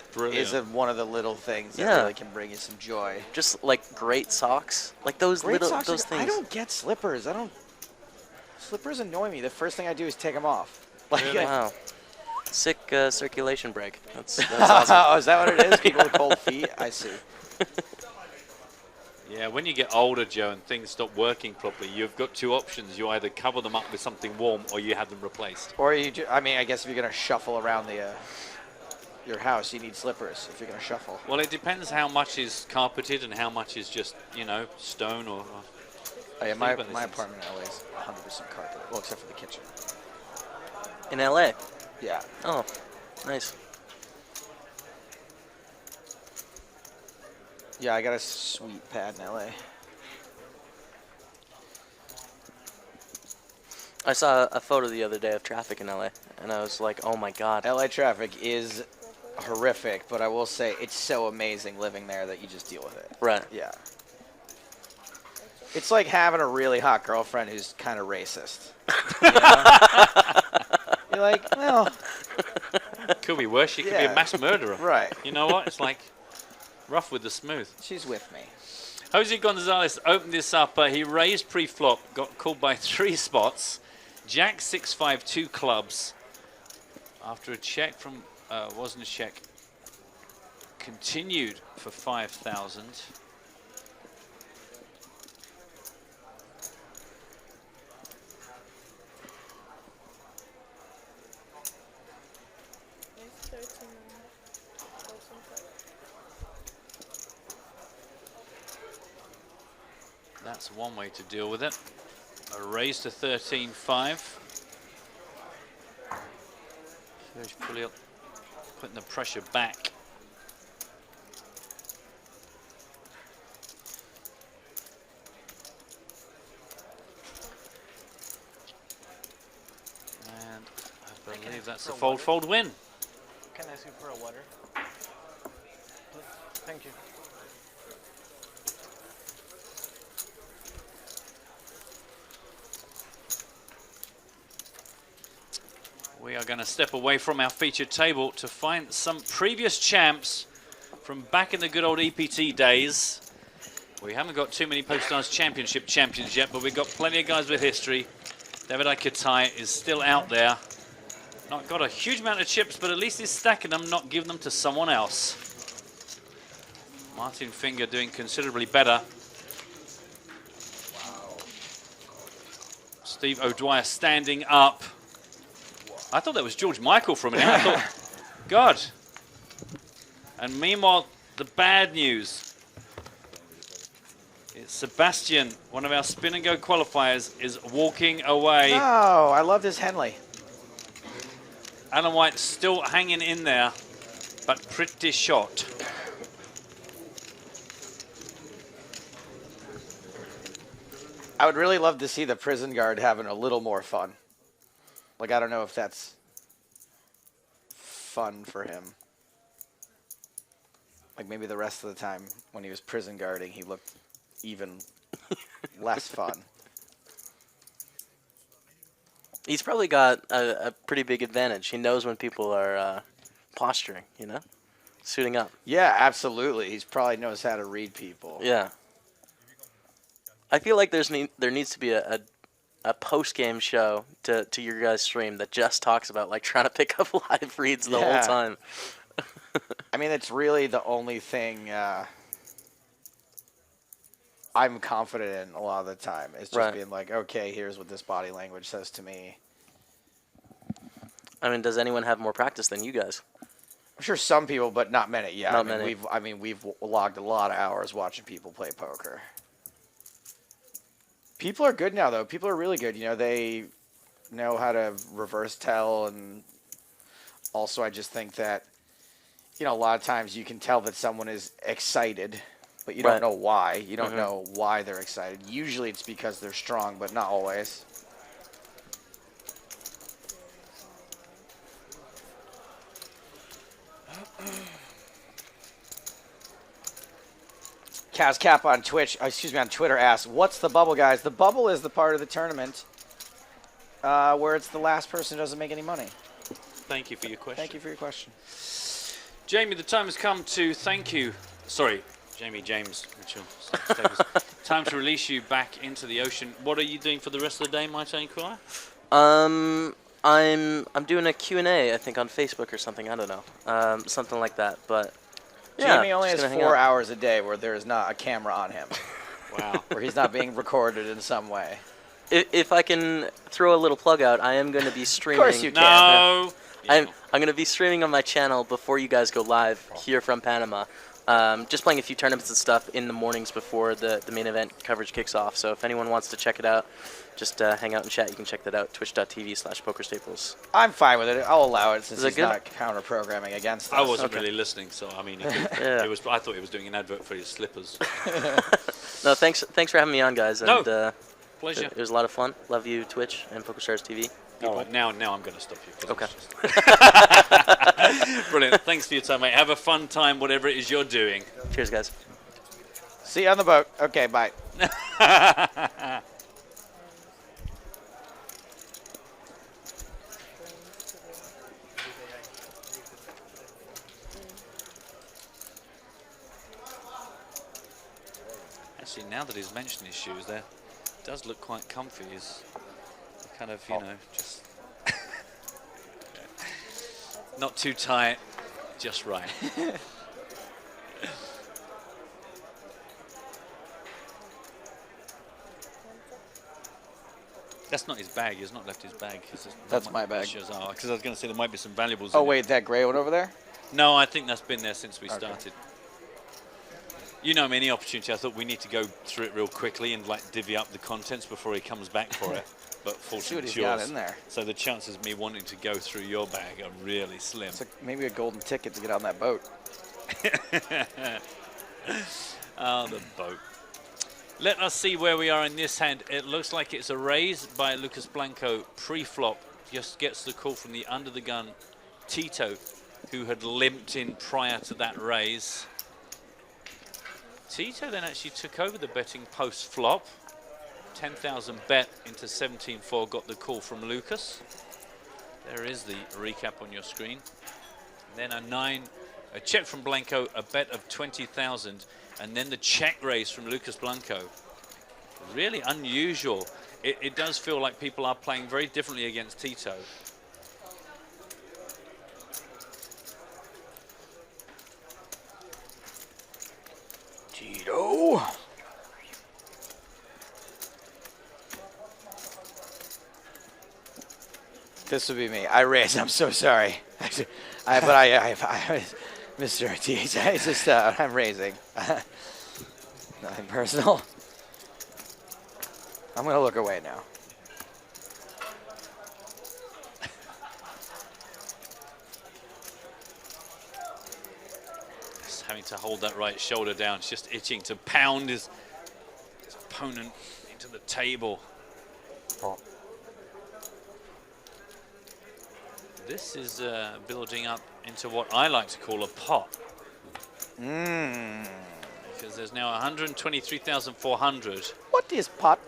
one of the little things that really can bring you some joy. Just like great socks, like those Great socks those things. I don't get slippers. Slippers annoy me. The first thing I do is take them off. Like, Wow. Sick circulation break. That's awesome. Oh, is that what it is? People with cold feet? I see. Yeah, when you get older, Joe, and things stop working properly, you've got two options. You either cover them up with something warm or you have them replaced. Or I mean, I guess if you're going to shuffle around your house, you need slippers if you're going to shuffle. Well, it depends how much is carpeted and how much is just, you know, stone or... Oh, yeah, my apartment in LA is 100% carpet. Well, except for the kitchen. In LA? Yeah. Oh, nice. Yeah, I got a sweet pad in LA. I saw a photo the other day of traffic in LA, and I was like, oh my god. LA traffic is horrific, but I will say it's so amazing living there that you just deal with it. Right. Yeah. It's like having a really hot girlfriend who's kind of racist. You know? You're like, well... Could be worse. She could be a mass murderer. Right. You know what? It's like rough with the smooth. She's with me. Jose Gonzalez opened this up. He raised pre-flop, got called by 3 spots. Jack 6-5, 2 clubs. After a check from, wasn't a check, continued for 5,000. That's one way to deal with it. A raise to 13-5. He's putting the pressure back. And I believe that's a fold win. Can I ask you for a water? Thank you. We are going to step away from our featured table to find some previous champs from back in the good old EPT days. We haven't got too many PokerStars Championship champions yet, but we've got plenty of guys with history. David Akatai is still out there. Not got a huge amount of chips, but at least he's stacking them, not giving them to someone else. Martin Finger doing considerably better. Wow. Steve O'Dwyer standing up. I thought that was George Michael for a minute. I thought, God. And meanwhile, the bad news. It's Sebastian, one of our spin and go qualifiers, is walking away. No, I love this Henley. Alan White still hanging in there, but pretty short. I would really love to see the prison guard having a little more fun. Like, I don't know if that's fun for him. Like, maybe the rest of the time when he was prison guarding, he looked even less fun. He's probably got a pretty big advantage. He knows when people are posturing, you know? Suiting up. Yeah, absolutely. He's probably knows how to read people. Yeah. I feel like there needs to be a post-game show to your guys' stream that just talks about, like, trying to pick up live reads the whole time. I mean, it's really the only thing I'm confident in a lot of the time. It's just being like, okay, here's what this body language says to me. I mean, does anyone have more practice than you guys? I'm sure some people, but not many. Yeah, Not many. We've logged a lot of hours watching people play poker. People are good now, though. People are really good. You know, they know how to reverse tell, and also I just think that, you know, a lot of times you can tell that someone is excited, but you don't know why. You don't know why they're excited. Usually it's because they're strong, but not always. Kaz Cap on Twitch, excuse me, on Twitter asks, "What's the bubble, guys?" The bubble is the part of the tournament where it's the last person who doesn't make any money. Thank you for your question. Thank you for your question. Jamie, the time has come to thank you. Sorry, Jamie James Mitchell. Time to release you back into the ocean. What are you doing for the rest of the day, my Inquirer? I'm doing a Q&A, I think, on Facebook or something. I don't know, something like that. But yeah, Jamie only just has gonna hang 4 out. hours a day where there is not a camera on him. Wow. Where he's not being recorded in some way. If I can throw a little plug out, I am going to be streaming. Of course you can. No. I'm going to be streaming on my channel before you guys go live here from Panama. Just playing a few tournaments and stuff in the mornings before the main event coverage kicks off. So if anyone wants to check it out, just hang out and chat. You can check that out, twitch.tv/PokerStaples. I'm fine with it. I'll allow it since Is it he's good? not counter-programming against us. I wasn't really listening, so I mean, Yeah. I thought he was doing an advert for his slippers. No, thanks for having me on, guys. No, And, pleasure. It was a lot of fun. Love you, Twitch and PokerStars TV. All right, now I'm going to stop you. Okay. Brilliant. Thanks for your time, mate. Have a fun time, whatever it is you're doing. Cheers, guys. See you on the boat. Okay, bye. Actually, now that he's mentioned his shoes, there does look quite comfy. He's kind of, you know, just not too tight, just right. That's not his bag. He's not left his bag. That's my bag. Because I was going to say there might be some valuables. Oh, in it. wait, that gray one over there? No, I think that's been there since we started. You know, any opportunity, I thought we need to go through it real quickly and like divvy up the contents before he comes back for it. But fortunately, he's it's yours. got in there. So the chances of me wanting to go through your bag are really slim. It's maybe a golden ticket to get on that boat. Oh, the boat. Let us see where we are in this hand. It looks like it's a raise by Lucas Blanco pre-flop. Just gets the call from the under the gun Tito, who had limped in prior to that raise. Tito then actually took over the betting post-flop. 10,000 bet into 17-4, got the call from Lucas. There is the recap on your screen. Then a check from Blanco, a bet of 20,000, and then the check raise from Lucas Blanco. Really unusual. It does feel like people are playing very differently against Tito. Tito. This would be me. I raise. I'm so sorry. Mr. Ortiz, it's just I'm raising. Nothing personal. I'm gonna look away now. Just having to hold that right shoulder down. It's just itching to pound his opponent into the table. This is building up into what I like to call a pot. Because there's now 123,400. What is pot?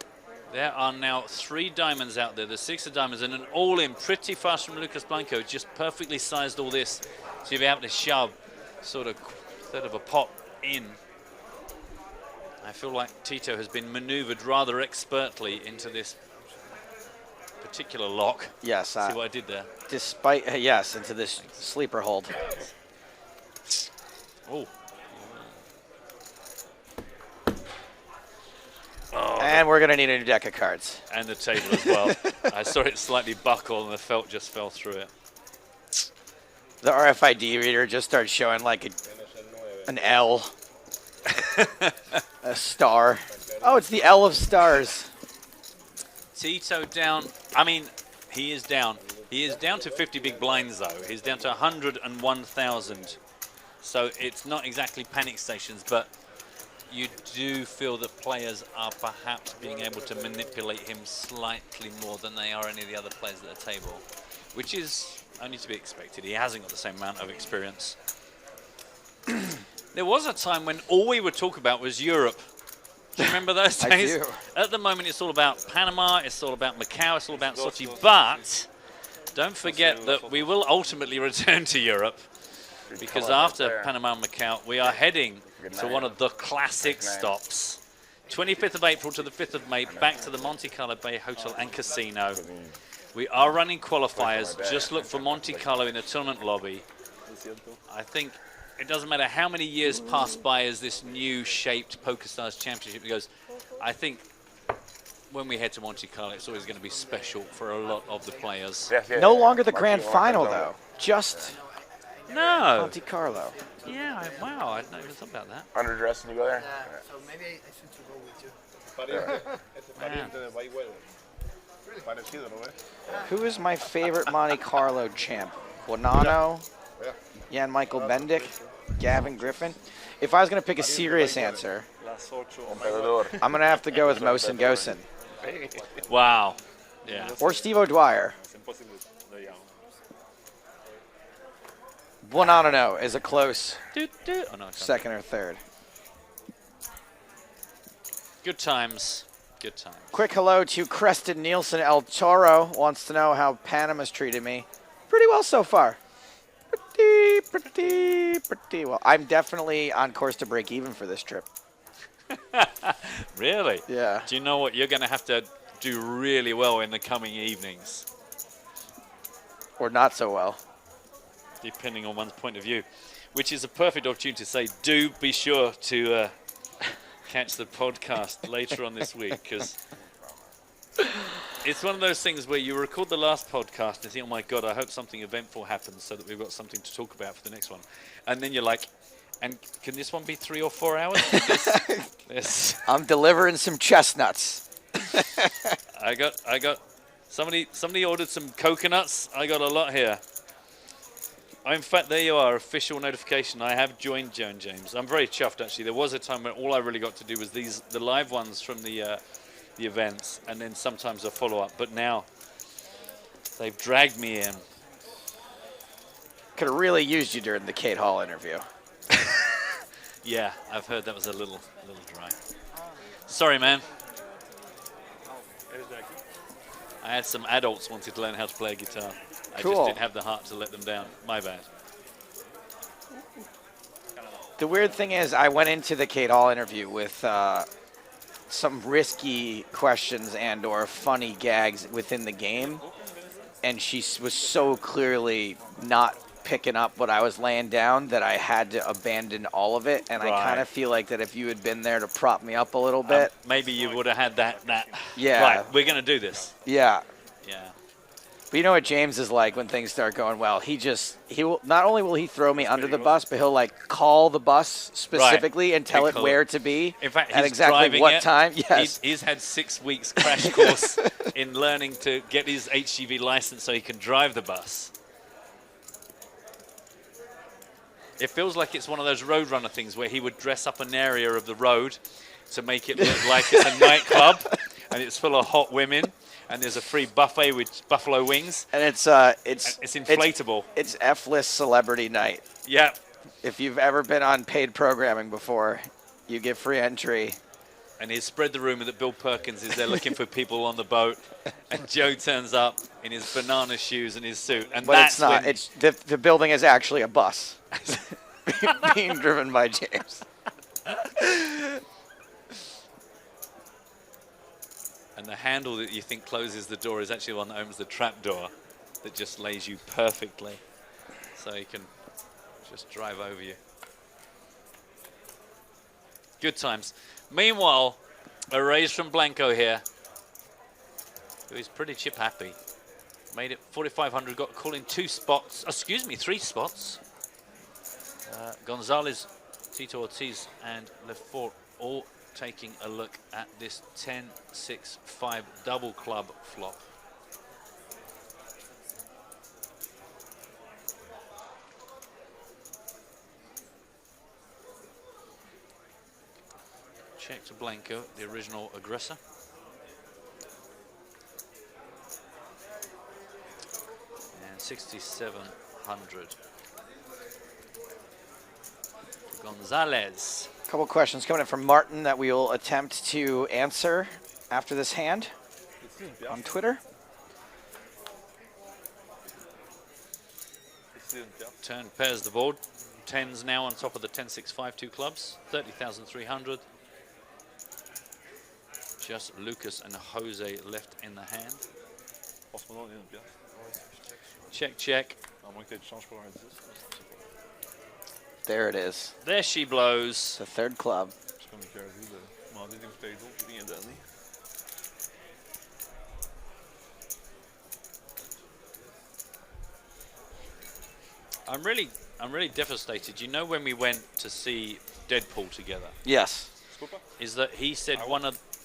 There are now 3 diamonds out there. There's 6 of diamonds and an all-in pretty fast from Lucas Blanco. Just perfectly sized all this to be able to shove sort of a pot in. I feel like Tito has been maneuvered rather expertly into this particular lock. Yes. See what I did there? Despite, yes, into this sleeper hold. Oh. And we're going to need a new deck of cards. And the table as well. I saw it slightly buckle and the felt just fell through it. The RFID reader just started showing like an L. A star. Oh, it's the L of stars. Tito down. I mean, he is down. He is down to 50 big blinds, though. He's down to 101,000. So it's not exactly panic stations, but you do feel that players are perhaps being able to manipulate him slightly more than they are any of the other players at the table, which is only to be expected. He hasn't got the same amount of experience. There was a time when all we would talk about was Europe. Do you remember those days? I do. At the moment, it's all about Panama, it's all about Macau, it's all about Sochi, but don't forget that we will ultimately return to Europe, because after Panama and Macau, we are heading to one of the classic stops. 25th of April to the 5th of May, back to the Monte Carlo Bay Hotel and Casino. We are running qualifiers. Just look for Monte Carlo in the tournament lobby. I think it doesn't matter how many years pass by as this new shaped PokerStars Championship goes. I think when we head to Monte Carlo, it's always going to be special for a lot of the players. No longer the grand final, though. Just Monte Carlo. Yeah, wow, I didn't even thought about that. Underdressed and you go there? So maybe I should go with you. Who is my favorite Monte Carlo champ? Bonanno, Jan Michael Bendick, Gavin Griffin. If I was going to pick a serious answer, I'm going to have to go with Mosen Gosen. Wow. Yeah. Or Steve O'Dwyer. Bonanno is a close second or third. Good times. Good times. Quick hello to Creston Nielsen. El Toro wants to know how Panama's treated me. Pretty well so far. Pretty well. I'm definitely on course to break even for this trip. Really? Yeah. Do you know what? You're going to have to do really well in the coming evenings. Or not so well. Depending on one's point of view. Which is a perfect opportunity to say, do be sure to catch the podcast later on this week, because it's one of those things where you record the last podcast and you think, oh my God, I hope something eventful happens so that we've got something to talk about for the next one. And then you're like, and can this one be 3 or 4 hours? I'm delivering some chestnuts. I got somebody ordered some coconuts. I got a lot here. In fact, there you are, official notification. I have joined Joan James. I'm very chuffed, actually. There was a time when all I really got to do was the live ones from the events, and then sometimes a follow-up. But now they've dragged me in. Could have really used you during the Kate Hall interview. Yeah, I've heard that was a little dry. Sorry, man. I had some adults wanted to learn how to play a guitar. I just didn't have the heart to let them down. My bad. The weird thing is, I went into the Kate Hall interview with some risky questions and or funny gags within the game, and she was so clearly not picking up what I was laying down that I had to abandon all of it. And I kind of feel like that if you had been there to prop me up a little bit, maybe you would have had that. Yeah. Right, we're gonna do this. Yeah. Yeah. But you know what James is like when things start going well. He will not only will he throw me under the bus, but he'll like call the bus specifically and tell it where to be. In fact, at exactly what time. Yes. He's had 6 weeks crash course in learning to get his HGV license so he can drive the bus. It feels like it's one of those Roadrunner things where he would dress up an area of the road to make it look like it's a nightclub and it's full of hot women. And there's a free buffet with buffalo wings. And it's inflatable. It's F-list celebrity night. Yeah. If you've ever been on paid programming before, you get free entry. And he's spread the rumor that Bill Perkins is there looking for people on the boat. And Joe turns up in his banana shoes and his suit. And but that's it's not. It's the building is actually a bus being driven by James. And the handle that you think closes the door is actually one that opens the trap door that just lays you perfectly. So he can just drive over you. Good times. Meanwhile, a raise from Blanco here, who is pretty chip happy. Made it 4,500, got a call in 2 spots. Excuse me, 3 spots. Gonzalez, Tito Ortiz, and Lefort all taking a look at this 10-6-5 double club flop. Check to Blanco, the original aggressor. And 6,700. Gonzalez. A couple questions coming in from Martin that we will attempt to answer after this hand on Twitter. Turn pairs the board. 10s now on top of the 10-6-5 2 clubs. 30,300. Just Lucas and Jose left in the hand. Check, check. There it is. There she blows. The third club. I'm really devastated. You know when we went to see Deadpool together? Yes. Is that he said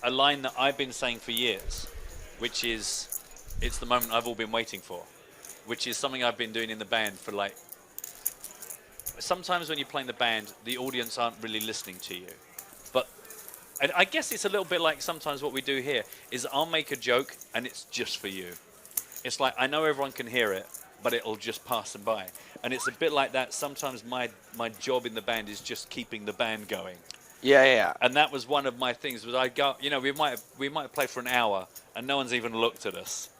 a line that I've been saying for years, which is, it's the moment I've all been waiting for, which is something I've been doing in the band for like, sometimes when you play in the band, the audience aren't really listening to you. But and I guess it's a little bit like sometimes what we do here is I'll make a joke and it's just for you. It's like, I know everyone can hear it, but it'll just pass them by. And it's a bit like that. Sometimes my job in the band is just keeping the band going. Yeah. And that was one of my things. Was I go, you know, we might play for an hour and no one's even looked at us.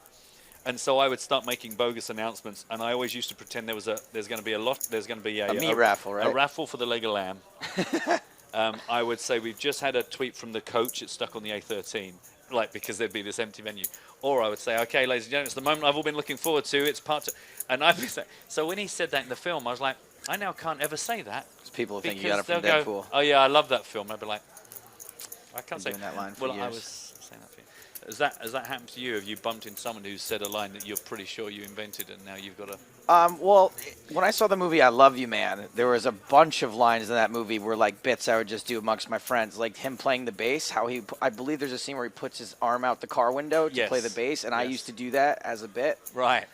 And so I would start making bogus announcements, and I always used to pretend there's going to be a meat raffle, right? A raffle for the leg of lamb. I would say we've just had a tweet from the coach. It's stuck on the A13, like because there'd be this empty venue. Or I would say, okay, ladies and gentlemen, it's the moment I've all been looking forward to. It's part two. And I'd be saying, so when he said that in the film, I was like, I now can't ever say that. Because people think you got it from Deadpool. Go, oh yeah, I love that film. I'd be like, I can't say that line for years. years. I was saying that for you. Has that happened to you? Have you bumped into someone who said a line that you're pretty sure you invented and now you've got to... Well, when I saw the movie I Love You, Man, there was a bunch of lines in that movie where, like, bits I would just do amongst my friends. Like him playing the bass, I believe there's a scene where he puts his arm out the car window to play the bass, and I used to do that as a bit. Right.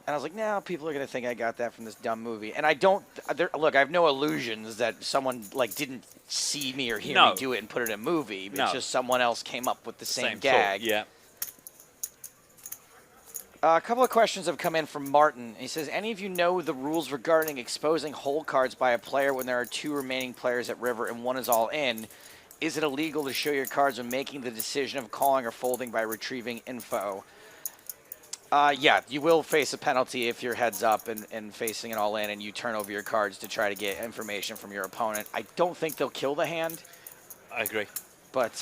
And I was like, no, people are going to think I got that from this dumb movie. And I don't, look, I have no illusions that someone, like, didn't see me or hear me do it and put it in a movie. It's just someone else came up with the same gag. Thought, yeah. A couple of questions have come in from Martin. He says, any of you know the rules regarding exposing hole cards by a player when there are 2 remaining players at river and one is all in? Is it illegal to show your cards when making the decision of calling or folding by retrieving info? Yeah, you will face a penalty if you're heads up and facing an all in and you turn over your cards to try to get information from your opponent. I don't think they'll kill the hand. I agree. But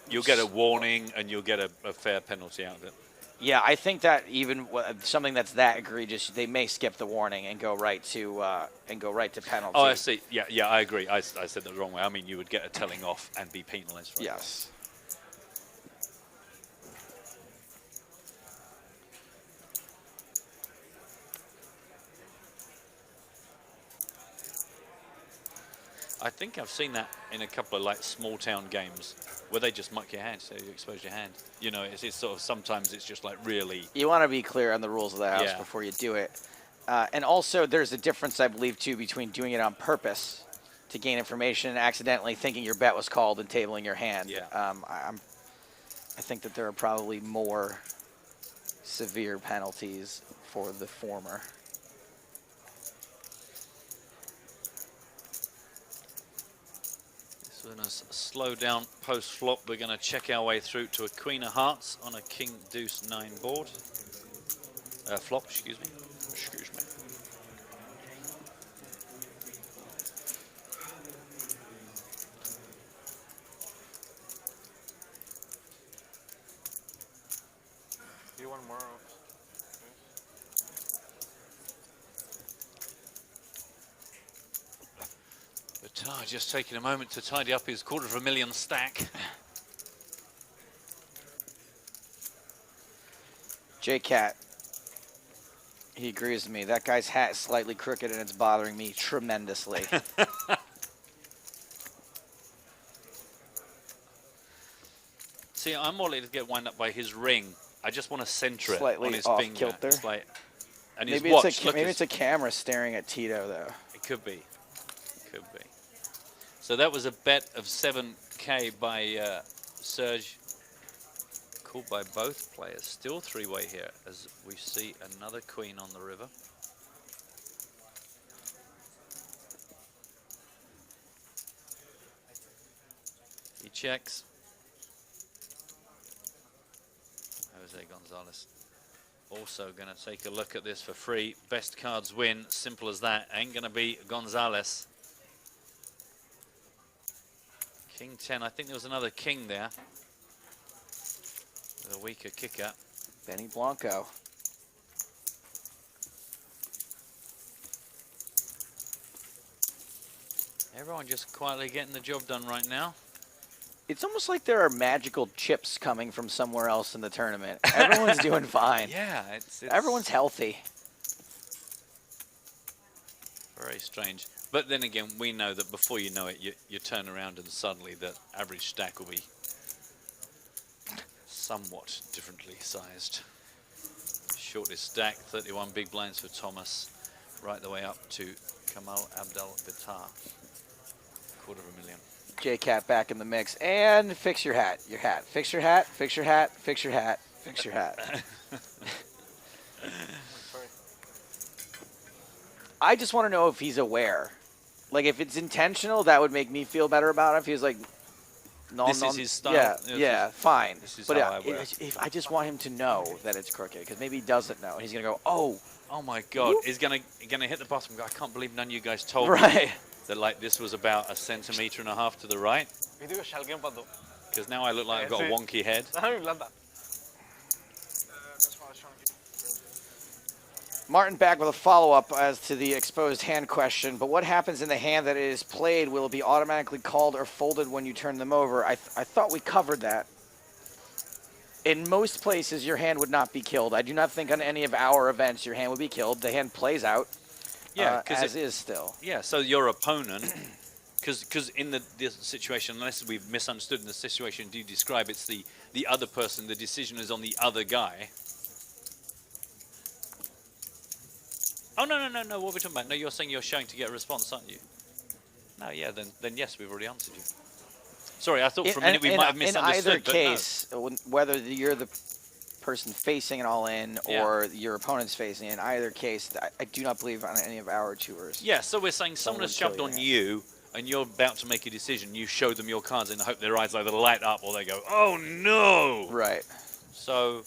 you'll get a warning and you'll get a fair penalty out of it. Yeah, I think that even something that's that egregious, they may skip the warning and go right to penalty. Oh, I see. Yeah, I agree. I said that the wrong way. I mean, you would get a telling off and be penalised. Right? Yes. I think I've seen that in a couple of like small town games where they just muck your hand, so you expose your hand. You know, it's sort of sometimes it's just like really. You want to be clear on the rules of the house before you do it. And also, there's a difference, I believe, too, between doing it on purpose to gain information and accidentally thinking your bet was called and tabling your hand. Yeah. I think that there are probably more severe penalties for the former. So in a slow down post flop, we're going to check our way through to a Queen of Hearts on a King Deuce 9 board. Flop, excuse me. Excuse me. You want more? Batar just taking a moment to tidy up his $250,000 stack. J-Cat, he agrees with me. That guy's hat is slightly crooked and it's bothering me tremendously. See, I'm more likely to get wound up by his ring. I just want to center it Slightly on his off finger. kilter. It's like, and Maybe, his watch. maybe it's a camera staring at Tito, though. It could be. Could be. So that was a bet of 7K by Serge. Called by both players. Still three-way here as we see another queen on the river. He checks. Jose Gonzalez also going to take a look at this for free. Best cards win. Simple as that. Ain't going to be Gonzalez. King 10. I think there was another king there. With a weaker kicker. Benny Blanco. Everyone just quietly getting the job done right now. It's almost like there are magical chips coming from somewhere else in the tournament. Everyone's doing fine. Yeah, it's everyone's healthy. Very strange. But then again, we know that before you know it, you turn around and suddenly the average stack will be somewhat differently sized. Shortest stack, 31 big blinds for Thomas, right the way up to Kamal Abdel-Bittar. $250,000. J-Cat back in the mix. And fix your hat. Your hat. Fix your hat. Fix your hat. Fix your hat. Fix your hat. I just want to know if he's aware. Like, if it's intentional, that would make me feel better about it. If he was like, no, this no, is his style. Yeah, This yeah, is- fine. this is But how I work. if I just want him to know that it's crooked, because maybe he doesn't know. And he's going to go, oh. Oh my God, he's gonna hit the bottom. I can't believe none of you guys told Right. me that like this was about 1.5 centimeters to the right. Because now I look like I've got a wonky head. Martin back with a follow-up as to the exposed hand question. But what happens in the hand that is played? Will it be automatically called or folded when you turn them over? I thought we covered that. In most places, your hand would not be killed. I do not think on any of our events your hand would be killed. The hand plays out, Yeah, as is still. Yeah, so your opponent, because in this situation, unless we've misunderstood in the situation you describe, it's the other person. The decision is on the other guy. Oh no! What are we talking about? No, you're saying you're showing to get a response, aren't you? No, yeah, then yes, we've already answered you. Sorry, I thought for a minute we might have misunderstood. In either but case, whether you're the person facing it all in or your opponent's facing it, in either case, I do not believe on any of our tours. Yeah, so we're saying someone has shoved on you, and you're about to make a decision. You show them your cards in the hope their eyes either light up or they go, "Oh no!" Right. So.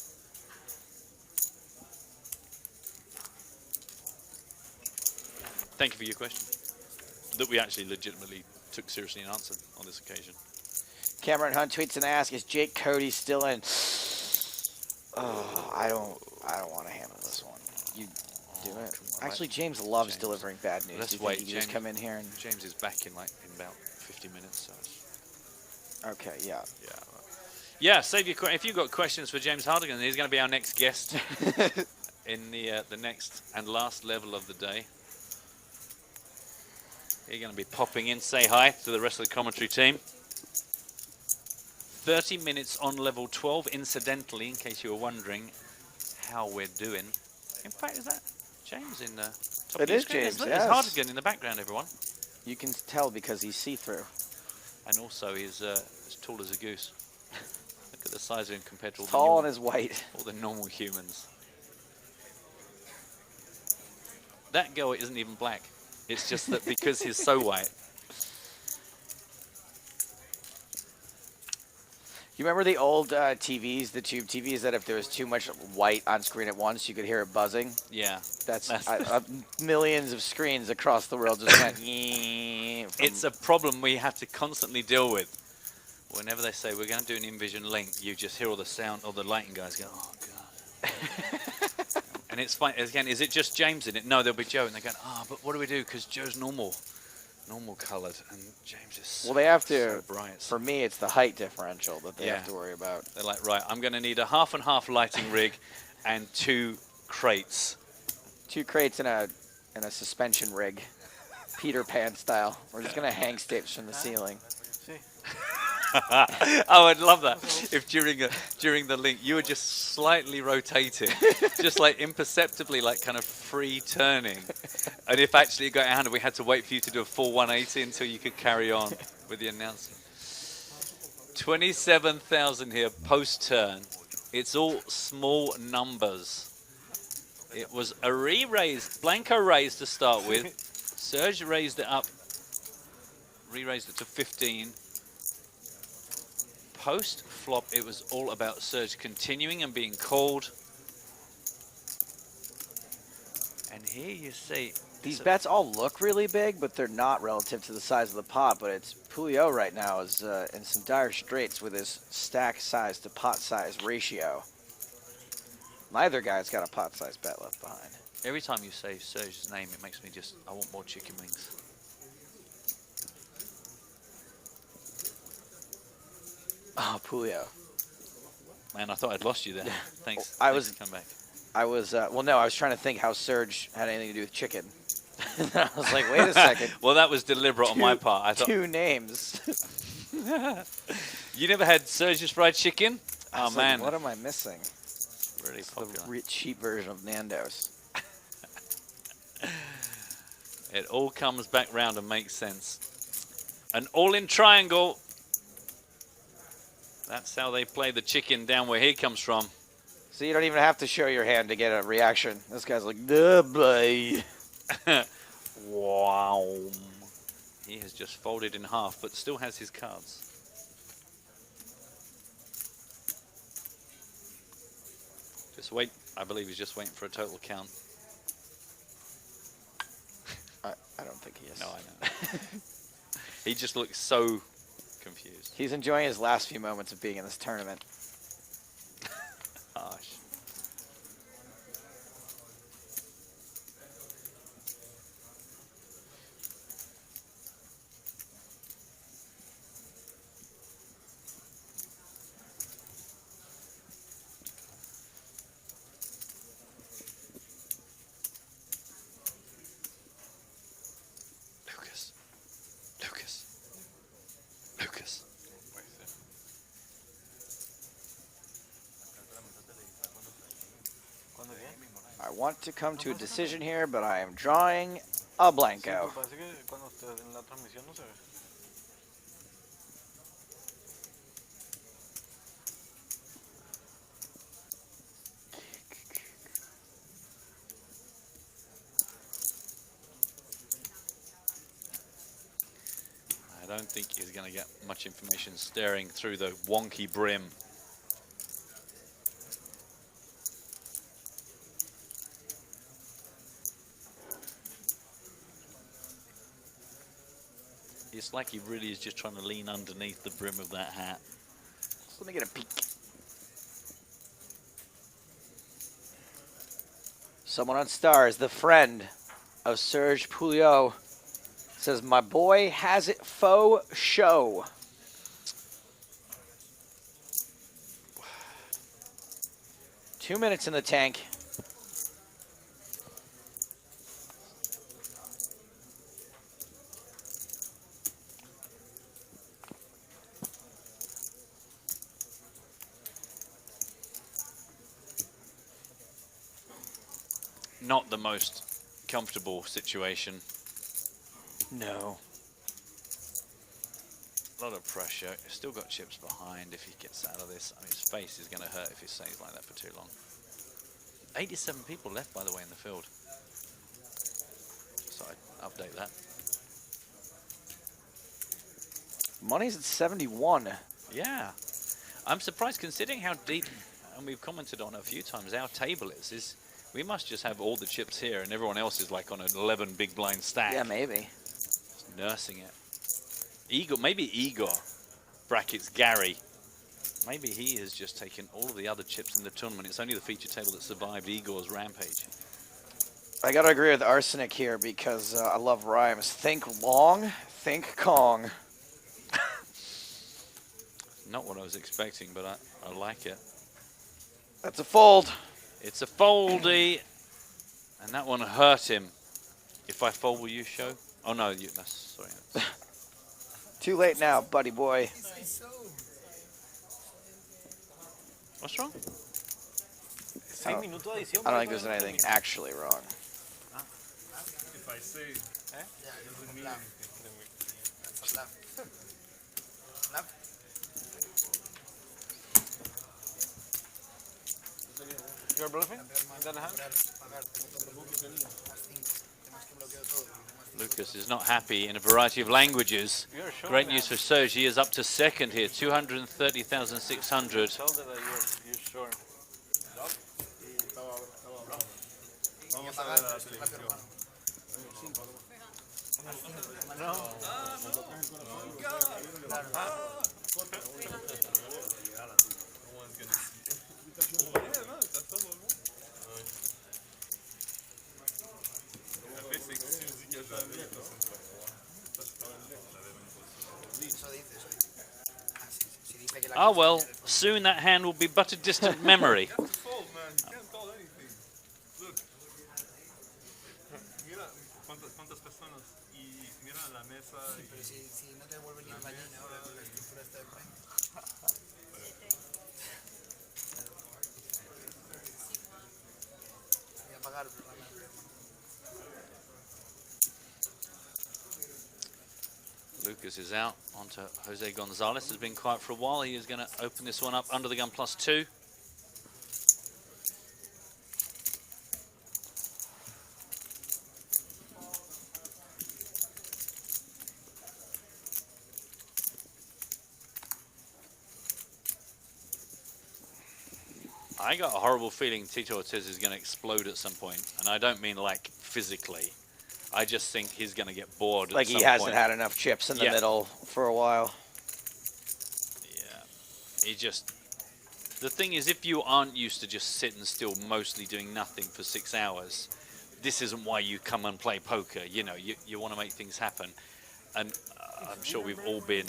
Thank you for your question. That we actually legitimately took seriously and answered on this occasion. Cameron Hunt tweets and asks, "Is Jake Cody still in?" Oh, I don't want to handle this one. You do it. Actually, James loves delivering bad news. Let's Do you think wait. he can just come in here and. James is back in about 50 minutes. So. Okay. Yeah. Yeah. Yeah. Save your if you've got questions for James Hardigan, he's going to be our next guest in the next and last level of the day. You're going to be popping in, say hi to the rest of the commentary team. 30 minutes on level 12, incidentally, in case you were wondering how we're doing. In fact, is that James in the top It of is your screen? James, It's yes. Hardigan in the background, everyone. You can tell because he's see-through. And also he's as tall as a goose. Look at the size of him compared to all Tall the and is white. all the normal humans. That girl isn't even black. It's just that because he's so white. You remember the old TVs, the tube TVs, that if there was too much white on screen at once, you could hear it buzzing? Yeah. That's millions of screens across the world just went. It's a problem we have to constantly deal with. Whenever they say we're going to do an in-vision link, you just hear all the sound, all the lighting guys go, "Oh God." And it's fine. Again, is it just James in it? No, there'll be Joe, and they're going, "Oh, but what do we do? Because Joe's normal coloured, and James is so, well, they have to. so bright." For me, it's the height differential that they Yeah. have to worry about. They're like, right, I'm going to need a half and half lighting rig and 2 crates. 2 crates and a suspension rig, Peter Pan style. We're just gonna hang sticks from the ceiling. Oh, I'd love that. If during the link you were just slightly rotating, just like imperceptibly, like kind of free turning, and if actually it got out of hand, we had to wait for you to do a full 180 until you could carry on with the announcement. 27,000 here post turn. It's all small numbers. It was a re-raise, Blanco raised to start with. Serge raised it up, re-raised it to 15. Post flop, it was all about Serge continuing and being called. And here you see These bets all look really big, but they're not relative to the size of the pot. But it's Pouliot right now is in some dire straits with his stack size to pot size ratio. Neither guy's got a pot-sized bet left behind. Every time you say Serge's name, it makes me just, I want more chicken wings. Oh, Pulio. Man, I thought I'd lost you there. Thanks. I Thanks was for coming back. I was, well, no, I was trying to think how Serge had anything to do with chicken. I was like, wait a second. Well, that was deliberate on my part. I thought, two names. You never had Serge's fried chicken? I Oh, was like, man. what am I missing? Really It's popular. the cheap version of Nando's. It all comes back round and makes sense. An all-in triangle. That's how they play the chicken down where he comes from. So you don't even have to show your hand to get a reaction. This guy's like, duh, boy. Wow. He has just folded in half, but still has his cards. Just wait. I believe he's just waiting for a total count. I don't think he is. No, I know. He just looks so confused. He's enjoying his last few moments of being in this tournament. Gosh. Lucas. I want to come to a decision here, but I am drawing a blanco. I don't think he's going to get much information staring through the wonky brim. It's like he really is just trying to lean underneath the brim of that hat. Let me get a peek. Someone on Stars, the friend of Serge Pouliot, says, my boy has it faux show. Two minutes in the tank. Not the most comfortable situation. No. A lot of pressure. He's still got chips behind if he gets out of this. I mean, his face is going to hurt if he stays like that for too long. 87 people left, by the way, in the field. So I'd update that. Money's at 71. Yeah. I'm surprised considering how deep, and we've commented on it a few times, our table is we must just have all the chips here and everyone else is like on an 11 big blind stack. Yeah, maybe. Just nursing it. Igor, maybe Igor, brackets Gary. Maybe he has just taken all of the other chips in the tournament. It's only the feature table that survived Igor's rampage. I gotta agree with Arsenic here because I love rhymes. Think long, think Kong. Not what I was expecting, but I like it. That's a fold. It's a foldy, and that one hurt him. If I fold, will you show? Oh no, sorry. Too late now, buddy boy. What's wrong? I don't think there's anything actually wrong. If I say, doesn't mean You're bluffing? That hand? Lucas is not happy in a variety of languages. Great news for Serge. He is up to second here, 230,600. Tell that you're sure. No. Ah, well, soon that hand will be but a distant memory. Lucas is out onto Jose Gonzalez. Has been quiet for a while. He is going to open this one up under the gun +2. I got a horrible feeling Tito Ortiz is going to explode at some point, and I don't mean like physically. I just think he's going to get bored. Like he hasn't had enough chips in the middle for a while. Yeah, he just. The thing is, if you aren't used to just sitting still, mostly doing nothing for 6 hours, this isn't why you come and play poker. You know, you want to make things happen, and I'm sure we've all been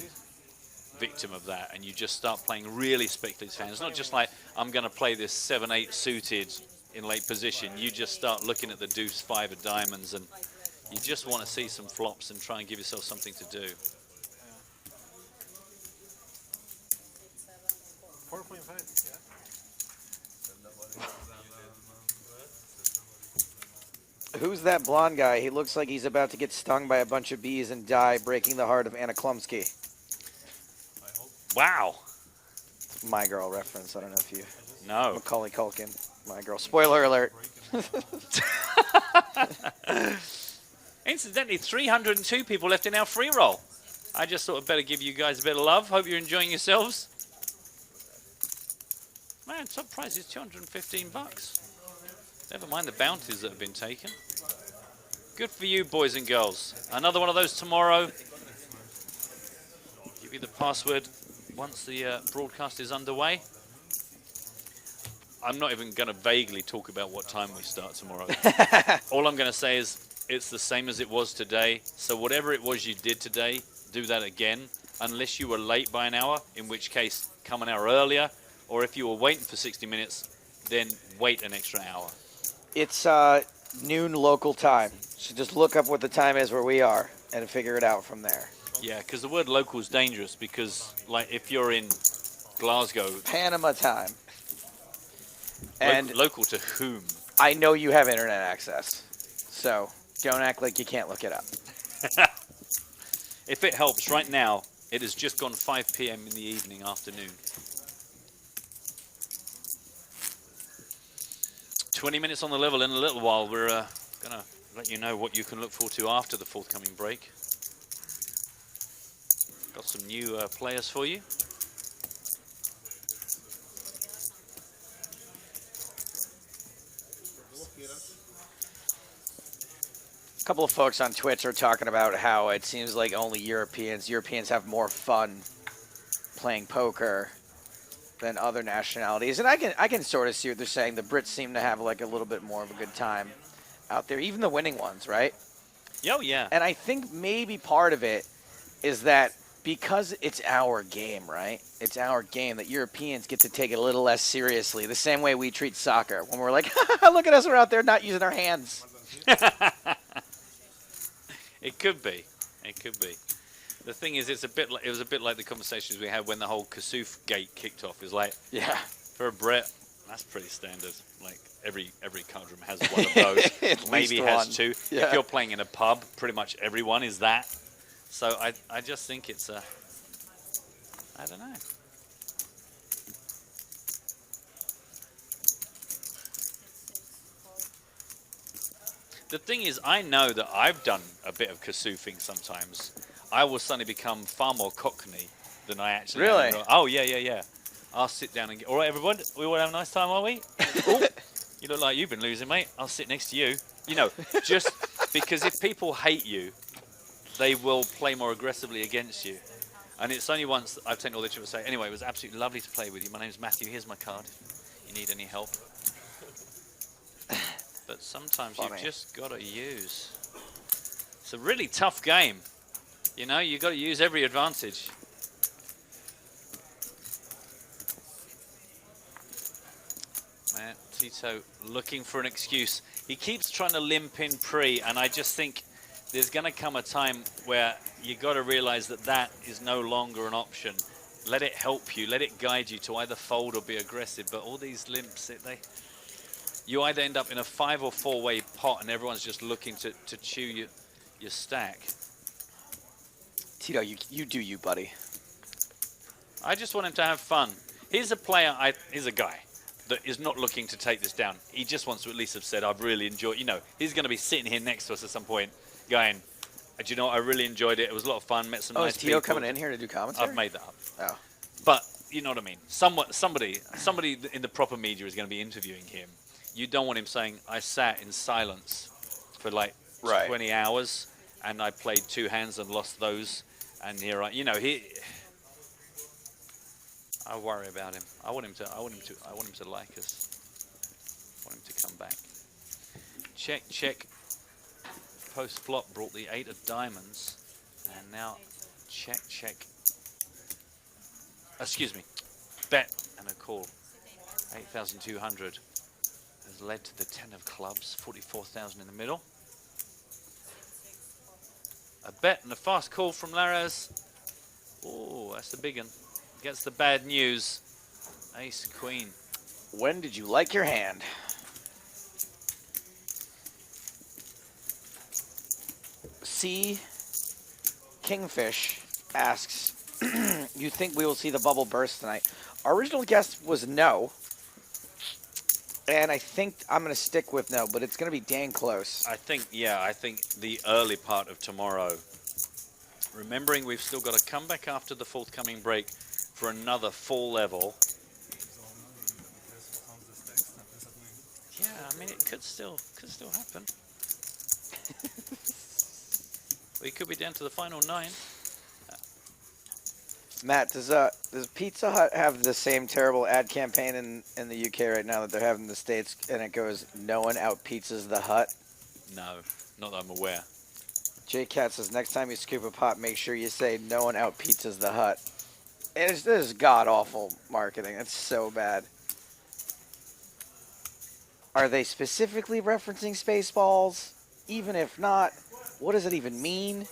victim of that, and you just start playing really speculative hands. It's not just like I'm going to play this 7-8 suited in late position. You just start looking at the deuce 5 of diamonds, and you just want to see some flops and try and give yourself something to do. 4.5, yeah. Who's that blonde guy? He looks like he's about to get stung by a bunch of bees and die, breaking the heart of Anna Klumsky. Wow. My Girl reference. I don't know if you... No. Macaulay Culkin. My Girl. Spoiler alert. Incidentally, 302 people left in our free roll. I just thought I'd better give you guys a bit of love. Hope you're enjoying yourselves. Man, top prize is 215 bucks. Never mind the bounties that have been taken. Good for you, boys and girls. Another one of those tomorrow. Give you the password once the broadcast is underway. I'm not even going to vaguely talk about what time we start tomorrow. All I'm going to say is it's the same as it was today. So whatever it was you did today, do that again. Unless you were late by an hour, in which case come an hour earlier. Or if you were waiting for 60 minutes, then wait an extra hour. It's noon local time. So just look up what the time is where we are and figure it out from there. Yeah, because the word local is dangerous because, like, if you're in Glasgow... Panama time. And local to whom? I know you have internet access, so don't act like you can't look it up. If it helps, right now, it has just gone 5 p.m. in the evening, afternoon. 20 minutes on the level. In a little while, we're going to let you know what you can look forward to after the forthcoming break. Got some new players for you. A couple of folks on Twitch are talking about how it seems like only Europeans have more fun playing poker than other nationalities. And I can sort of see what they're saying. The Brits seem to have like a little bit more of a good time out there, even the winning ones, right? Oh, yeah. And I think maybe part of it is that because it's our game, right? It's our game that Europeans get to take it a little less seriously, the same way we treat soccer. When we're like, look at us, we're out there not using our hands. It could be. It could be. The thing is, it was a bit like the conversations we had when the whole Kasuf gate kicked off. It's like, yeah, for a Brit, that's pretty standard. Like every card room has one of those. Maybe has one. two. Yeah. If you're playing in a pub, pretty much everyone is that. So I just think it's a, I don't know. The thing is, I know that I've done a bit of Kasufing sometimes. I will suddenly become far more cockney than I actually Really? am. Oh, yeah. I'll sit down and get... All right, everyone, we all have a nice time, are we? Ooh, you look like you've been losing, mate. I'll sit next to you. You know, just because if people hate you, they will play more aggressively against you. And it's only once I've taken all the trouble to say, anyway, it was absolutely lovely to play with you. My name's Matthew. Here's my card if you need any help. But sometimes you've just got to use. It's a really tough game. You know, you've got to use every advantage. Man, Tito looking for an excuse. He keeps trying to limp in pre, and I just think there's going to come a time where you got to realize that that is no longer an option. Let it help you, let it guide you to either fold or be aggressive. But all these limps, you either end up in a 5 or 4-way pot, and everyone's just looking to chew your stack. Tito, you do you, buddy. I just want him to have fun. Here's a player, here's a guy that is not looking to take this down. He just wants to at least have said, I've really enjoyed, you know, he's going to be sitting here next to us at some point going, do you know what, I really enjoyed it. It was a lot of fun, met some nice people. Is Tito coming in here to do commentary? I've made that up. Oh. But, you know what I mean. Somebody in the proper media is going to be interviewing him. You don't want him saying, I sat in silence for like 20 hours and I played 2 hands and lost those. And here I worry about him. I want him to like us. I want him to come back. Check, check. Post flop brought the 8 of diamonds. And now check, check. Excuse me. Bet and a call. 8,200 has led to the 10 of clubs. 44,000 in the middle. A bet and a fast call from Laraz. Oh, that's the big one. Gets the bad news. Ace, queen. When did you like your hand? C. Kingfish asks, you think we will see the bubble burst tonight? Our original guess was no. And I think I'm going to stick with no, but it's going to be dang close. I think the early part of tomorrow, remembering we've still got to come back after the forthcoming break for another full level. Yeah, I mean, it could still happen. We could be down to the final 9. Matt, does Pizza Hut have the same terrible ad campaign in the UK right now that they're having in the States, and it goes, no one out pizzas the hut? No, not that I'm aware. J Cat says, next time you scoop a pot, make sure you say, no one out pizzas the hut. And this is god-awful marketing. It's so bad. Are they specifically referencing Spaceballs? Even if not, what does it even mean?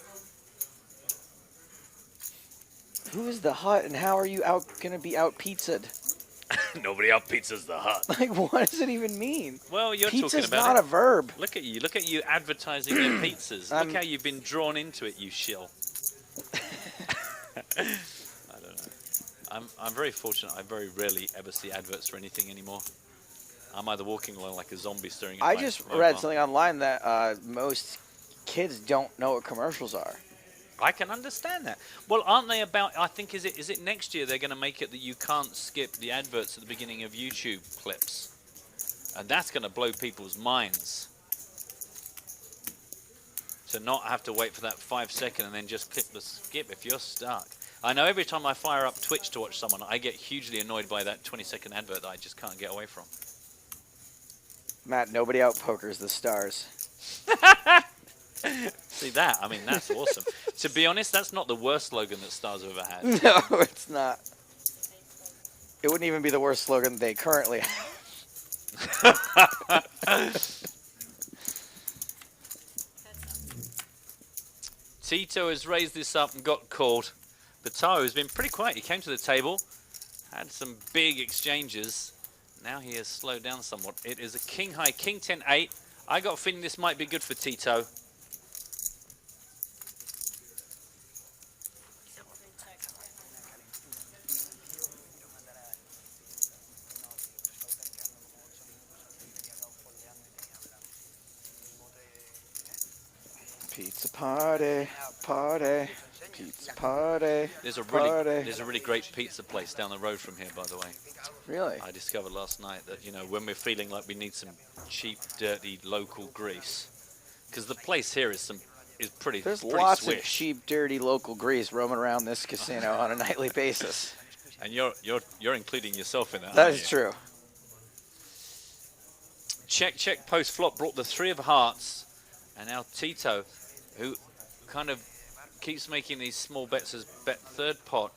Who is the hut, and how are you going to be out-pizzaed? Nobody out-pizzas the hut. Like, what does it even mean? Well, you're Pizza's talking about not a verb. Look at you advertising your pizzas. Look how you've been drawn into it, you shill. I don't know. I'm very fortunate. I very rarely ever see adverts for anything anymore. I'm either walking along like a zombie staring at I my just mobile. read something online that most kids don't know what commercials are. I can understand that. Well, aren't they about, I think, is it next year they're going to make it that you can't skip the adverts at the beginning of YouTube clips? And that's going to blow people's minds. To not have to wait for that 5-second and then just click the skip if you're stuck. I know every time I fire up Twitch to watch someone, I get hugely annoyed by that 20-second advert that I just can't get away from. Matt, nobody out pokers the stars. See that? I mean, that's awesome. To be honest, that's not the worst slogan that Stars have ever had. No, it's not. It wouldn't even be the worst slogan they currently have. Tito has raised this up and got called. Perrault has been pretty quiet. He came to the table, had some big exchanges. Now he has slowed down somewhat. It is a king high, king 10-8. I got a feeling this might be good for Tito. Pizza party, party, pizza party. There's a party. really great pizza place down the road from here, by the way. Really? I discovered last night that, you know, when we're feeling like we need some cheap, dirty, local grease, because the place here is pretty. There's pretty lots swish. of cheap, dirty local grease roaming around this casino on a nightly basis. And you're including yourself in that. That aren't is you? true. Check, check, post flop brought the 3 of hearts, and now Tito, who kind of keeps making these small bets as bet third pot.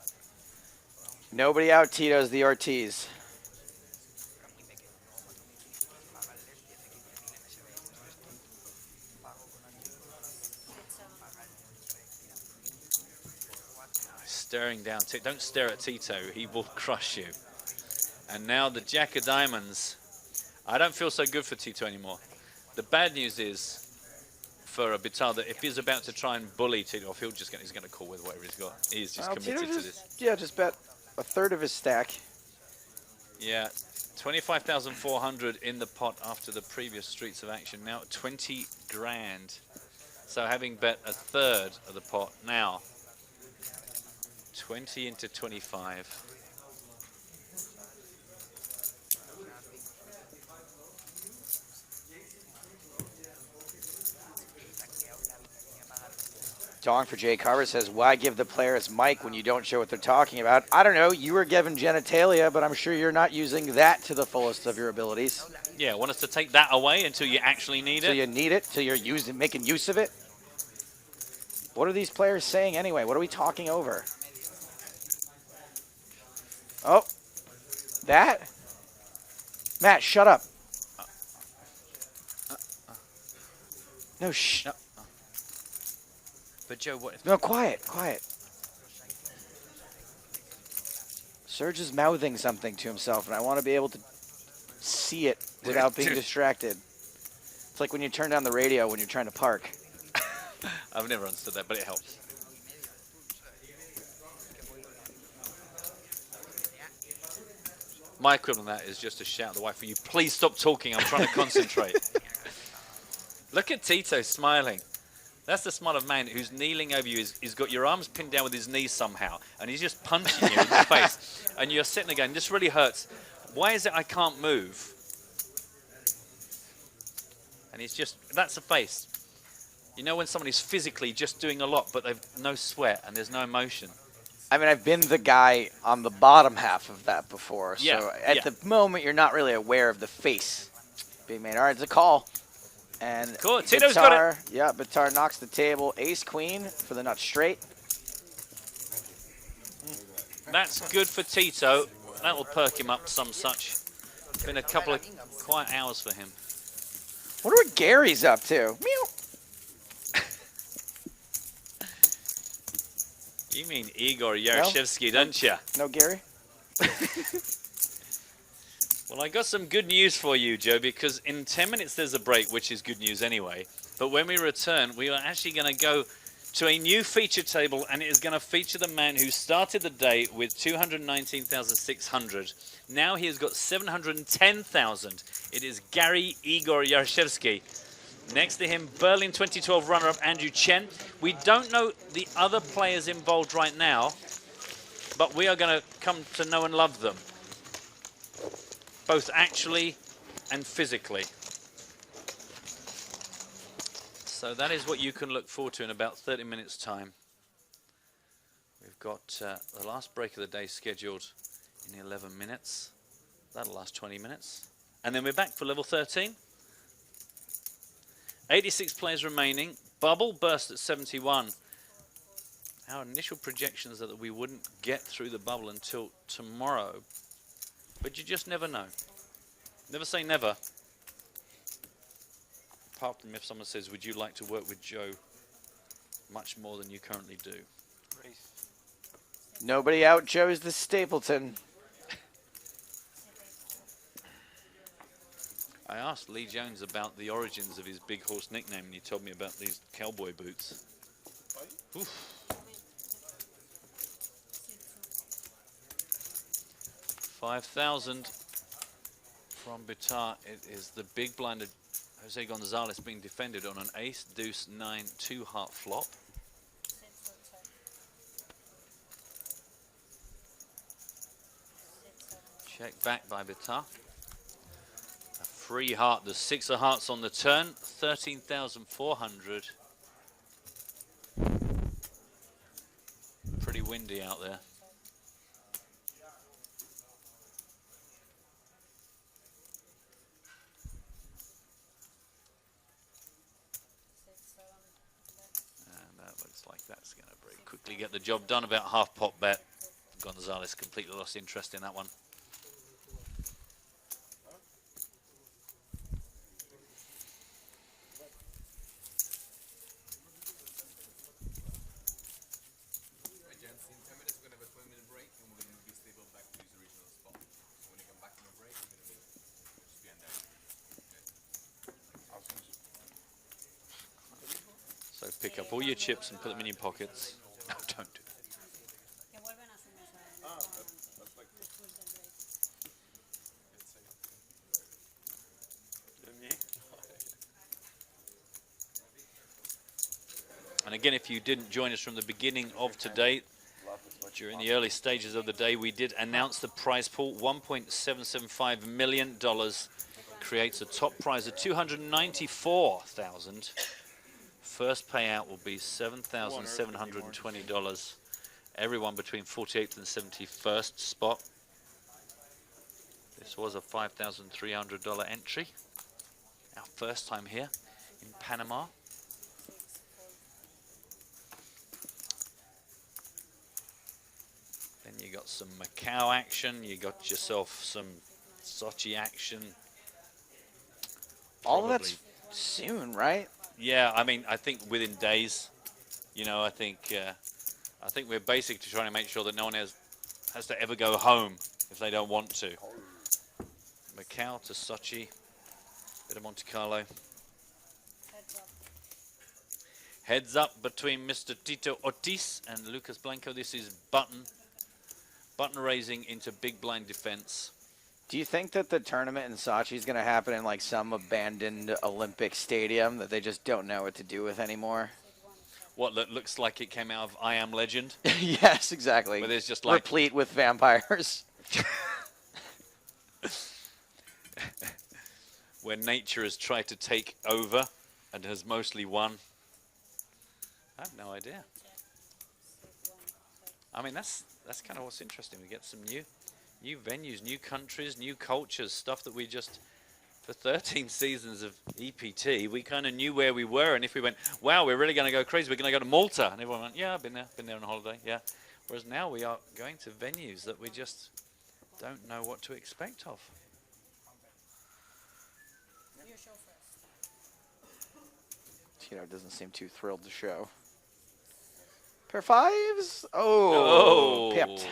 Nobody out, Tito's the Ortiz. Staring down. Don't stare at Tito. He will crush you. And now the Jack of Diamonds. I don't feel so good for Tito anymore. The bad news is for Bitar that if he's about to try and bully Tito off, he's going to call with whatever he's got. He's just committed to this. Yeah, just bet a third of his stack. Yeah, 25,400 in the pot after the previous Streets of Action. Now 20 grand. So having bet a third of the pot now. 20 into 25. Dong for Jay Carver says, why give the players mic when you don't show what they're talking about? I don't know. You were given genitalia, but I'm sure you're not using that to the fullest of your abilities. Yeah, want us to take that away until you actually need it? Until you need it, till you're making use of it? What are these players saying anyway? What are we talking over? Oh, that? Matt, shut up. No, shh. No. But Joe, what? No, quiet, quiet. Serge is mouthing something to himself, and I want to be able to see it without being distracted. It's like when you turn down the radio when you're trying to park. I've never understood that, but it helps. My equivalent of that is just to shout at the wife, "Will you please stop talking? I'm trying to concentrate." Look at Tito smiling. That's the smile of a man who's kneeling over you. He's got your arms pinned down with his knees somehow, and he's just punching you in the face. And you're sitting there going, this really hurts. Why is it I can't move? And he's just, that's the face. You know when somebody's physically just doing a lot, but they've no sweat and there's no emotion. I mean, I've been the guy on the bottom half of that before. So Yeah, at the moment, you're not really aware of the face being made. All right, it's a call. And cool. Tito's got it. Yeah, Bitar knocks the table. Ace queen for the nut straight. That's good for Tito. That will perk him up some such. Been a couple of quiet hours for him. Wonder what Gary's up to. Meow. You mean Igor Yarashevsky, don't you? No, Gary? Well, I got some good news for you, Joe, because in 10 minutes there's a break, which is good news anyway. But when we return, we are actually going to go to a new feature table, and it is going to feature the man who started the day with 219,600. Now he has got 710,000. It is Gary Igor Yarashevsky. Next to him, Berlin 2012 runner-up Andrew Chen. We don't know the other players involved right now, but we are going to come to know and love them, both actually and physically. So that is what you can look forward to in about 30 minutes' time. We've got the last break of the day scheduled in 11 minutes. That'll last 20 minutes. And then we're back for level 13. 86 players remaining. Bubble burst at 71. Our initial projections are that we wouldn't get through the bubble until tomorrow. But you just never know. Never say never. Apart from if someone says, would you like to work with Joe much more than you currently do? Nobody out Joe's the Stapleton. I asked Lee Jones about the origins of his Big Horse nickname, and he told me about these cowboy boots. Oof. 5,000 from Bitar. It is the big blind of Jose Gonzalez being defended on an ace, deuce, 9, 2-heart flop. Check back by Bitar. A free heart, the 6 of hearts on the turn, 13,400. Pretty windy out there. And that looks basically get the job done. About half pot bet. Gonzalez completely lost interest in that one. So pick up all your chips and put them in your pockets. No, don't do that. And again, if you didn't join us from the beginning of today, during the early stages of the day, we did announce the prize pool. $1.775 million creates a top prize of $294,000. First payout will be $7,720. Everyone between 48th and 71st spot. This was a $5,300 entry. Our first time here in Panama. Then you got some Macau action. You got yourself some Sochi action. All of that's soon, right? Yeah, I mean, I think within days. You know, I think we're basically trying to make sure that no one has to ever go home if they don't want to. Macau to Sochi, bit of Monte Carlo. Heads up between Mr. Tito Ortiz and Lucas Blanco. This is button raising into big blind defense. Do you think that the tournament in Sochi is going to happen in like some abandoned Olympic stadium that they just don't know what to do with anymore? What looks like it came out of I Am Legend? Yes, exactly. Where there's just like replete with vampires. Where nature has tried to take over and has mostly won. I have no idea. I mean, that's kind of what's interesting. We get some new venues, new countries, new cultures, stuff that we just, for 13 seasons of EPT, we kind of knew where we were. And if we went, wow, we're really going to go crazy, we're going to go to Malta. And everyone went, yeah, I've been there on holiday, yeah. Whereas now we are going to venues that we just don't know what to expect of. Tito doesn't seem too thrilled to show. Pair fives. Oh, pipped.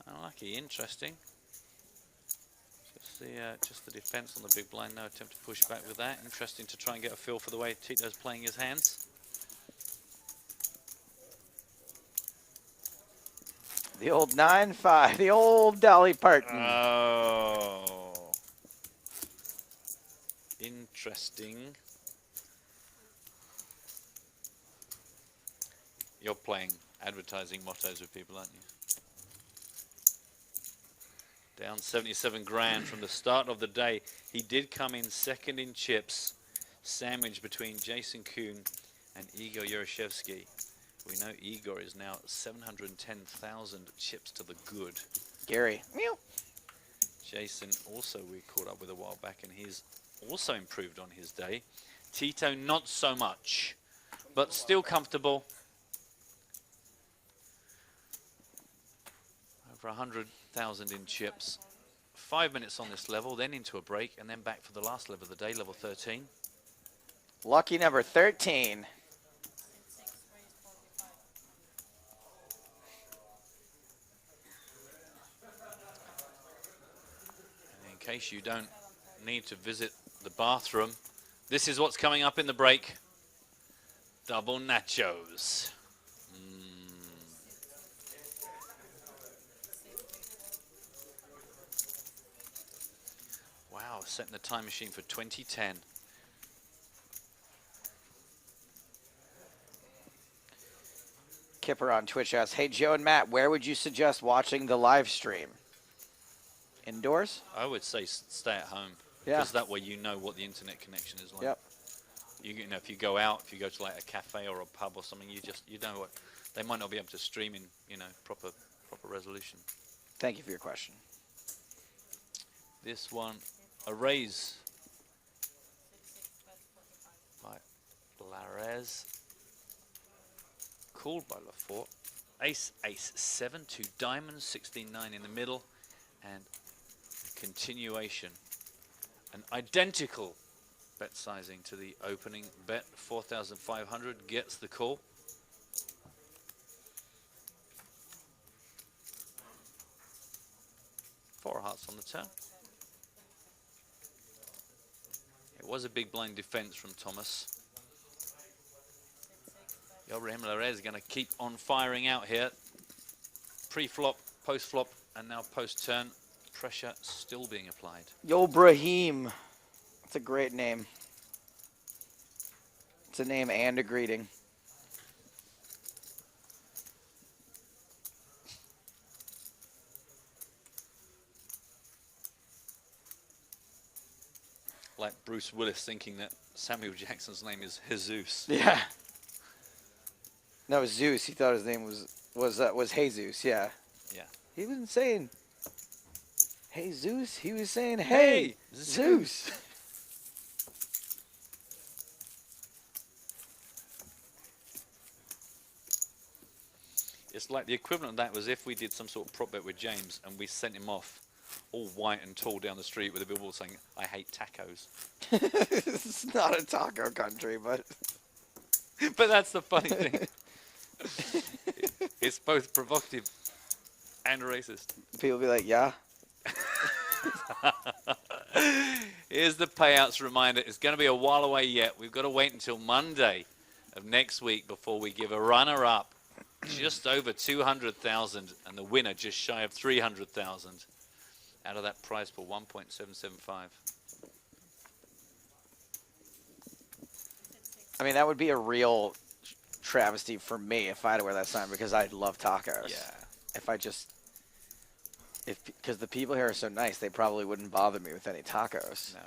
Unlucky, interesting. Just the defense on the big blind. No attempt to push back with that. Interesting to try and get a feel for the way Tito's playing his hands. The old 9-5, the old Dolly Parton. Oh. Interesting. You're playing advertising mottos with people, aren't you? Down 77 grand from the start of the day. He did come in second in chips, sandwiched between Jason Kuhn and Igor Yurashevsky. We know Igor is now 710,000 chips to the good. Gary. Jason also we caught up with a while back, and he's also improved on his day. Tito not so much, but still comfortable. Over 100,000 in chips. 5 minutes on this level, then into a break, and then back for the last level of the day, level 13. Lucky number 13. And in case you don't need to visit the bathroom, this is what's coming up in the break. Double nachos. Wow, setting the time machine for 2010. Kipper on Twitch asks, hey, Joe and Matt, where would you suggest watching the live stream? Indoors? I would say stay at home. Yeah. Because that way you know what the internet connection is like. Yep. You know, if you go out, if you go to like a cafe or a pub or something, you know what, they might not be able to stream in, you know, proper resolution. Thank you for your question. This one, a raise Larez. Called by Lafort. Ace, ace, 7, 2 diamonds, 16-9 in the middle, and a continuation. An identical bet sizing to the opening bet. 4,500 gets the call. Four hearts on the turn. It was a big blind defense from Thomas. Ibrahim Larez is going to keep on firing out here. Pre-flop, post-flop, and now post-turn. Pressure still being applied. Yo, Brahim. That's a great name. It's a name and a greeting. Like Bruce Willis thinking that Samuel Jackson's name is Jesus. Yeah. No, Zeus. He thought his name was Jesus. Yeah. Yeah. He wasn't saying, "Hey Zeus." He was saying, "Hey, Zeus." It's like the equivalent of that was if we did some sort of prop bet with James and we sent him off all white and tall down the street with a billboard saying, "I hate tacos." It's not a taco country, but but that's the funny thing. It's both provocative and racist. People be like, "Yeah." Here's the payouts reminder. It's going to be a while away yet. We've got to wait until Monday of next week before we give a runner-up just over 200,000 and the winner just shy of 300,000 out of that prize pool, 1.775. I mean, that would be a real travesty for me if I had to wear that sign because I love tacos. Yeah. Because the people here are so nice, they probably wouldn't bother me with any tacos. No.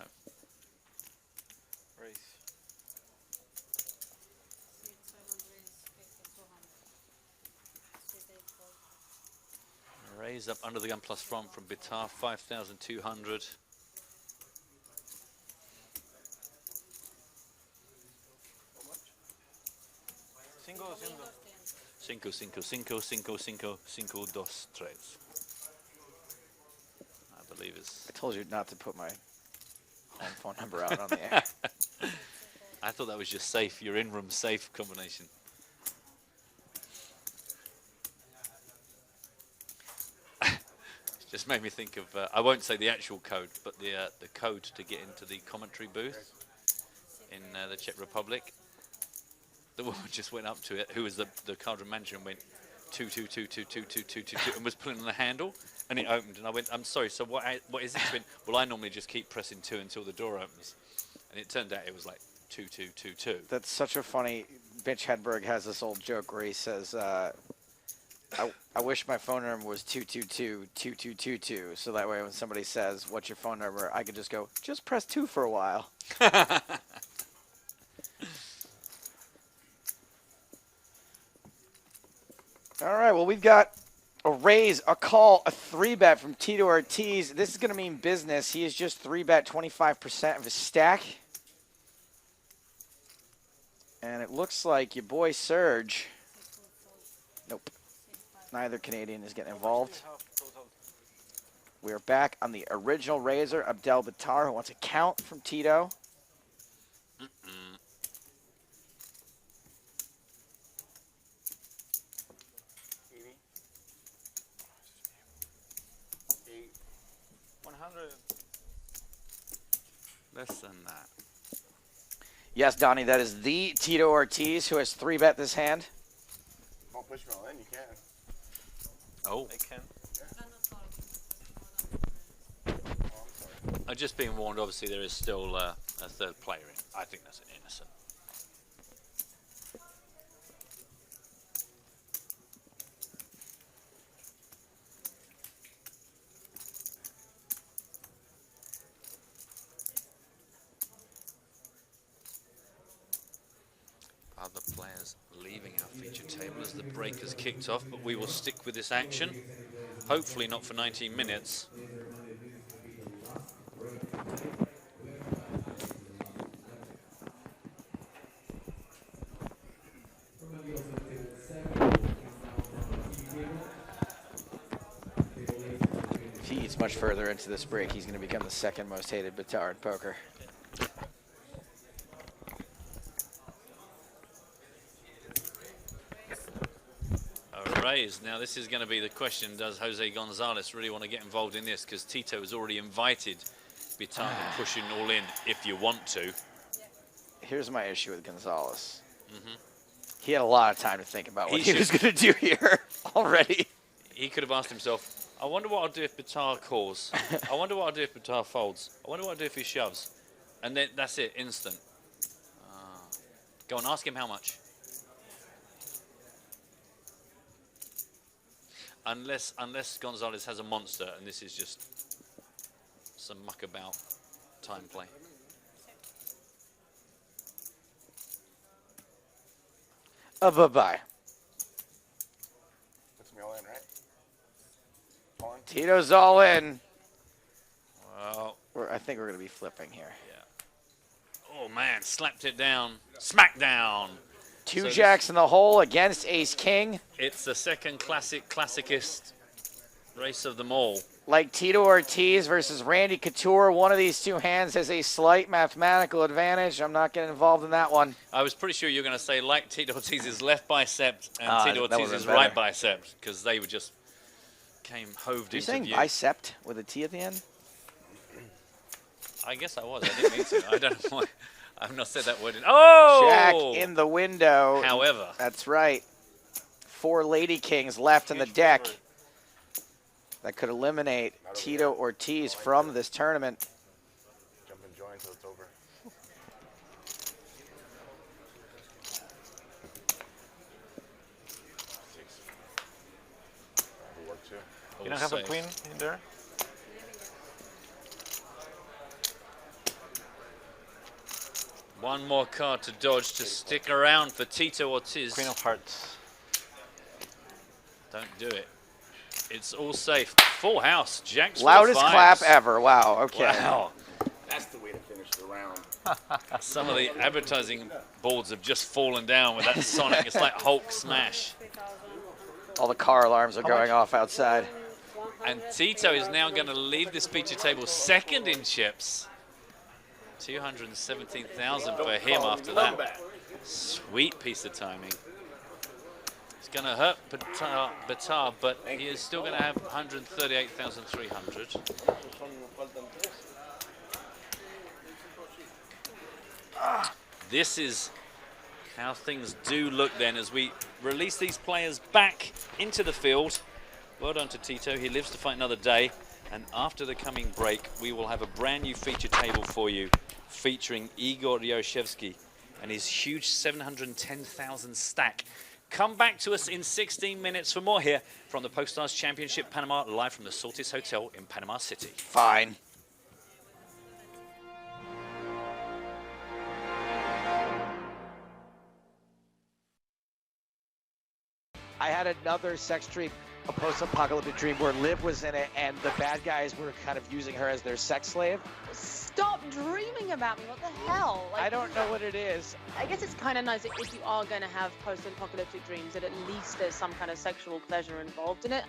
Raise up under the gun plus from Bitar, 5,200. Cinco, 2, 3. I believe it's... I told you not to put my home phone number out on the air. I thought that was your safe, your in-room safe combination. Just made me think of, I won't say the actual code, but the code to get into the commentary booth in the Czech Republic. The woman just went up to it, who was the card room manager, and went 2, 2, 2, 2, 2, 2, 2, 2, 2, and was pulling on the handle, and it opened, and I went, "I'm sorry, so what is this?" She went, "Well, I normally just keep pressing 2 until the door opens," and it turned out it was like 2, 2, 2, 2. That's such a funny. Mitch Hedberg has this old joke where he says, I wish my phone number was 222-2222, so that way when somebody says, "What's your phone number?" I could just go, "Just press 2 for a while." All right, well, we've got a raise, a call, a 3-bet from Tito Ortiz. This is going to mean business. He has just 3-bet 25% of his stack. And it looks like your boy Serge. Nope. Neither Canadian is getting involved. We are back on the original raiser, Abdel Bitar, who wants a count from Tito. Less than that. Yes, Donnie, that is the Tito Ortiz who has 3-bet this hand. Don't push me all in, you can. Oh. They can. I'm just being warned, obviously, there is still a third player in. I think that's an innocent. Other players leaving our feature table as the break has kicked off, but we will stick with this action. Hopefully not for 19 minutes. much further into this break, he's going to become the second most hated Batar in poker. A raise. Now this is going to be the question, does Jose Gonzalez really want to get involved in this? Because Tito has already invited Batar to push in all in if you want to. Here's my issue with Gonzalez. He had a lot of time to think about what he was going to do here already. He could have asked himself, I wonder what I'll do if Batar calls. I wonder what I'll do if Batar folds. I wonder what I'll do if he shoves. And then that's it, instant. Go on, ask him how much. Unless Gonzalez has a monster and this is just some muck about time play. Bye-bye. Puts me all in, right? All in? Tito's all in. Well, I think we're going to be flipping here. Yeah. Oh, man, slapped it down. Smack down. Two jacks in the hole against ace-king. It's the second classicist race of them all. Like Tito Ortiz versus Randy Couture, one of these two hands has a slight mathematical advantage. I'm not getting involved in that one. I was pretty sure you were going to say like Tito Ortiz's left bicep and Tito Ortiz's right bicep, because they were just came hoved into view. Are you saying bicep with a T at the end? I guess I was. I didn't mean to. I don't know why. I've not said that word in. Oh! Jack in the window. However. That's right. 4 Lady Kings left in the deck. That could eliminate Tito Ortiz from this tournament. Jump and join until it's over. You don't have a queen in there? One more card to dodge to stick around for Tito Ortiz. Queen of hearts. Don't do it. It's all safe. Full house. Jack's loudest clap ever. Wow. Okay. Wow. That's the way to finish the round. Some of the advertising boards have just fallen down with that sonic. It's like Hulk smash. All the car alarms are going off outside. And Tito is now going to leave this feature table second in chips. 217,000 for him after that. Sweet piece of timing. It's going to hurt Batar, but he is still going to have 138,300. This is how things do look then as we release these players back into the field. Well done to Tito. He lives to fight another day. And after the coming break, we will have a brand new feature table for you featuring Igor Yoshevsky and his huge 710,000 stack. Come back to us in 16 minutes for more here from the PokerStars Championship Panama, live from the Saltis Hotel in Panama City. Fine. I had another sex dream, a post-apocalyptic dream where Liv was in it and the bad guys were kind of using her as their sex slave. Stop dreaming about me. What the hell? Like, I don't know what it is. I guess it's kind of nice that if you are going to have post-apocalyptic dreams, that at least there's some kind of sexual pleasure involved in it.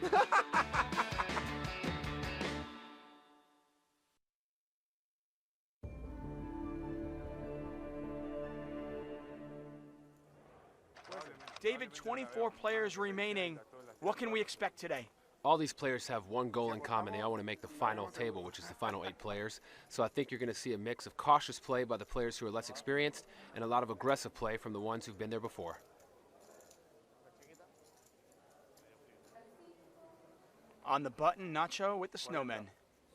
David, 24 players remaining. What can we expect today? All these players have one goal in common. They all want to make the final table, which is the final 8 players. So I think you're going to see a mix of cautious play by the players who are less experienced and a lot of aggressive play from the ones who've been there before. On the button, Nacho with the snowmen.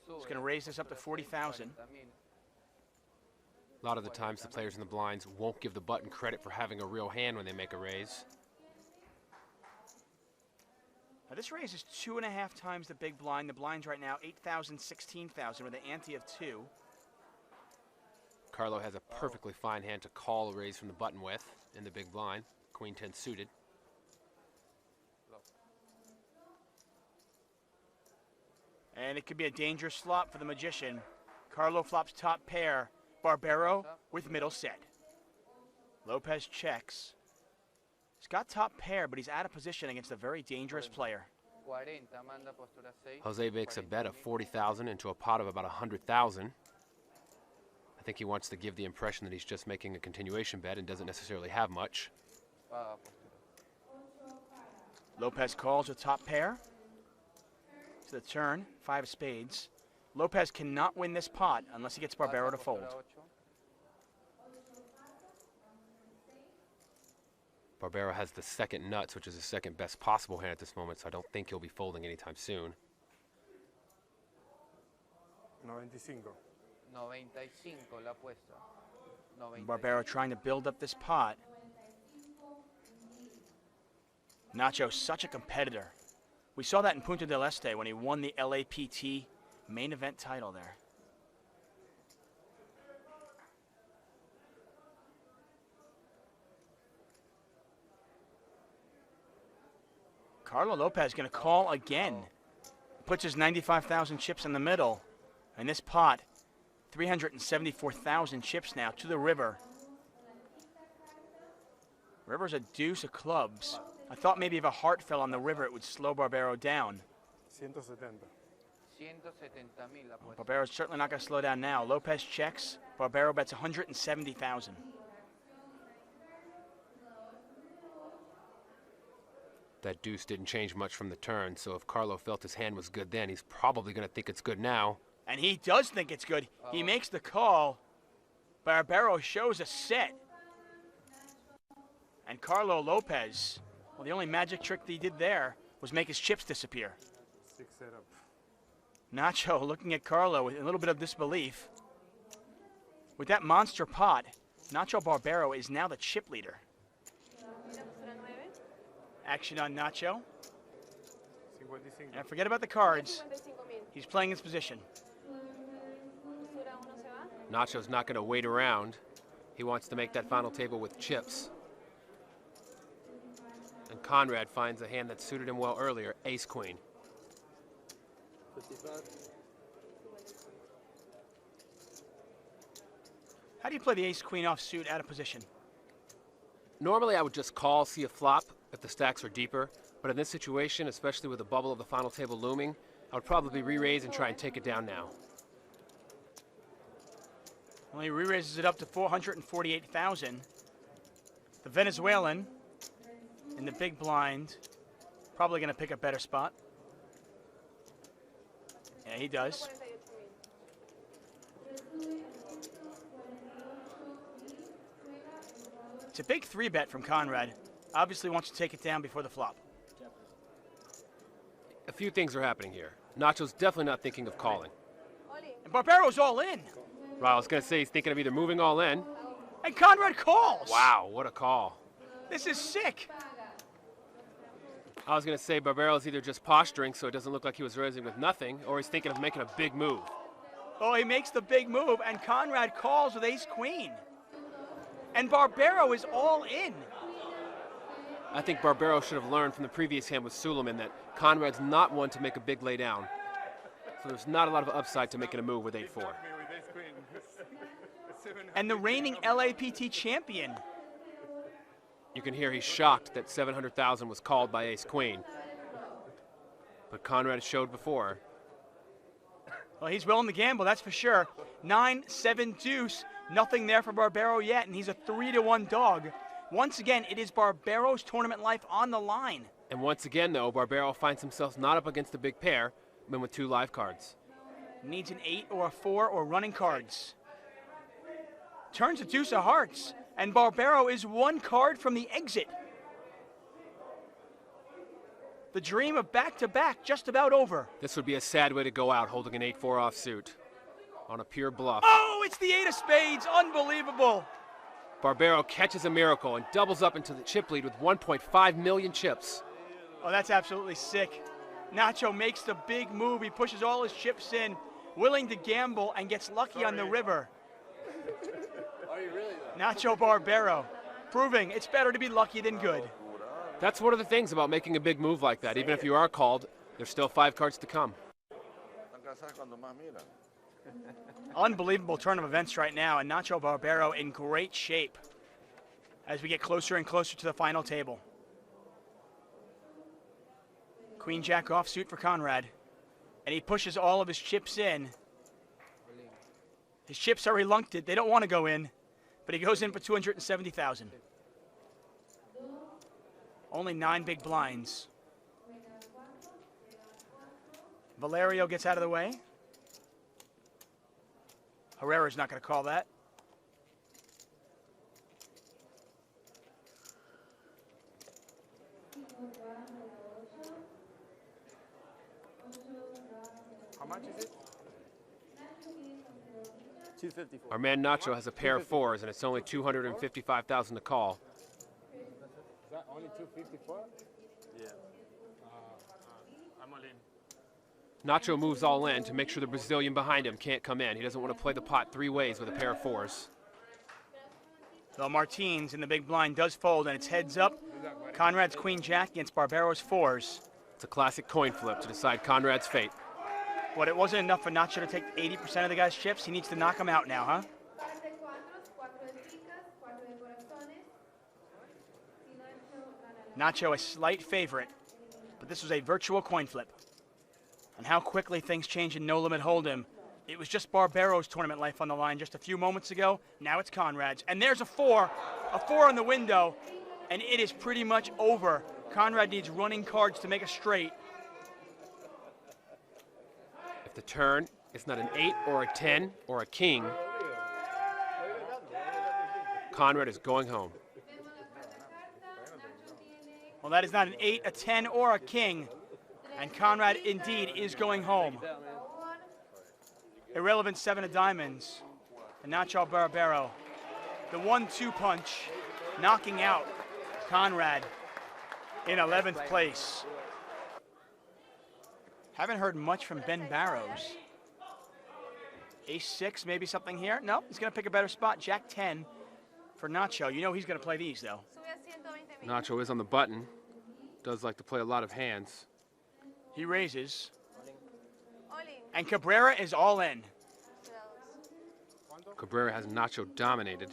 He's going to raise this up to 40,000. A lot of the times the players in the blinds won't give the button credit for having a real hand when they make a raise. Now this raise is 2.5 times the big blind. The blind's right now 8,000, 16,000 with an ante of 2. Carlo has a perfectly fine hand to call a raise from the button with in the big blind. Queen 10 suited. And it could be a dangerous flop for the magician. Carlo flops top pair. Barbero with middle set. Lopez checks. He's got top pair, but he's out of position against a very dangerous player. Jose makes a bet of 40,000 into a pot of about 100,000. I think he wants to give the impression that he's just making a continuation bet and doesn't necessarily have much. Lopez calls with top pair. To the turn, 5 of spades. Lopez cannot win this pot unless he gets Barbero to fold. Barbero has the second nuts, which is the second best possible hand at this moment, so I don't think he'll be folding anytime soon. 95. 95 la apuesta. Barbero trying to build up this pot. Nacho, such a competitor. We saw that in Punta del Este when he won the LAPT main event title there. Carlo Lopez going to call again. Puts his 95,000 chips in the middle. And this pot, 374,000 chips now to the river. River's a deuce of clubs. I thought maybe if a heart fell on the river, it would slow Barbero down. 170. Barbero's certainly not going to slow down now. Lopez checks. Barbero bets 170,000. That deuce didn't change much from the turn, so if Carlo felt his hand was good then, he's probably going to think it's good now. And he does think it's good. He makes the call. Barbero shows a set. And Carlo Lopez, well, the only magic trick that he did there was make his chips disappear. 6 setup. Nacho looking at Carlo with a little bit of disbelief. With that monster pot, Nacho Barbero is now the chip leader. Action on Nacho. And forget about the cards. He's playing his position. Nacho's not going to wait around. He wants to make that final table with chips. And Conrad finds a hand that suited him well earlier, ace-queen. How do you play the ace-queen offsuit out of position? Normally I would just call, see a flop if the stacks are deeper, but in this situation, especially with the bubble of the final table looming, I would probably re-raise and try and take it down now. Well, he re-raises it up to 448,000. The Venezuelan in the big blind, probably going to pick a better spot. Yeah, he does. It's a big 3-bet from Conrad. Obviously wants to take it down before the flop. A few things are happening here. Nacho's definitely not thinking of calling. And Barbero's all in. Right, I was going to say he's thinking of either moving all in. And Conrad calls. Wow, what a call. This is sick. I was going to say Barbero's either just posturing so it doesn't look like he was raising with nothing, or he's thinking of making a big move. Oh, he makes the big move, and Conrad calls with ace-queen. And Barbero is all in. I think Barbero should have learned from the previous hand with Suleiman that Conrad's not one to make a big lay down. So there's not a lot of upside to making a move with 8-4. And the reigning LAPT champion. You can hear he's shocked that 700,000 was called by ace-queen. But Conrad showed before. Well, he's willing to gamble, that's for sure. 9-7 deuce, nothing there for Barbero yet, and he's a 3-1 dog. Once again, it is Barbero's tournament life on the line. And once again, though, Barbero finds himself not up against a big pair, but with 2 live cards. Needs an 8 or a 4 or running cards. Turns a deuce of hearts, and Barbero is 1 card from the exit. The dream of back-to-back just about over. This would be a sad way to go out holding an 8-4 offsuit on a pure bluff. Oh, it's the 8 of spades, unbelievable. Barbero catches a miracle and doubles up into the chip lead with 1.5 million chips. Oh, that's absolutely sick. Nacho makes the big move. He pushes all his chips in, willing to gamble, and gets lucky on the river. Are you really though? Nacho Barbero, proving it's better to be lucky than good. That's one of the things about making a big move like that. Even if you are called, there's still 5 cards to come. Unbelievable turn of events right now, and Nacho Barbero in great shape as we get closer and closer to the final table. Queen Jack offsuit for Conrad. And he pushes all of his chips in. His chips are reluctant. They don't want to go in. But he goes in for 270,000. Only 9 big blinds. Valerio gets out of the way. Herrera's not going to call that. How much is it? 254. Our man Nacho has a pair of 4s, and it's only 255,000 to call. Is that only 254? Yeah. I'm all in. Nacho moves all in to make sure the Brazilian behind him can't come in. He doesn't want to play the pot 3 ways with a pair of 4s. Well, Martins in the big blind does fold, and it's heads up. Conrad's Queen Jack against Barbero's 4s. It's a classic coin flip to decide Conrad's fate. What, it wasn't enough for Nacho to take 80% of the guy's chips? He needs to knock him out now, huh? Nacho a slight favorite, but this was a virtual coin flip. And how quickly things change in No Limit Hold'em. It was just Barbero's tournament life on the line just a few moments ago. Now it's Conrad's. And there's a 4 on the window, and it is pretty much over. Conrad needs running cards to make a straight. If the turn is not an 8 or a 10 or a king, Conrad is going home. Well, that is not an 8, a 10, or a king. And Conrad indeed is going home. Irrelevant 7 of diamonds. And Nacho Barbero. The 1-2 punch, knocking out Conrad in 11th place. Haven't heard much from Ben Barrows. Ace-6, maybe something here? No, he's going to pick a better spot. Jack-10 for Nacho. You know he's going to play these, though. Nacho is on the button. Does like to play a lot of hands. He raises. And Cabrera is all in. Cabrera has Nacho dominated.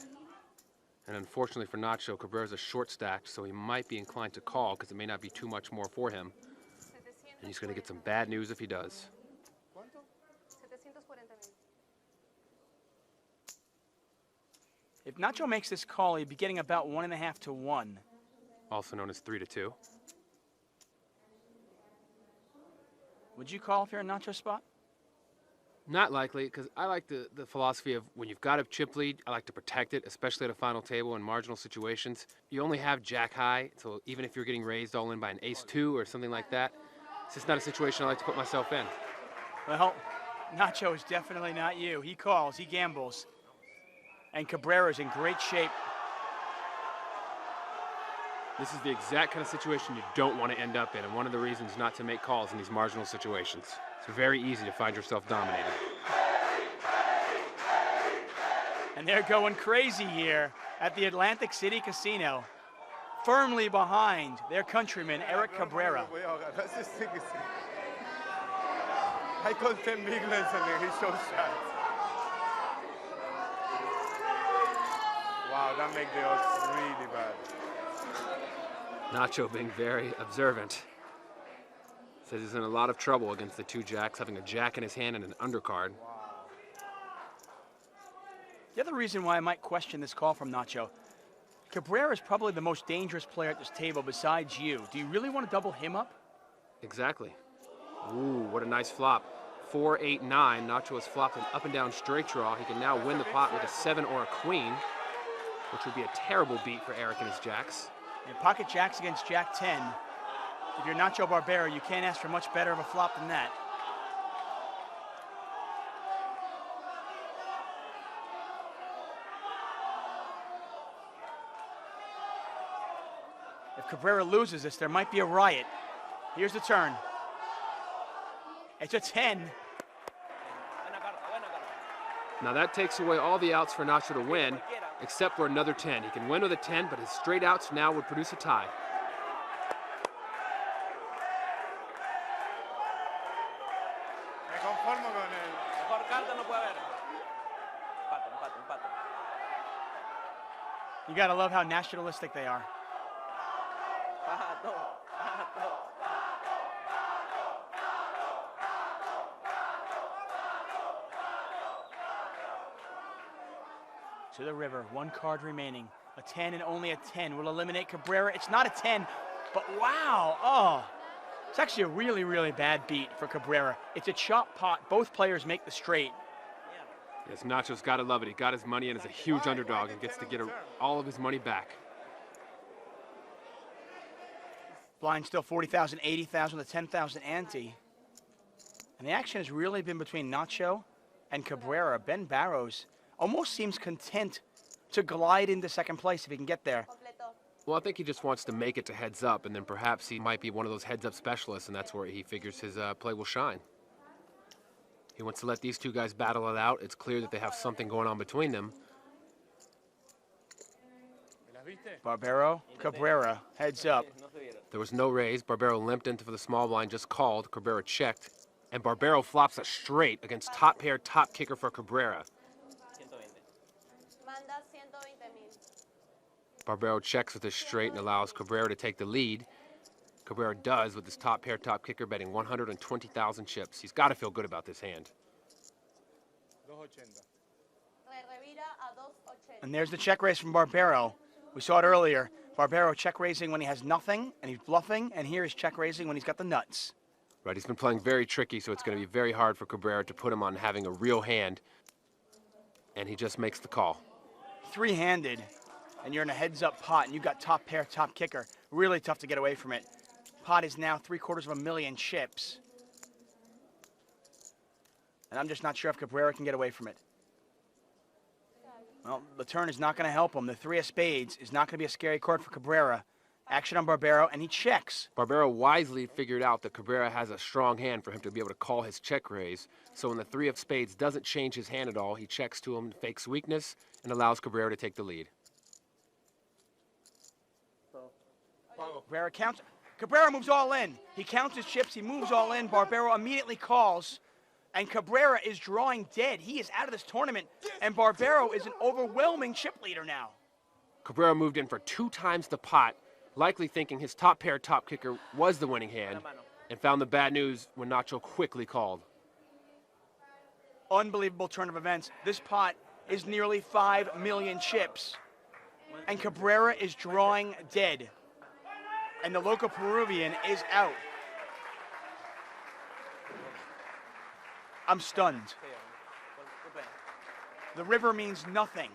And unfortunately for Nacho, Cabrera's a short stack, so he might be inclined to call because it may not be too much more for him. And he's going to get some bad news if he does. If Nacho makes this call, he'd be getting about 1.5 to 1. Also known as 3 to 2. Would you call if you're in Nacho's spot? Not likely, because I like the philosophy of when you've got a chip lead, I like to protect it, especially at a final table in marginal situations. You only have jack high, so even if you're getting raised all in by an ace-2 or something like that, it's just not a situation I like to put myself in. Well, Nacho is definitely not you. He calls, he gambles. And Cabrera's in great shape. This is the exact kind of situation you don't want to end up in, and one of the reasons not to make calls in these marginal situations. It's very easy to find yourself dominated. And they're going crazy here at the Atlantic City Casino. Firmly behind their countryman, Eric Cabrera. I called 10 big lines and he shows shots. Wow, that makes the odds really bad. Nacho being very observant. Says he's in a lot of trouble against the 2 jacks, having a jack in his hand and an undercard. The other reason why I might question this call from Nacho, Cabrera is probably the most dangerous player at this table besides you. Do you really want to double him up? Exactly. Ooh, what a nice flop. 4, 8, 9. Nacho has flopped an up and down straight draw. He can now win the pot with a 7 or a queen, which would be a terrible beat for Eric and his jacks. And pocket jacks against Jack 10. If you're Nacho Barbero, you can't ask for much better of a flop than that. If Cabrera loses this, there might be a riot. Here's the turn. It's a 10. Now that takes away all the outs for Nacho to win, except for another 10. He can win with a 10, but his straight outs now would produce a tie. You gotta love how nationalistic they are. To the river, 1 card remaining. A 10 and only a 10 will eliminate Cabrera. It's not a 10, but wow, oh. It's actually a really, really bad beat for Cabrera. It's a chop pot. Both players make the straight. Yes, Nacho's got to love it. He got his money in as a huge underdog and gets to get all of his money back. Blind still 40,000, 80,000, the 10,000 ante. And the action has really been between Nacho and Cabrera. Ben Barrows almost seems content to glide into second place if he can get there. Well, I think he just wants to make it to heads up, and then perhaps he might be one of those heads up specialists, and that's where he figures his play will shine. He wants to let these two guys battle it out. It's clear that they have something going on between them. Barbero, Cabrera, heads up. There was no raise. Barbero limped into for the small blind, just called. Cabrera checked, and Barbero flops a straight against top pair, top kicker for Cabrera. Barbero checks with his straight and allows Cabrera to take the lead. Cabrera does with his top pair, top kicker, betting 120,000 chips. He's got to feel good about this hand. And there's the check raise from Barbero. We saw it earlier. Barbero check raising when he has nothing, and he's bluffing, and here is check raising when he's got the nuts. Right, he's been playing very tricky, so it's going to be very hard for Cabrera to put him on having a real hand. And he just makes the call. Three-handed, and you're in a heads-up pot, and you've got top pair, top kicker. Really tough to get away from it. Pot is now 750,000 chips. And I'm just not sure if Cabrera can get away from it. Well, the turn is not going to help him. The 3 of spades is not going to be a scary card for Cabrera. Action on Barbero, and he checks. Barbero wisely figured out that Cabrera has a strong hand for him to be able to call his check raise. So when the 3 of spades doesn't change his hand at all, he checks to him, fakes weakness, and allows Cabrera to take the lead. Cabrera counts. Cabrera moves all in. He counts his chips. He moves all in. Barbero immediately calls. And Cabrera is drawing dead. He is out of this tournament. And Barbero is an overwhelming chip leader now. Cabrera moved in for 2 times the pot, likely thinking his top pair, top kicker was the winning hand, and found the bad news when Nacho quickly called. Unbelievable turn of events. This pot is nearly 5 million chips. And Cabrera is drawing dead. And the local Peruvian is out. I'm stunned. The river means nothing.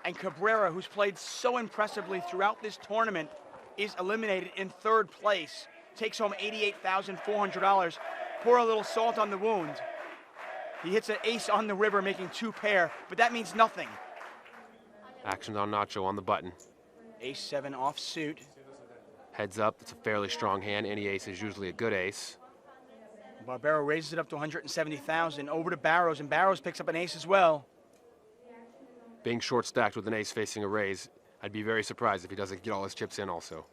And Cabrera, who's played so impressively throughout this tournament, is eliminated in 3rd place. Takes home $88,400. Pour a little salt on the wound. He hits an ace on the river, making 2 pair, but that means nothing. Action on Nacho on the button. Ace-7 offsuit. Heads up, it's a fairly strong hand. Any ace is usually a good ace. Barbero raises it up to 170,000. Over to Barrows, and Barrows picks up an ace as well. Being short stacked with an ace facing a raise, I'd be very surprised if he doesn't get all his chips in also.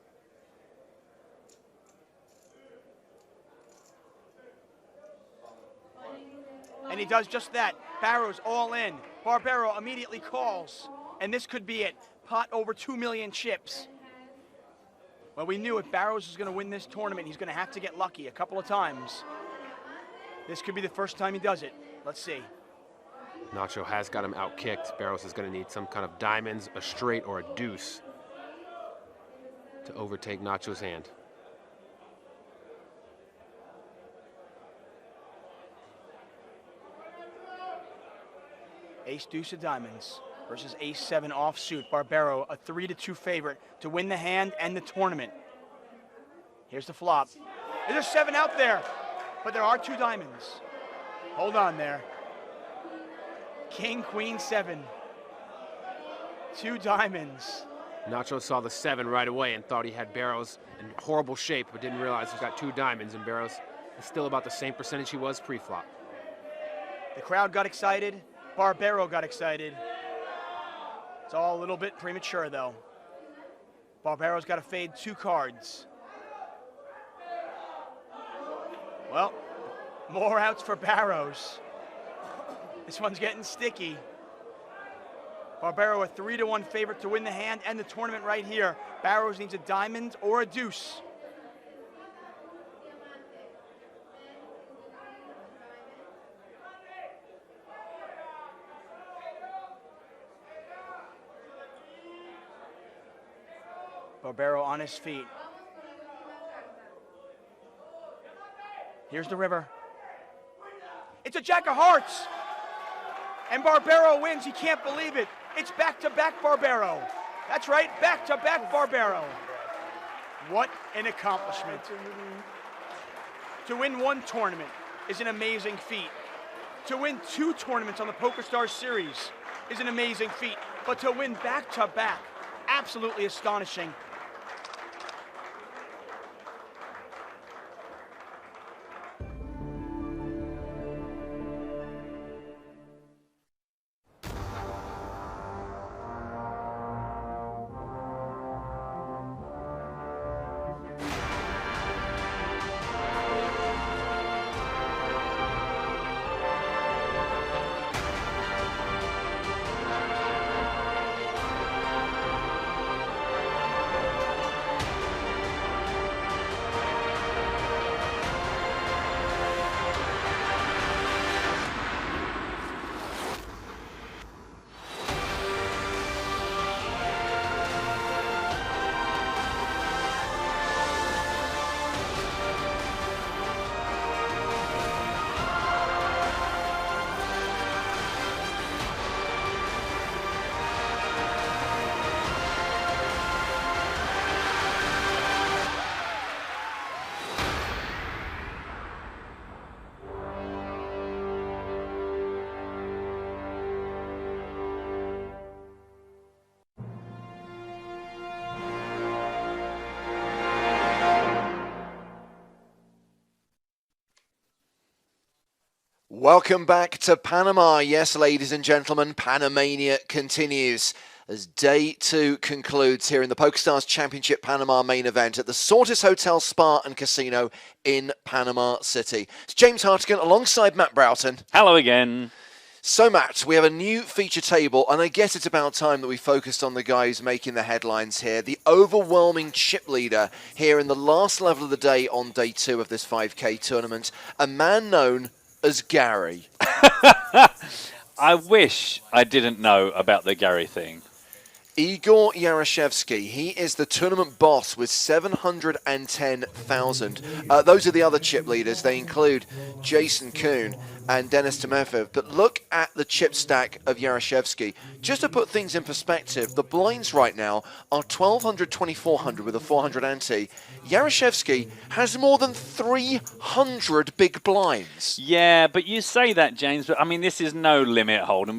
And he does just that. Barrows all in. Barbero immediately calls. And this could be it. Pot over 2 million chips. Well, we knew if Barrows is going to win this tournament, he's going to have to get lucky a couple of times. This could be the first time he does it. Let's see. Nacho has got him out-kicked. Barrows is going to need some kind of diamonds, a straight, or a deuce to overtake Nacho's hand. Ace-deuce of diamonds versus ace-7 offsuit. Barbero, a 3-2 favorite to win the hand and the tournament. Here's the flop. There's a 7 out there, but there are 2 diamonds. Hold on there. King, queen, 7. 2 diamonds. Nacho saw the 7 right away and thought he had Barrows in horrible shape, but didn't realize he's got 2 diamonds, and Barrows is still about the same percentage he was pre-flop. The crowd got excited. Barbero got excited. It's all a little bit premature, though. Barbero's got to fade 2 cards. Well, more outs for Barrows. This one's getting sticky. Barbero, a 3-1 favorite to win the hand and the tournament right here. Barrows needs a diamond or a deuce. Barbero on his feet. Here's the river. It's a jack of hearts. And Barbero wins. He can't believe it. It's back-to-back Barbero. That's right, back-to-back Barbero. What an accomplishment. To win one tournament is an amazing feat. To win 2 tournaments on the PokerStars series is an amazing feat. But to win back-to-back, absolutely astonishing. Welcome back to Panama. Yes, ladies and gentlemen, Panamania continues as day 2 concludes here in the PokerStars Championship Panama main event at the Sortis Hotel Spa and Casino in Panama City. It's James Hartigan alongside Matt Broughton. Hello again. So, Matt, we have a new feature table, and I guess it's about time that we focused on the guy who's making the headlines here. The overwhelming chip leader here in the last level of the day on day 2 of this 5K tournament, a man known as Gary. I wish I didn't know about the Gary thing. Igor Yarashevsky, he is the tournament boss with 710,000. Those are the other chip leaders. They include Jason Kuhn and Denis Timofeyev. But look at the chip stack of Yarashevsky. Just to put things in perspective, the blinds right now are 1,200, 2,400 with a 400 ante. Yarashevsky has more than 300 big blinds. Yeah, but you say that, James, but I mean, this is no limit hold, and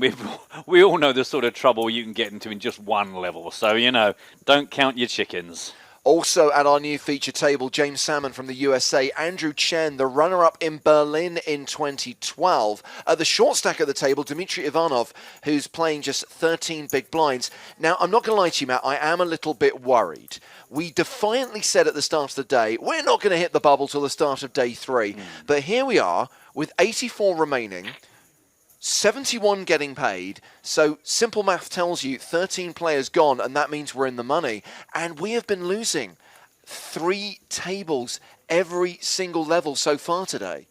we all know the sort of trouble you can get into in just one level. So, you know, don't count your chickens. Also at our new feature table, James Salmon from the USA, Andrew Chen, the runner-up in Berlin in 2012. At the short stack at the table, Dmitry Ivanov, who's playing just 13 big blinds. Now, I'm not going to lie to you, Matt, I am a little bit worried. We defiantly said at the start of the day, we're not going to hit the bubble till the start of day 3. But here we are, with 84 remaining, 71 getting paid, so simple math tells you 13 players gone, and that means we're in the money. And we have been losing 3 tables every single level so far today.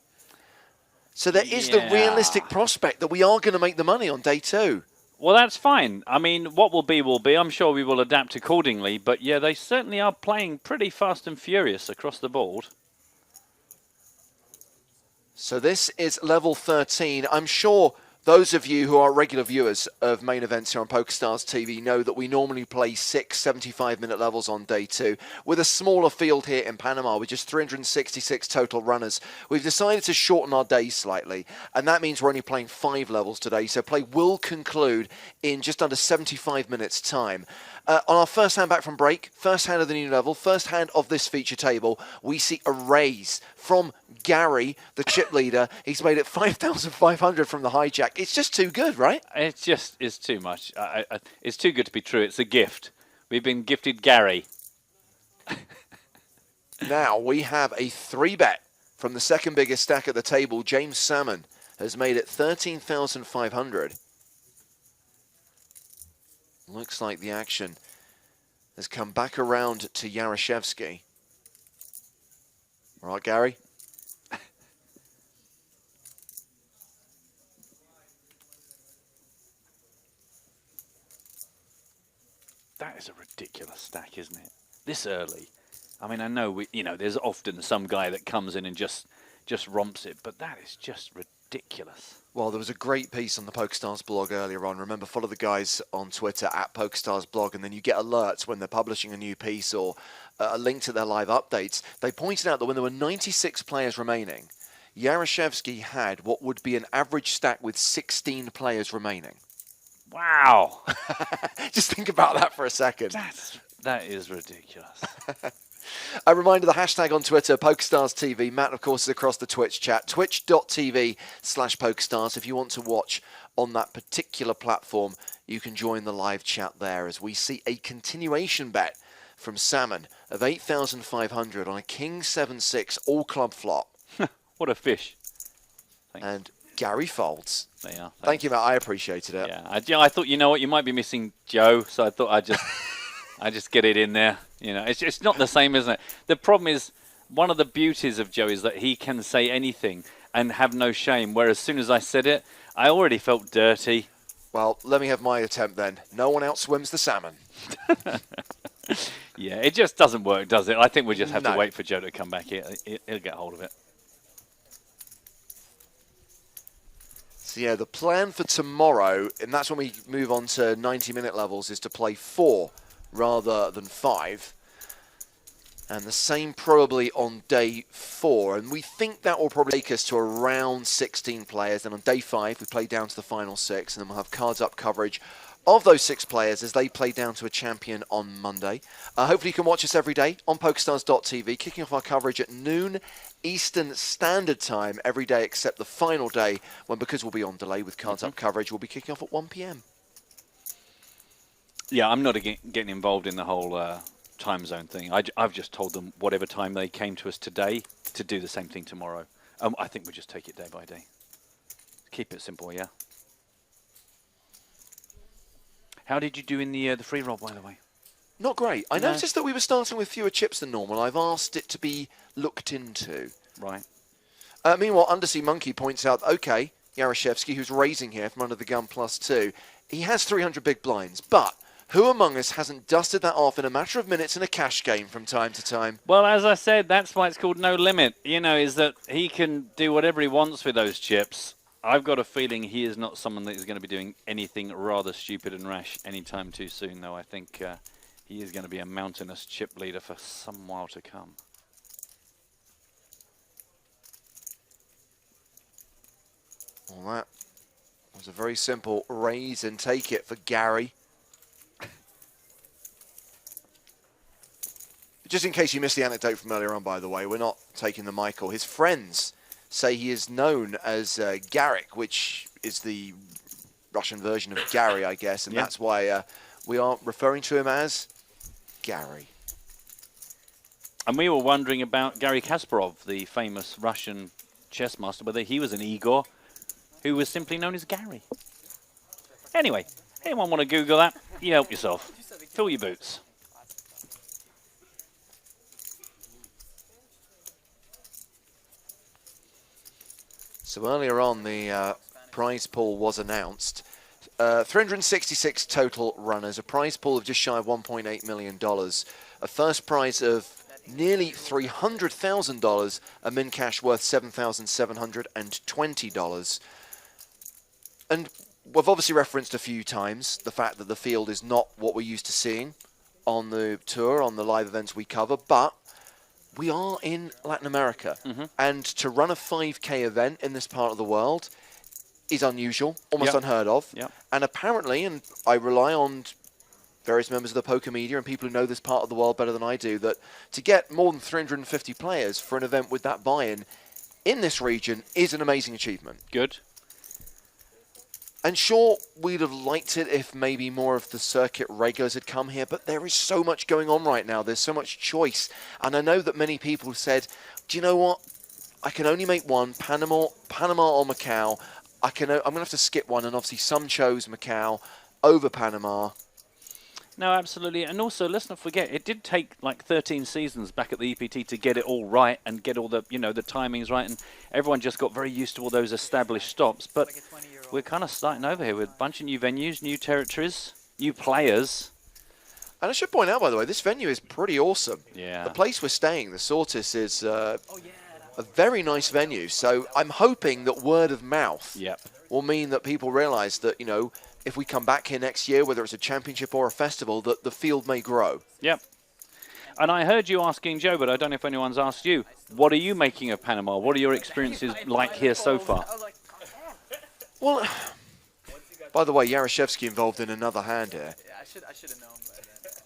So there is the realistic prospect that we are going to make the money on day 2. Well, that's fine. I mean, what will be will be. I'm sure we will adapt accordingly. But yeah, they certainly are playing pretty fast and furious across the board. So this is level 13. I'm sure those of you who are regular viewers of main events here on PokerStars TV know that we normally play 6 75-minute levels on day 2. With a smaller field here in Panama with just 366 total runners, we've decided to shorten our days slightly, and that means we're only playing 5 levels today, so play will conclude in just under 75 minutes time. On our first hand back from break, first hand of the new level, first hand of this feature table, we see a raise from Gary, the chip leader. He's made it 5,500 from the hijack. It's just too good, right? It's too much. It's too good to be true. It's a gift. We've been gifted Gary. Now we have a 3-bet from the second biggest stack at the table. James Salmon has made it 13,500. Looks like the action has come back around to Yarashevsky. All right, Gary. That is a ridiculous stack, isn't it? this early. I mean, I know there's often some guy that comes in and just romps it, but that is just ridiculous. Well, there was a great piece on the PokerStars blog earlier on. Remember, follow the guys on Twitter at PokerStars blog, and then you get alerts when they're publishing a new piece or a link to their live updates. They pointed out that when there were 96 players remaining, Yaroshevsky had what would be an average stack with 16 players remaining. Wow. Just think about that for a second. That is ridiculous. A reminder, the hashtag on Twitter, PokerStarsTV. Matt, of course, is across the Twitch chat, twitch.tv/PokerStars. If you want to watch on that particular platform, you can join the live chat there as we see a continuation bet from Salmon of 8,500 on a King 7-6 all-club flop. What a fish. Thanks. And Gary folds. They are. Thank you, Matt. I appreciated it. Yeah, I thought, you know what, you might be missing Joe, so I thought I just get it in there. You know, it's not the same, isn't it? The problem is, one of the beauties of Joe is that he can say anything and have no shame, whereas as soon as I said it, I already felt dirty. Well, let me have my attempt then. No one outswims the salmon. Yeah, it just doesn't work, does it? I think we just have to wait for Joe to come back here. He'll get hold of it. So yeah, the plan for tomorrow, and that's when we move on to 90-minute levels, is to play 4 rather than 5. And the same probably on day 4. And we think that will probably take us to around 16 players. And on day 5, we play down to the final 6. And then we'll have cards up coverage of those 6 players as they play down to a champion on Monday. Hopefully you can watch us every day on PokerStars.tv, kicking off our coverage at noon Eastern Standard Time every day except the final day when, because we'll be on delay with cards up coverage, we'll be kicking off at 1 p.m. Yeah, I'm not getting involved in the whole time zone thing. I've just told them whatever time they came to us today to do the same thing tomorrow. I think we just take it day by day. Keep it simple, yeah. How did you do in the free roll, by the way? Not great. I noticed that we were starting with fewer chips than normal. I've asked it to be looked into. Right. Meanwhile, Undersea Monkey points out, okay, Yaroshevsky, who's raising here from under the gun +2, he has 300 big blinds, but who among us hasn't dusted that off in a matter of minutes in a cash game from time to time? Well, as I said, that's why it's called No Limit. You know, is that he can do whatever he wants with those chips. I've got a feeling he is not someone that is going to be doing anything rather stupid and rash anytime too soon, though. I think he is going to be a mountainous chip leader for some while to come. Well, that was a very simple raise and take it for Gary. Just in case you missed the anecdote from earlier on, by the way, we're not taking the Michael. His friends say he is known as Garrick, which is the Russian version of Gary, I guess, and that's why we are referring to him as Gary. And we were wondering about Garry Kasparov, the famous Russian chess master, whether he was an Igor who was simply known as Gary. Anyway, anyone want to Google that? You help yourself. Fill your boots. So earlier on, the prize pool was announced. 366 total runners, a prize pool of just shy of $1.8 million, a first prize of nearly $300,000, a min cash worth $7,720. And we've obviously referenced a few times the fact that the field is not what we're used to seeing on the tour, on the live events we cover, but we are in Latin America, and to run a 5K event in this part of the world is unusual, almost unheard of. And apparently, and I rely on various members of the poker media and people who know this part of the world better than I do, that to get more than 350 players for an event with that buy-in in this region is an amazing achievement. Good. And sure, we'd have liked it if maybe more of the circuit regulars had come here, but there is so much going on right now. There's so much choice. And I know that many people said, do you know what? I can only make one, Panama or Macau. I'm going to have to skip one, and obviously some chose Macau over Panama. No, absolutely. And also, let's not forget, it did take like 13 seasons back at the EPT to get it all right and get all the, you know, the timings right. And everyone just got very used to all those established stops. But we're kind of starting over here with a bunch of new venues, new territories, new players. And I should point out, by the way, this venue is pretty awesome. Yeah. The place we're staying, the Sortis, is a very nice venue. So I'm hoping that word of mouth will mean that people realize that, you know, if we come back here next year, whether it's a championship or a festival, that the field may grow. Yep. And I heard you asking Joe, but I don't know if anyone's asked you, what are you making of Panama? What are your experiences like here so far? Well, by the way, Yaroshevsky involved in another hand here. Yeah, I should have known.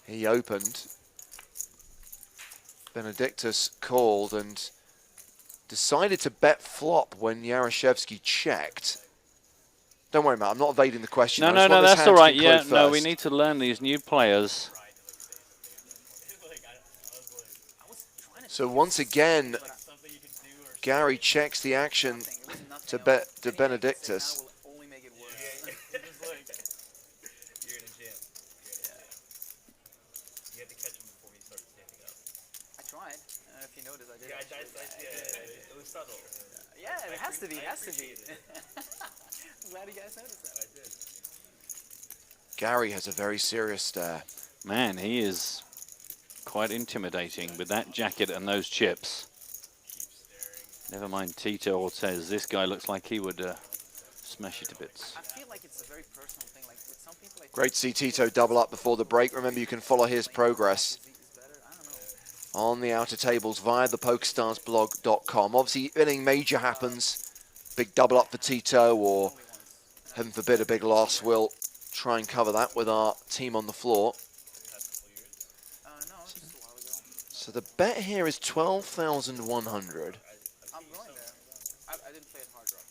He opened. Benedictus called and decided to bet flop when Yaroshevsky checked. Don't worry, Matt, I'm not evading the question. No, that's all right. Yeah, no, we need to learn these new players. So once again, Gary checks the action to Benedictus. Yeah, it has to be. I'm glad you guys noticed that. I did. Gary has a very serious stare. Man, he is quite intimidating with that jacket and those chips. Never mind Tito Ortiz. This guy looks like he would smash it to bits. I feel like it's a very personal thing. Like with some people, like Great to see Tito double up before the break. Remember, you can follow his progress on the outer tables via the PokerStarsblog.com. Obviously, if anything major happens, big double up for Tito, or heaven forbid a big loss, we'll try and cover that with our team on the floor. So the bet here is 12,100. I'm going there. I didn't play it hard rock.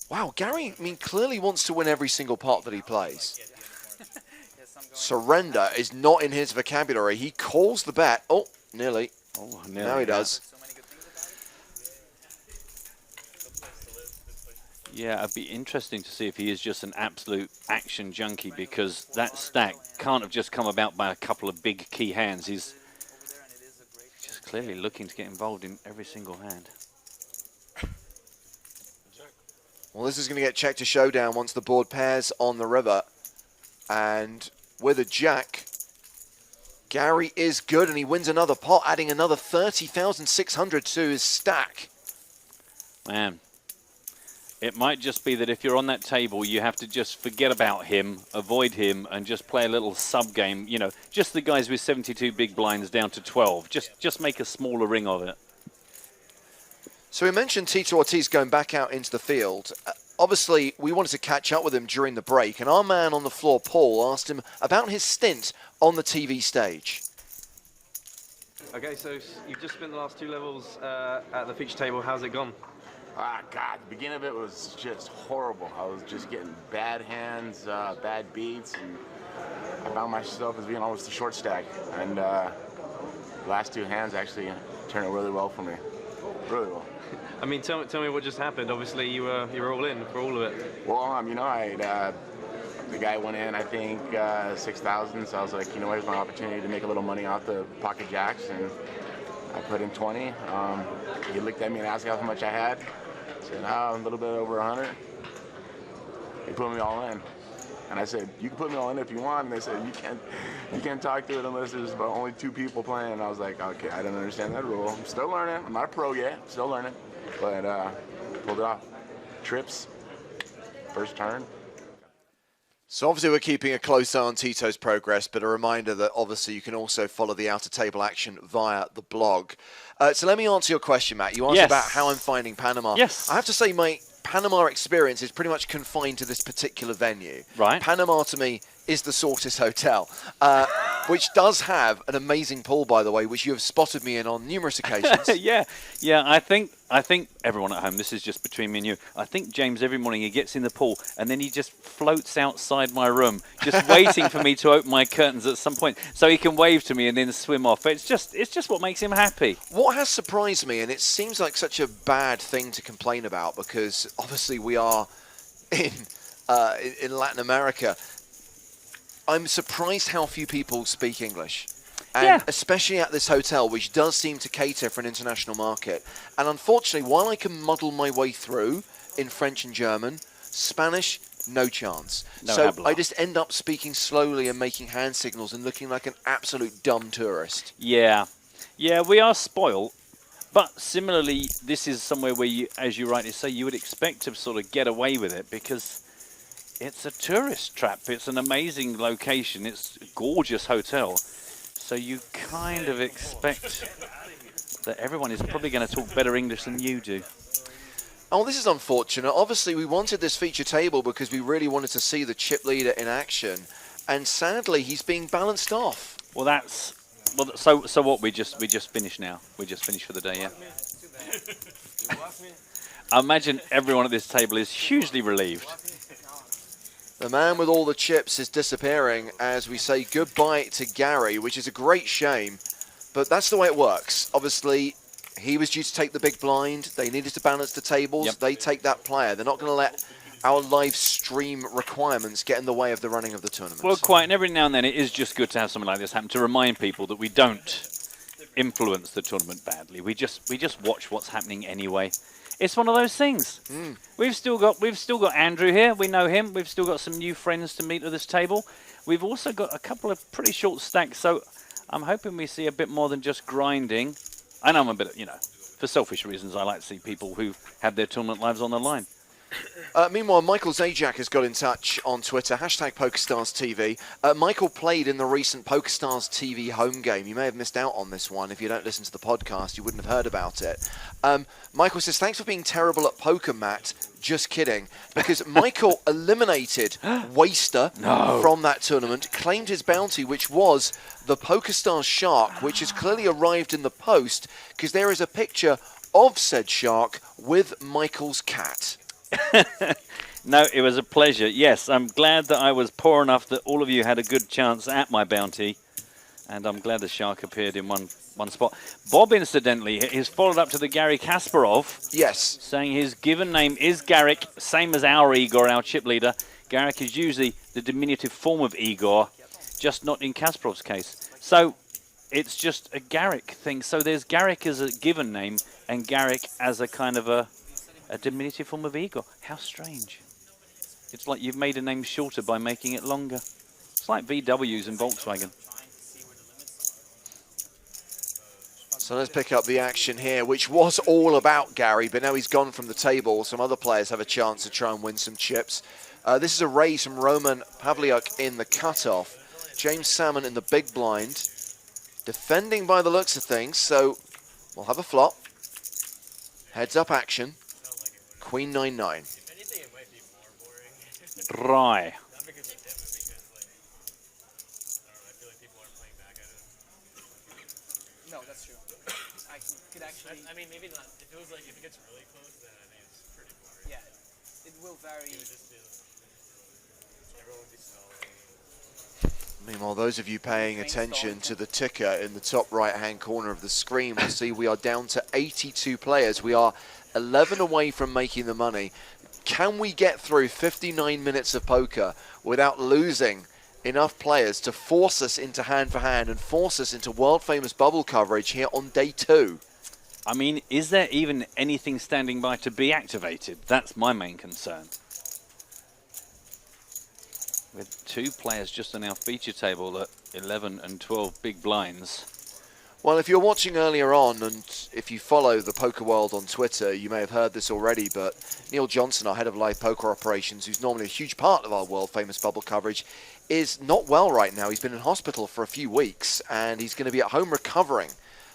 Wow, Gary, I mean, clearly wants to win every single pot that he plays. Surrender is not in his vocabulary. He calls the bet. Oh, nearly. Oh, nearly. Now he does. Yeah, it'd be interesting to see if he is just an absolute action junkie, because that stack can't have just come about by a couple of big key hands. He's just clearly looking to get involved in every single hand. Well, this is going to get checked to showdown once the board pairs on the river. And with a jack, Gary is good, and he wins another pot, adding another 30,600 to his stack. Man, it might just be that if you're on that table, you have to just forget about him, avoid him, and just play a little sub-game. You know, just the guys with 72 big blinds down to 12. Just make a smaller ring of it. So we mentioned Tito Ortiz going back out into the field. Obviously, we wanted to catch up with him during the break, and our man on the floor, Paul, asked him about his stint on the TV stage. Okay, so you've just spent the last 2 levels at the feature table. How's it gone? Ah, God, the beginning of it was just horrible. I was just getting bad hands, bad beats, and I found myself as being almost a short stack. And the last 2 hands actually turned out really well for me, really well. I mean, tell me what just happened. Obviously, you were all in for all of it. Well, you know, the guy went in, I think, 6,000, so I was like, you know, here's my opportunity to make a little money off the pocket jacks, and I put in 20. He looked at me and asked how much I had. I said, a little bit over 100. He put me all in. And I said, you can put me all in if you want. And they said, you can't talk to it unless there's about only 2 people playing. And I was like, okay, I don't understand that rule. I'm still learning. I'm not a pro yet. I'm still learning. But pulled it off. Trips, first turn. So obviously we're keeping a close eye on Tito's progress, but a reminder that obviously you can also follow the outer table action via the blog. So let me answer your question, Matt. You asked about how I'm finding Panama. Yes. I have to say my Panama experience is pretty much confined to this particular venue. Right. Panama to me is the Sortis Hotel, which does have an amazing pool, by the way, which you have spotted me in on numerous occasions. yeah. I think everyone at home, this is just between me and you, I think James every morning he gets in the pool and then he just floats outside my room, just waiting for me to open my curtains at some point so he can wave to me and then swim off. It's just what makes him happy. What has surprised me, and it seems like such a bad thing to complain about because obviously we are in Latin America, I'm surprised how few people speak English. And especially at this hotel, which does seem to cater for an international market. And unfortunately, while I can muddle my way through in French and German, Spanish no chance. No so habla. I just end up speaking slowly and making hand signals and looking like an absolute dumb tourist. Yeah. Yeah, we are spoiled. But similarly, this is somewhere where, you, as you rightly say, you would expect to sort of get away with it because it's a tourist trap. It's an amazing location. It's a gorgeous hotel. So you kind of expect that everyone is probably going to talk better English than you do. Oh, this is unfortunate. Obviously, we wanted this feature table because we really wanted to see the chip leader in action. And sadly, he's being balanced off. Well, that's... Well, so what? We just finished now. We just finished for the day, yeah. I imagine everyone at this table is hugely relieved. The man with all the chips is disappearing as we say goodbye to Gary, which is a great shame, but that's the way it works. Obviously, he was due to take the big blind. They needed to balance the tables. Yep. They take that player. They're not going to let our live stream requirements get in the way of the running of the tournament. Well, quite, and every now and then it is just good to have something like this happen to remind people that we don't influence the tournament badly. We just watch what's happening anyway. It's one of those things. We've still got Andrew here. We know him. We've still got some new friends to meet at this table. We've also got a couple of pretty short stacks, so I'm hoping we see a bit more than just grinding. I know I'm a bit, you know, for selfish reasons, I like to see people who have their tournament lives on the line. Meanwhile, Michael Zajac has got in touch on Twitter, hashtag PokerStarsTV. Michael played in the recent PokerStars TV home game. You may have missed out on this one. If you don't listen to the podcast, you wouldn't have heard about it. Michael says, thanks for being terrible at poker, Matt. Just kidding. Because Michael eliminated Waster from that tournament, claimed his bounty, which was the PokerStars shark, which has clearly arrived in the post, because there is a picture of said shark with Michael's cat. No, it was a pleasure. Yes, I'm glad that I was poor enough that all of you had a good chance at my bounty. And I'm glad the shark appeared in one spot. Bob, incidentally, is followed up to the Gary Kasparov. Yes. Saying his given name is Garrick, same as our Igor, our chip leader. Garrick is usually the diminutive form of Igor, just not in Kasparov's case. So it's just a Garrick thing. So there's Garrick as a given name and Garrick as a kind of a diminutive form of Igor. How strange. It's like you've made a name shorter by making it longer. It's like VWs and Volkswagen. So let's pick up the action here, which was all about Gary, but now he's gone from the table. Some other players have a chance to try and win some chips. This is a raise from Roman Pavliuk in the cutoff. James Salmon in the big blind. Defending by the looks of things, so we'll have a flop. Heads up action. Queen 9-9. Right. No, that's true. I could actually... I mean, maybe not. If it was like, if it gets really close, then I think it's pretty boring. Yeah, it will vary. It would just be, everyone would be stalling. Meanwhile, those of you paying attention to the ticker in the top right-hand corner of the screen will see we are down to 82 players. We are 11 away from making the money. Can we get through 59 minutes of poker without losing enough players to force us into hand-for-hand and force us into world-famous bubble coverage here on day 2? I mean, is there even anything standing by to be activated? That's my main concern. With 2 players just on our feature table at 11 and 12 big blinds. Well, if you're watching earlier on, and if you follow the poker world on Twitter, you may have heard this already, but Neil Johnson, our head of live poker operations, who's normally a huge part of our world-famous bubble coverage, is not well right now. He's been in hospital for a few weeks, and he's going to be at home recovering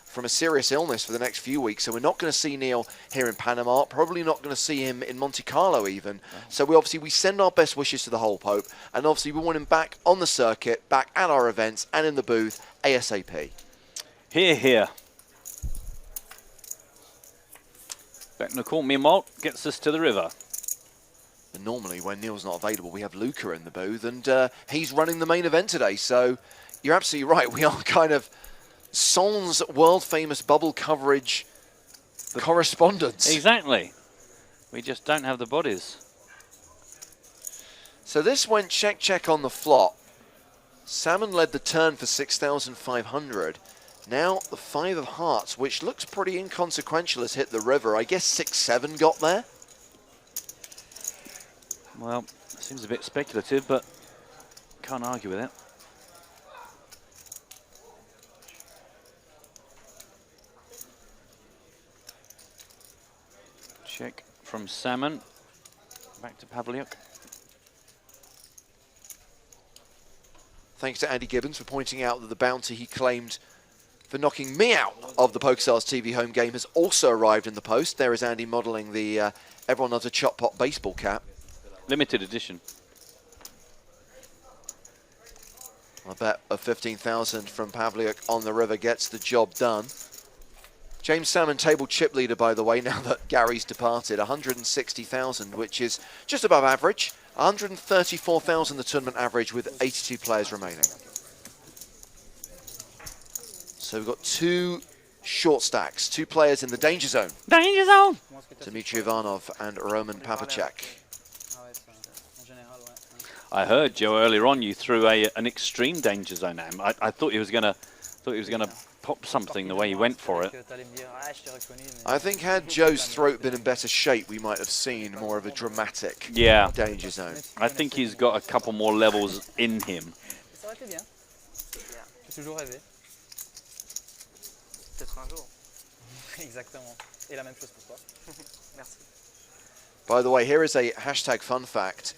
from a serious illness for the next few weeks. So we're not going to see Neil here in Panama, probably not going to see him in Monte Carlo even. So we send our best wishes to the whole Pope, and obviously we want him back on the circuit, back at our events, and in the booth ASAP. Here, here. Betancourt, meanwhile, gets us to the river. And normally, when Neil's not available, we have Luca in the booth, and he's running the main event today. So you're absolutely right. We are kind of sans world-famous bubble coverage correspondents. Exactly. We just don't have the bodies. So this went check on the flop. Salmon led the turn for 6,500. Now the 5 of hearts, which looks pretty inconsequential, has hit the river. I guess 6-7 got there. Well, seems a bit speculative, but can't argue with it. Check from Salmon. Back to Pavliuk. Thanks to Andy Gibbons for pointing out that the bounty he claimed for knocking me out of the PokerStars TV home game has also arrived in the post. There is Andy modelling the everyone loves a chop pot baseball cap. Limited edition. I bet a 15,000 from Pavliuk on the river gets the job done. James Salmon, table chip leader, by the way, now that Gary's departed. 160,000, which is just above average. 134,000 the tournament average with 82 players remaining. So we've got two short stacks, two players in the danger zone. Danger zone! Dmitry Ivanov and Roman Papacek. I heard, Joe, earlier on you threw an extreme danger zone at him. I thought he was gonna pop something the way he went for it. I think had Joe's throat been in better shape, we might have seen more of a dramatic danger zone. I think he's got a couple more levels in him. By the way, here is a hashtag fun fact.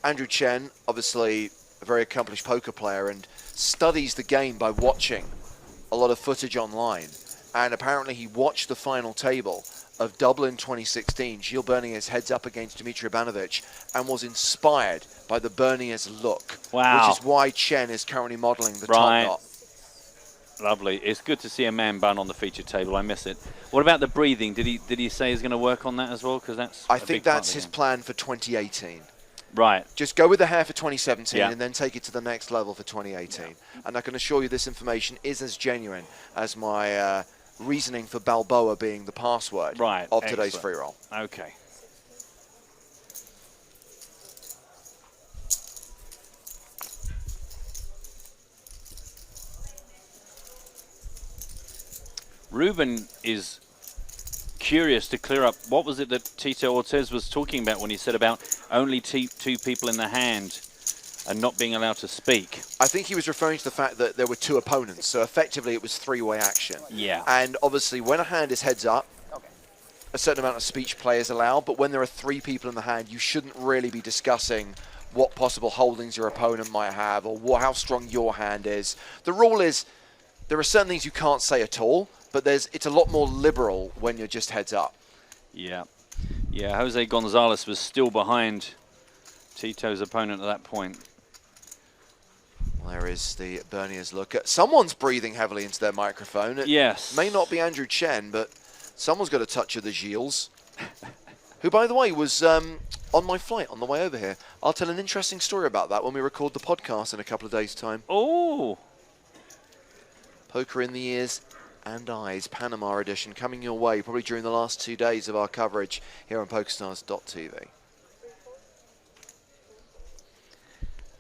Andrew Chen, obviously a very accomplished poker player, and studies the game by watching a lot of footage online. And apparently he watched the final table of Dublin 2016, Gilles Bernier's heads up against Dmitry Ivanovic, and was inspired by the Bernier's look. Wow. Which is why Chen is currently modelling the Right. top knot. Lovely. It's good to see a man bun on the featured table. I miss it. What about the breathing? Did he say he's going to work on that as well? Because that's I think that's his plan for 2018. Right. Just go with the hair for 2017 Yeah. and then take it to the next level for 2018. And I can assure you this information is as genuine as my reasoning for Balboa being the password of today's Excellent. free roll. Okay. Ruben is curious to clear up, what was it that Tito Ortiz was talking about when he said about only two people in the hand and not being allowed to speak? I think he was referring to the fact that there were two opponents, so effectively it was three-way action. Yeah. And obviously when a hand is heads up, a certain amount of speech play is allowed, but when there are three people in the hand, you shouldn't really be discussing what possible holdings your opponent might have or how strong your hand is. The rule is there are certain things you can't say at all, but it's a lot more liberal when you're just heads up. Yeah. Yeah, Jose Gonzalez was still behind Tito's opponent at that point. There is the Bernier's look. Someone's breathing heavily into their microphone. It Yes. may not be Andrew Chen, but someone's got a touch of the Gilles, who, by the way, was on my flight on the way over here. I'll tell an interesting story about that when we record the podcast in a couple of days' time. Oh! Poker in the Ears and Eyes, Panama edition, coming your way probably during the last 2 days of our coverage here on PokerStars.tv.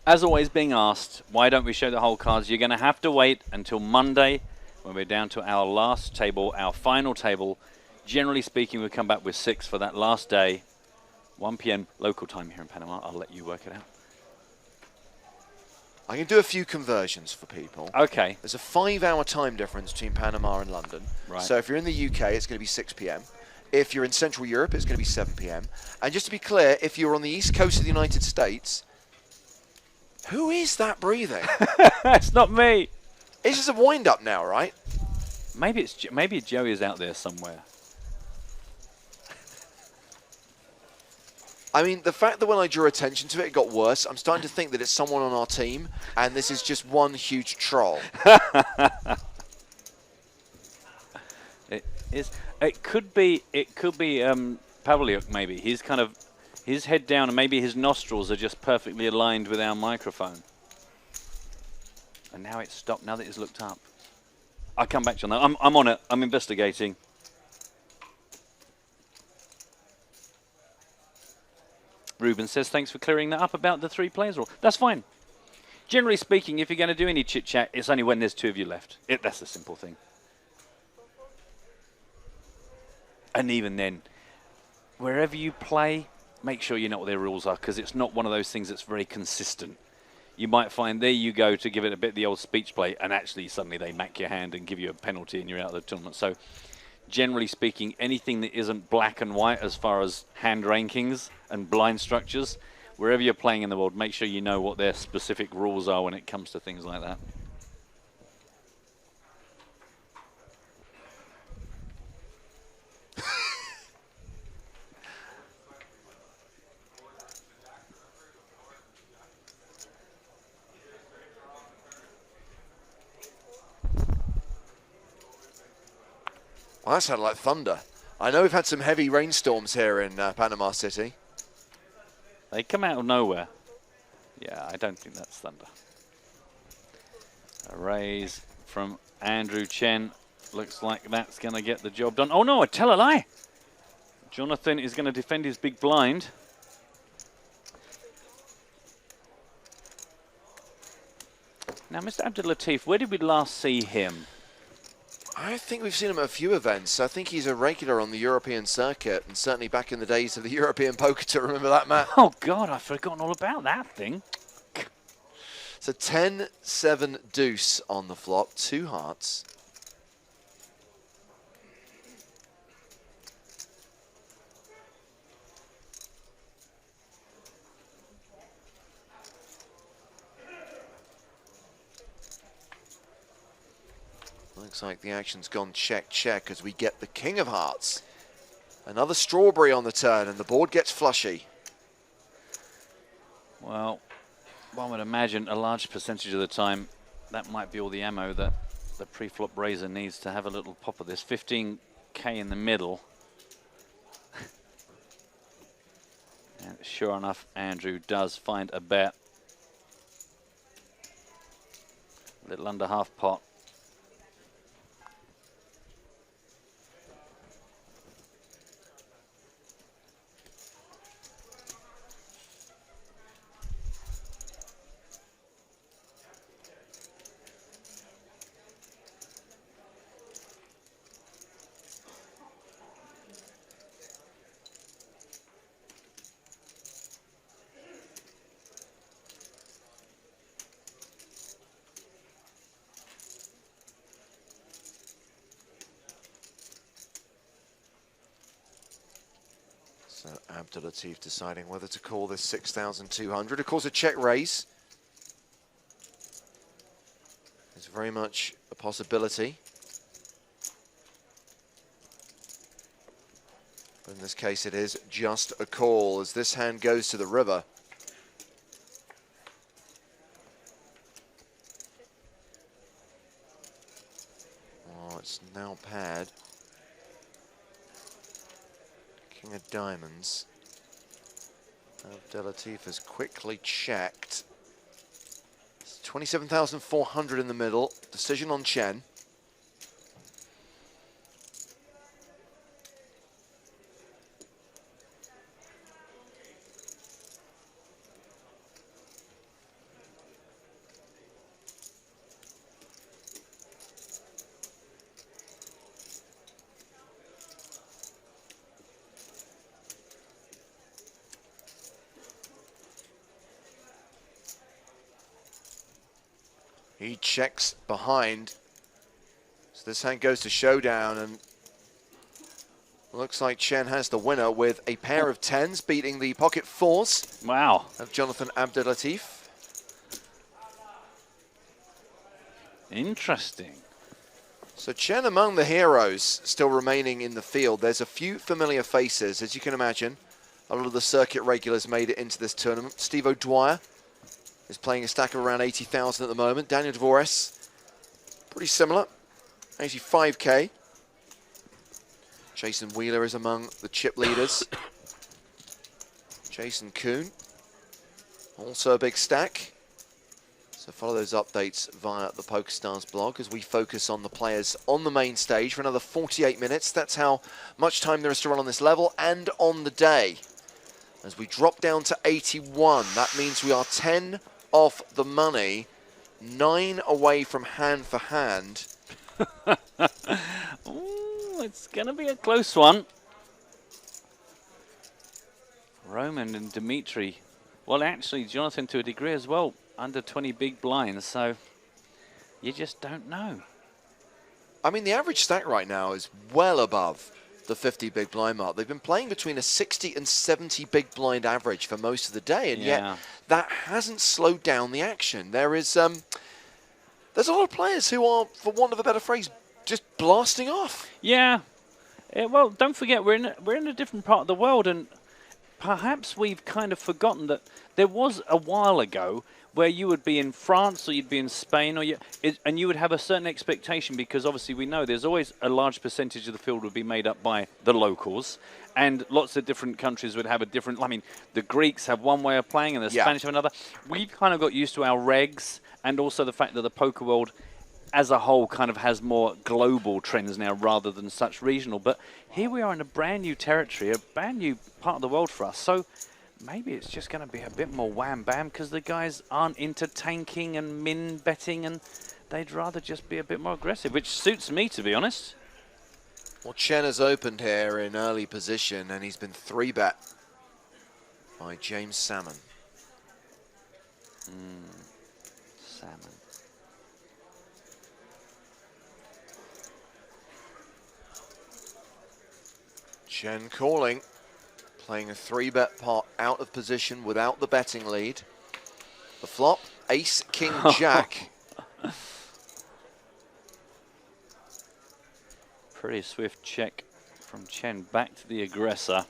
As always being asked, why don't we show the whole cards? You're going to have to wait until Monday when we're down to our last table, our final table. Generally speaking, we'll come back with 6 for that last day. 1 p.m. local time here in Panama. I'll let you work it out. I can do a few conversions for people. Okay. There's a 5-hour time difference between Panama and London. Right. So if you're in the UK, it's going to be 6 p.m. If you're in Central Europe, it's going to be 7 p.m. And just to be clear, if you're on the east coast of the United States, who is that breathing? It's not me. It's just a wind-up now, right? Maybe Joey is out there somewhere. I mean, the fact that when I drew attention to it, it got worse. I'm starting to think that it's someone on our team, and this is just one huge troll. It could be Pavliuk maybe. He's kind of his head down, and maybe his nostrils are just perfectly aligned with our microphone. And now it's stopped. Now that he's looked up, I'll come back to you on that. I'm on it. I'm investigating. Ruben says, thanks for clearing that up about the 3 players rule. That's fine. Generally speaking, if you're going to do any chit-chat, it's only when there's 2 of you left. That's a simple thing. And even then, wherever you play, make sure you know what their rules are, because it's not one of those things that's very consistent. You might find there you go to give it a bit of the old speech play, and actually suddenly they mack your hand and give you a penalty and you're out of the tournament. So generally speaking, anything that isn't black and white as far as hand rankings and blind structures, wherever you're playing in the world, make sure you know what their specific rules are when it comes to things like that. Well, that sounded like thunder. I know we've had some heavy rainstorms here in Panama City. They come out of nowhere. Yeah, I don't think that's thunder. A raise from Andrew Chen. Looks like that's going to get the job done. Oh, no, I tell a lie. Jonathan is going to defend his big blind. Now, Mr. Abdulatif, where did we last see him? I think we've seen him at a few events. I think he's a regular on the European circuit, and certainly back in the days of the European Poker Tour. Remember that, Matt? Oh, God, I've forgotten all about that thing. So 10-7 deuce on the flop, 2 hearts. Looks like the action's gone check, check as we get the king of hearts. Another strawberry on the turn and the board gets flushy. Well, one would imagine a large percentage of the time that might be all the ammo that the pre-flop raiser needs to have a little pop of this. 15k in the middle. And sure enough, Andrew does find a bet. A little under half pot. So Abdulatif deciding whether to call this 6,200. Of course, a check raise is very much a possibility. But in this case, it is just a call as this hand goes to the river. Oh, it's now paired. King of diamonds. Abdulatif has quickly checked. It's 27,400 in the middle. Decision on Chen. He checks behind. So this hand goes to showdown, and looks like Chen has the winner with a pair of 10s, beating the pocket 4s. Wow. Of Jonathan Abdulatif. Interesting. So Chen among the heroes still remaining in the field. There's a few familiar faces, as you can imagine. A lot of the circuit regulars made it into this tournament. Steve O'Dwyer is playing a stack of around 80,000 at the moment. Daniel Dvores, pretty similar, 85k. Jason Wheeler is among the chip leaders. Jason Kuhn, also a big stack. So follow those updates via the PokerStars blog as we focus on the players on the main stage for another 48 minutes. That's how much time there is to run on this level and on the day. As we drop down to 81, that means we are 10 off the money, 9 away from hand for hand. Ooh, it's going to be a close one. Roman and Dimitri. Well, actually, Jonathan to a degree as well, under 20 big blinds, so you just don't know. I mean, the average stack right now is well above the 50 big blind mark. They've been playing between a 60 and 70 big blind average for most of the day, and yet that hasn't slowed down the action. There's a lot of players who are, for want of a better phrase, just blasting off. Yeah. Well, don't forget, we're in a different part of the world, and perhaps we've kind of forgotten that there was a while ago where you would be in France or you'd be in Spain, and you would have a certain expectation, because obviously we know there's always a large percentage of the field would be made up by the locals, and lots of different countries would have a different, I mean, the Greeks have one way of playing and the Spanish have another. We've kind of got used to our regs, and also the fact that the poker world as a whole kind of has more global trends now rather than such regional. But here we are in a brand new territory, a brand new part of the world for us. So maybe it's just going to be a bit more wham-bam, because the guys aren't into tanking and min betting, and they'd rather just be a bit more aggressive, which suits me, to be honest. Well, Chen has opened here in early position, and he's been 3-bet by James Salmon. Salmon. Chen calling, playing a 3-bet pot out of position without the betting lead. The flop, ace, king, jack. Pretty swift check from Chen back to the aggressor.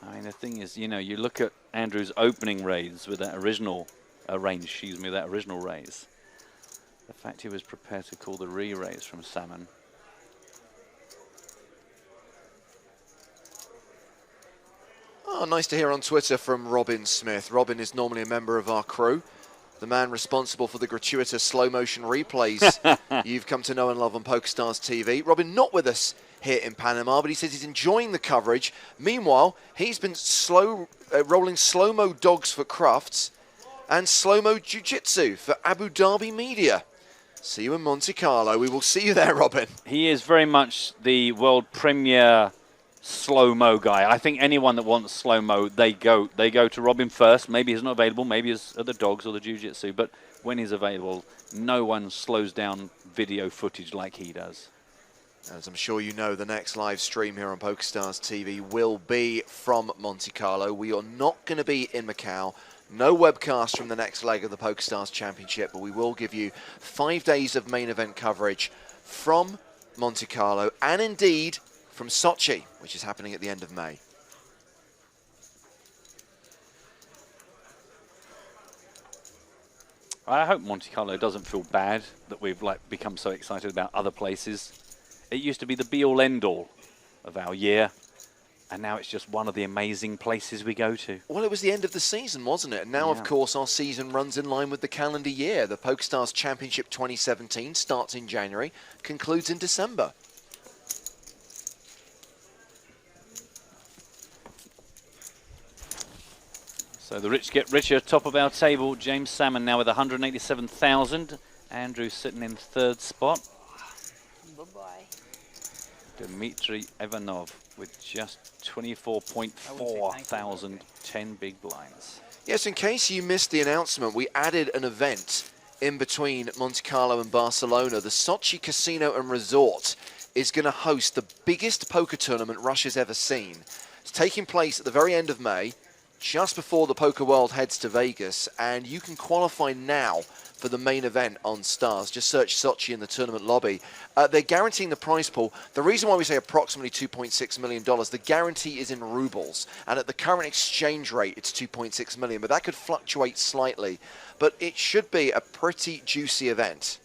I mean, the thing is, you know, you look at Andrew's opening raise with that original range, excuse me, that original raise. The fact he was prepared to call the re-raise from Salmon. Oh, nice to hear on Twitter from Robin Smith. Robin is normally a member of our crew, the man responsible for the gratuitous slow motion replays you've come to know and love on PokerStars TV. Robin not with us here in Panama, but he says he's enjoying the coverage. Meanwhile, he's been rolling slow-mo dogs for Crufts and slow-mo jiu-jitsu for Abu Dhabi Media. See you in Monte Carlo. We will see you there, Robin. He is very much the world premier slow-mo guy. I think anyone that wants slow-mo, they go to Robin first. Maybe he's not available, maybe it's the dogs or the jiu-jitsu, but when he's available, no one slows down video footage like he does. As I'm sure you know, the next live stream here on PokerStars TV will be from Monte Carlo. We are not going to be in Macau. No webcast from the next leg of the PokerStars Championship, but we will give you 5 days of main event coverage from Monte Carlo, and indeed from Sochi, which is happening at the end of May. I hope Monte Carlo doesn't feel bad that we've become so excited about other places. It used to be the be-all, end-all of our year, and now it's just one of the amazing places we go to. Well, it was the end of the season, wasn't it? And now, of course, our season runs in line with the calendar year. The PokerStars Championship 2017 starts in January, concludes in December. So the rich get richer, top of our table. James Salmon now with 187,000. Andrew sitting in third spot. Bye-bye. Dmitry Ivanov with just 24.4 thousand, 10 big blinds. Yes, in case you missed the announcement, we added an event in between Monte Carlo and Barcelona. The Sochi Casino and Resort is going to host the biggest poker tournament Russia's ever seen. It's taking place at the very end of May, just before the poker world heads to Vegas, and you can qualify now for the main event on Stars. Just search Sochi in the tournament lobby. They're guaranteeing the prize pool. The reason why we say approximately $2.6 million, the guarantee is in rubles, and at the current exchange rate, it's 2.6 million, but that could fluctuate slightly. But it should be a pretty juicy event.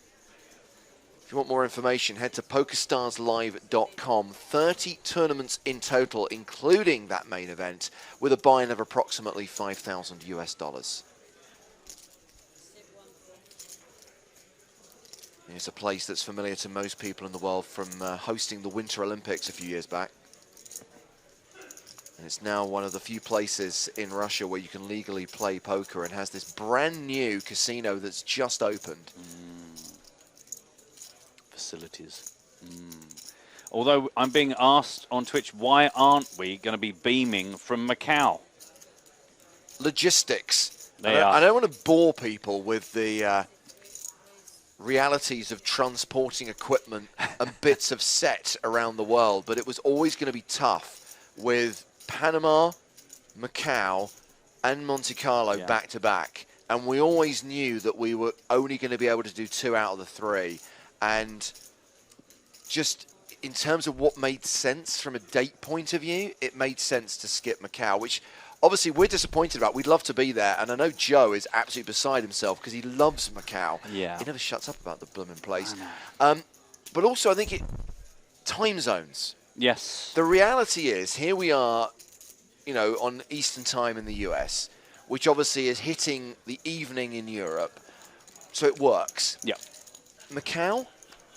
If you want more information, head to PokerStarsLive.com. 30 tournaments in total, including that main event, with a buy-in of approximately $5,000 US. It's a place that's familiar to most people in the world from hosting the Winter Olympics a few years back. And it's now one of the few places in Russia where you can legally play poker, and has this brand new casino that's just opened. Facilities. Although I'm being asked on Twitch, why aren't we going to be beaming from Macau? Logistics. They are. I don't want to bore people with the realities of transporting equipment and bits of set around the world, but it was always going to be tough with Panama, Macau, and Monte Carlo back to back. And we always knew that we were only going to be able to do 2 out of the 3. And just in terms of what made sense from a date point of view, it made sense to skip Macau, which obviously we're disappointed about. We'd love to be there, and I know Joe is absolutely beside himself because he loves Macau. Yeah. He never shuts up about the blooming place. But also I think time zones. Yes. The reality is, here we are, you know, on Eastern time in the US, which obviously is hitting the evening in Europe, so it works. Yeah. Macau,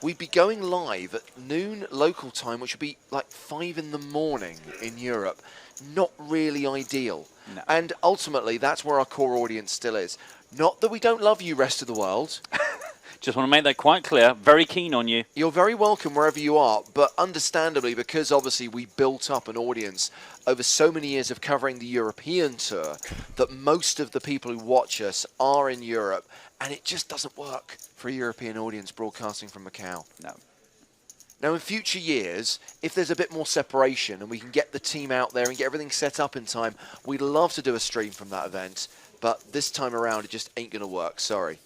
we'd be going live at noon local time, which would be like 5 in the morning in Europe. Not really ideal. No. And ultimately, that's where our core audience still is. Not that we don't love you, rest of the world. Just want to make that quite clear. Very keen on you. You're very welcome wherever you are, but understandably, because obviously we built up an audience over so many years of covering the European tour, that most of the people who watch us are in Europe, and it just doesn't work for a European audience broadcasting from Macau. No. Now, in future years, if there's a bit more separation and we can get the team out there and get everything set up in time, we'd love to do a stream from that event, but this time around, it just ain't going to work. Sorry.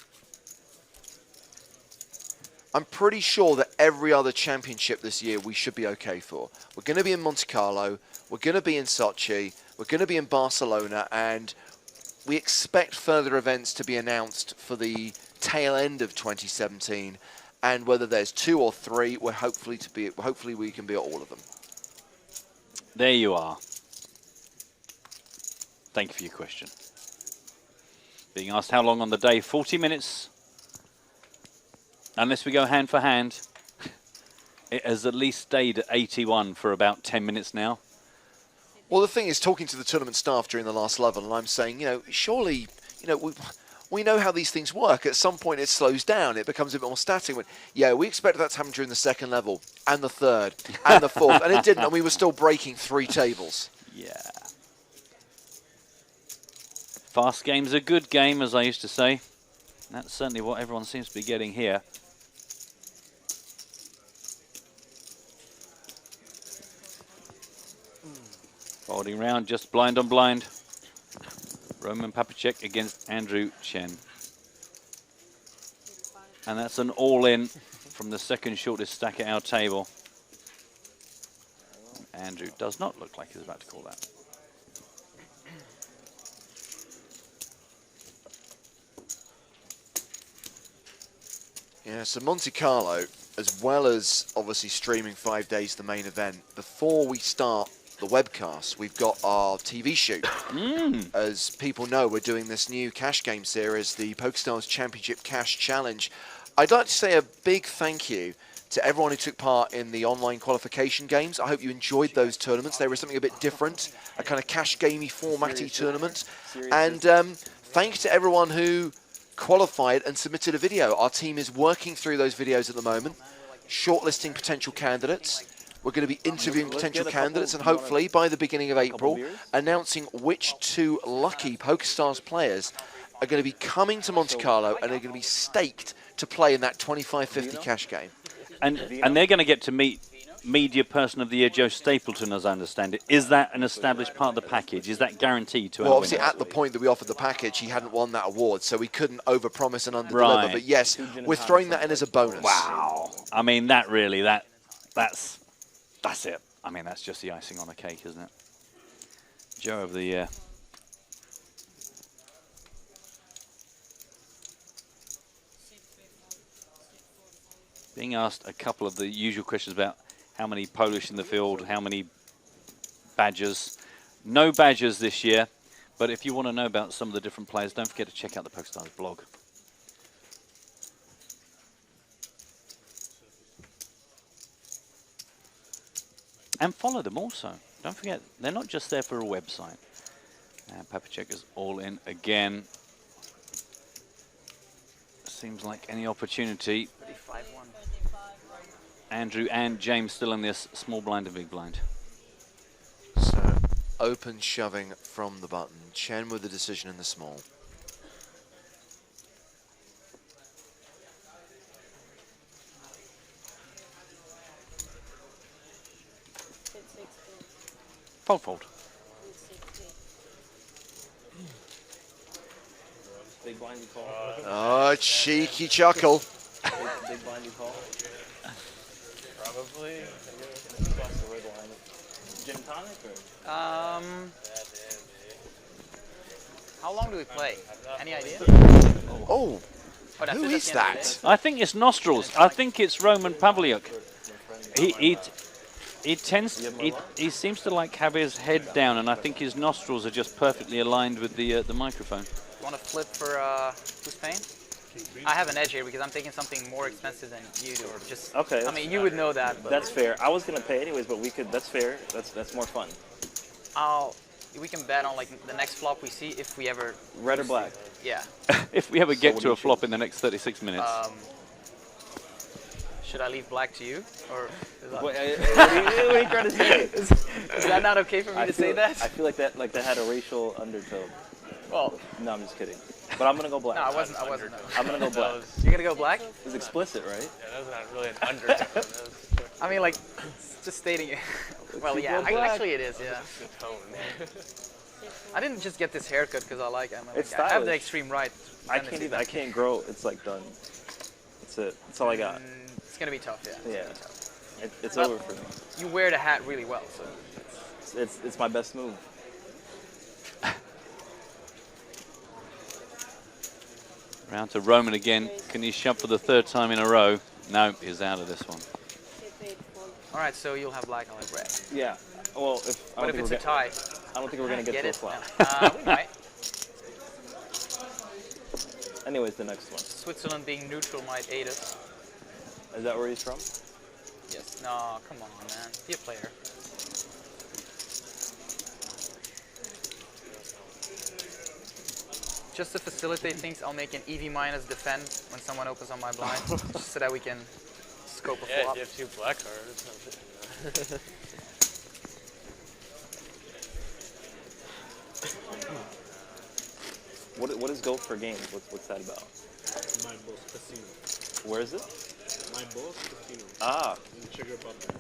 I'm pretty sure that every other championship this year we should be okay for. We're going to be in Monte Carlo, we're going to be in Sochi, we're going to be in Barcelona, and we expect further events to be announced for the tail end of 2017. And whether there's 2 or 3, we're hopefully we can be at all of them. There you are. Thank you for your question. Being asked how long on the day, 40 minutes. Unless we go hand for hand. It has at least stayed at 81 for about 10 minutes now. Well, the thing is, talking to the tournament staff during the last level, and I'm saying, you know, surely, you know, we know how these things work. At some point, it slows down. It becomes a bit more static. Yeah, we expected that to happen during the second level, and the third, and the fourth, and it didn't, and we were still breaking 3 tables. Yeah. Fast game's a good game, as I used to say. That's certainly what everyone seems to be getting here. Folding round, just blind on blind. Roman Papacek against Andrew Chen. And that's an all-in from the second shortest stack at our table. Andrew does not look like he's about to call that. Yeah, so Monte Carlo, as well as obviously streaming 5 days the main event, before we start the webcast, we've got our TV shoot. As people know, we're doing this new cash game series, the PokerStars Championship Cash Challenge. I'd like to say a big thank you to everyone who took part in the online qualification games. I hope you enjoyed those tournaments. They were something a bit different, a kind of cash gamey formatty tournament. And thanks to everyone who qualified and submitted a video. Our team is working through those videos at the moment, shortlisting potential candidates. We're going to be interviewing potential candidates and hopefully by the beginning of April announcing which 2 lucky PokerStars players are going to be coming to Monte Carlo and are going to be staked to play in that 25-50 cash game. And they're going to get to meet Media Person of the Year Joe Stapleton, as I understand it. Is that an established part of the package? Is that guaranteed to? Well, obviously, at the point that we offered the package, he hadn't won that award, so we couldn't overpromise and underdeliver. Right. But yes, we're throwing that in as a bonus. Wow! I mean, that really that's it. I mean, that's just the icing on the cake, isn't it? Joe of the Year. Being asked a couple of the usual questions about how many Polish in the field, how many badgers. No badgers this year, but if you want to know about some of the different players, don't forget to check out the PokerStars blog. And follow them also. Don't forget, they're not just there for a website. And Papacek is all in again. Seems like any opportunity. Andrew and James still in this small blind and big blind. So open shoving from the button. Chen with the decision in the small. Fold, fold. Big blind you call. Oh, cheeky chuckle. Big blind you call. Probably. Gin tonic or? How long do we play? Any idea? Oh, that's who it, is that's that? I think it's Nostrils. I think it's Roman Pavliuk. He seems to like have his head down, and I think his nostrils are just perfectly aligned with the microphone. You want to flip for who's paying? I have an edge here because I'm taking something more expensive than you do. Just Okay. I mean, you would know that. But That's fair. I was gonna pay anyways, but we could. That's fair. That's more fun. We can bet on like the next flop we see if we ever. Red or black? Yeah. If we ever get to a flop in the next 36 minutes. Should I leave black to you, or is that, What are you trying to say? is that not okay for me to say that? I feel like that had a racial undertone. Well, no, I'm just kidding. But I'm gonna go black. No, I wasn't. No. I'm gonna go black. You're gonna go black? It's explicit, right? Yeah, that's not really an undertone. I mean, like, just stating it. Well, yeah, actually it is, yeah. I didn't just get this haircut because I like it. I mean, It's like, I have the stylish. extreme right. I can't grow. It's like done. That's it. That's all I got. It's gonna be tough, yeah. Yeah. It's But over for me. You wear the hat really well, so. It's my best move. Round to Roman again. Can he shove for the third time in a row? No, he's out of this one. All right, so you'll have black, I'll have red. Yeah. Well, What if it's a tie? I don't think we're gonna get to a it? flop. We might. Anyways, the next one. Switzerland being neutral might aid us. Is that where he's from? Yes. No, come on, man. Be a player. Just to facilitate things, I'll make an EV minus defend when someone opens on my blind, just so that we can scope a flop. You have 2 black cards. What is go for games? What's that about? My boss casino. Where is it? My boss casino. Ah. In Czech Republic.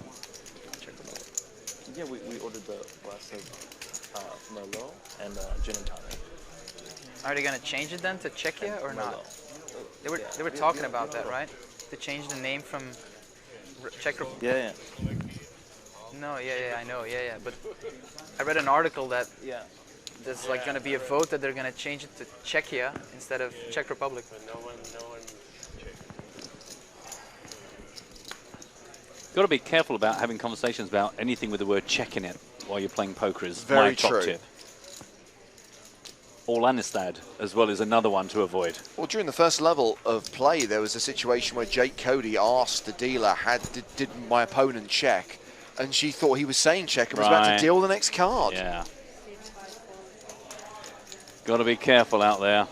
Yeah, we ordered the glass of Merlot and gin and tonic. Are they gonna change it then to Czechia or not? They were talking about that, right? To change the name from Czech Republic. Yeah. No, yeah, I know, yeah. But I read an article that there's like gonna be a vote that they're gonna change it to Czechia instead of Czech Republic. But no one. Got to be careful about having conversations about anything with the word Czech in it while you're playing poker. Is Very my top true. tip. Or Lannistad, as well as another one to avoid. Well, during the first level of play, there was a situation where Cody asked the dealer, did my opponent check? And she thought he was saying check and was about to deal the next card. Yeah. Got to be careful out there.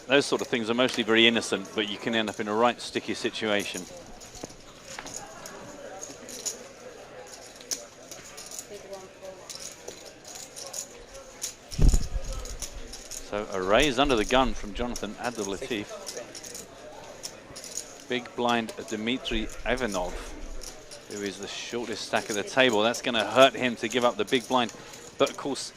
Those sort of things are mostly very innocent, but you can end up in a right sticky situation. So a raise under the gun from Jonathan Abdul-Latif. Big blind Dmitry Ivanov, who is the shortest stack of the table. That's going to hurt him to give up the big blind. But of course,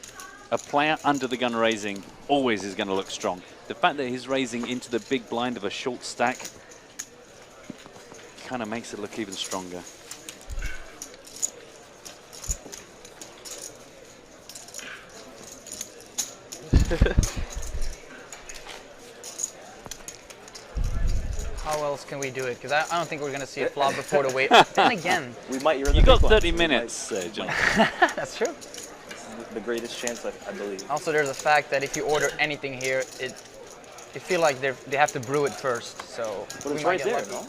a player under the gun raising always is going to look strong. The fact that he's raising into the big blind of a short stack kind of makes it look even stronger. How else can we do it? Because I don't think we're going to see a flop before the wait. Then again. We might. You got 30 minutes, John. That's true. This is the greatest chance, I believe. Also, there's a fact that if you order anything here, you feel like they have to brew it first. So. But it's right there, no?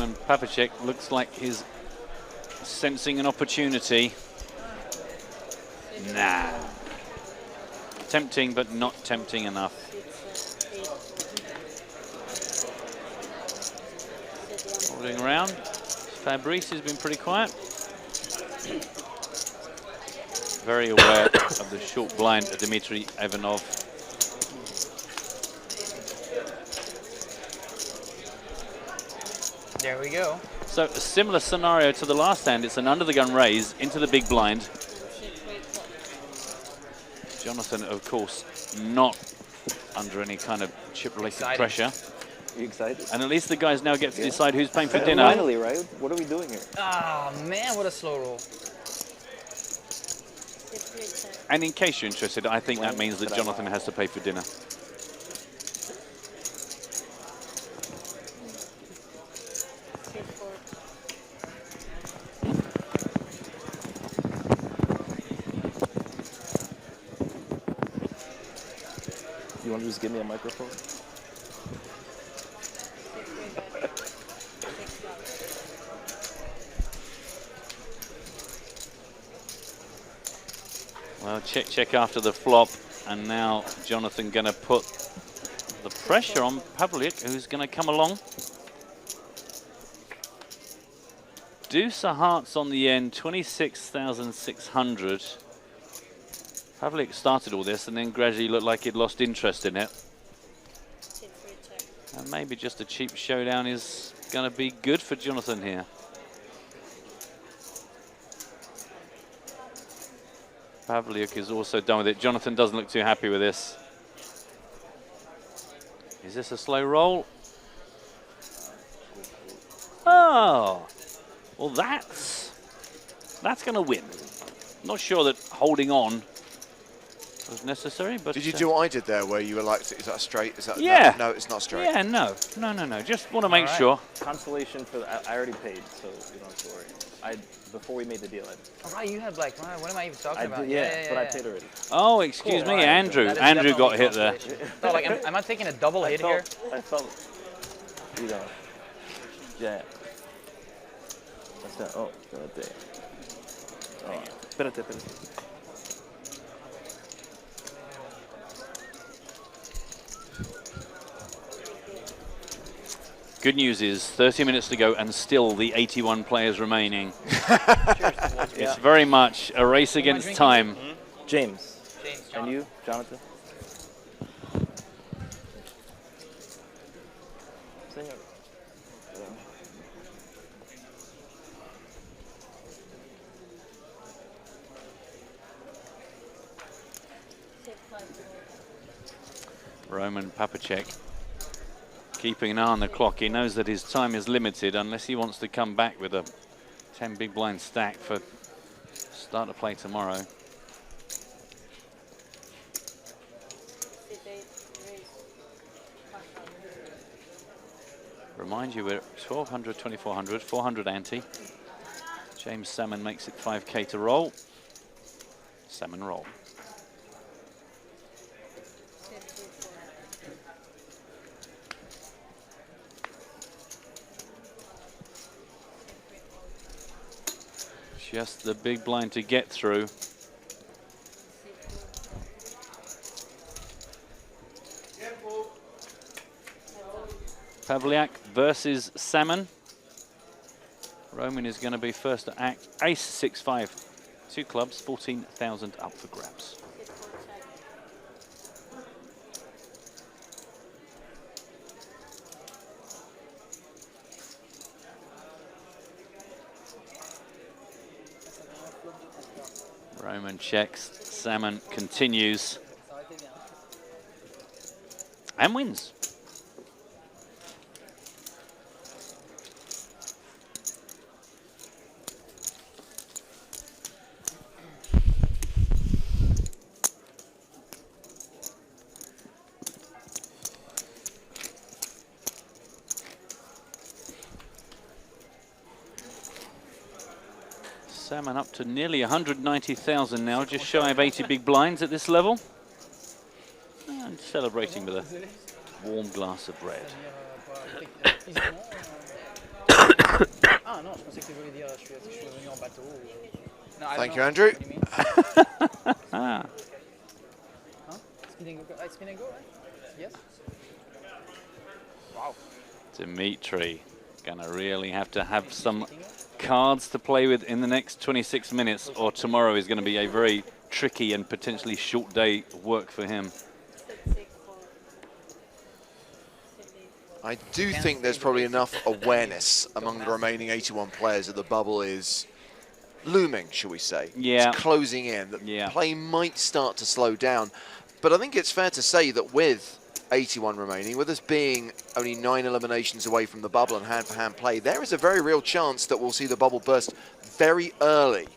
Roman Papacek looks like he's sensing an opportunity. Nah. Tempting, but not tempting enough. Holding around. Fabrice has been pretty quiet. Very aware of the short blind of Dmitry Ivanov. There we go. So a similar scenario to the last hand. It's an under the gun raise into the big blind. Jonathan, of course, not under any kind of chip-related pressure. You excited? And at least the guys now get to decide who's paying for dinner. Finally, right? What are we doing here? Ah, man, what a slow roll. And in case you're interested, I think that means that Jonathan has to pay for dinner. You want to just give me a microphone? Well, check after the flop, and now Jonathan going to put the pressure on Pavlik, who's going to come along. Deuce of hearts on the end, 26,600. Pavlik started all this and then gradually looked like he'd lost interest in it. And maybe just a cheap showdown is going to be good for Jonathan here. Pavliuk is also done with it. Jonathan doesn't look too happy with this. Is this a slow roll? Oh, well that's going to win. Not sure that holding on was necessary, but did you do what I did there, where you were like, "Is that straight? Is that yeah? No, it's not straight." Yeah, no. Just want to make sure. Consolation for I already paid, so you don't have to worry. Before we made the deal, All right, you have like, what am I even talking about? Yeah, but I paid already. Oh, excuse me, Andrew. Andrew got hit there. No, like, am I taking a double hit here? I felt, you know, yeah. That's that. Oh, espérate. Oh, espérate. Good news is 30 minutes to go and still the 81 players remaining. It's very much a race against time. James. And you, Jonathan? Senor. Roman Papacek keeping an eye on the clock. He knows that his time is limited unless he wants to come back with a 10 big blind stack for start to play tomorrow. Remind you, we're at 1,200, 2,400, 400 ante. James Salmon makes it 5K to roll. Salmon roll. Just the big blind to get through. Pavliak versus Salmon. Roman is going to be first to act. Ace 6-5. 2 clubs, 14,000 up for grabs. Roman checks, Salmon continues and wins. Salmon up to nearly 190,000 now, just shy of 80 big blinds at this level. And celebrating with a warm glass of red. Ah non, je pensais que tu voulais dire je suis venu en bateau. No, I Thank don't you, know. Andrew. What do you mean? Huh? Spin and go, right? Yes. Wow. Dimitri gonna really have to have some cards to play with in the next 26 minutes, or tomorrow is going to be a very tricky and potentially short day of work for him. I do think there's probably enough awareness among the remaining 81 players that the bubble is looming, shall we say. Yeah. It's closing in. That Yeah. play might start to slow down. But I think it's fair to say that with 81 remaining, with us being only 9 eliminations away from the bubble and hand-for-hand play, there is a very real chance that we'll see the bubble burst very early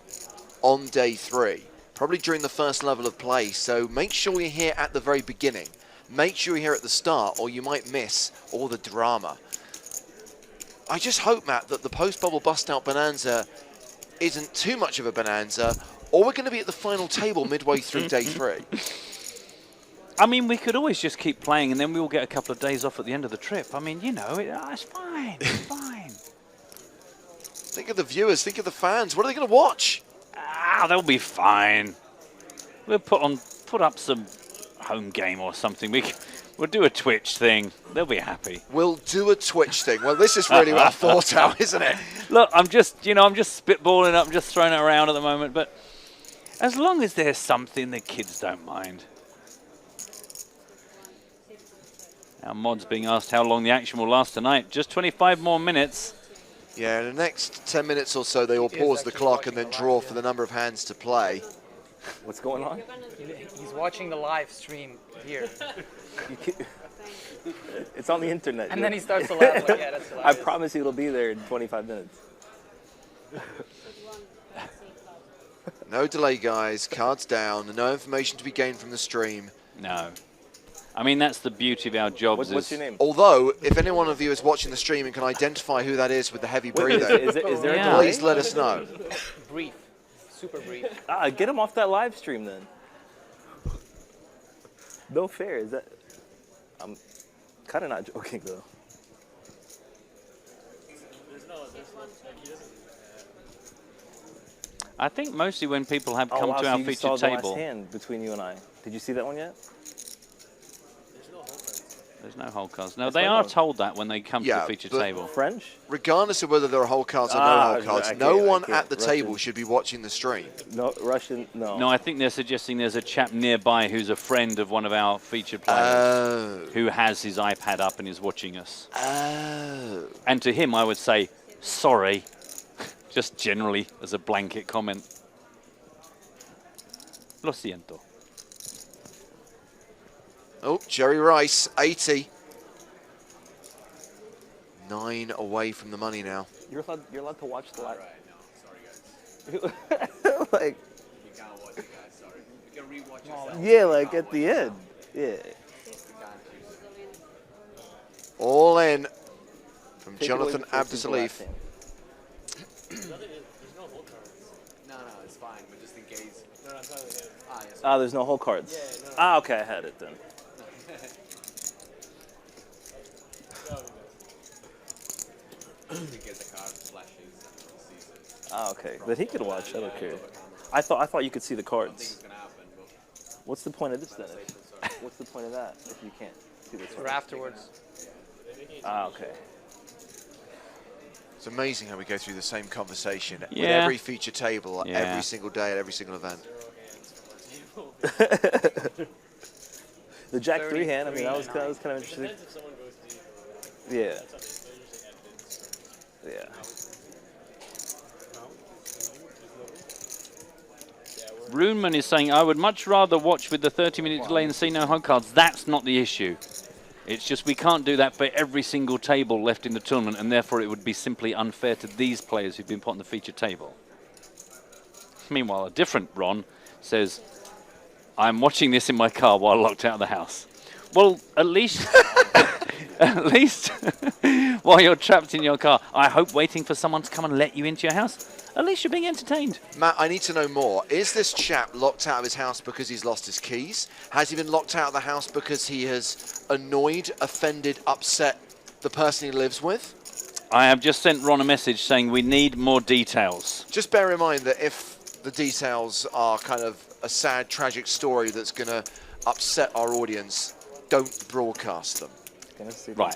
on day 3, probably during the first level of play. So make sure you're here at the very beginning. Make sure you're here at the start, or you might miss all the drama. I just hope, Matt, that the post-bubble bust-out bonanza isn't too much of a bonanza, or we're going to be at the final table midway through day 3. I mean, we could always just keep playing and then we will get a couple of days off at the end of the trip. I mean, you know, it's fine. It's fine. Think of the viewers. Think of the fans. What are they going to watch? Ah, they'll be fine. We'll put up some home game or something. We'll do a Twitch thing. They'll be happy. We'll do a Twitch thing. Well, this is really well thought out, isn't it? Look, I'm just spitballing up, just throwing it around at the moment. But as long as there's something, the kids don't mind. Our mod's being asked how long the action will last tonight. Just 25 more minutes. Yeah, in the next 10 minutes or so, they will pause the clock and then draw for the number of hands to play. What's going on? He's watching the live stream here. It's on the internet. And then he starts to laugh like, yeah, that's I hilarious. promise you it'll be there in 25 minutes. No delay, guys. Cards down. No information to be gained from the stream. No. I mean, that's the beauty of our jobs. What's your name? Although, if any one of you is watching the stream and can identify who that is with the heavy breathing, Is there a please delay? let us know. Brief. Super brief. Ah, get him off that live stream then. No fair. Is that? I'm kind of not joking though. I think mostly when people have come wow, to so our you featured saw the table. last hand between you and I. Did you see that one yet? There's no whole cards. No, That's they what I are know. told that when they come to Yeah, the featured but table. French? Regardless of whether there are whole cards or no Ah, whole cards, I no can't- one I can't. at the Russian. table should be watching the stream. No, Russian, no. No, I think they're suggesting there's a chap nearby who's a friend of one of our featured players who has his iPad up and is watching us. Oh. And to him, I would say, sorry, just generally as a blanket comment. Lo siento. Oh, Jerry Rice, 80. 9 away from the money now. You're allowed to watch the live. Sorry, guys. Like, You can't watch it, guys. Sorry. You can rewatch yourself. yeah, like at the end. Yeah. All in from Take it away Jonathan before it's the last Abdusalif. hand. No, it's fine, but just in case. No, I'm sorry. Yes. Ah, there's no whole cards. Yeah, no. Ah, okay, I had it then. Ah, okay. But he could watch. I don't care. I thought you could see the cards. What's the point of this then? What's the point of that if you can't see the cards? Or afterwards. Ah, okay. It's amazing how we go through the same conversation with Yeah. every feature table, Yeah. every single day at every single event. The Jack 3 hand, I mean, that was kind of interesting. Yeah. Yeah. Runeman is saying, I would much rather watch with the 30-minute delay and see no home cards. That's not the issue. It's just we can't do that for every single table left in the tournament, and therefore it would be simply unfair to these players who've been put on the featured table. Meanwhile, a different Ron says, I'm watching this in my car while locked out of the house. Well, at least, at least while you're trapped in your car, I hope waiting for someone to come and let you into your house, at least you're being entertained. Matt, I need to know more. Is this chap locked out of his house because he's lost his keys? Has he been locked out of the house because he has annoyed, offended, upset the person he lives with? I have just sent Ron a message saying we need more details. Just bear in mind that if the details are kind of a sad, tragic story that's going to upset our audience, don't broadcast them. Right.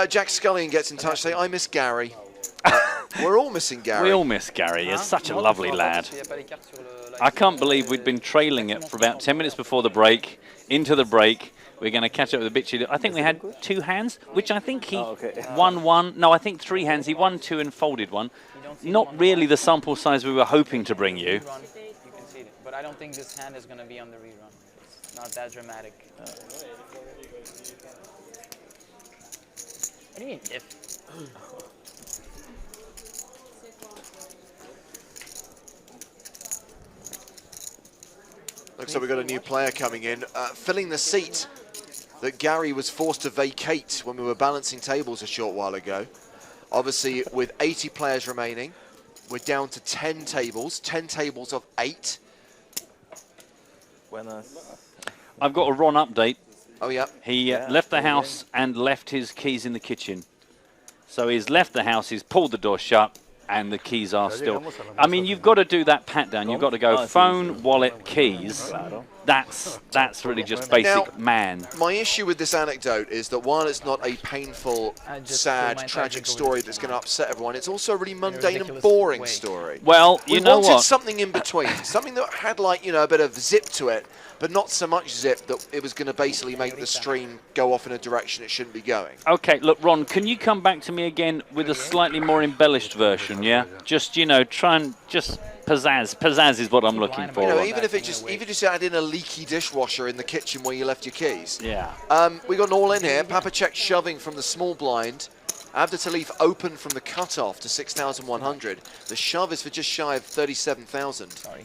Jack Scullion gets in touch saying, I miss Gary. We're all missing Gary. We all miss Gary. He's such a lovely lad. I can't believe we'd been trailing it for about 10 minutes before the break. Into the break, we're going to catch up with the bitchy. I think we had 2 hands, which I think he won 1. No, I think 3 hands. He won 2 and folded 1. Not really the sample size we were hoping to bring you. You can see it, but I don't think this hand is going to be on the rerun. It's not that dramatic. What do you mean, if? Looks like we've got a new player coming in, filling the seat that Gary was forced to vacate when we were balancing tables a short while ago. Obviously, with 80 players remaining, we're down to 10 tables of 8. I've got a Ron update. Oh, yeah. He left the house and left his keys in the kitchen. So he's left the house, he's pulled the door shut, and the keys are still... I mean, you've got to do that pat down. You've got to go phone, wallet, keys. That's really just basic man. My issue with this anecdote is that while it's not a painful, sad, tragic story that's going to upset everyone, it's also a really mundane and boring story. Well, you know what? We wanted something in between, something that had, like, you know, a bit of zip to it, but not so much zip that it was going to basically make the stream go off in a direction it shouldn't be going. Okay, look, Ron, can you come back to me again with a slightly more embellished version, yeah? Just, you know, try and just pizzazz. Pizzazz is what I'm looking for. You know, even if you just add in a leaky dishwasher in the kitchen where you left your keys. Yeah. We got an all in here. Papacek shoving from the small blind. Abdertalif open from the cutoff to 6,100. The shove is for just shy of 37,000. Sorry.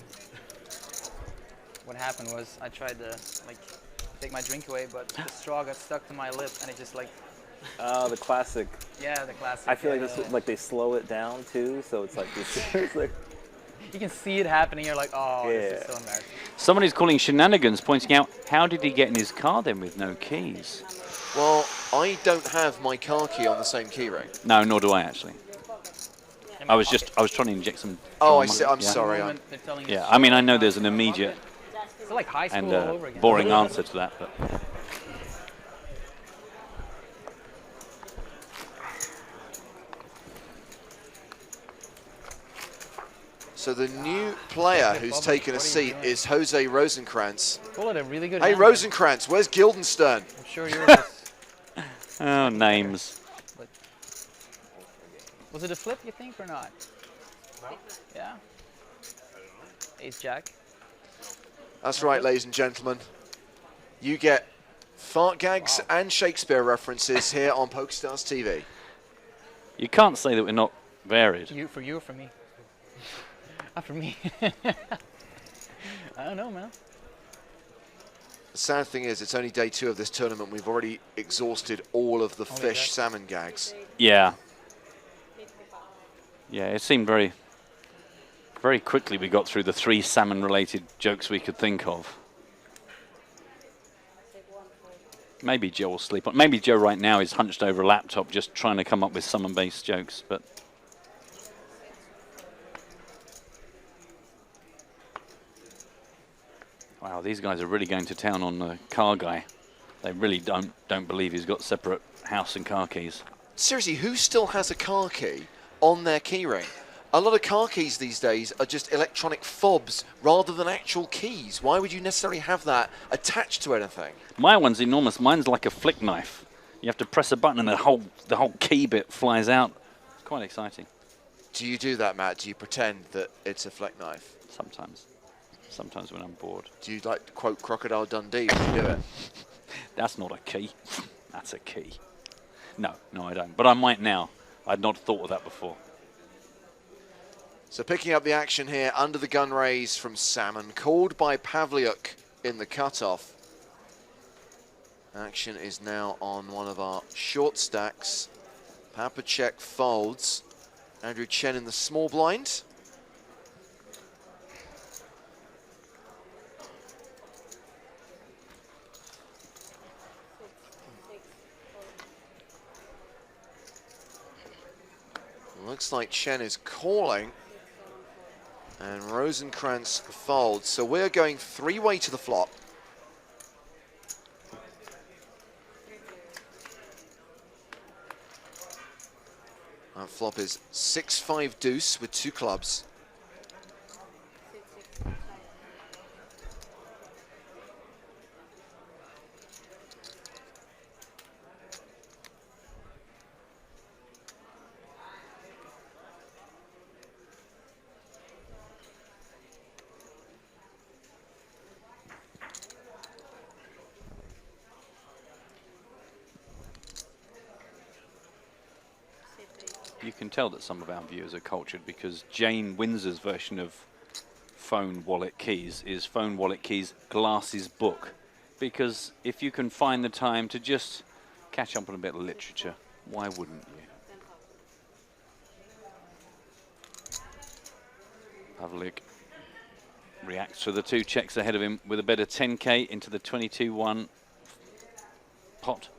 What happened was I tried to like take my drink away, but the straw got stuck to my lip, and it just like. Oh, the classic. Yeah, the classic. I feel like this, like they slow it down too, so it's like it's like. You can see it happening. You're like, oh, this is so embarrassing. Somebody's calling shenanigans, pointing out, how did he get in his car then with no keys? Well, I don't have my car key on the same key ring. No, nor do I actually. I was trying to inject some. Oh, drama. I see. I'm Yeah. sorry. Yeah, I mean, I know there's an immediate It's like high school and all over again. boring answer to that, but. So the new player who's taken a seat is Jose Rosenkrantz. Call it a really good Hey, hand. Rosenkrantz, where's Guildenstern? I'm sure yours is. Oh, names. But was it a flip, you think, or not? No. Yeah. Ace Jack. That's right, ladies and gentlemen. You get fart gags and Shakespeare references here on PokerStars TV. You can't say that we're not varied. For you or for me? Not for me. I don't know, man. The sad thing is, it's only day 2 of this tournament. We've already exhausted all of the fish that. salmon gags. Yeah. Yeah, it seemed very quickly we got through the 3 salmon-related jokes we could think of. Maybe Joe will sleep on. Maybe Joe right now is hunched over a laptop just trying to come up with salmon-based jokes, but. Wow, these guys are really going to town on the car guy. They really don't believe he's got separate house and car keys. Seriously, who still has a car key on their keyring? A lot of car keys these days are just electronic fobs rather than actual keys. Why would you necessarily have that attached to anything? My one's enormous. Mine's like a flick knife. You have to press a button and the whole key bit flies out. It's quite exciting. Do you do that, Matt? Do you pretend that it's a flick knife? Sometimes. Sometimes when I'm bored. Do you like to quote Crocodile Dundee when you do it? That's not a key. That's a key. No, I don't. But I might now. I'd not thought of that before. So picking up the action here, under the gun raise from Salmon, called by Pavliuk in the cutoff. Action is now on one of our short stacks. Papacek folds. Andrew Chen in the small blind. Looks like Chen is calling. And Rosenkrantz folds. So we're going three-way to the flop. That flop is 6-5 deuce with 2 clubs. You can tell that some of our viewers are cultured because Jane Windsor's version of phone wallet keys is phone wallet keys glasses book. Because if you can find the time to just catch up on a bit of literature, why wouldn't you? Pavlik reacts to the 2 checks ahead of him with a bet of 10k into the 22-1 pot.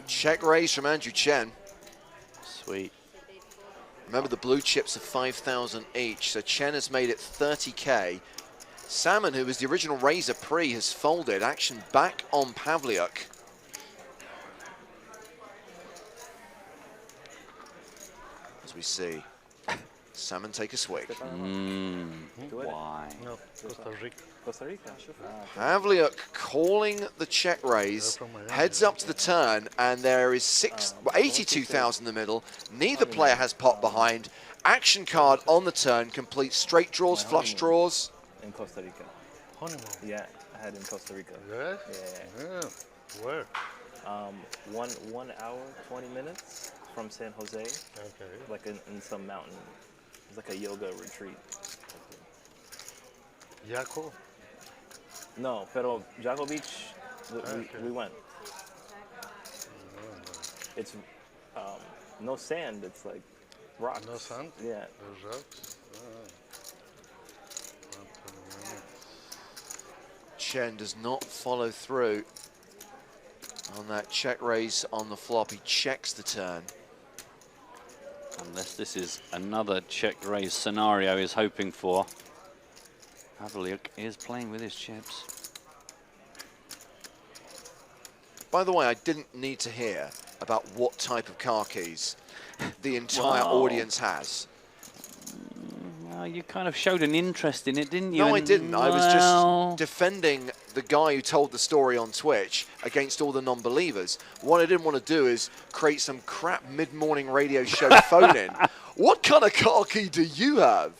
Check raise from Andrew Chen. Sweet. Remember the blue chips are 5,000 each, so Chen has made it 30k. Salmon, who was the original raiser pre, has folded. Action back on Pavliuk. As we see Salmon take a swig. Why? No, Costa Rica. Costa Rica. Pavliuk calling the check raise, heads up to the turn, and there is 82,000 in the middle. Neither player has pot behind. Action card on the turn, complete straight draws, flush draws. In Costa Rica. Honeymoon. Yeah, I had in Costa Rica. Yes? Yeah. Where? 1 hour, 20 minutes from San Jose. Okay. Like in some mountain. It's like a yoga retreat. Yaco? No, pero Jaco Beach, we went. It's no sand, it's like rocks. No sand? Yeah. There's rocks? Chen does not follow through on that check raise on the flop. He checks the turn. Unless this is another check raise scenario he's hoping for. Pavliuk is playing with his chips. By the way, I didn't need to hear about what type of car keys the entire audience has. Well, you kind of showed an interest in it, didn't you? No, I didn't. I was just defending the guy who told the story on Twitch against all the non-believers. What I didn't want to do is create some crap mid-morning radio show phone-in. What kind of car key do you have?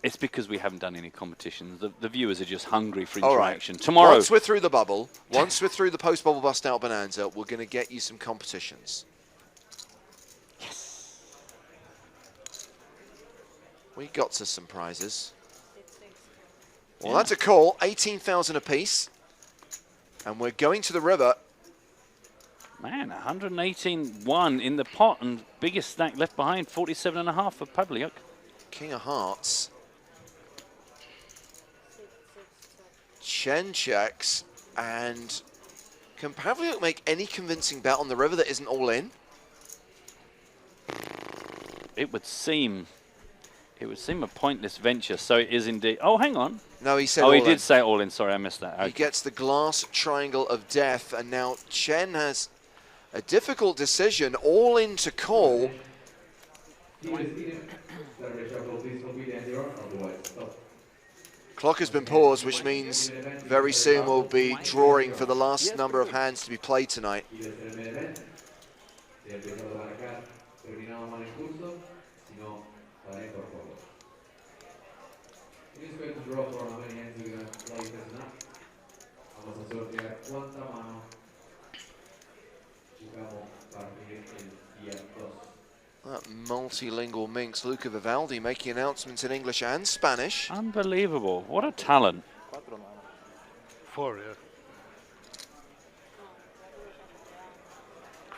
It's because we haven't done any competitions. The viewers are just hungry for All interaction. right. Tomorrow. Once we're through the bubble, once we're through the post-bubble bust-out bonanza, we're going to get you some competitions. Yes. We got to some prizes. Well, that's a call. 18,000 apiece. And we're going to the river. Man, 118-1 in the pot and biggest stack left behind, 47.5 for Pavliuk. King of Hearts. Chen checks, and can Pavliuk make any convincing bet on the river that isn't all in? It would seem a pointless venture, so it is indeed. Oh, hang on. No, he said all all in. in. He did say all in, sorry, I missed that. Okay. He gets the glass triangle of death, and now Chen has a difficult decision, all in to call. Clock has been paused, which means very soon we'll be drawing for the last number of hands to be played tonight. That multilingual minx, Luca Vivaldi, making announcements in English and Spanish. Unbelievable. What a talent. 4, yeah.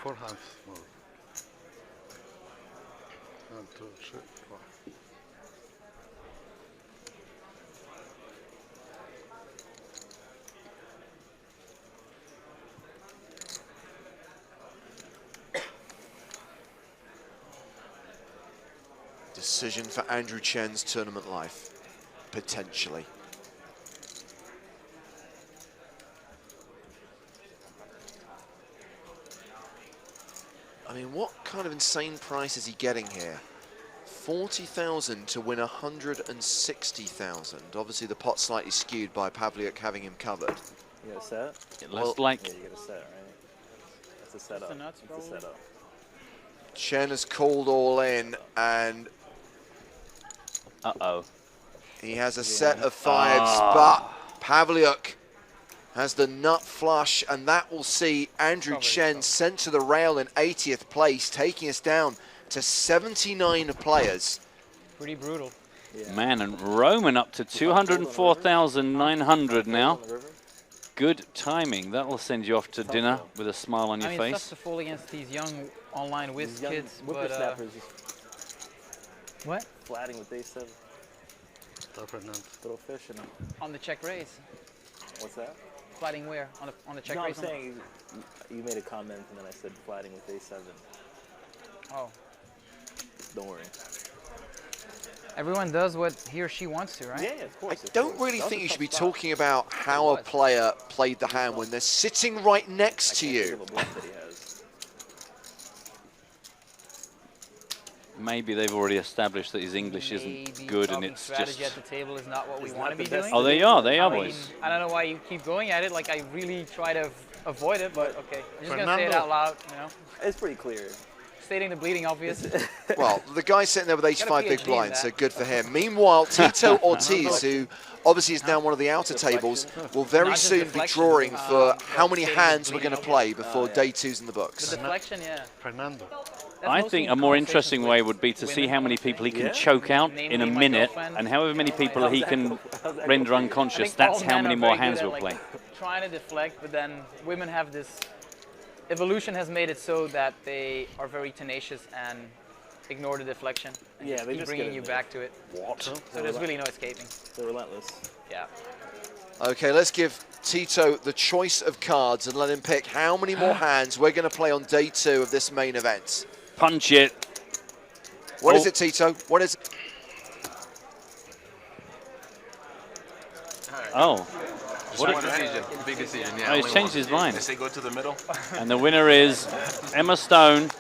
4 hands more. 1, 2, 3, 4. Decision for Andrew Chen's tournament life, potentially. I mean, what kind of insane price is he getting here? 40,000 to win 160,000. Obviously, the pot's slightly skewed by Pavliuk having him covered. You got a set? It looks like... Yeah, you got a set, right? That's a setup. That's a setup. Chen has called all in, and... Uh-oh. He has a set of 5s, but Pavliuk has the nut flush, and that will see Andrew Chen sent to the rail in 80th place, taking us down to 79 players. Pretty brutal. Yeah. Man, and Roman up to 204,900 now. Good timing. That will send you off to dinner with a smile on your I mean, face. it's tough to fall against these young online whiz kids, but what? Flatting with day 7. Little fish in them. On the check raise. What's that? Flatting where? On the check no, raise? I'm saying you made a comment and then I said flatting with day 7. Oh. Don't worry. Everyone does what he or she wants to, right? Yeah, of course. I don't really think you should be talking about how a player played the hand when they're sitting right next to you. Maybe they've already established that his English isn't good and it's strategy just... at the table is not what we want to be doing. Oh, they are, boys. I don't know why you keep going at it. Like, I really try to avoid it, but okay. I'm just going to say it out loud, you know? It's pretty clear. Stating the bleeding obvious. Well, the guy's sitting there with 85 big blinds, so good for him. Meanwhile, Tito Ortiz, who obviously is now one of the outer tables, will very soon be drawing for how many hands we're going to play before day 2's in the books. The deflection, yeah. Fernando. I think a more interesting way would be to see how many people he can choke out in a minute, and however many people he can render unconscious. That's how many more hands we'll play. Trying to deflect, but then women have this... Evolution has made it so that they are very tenacious and ignore the deflection. And Yeah, they keep just bringing you back to it. What? So there's really no escaping. They're relentless. Yeah. Okay, let's give Tito the choice of cards and let him pick how many more hands we're going to play on day 2 of this main event. Punch it. What is it, Tito? What is it? Oh. What a decision. Big decision, yeah. Oh, he's changed his mind. They say go to the middle. And the winner is Emma Stone,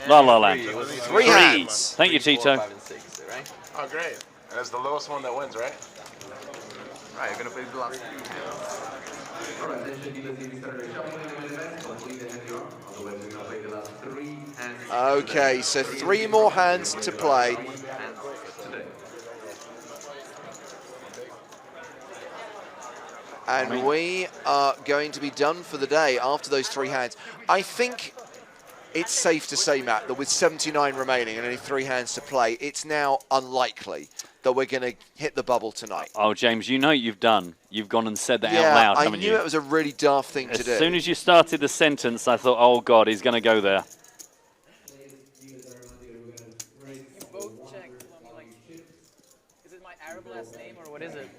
La La Land. 3 hands. Thank you, Tito. 4, 5, and 6, right? Oh, great. And that's the lowest one that wins, right? Right, you're going to play the last 2. Okay, so 3 more hands to play. And we are going to be done for the day after those 3 hands. I think it's safe to say, Matt, that with 79 remaining and only 3 hands to play, it's now unlikely that we're going to hit the bubble tonight. Oh, James, you know you've done. You've gone and said that Yeah, out loud, I haven't knew you? it was a really daft thing to do. As soon as you started the sentence, I thought, oh, God, he's going to go there. Is it my Arab last name or what is it?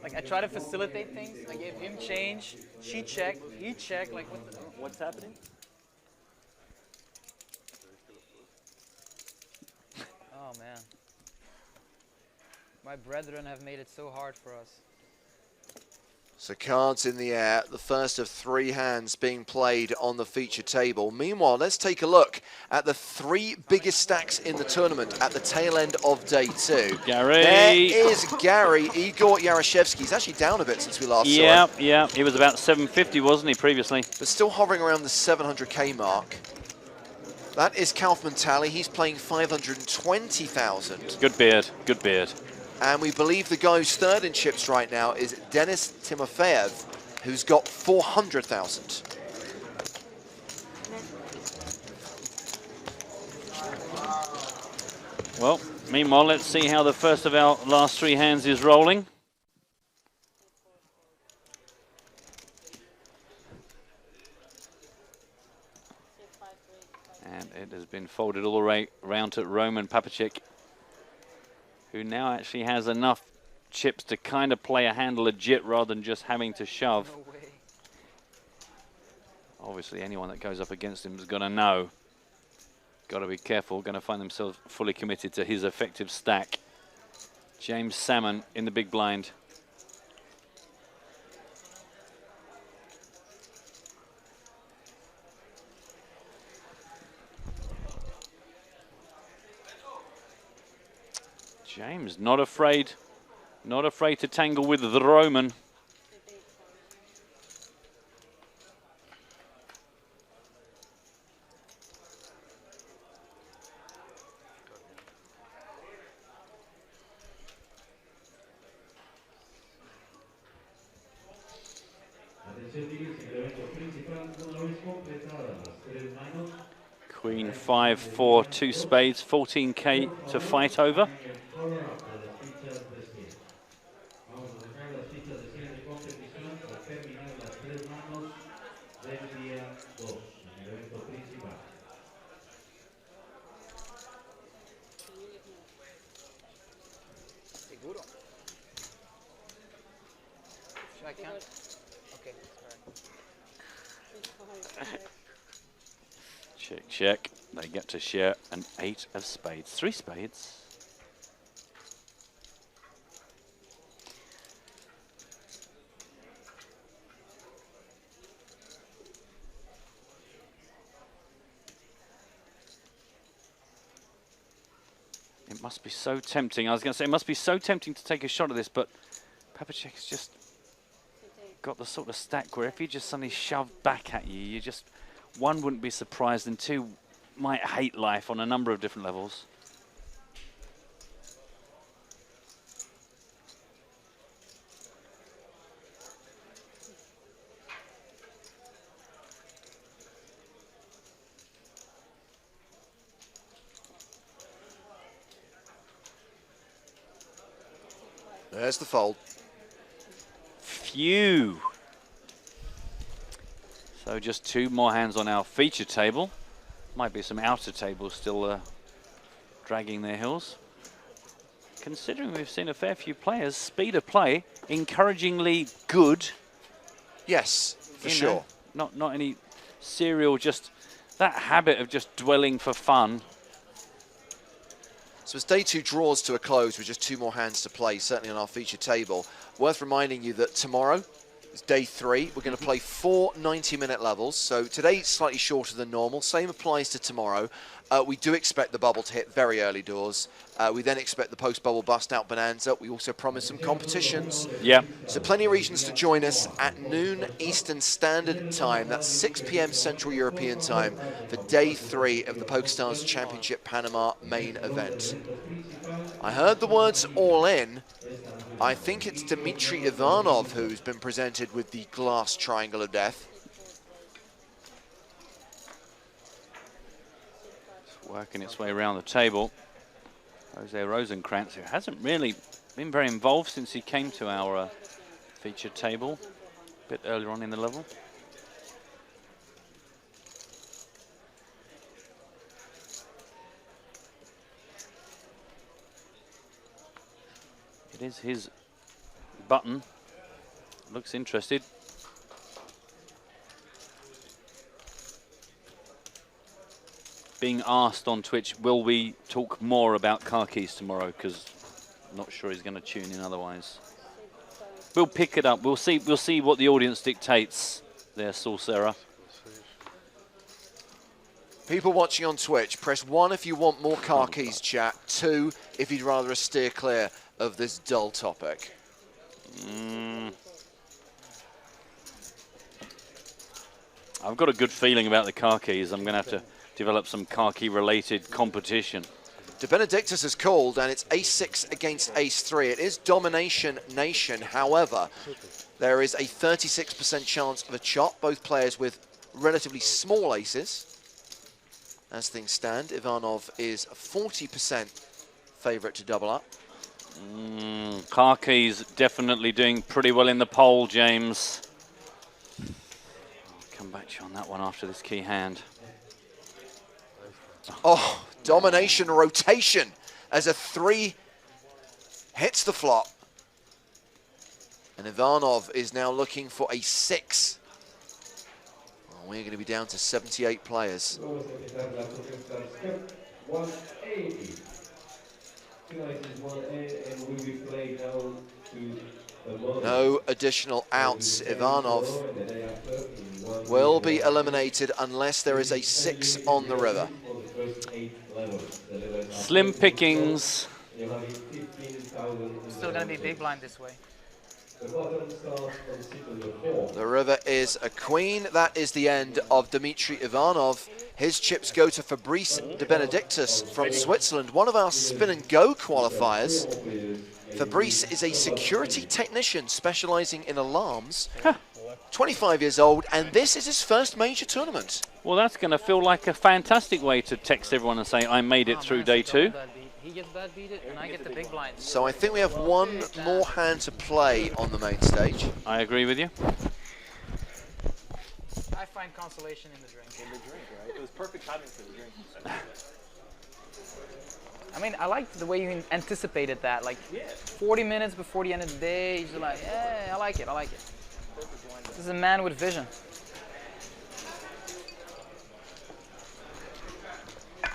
Like, I try to facilitate things. I gave him change, she checked, he checked. Like, what's happening? Oh, man. My brethren have made it so hard for us. So cards in the air, the first of 3 hands being played on the feature table. Meanwhile, let's take a look at the 3 biggest stacks in the tournament at the tail end of day 2. Gary. There is Gary, Igor Yarashevsky. He's actually down a bit since we last saw him. Yeah, he was about 750, wasn't he, previously? But still hovering around the 700k mark. That is Kaufman Tally. He's playing 520,000. Good beard, good beard. And we believe the guy who's 3rd in chips right now is Denis Timofeyev, who's got 400,000. Well, meanwhile, let's see how the first of our last 3 hands is rolling. And it has been folded all the way around to Roman Papacek, who now actually has enough chips to kind of play a hand legit rather than just having to shove. No way. Obviously, anyone that goes up against him is going to know. Got to be careful, going to find themselves fully committed to his effective stack. James Salmon in the big blind. James not afraid to tangle with the Roman. Queen 5-4, 2 spades, 14K to fight over. Seguro. Should I count? Okay, sorry. Check, check. They get to share an 8 of spades. 3 spades. It must be so tempting. I was going to say, it must be so tempting to take a shot at this, but Papacek's just got the sort of stack where if he just suddenly shoved back at you, you just, one, wouldn't be surprised, and two, might hate life on a number of different levels. There's the fold. Phew. So just 2 more hands on our feature table. Might be some outer tables still dragging their heels. Considering we've seen a fair few players, speed of play, encouragingly good. Yes, for sure. Not any serial, just that habit of just dwelling for fun. So as day 2 draws to a close with just 2 more hands to play, certainly on our feature table, worth reminding you that tomorrow is day 3. We're going to play 4 90-minute levels. So today it's slightly shorter than normal. Same applies to tomorrow. We do expect the bubble to hit very early doors. We then expect the post-bubble bust-out bonanza. We also promise some competitions. Yeah. So plenty of reasons to join us at noon Eastern Standard Time. That's 6 p.m. Central European Time for day 3 of the PokerStars Championship Panama main event. I heard the words all in. I think it's Dmitry Ivanov who's been presented with the glass triangle of death. Working its way around the table. Jose Rosenkrantz, who hasn't really been very involved since he came to our featured table a bit earlier on in the level. It is his button. Looks interested. Being asked on Twitch, will we talk more about car keys tomorrow? Because I'm not sure he's going to tune in otherwise. We'll pick it up. We'll see what the audience dictates there, Sorcerer. People watching on Twitch, press 1 if you want more car keys chat, 2 if you'd rather steer clear of this dull topic. I've got a good feeling about the car keys. I'm going to have to develop some car key related competition. De Benedictus has called, and it's ace-6 against ace-3. It is domination nation. However, there is a 36% chance of a chop. Both players with relatively small aces. As things stand, Ivanov is 40% favourite to double up. Karki's definitely doing pretty well in the poll, James. I'll come back to you on that one after this key hand. Oh, domination rotation as a 3 hits the flop. And Ivanov is now looking for a 6. Well, we're going to be down to 78 players. 180. Tonight is 1A and will be played down to no additional outs. Ivanov will be eliminated unless there is a 6 on the river. Slim pickings. Still going to be big blind this way. The river is a queen. That is the end of Dmitry Ivanov. His chips go to Fabrice de Benedictus from Switzerland, one of our spin and go qualifiers. Fabrice is a security technician specializing in alarms, 25 years old, and this is his first major tournament. Well, that's going to feel like a fantastic way to text everyone and say, I made it through day 2. He gets bad beat it, and I get the big blind. So I think we have one more hand to play on the main stage. I agree with you. I find consolation in the drink. In the drink, right? It was perfect timing for the drink. I mean, I liked the way you anticipated that. Like 40 minutes before the end of the day, you're like, yeah, I like it, I like it. This is a man with vision.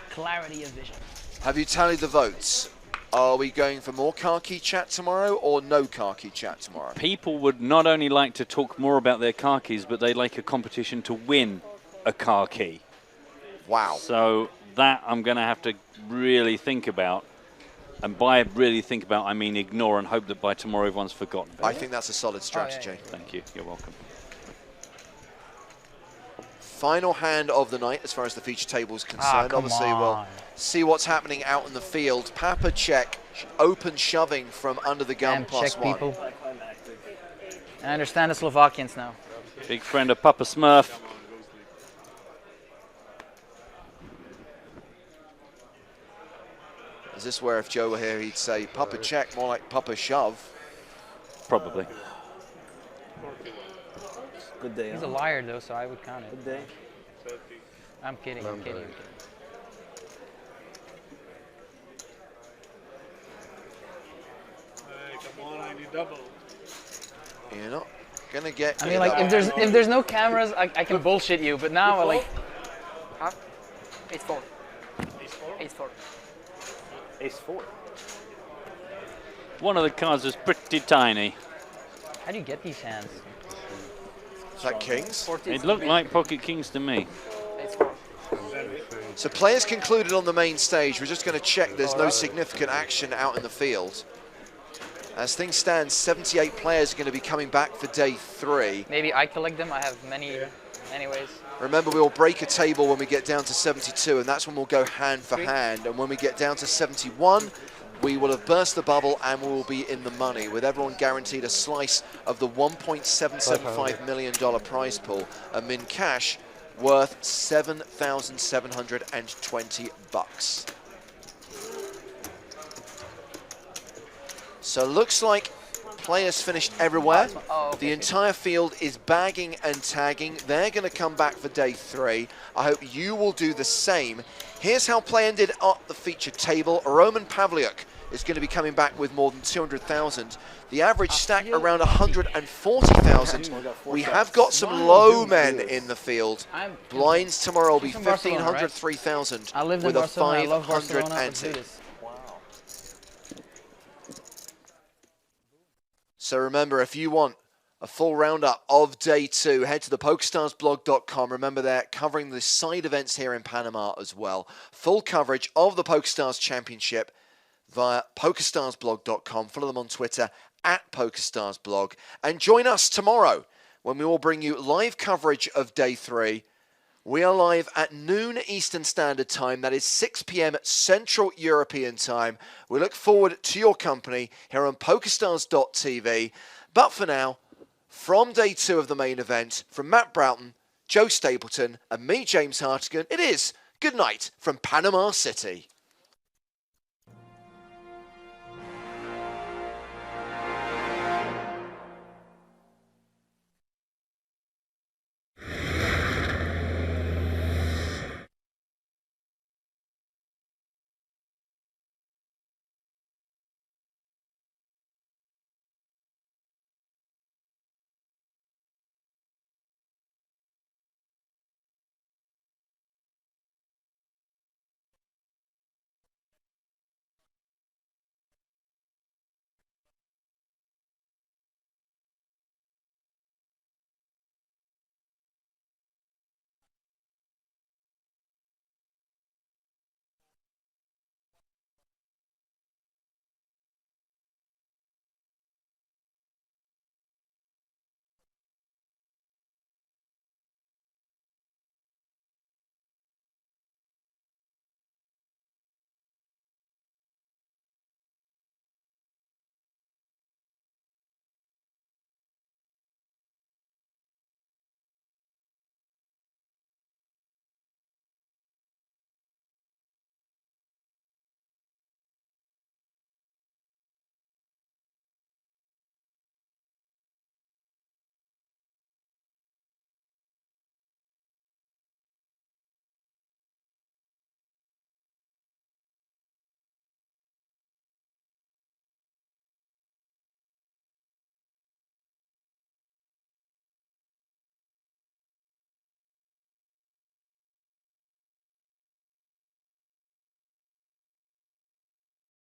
Clarity of vision. Have you tallied the votes? Are we going for more car key chat tomorrow or no car key chat tomorrow? People would not only like to talk more about their car keys, but they like a competition to win a car key. Wow. So that I'm going to have to really think about. And by really think about, I mean ignore and hope that by tomorrow everyone's forgotten. I think that's a solid strategy. Oh, yeah. Thank you. You're welcome. Final hand of the night as far as the feature table is concerned. Obviously, we'll see what's happening out in the field. Papa check, open shoving from under the gun, +1. People. I understand the Slovakians now. Big friend of Papa Smurf. Is this where if Joe were here, he'd say Papa check, more like Papa shove? Probably. Good day. He's a liar though, so I would count it. Good day. I'm kidding, I'm kidding. Hey, come on, I need double. You're not gonna get. I mean, like if there's no cameras, I can bullshit you, but now I like. Huh? Ace 4. Ace 4. Ace 4. Ace 4. One of the cards is pretty tiny. How do you get these hands? Is that kings? It looked like pocket kings to me. So players concluded on the main stage. We're just going to check there's no significant action out in the field. As things stand, 78 players are going to be coming back for day 3. Maybe I collect them. I have many anyways. Remember, we'll break a table when we get down to 72, and that's when we'll go hand for hand. And when we get down to 71, we will have burst the bubble and we will be in the money, with everyone guaranteed a slice of the $1.775 million prize pool, a min cash worth $7,720. So looks like players finished everywhere. The entire field is bagging and tagging. They're going to come back for day 3. I hope you will do the same. Here's how play ended at the feature table. Roman Pavliuk is going to be coming back with more than 200,000. The average stack around 140,000. We have got some low men in the field. Blinds tomorrow will be 1,500, 3,000 with a 500 ante. So remember, if you want a full roundup of day 2, head to the PokerStarsblog.com. Remember, they're covering the side events here in Panama as well. Full coverage of the PokerStars Championship via PokerStarsblog.com. Follow them on Twitter at PokerStarsBlog. And join us tomorrow when we will bring you live coverage of day 3. We are live at noon Eastern Standard Time. That is 6 p.m. Central European Time. We look forward to your company here on PokerStars.tv. But for now, from day 2 of the main event, from Matt Broughton, Joe Stapleton, and me, James Hartigan, it is good night from Panama City.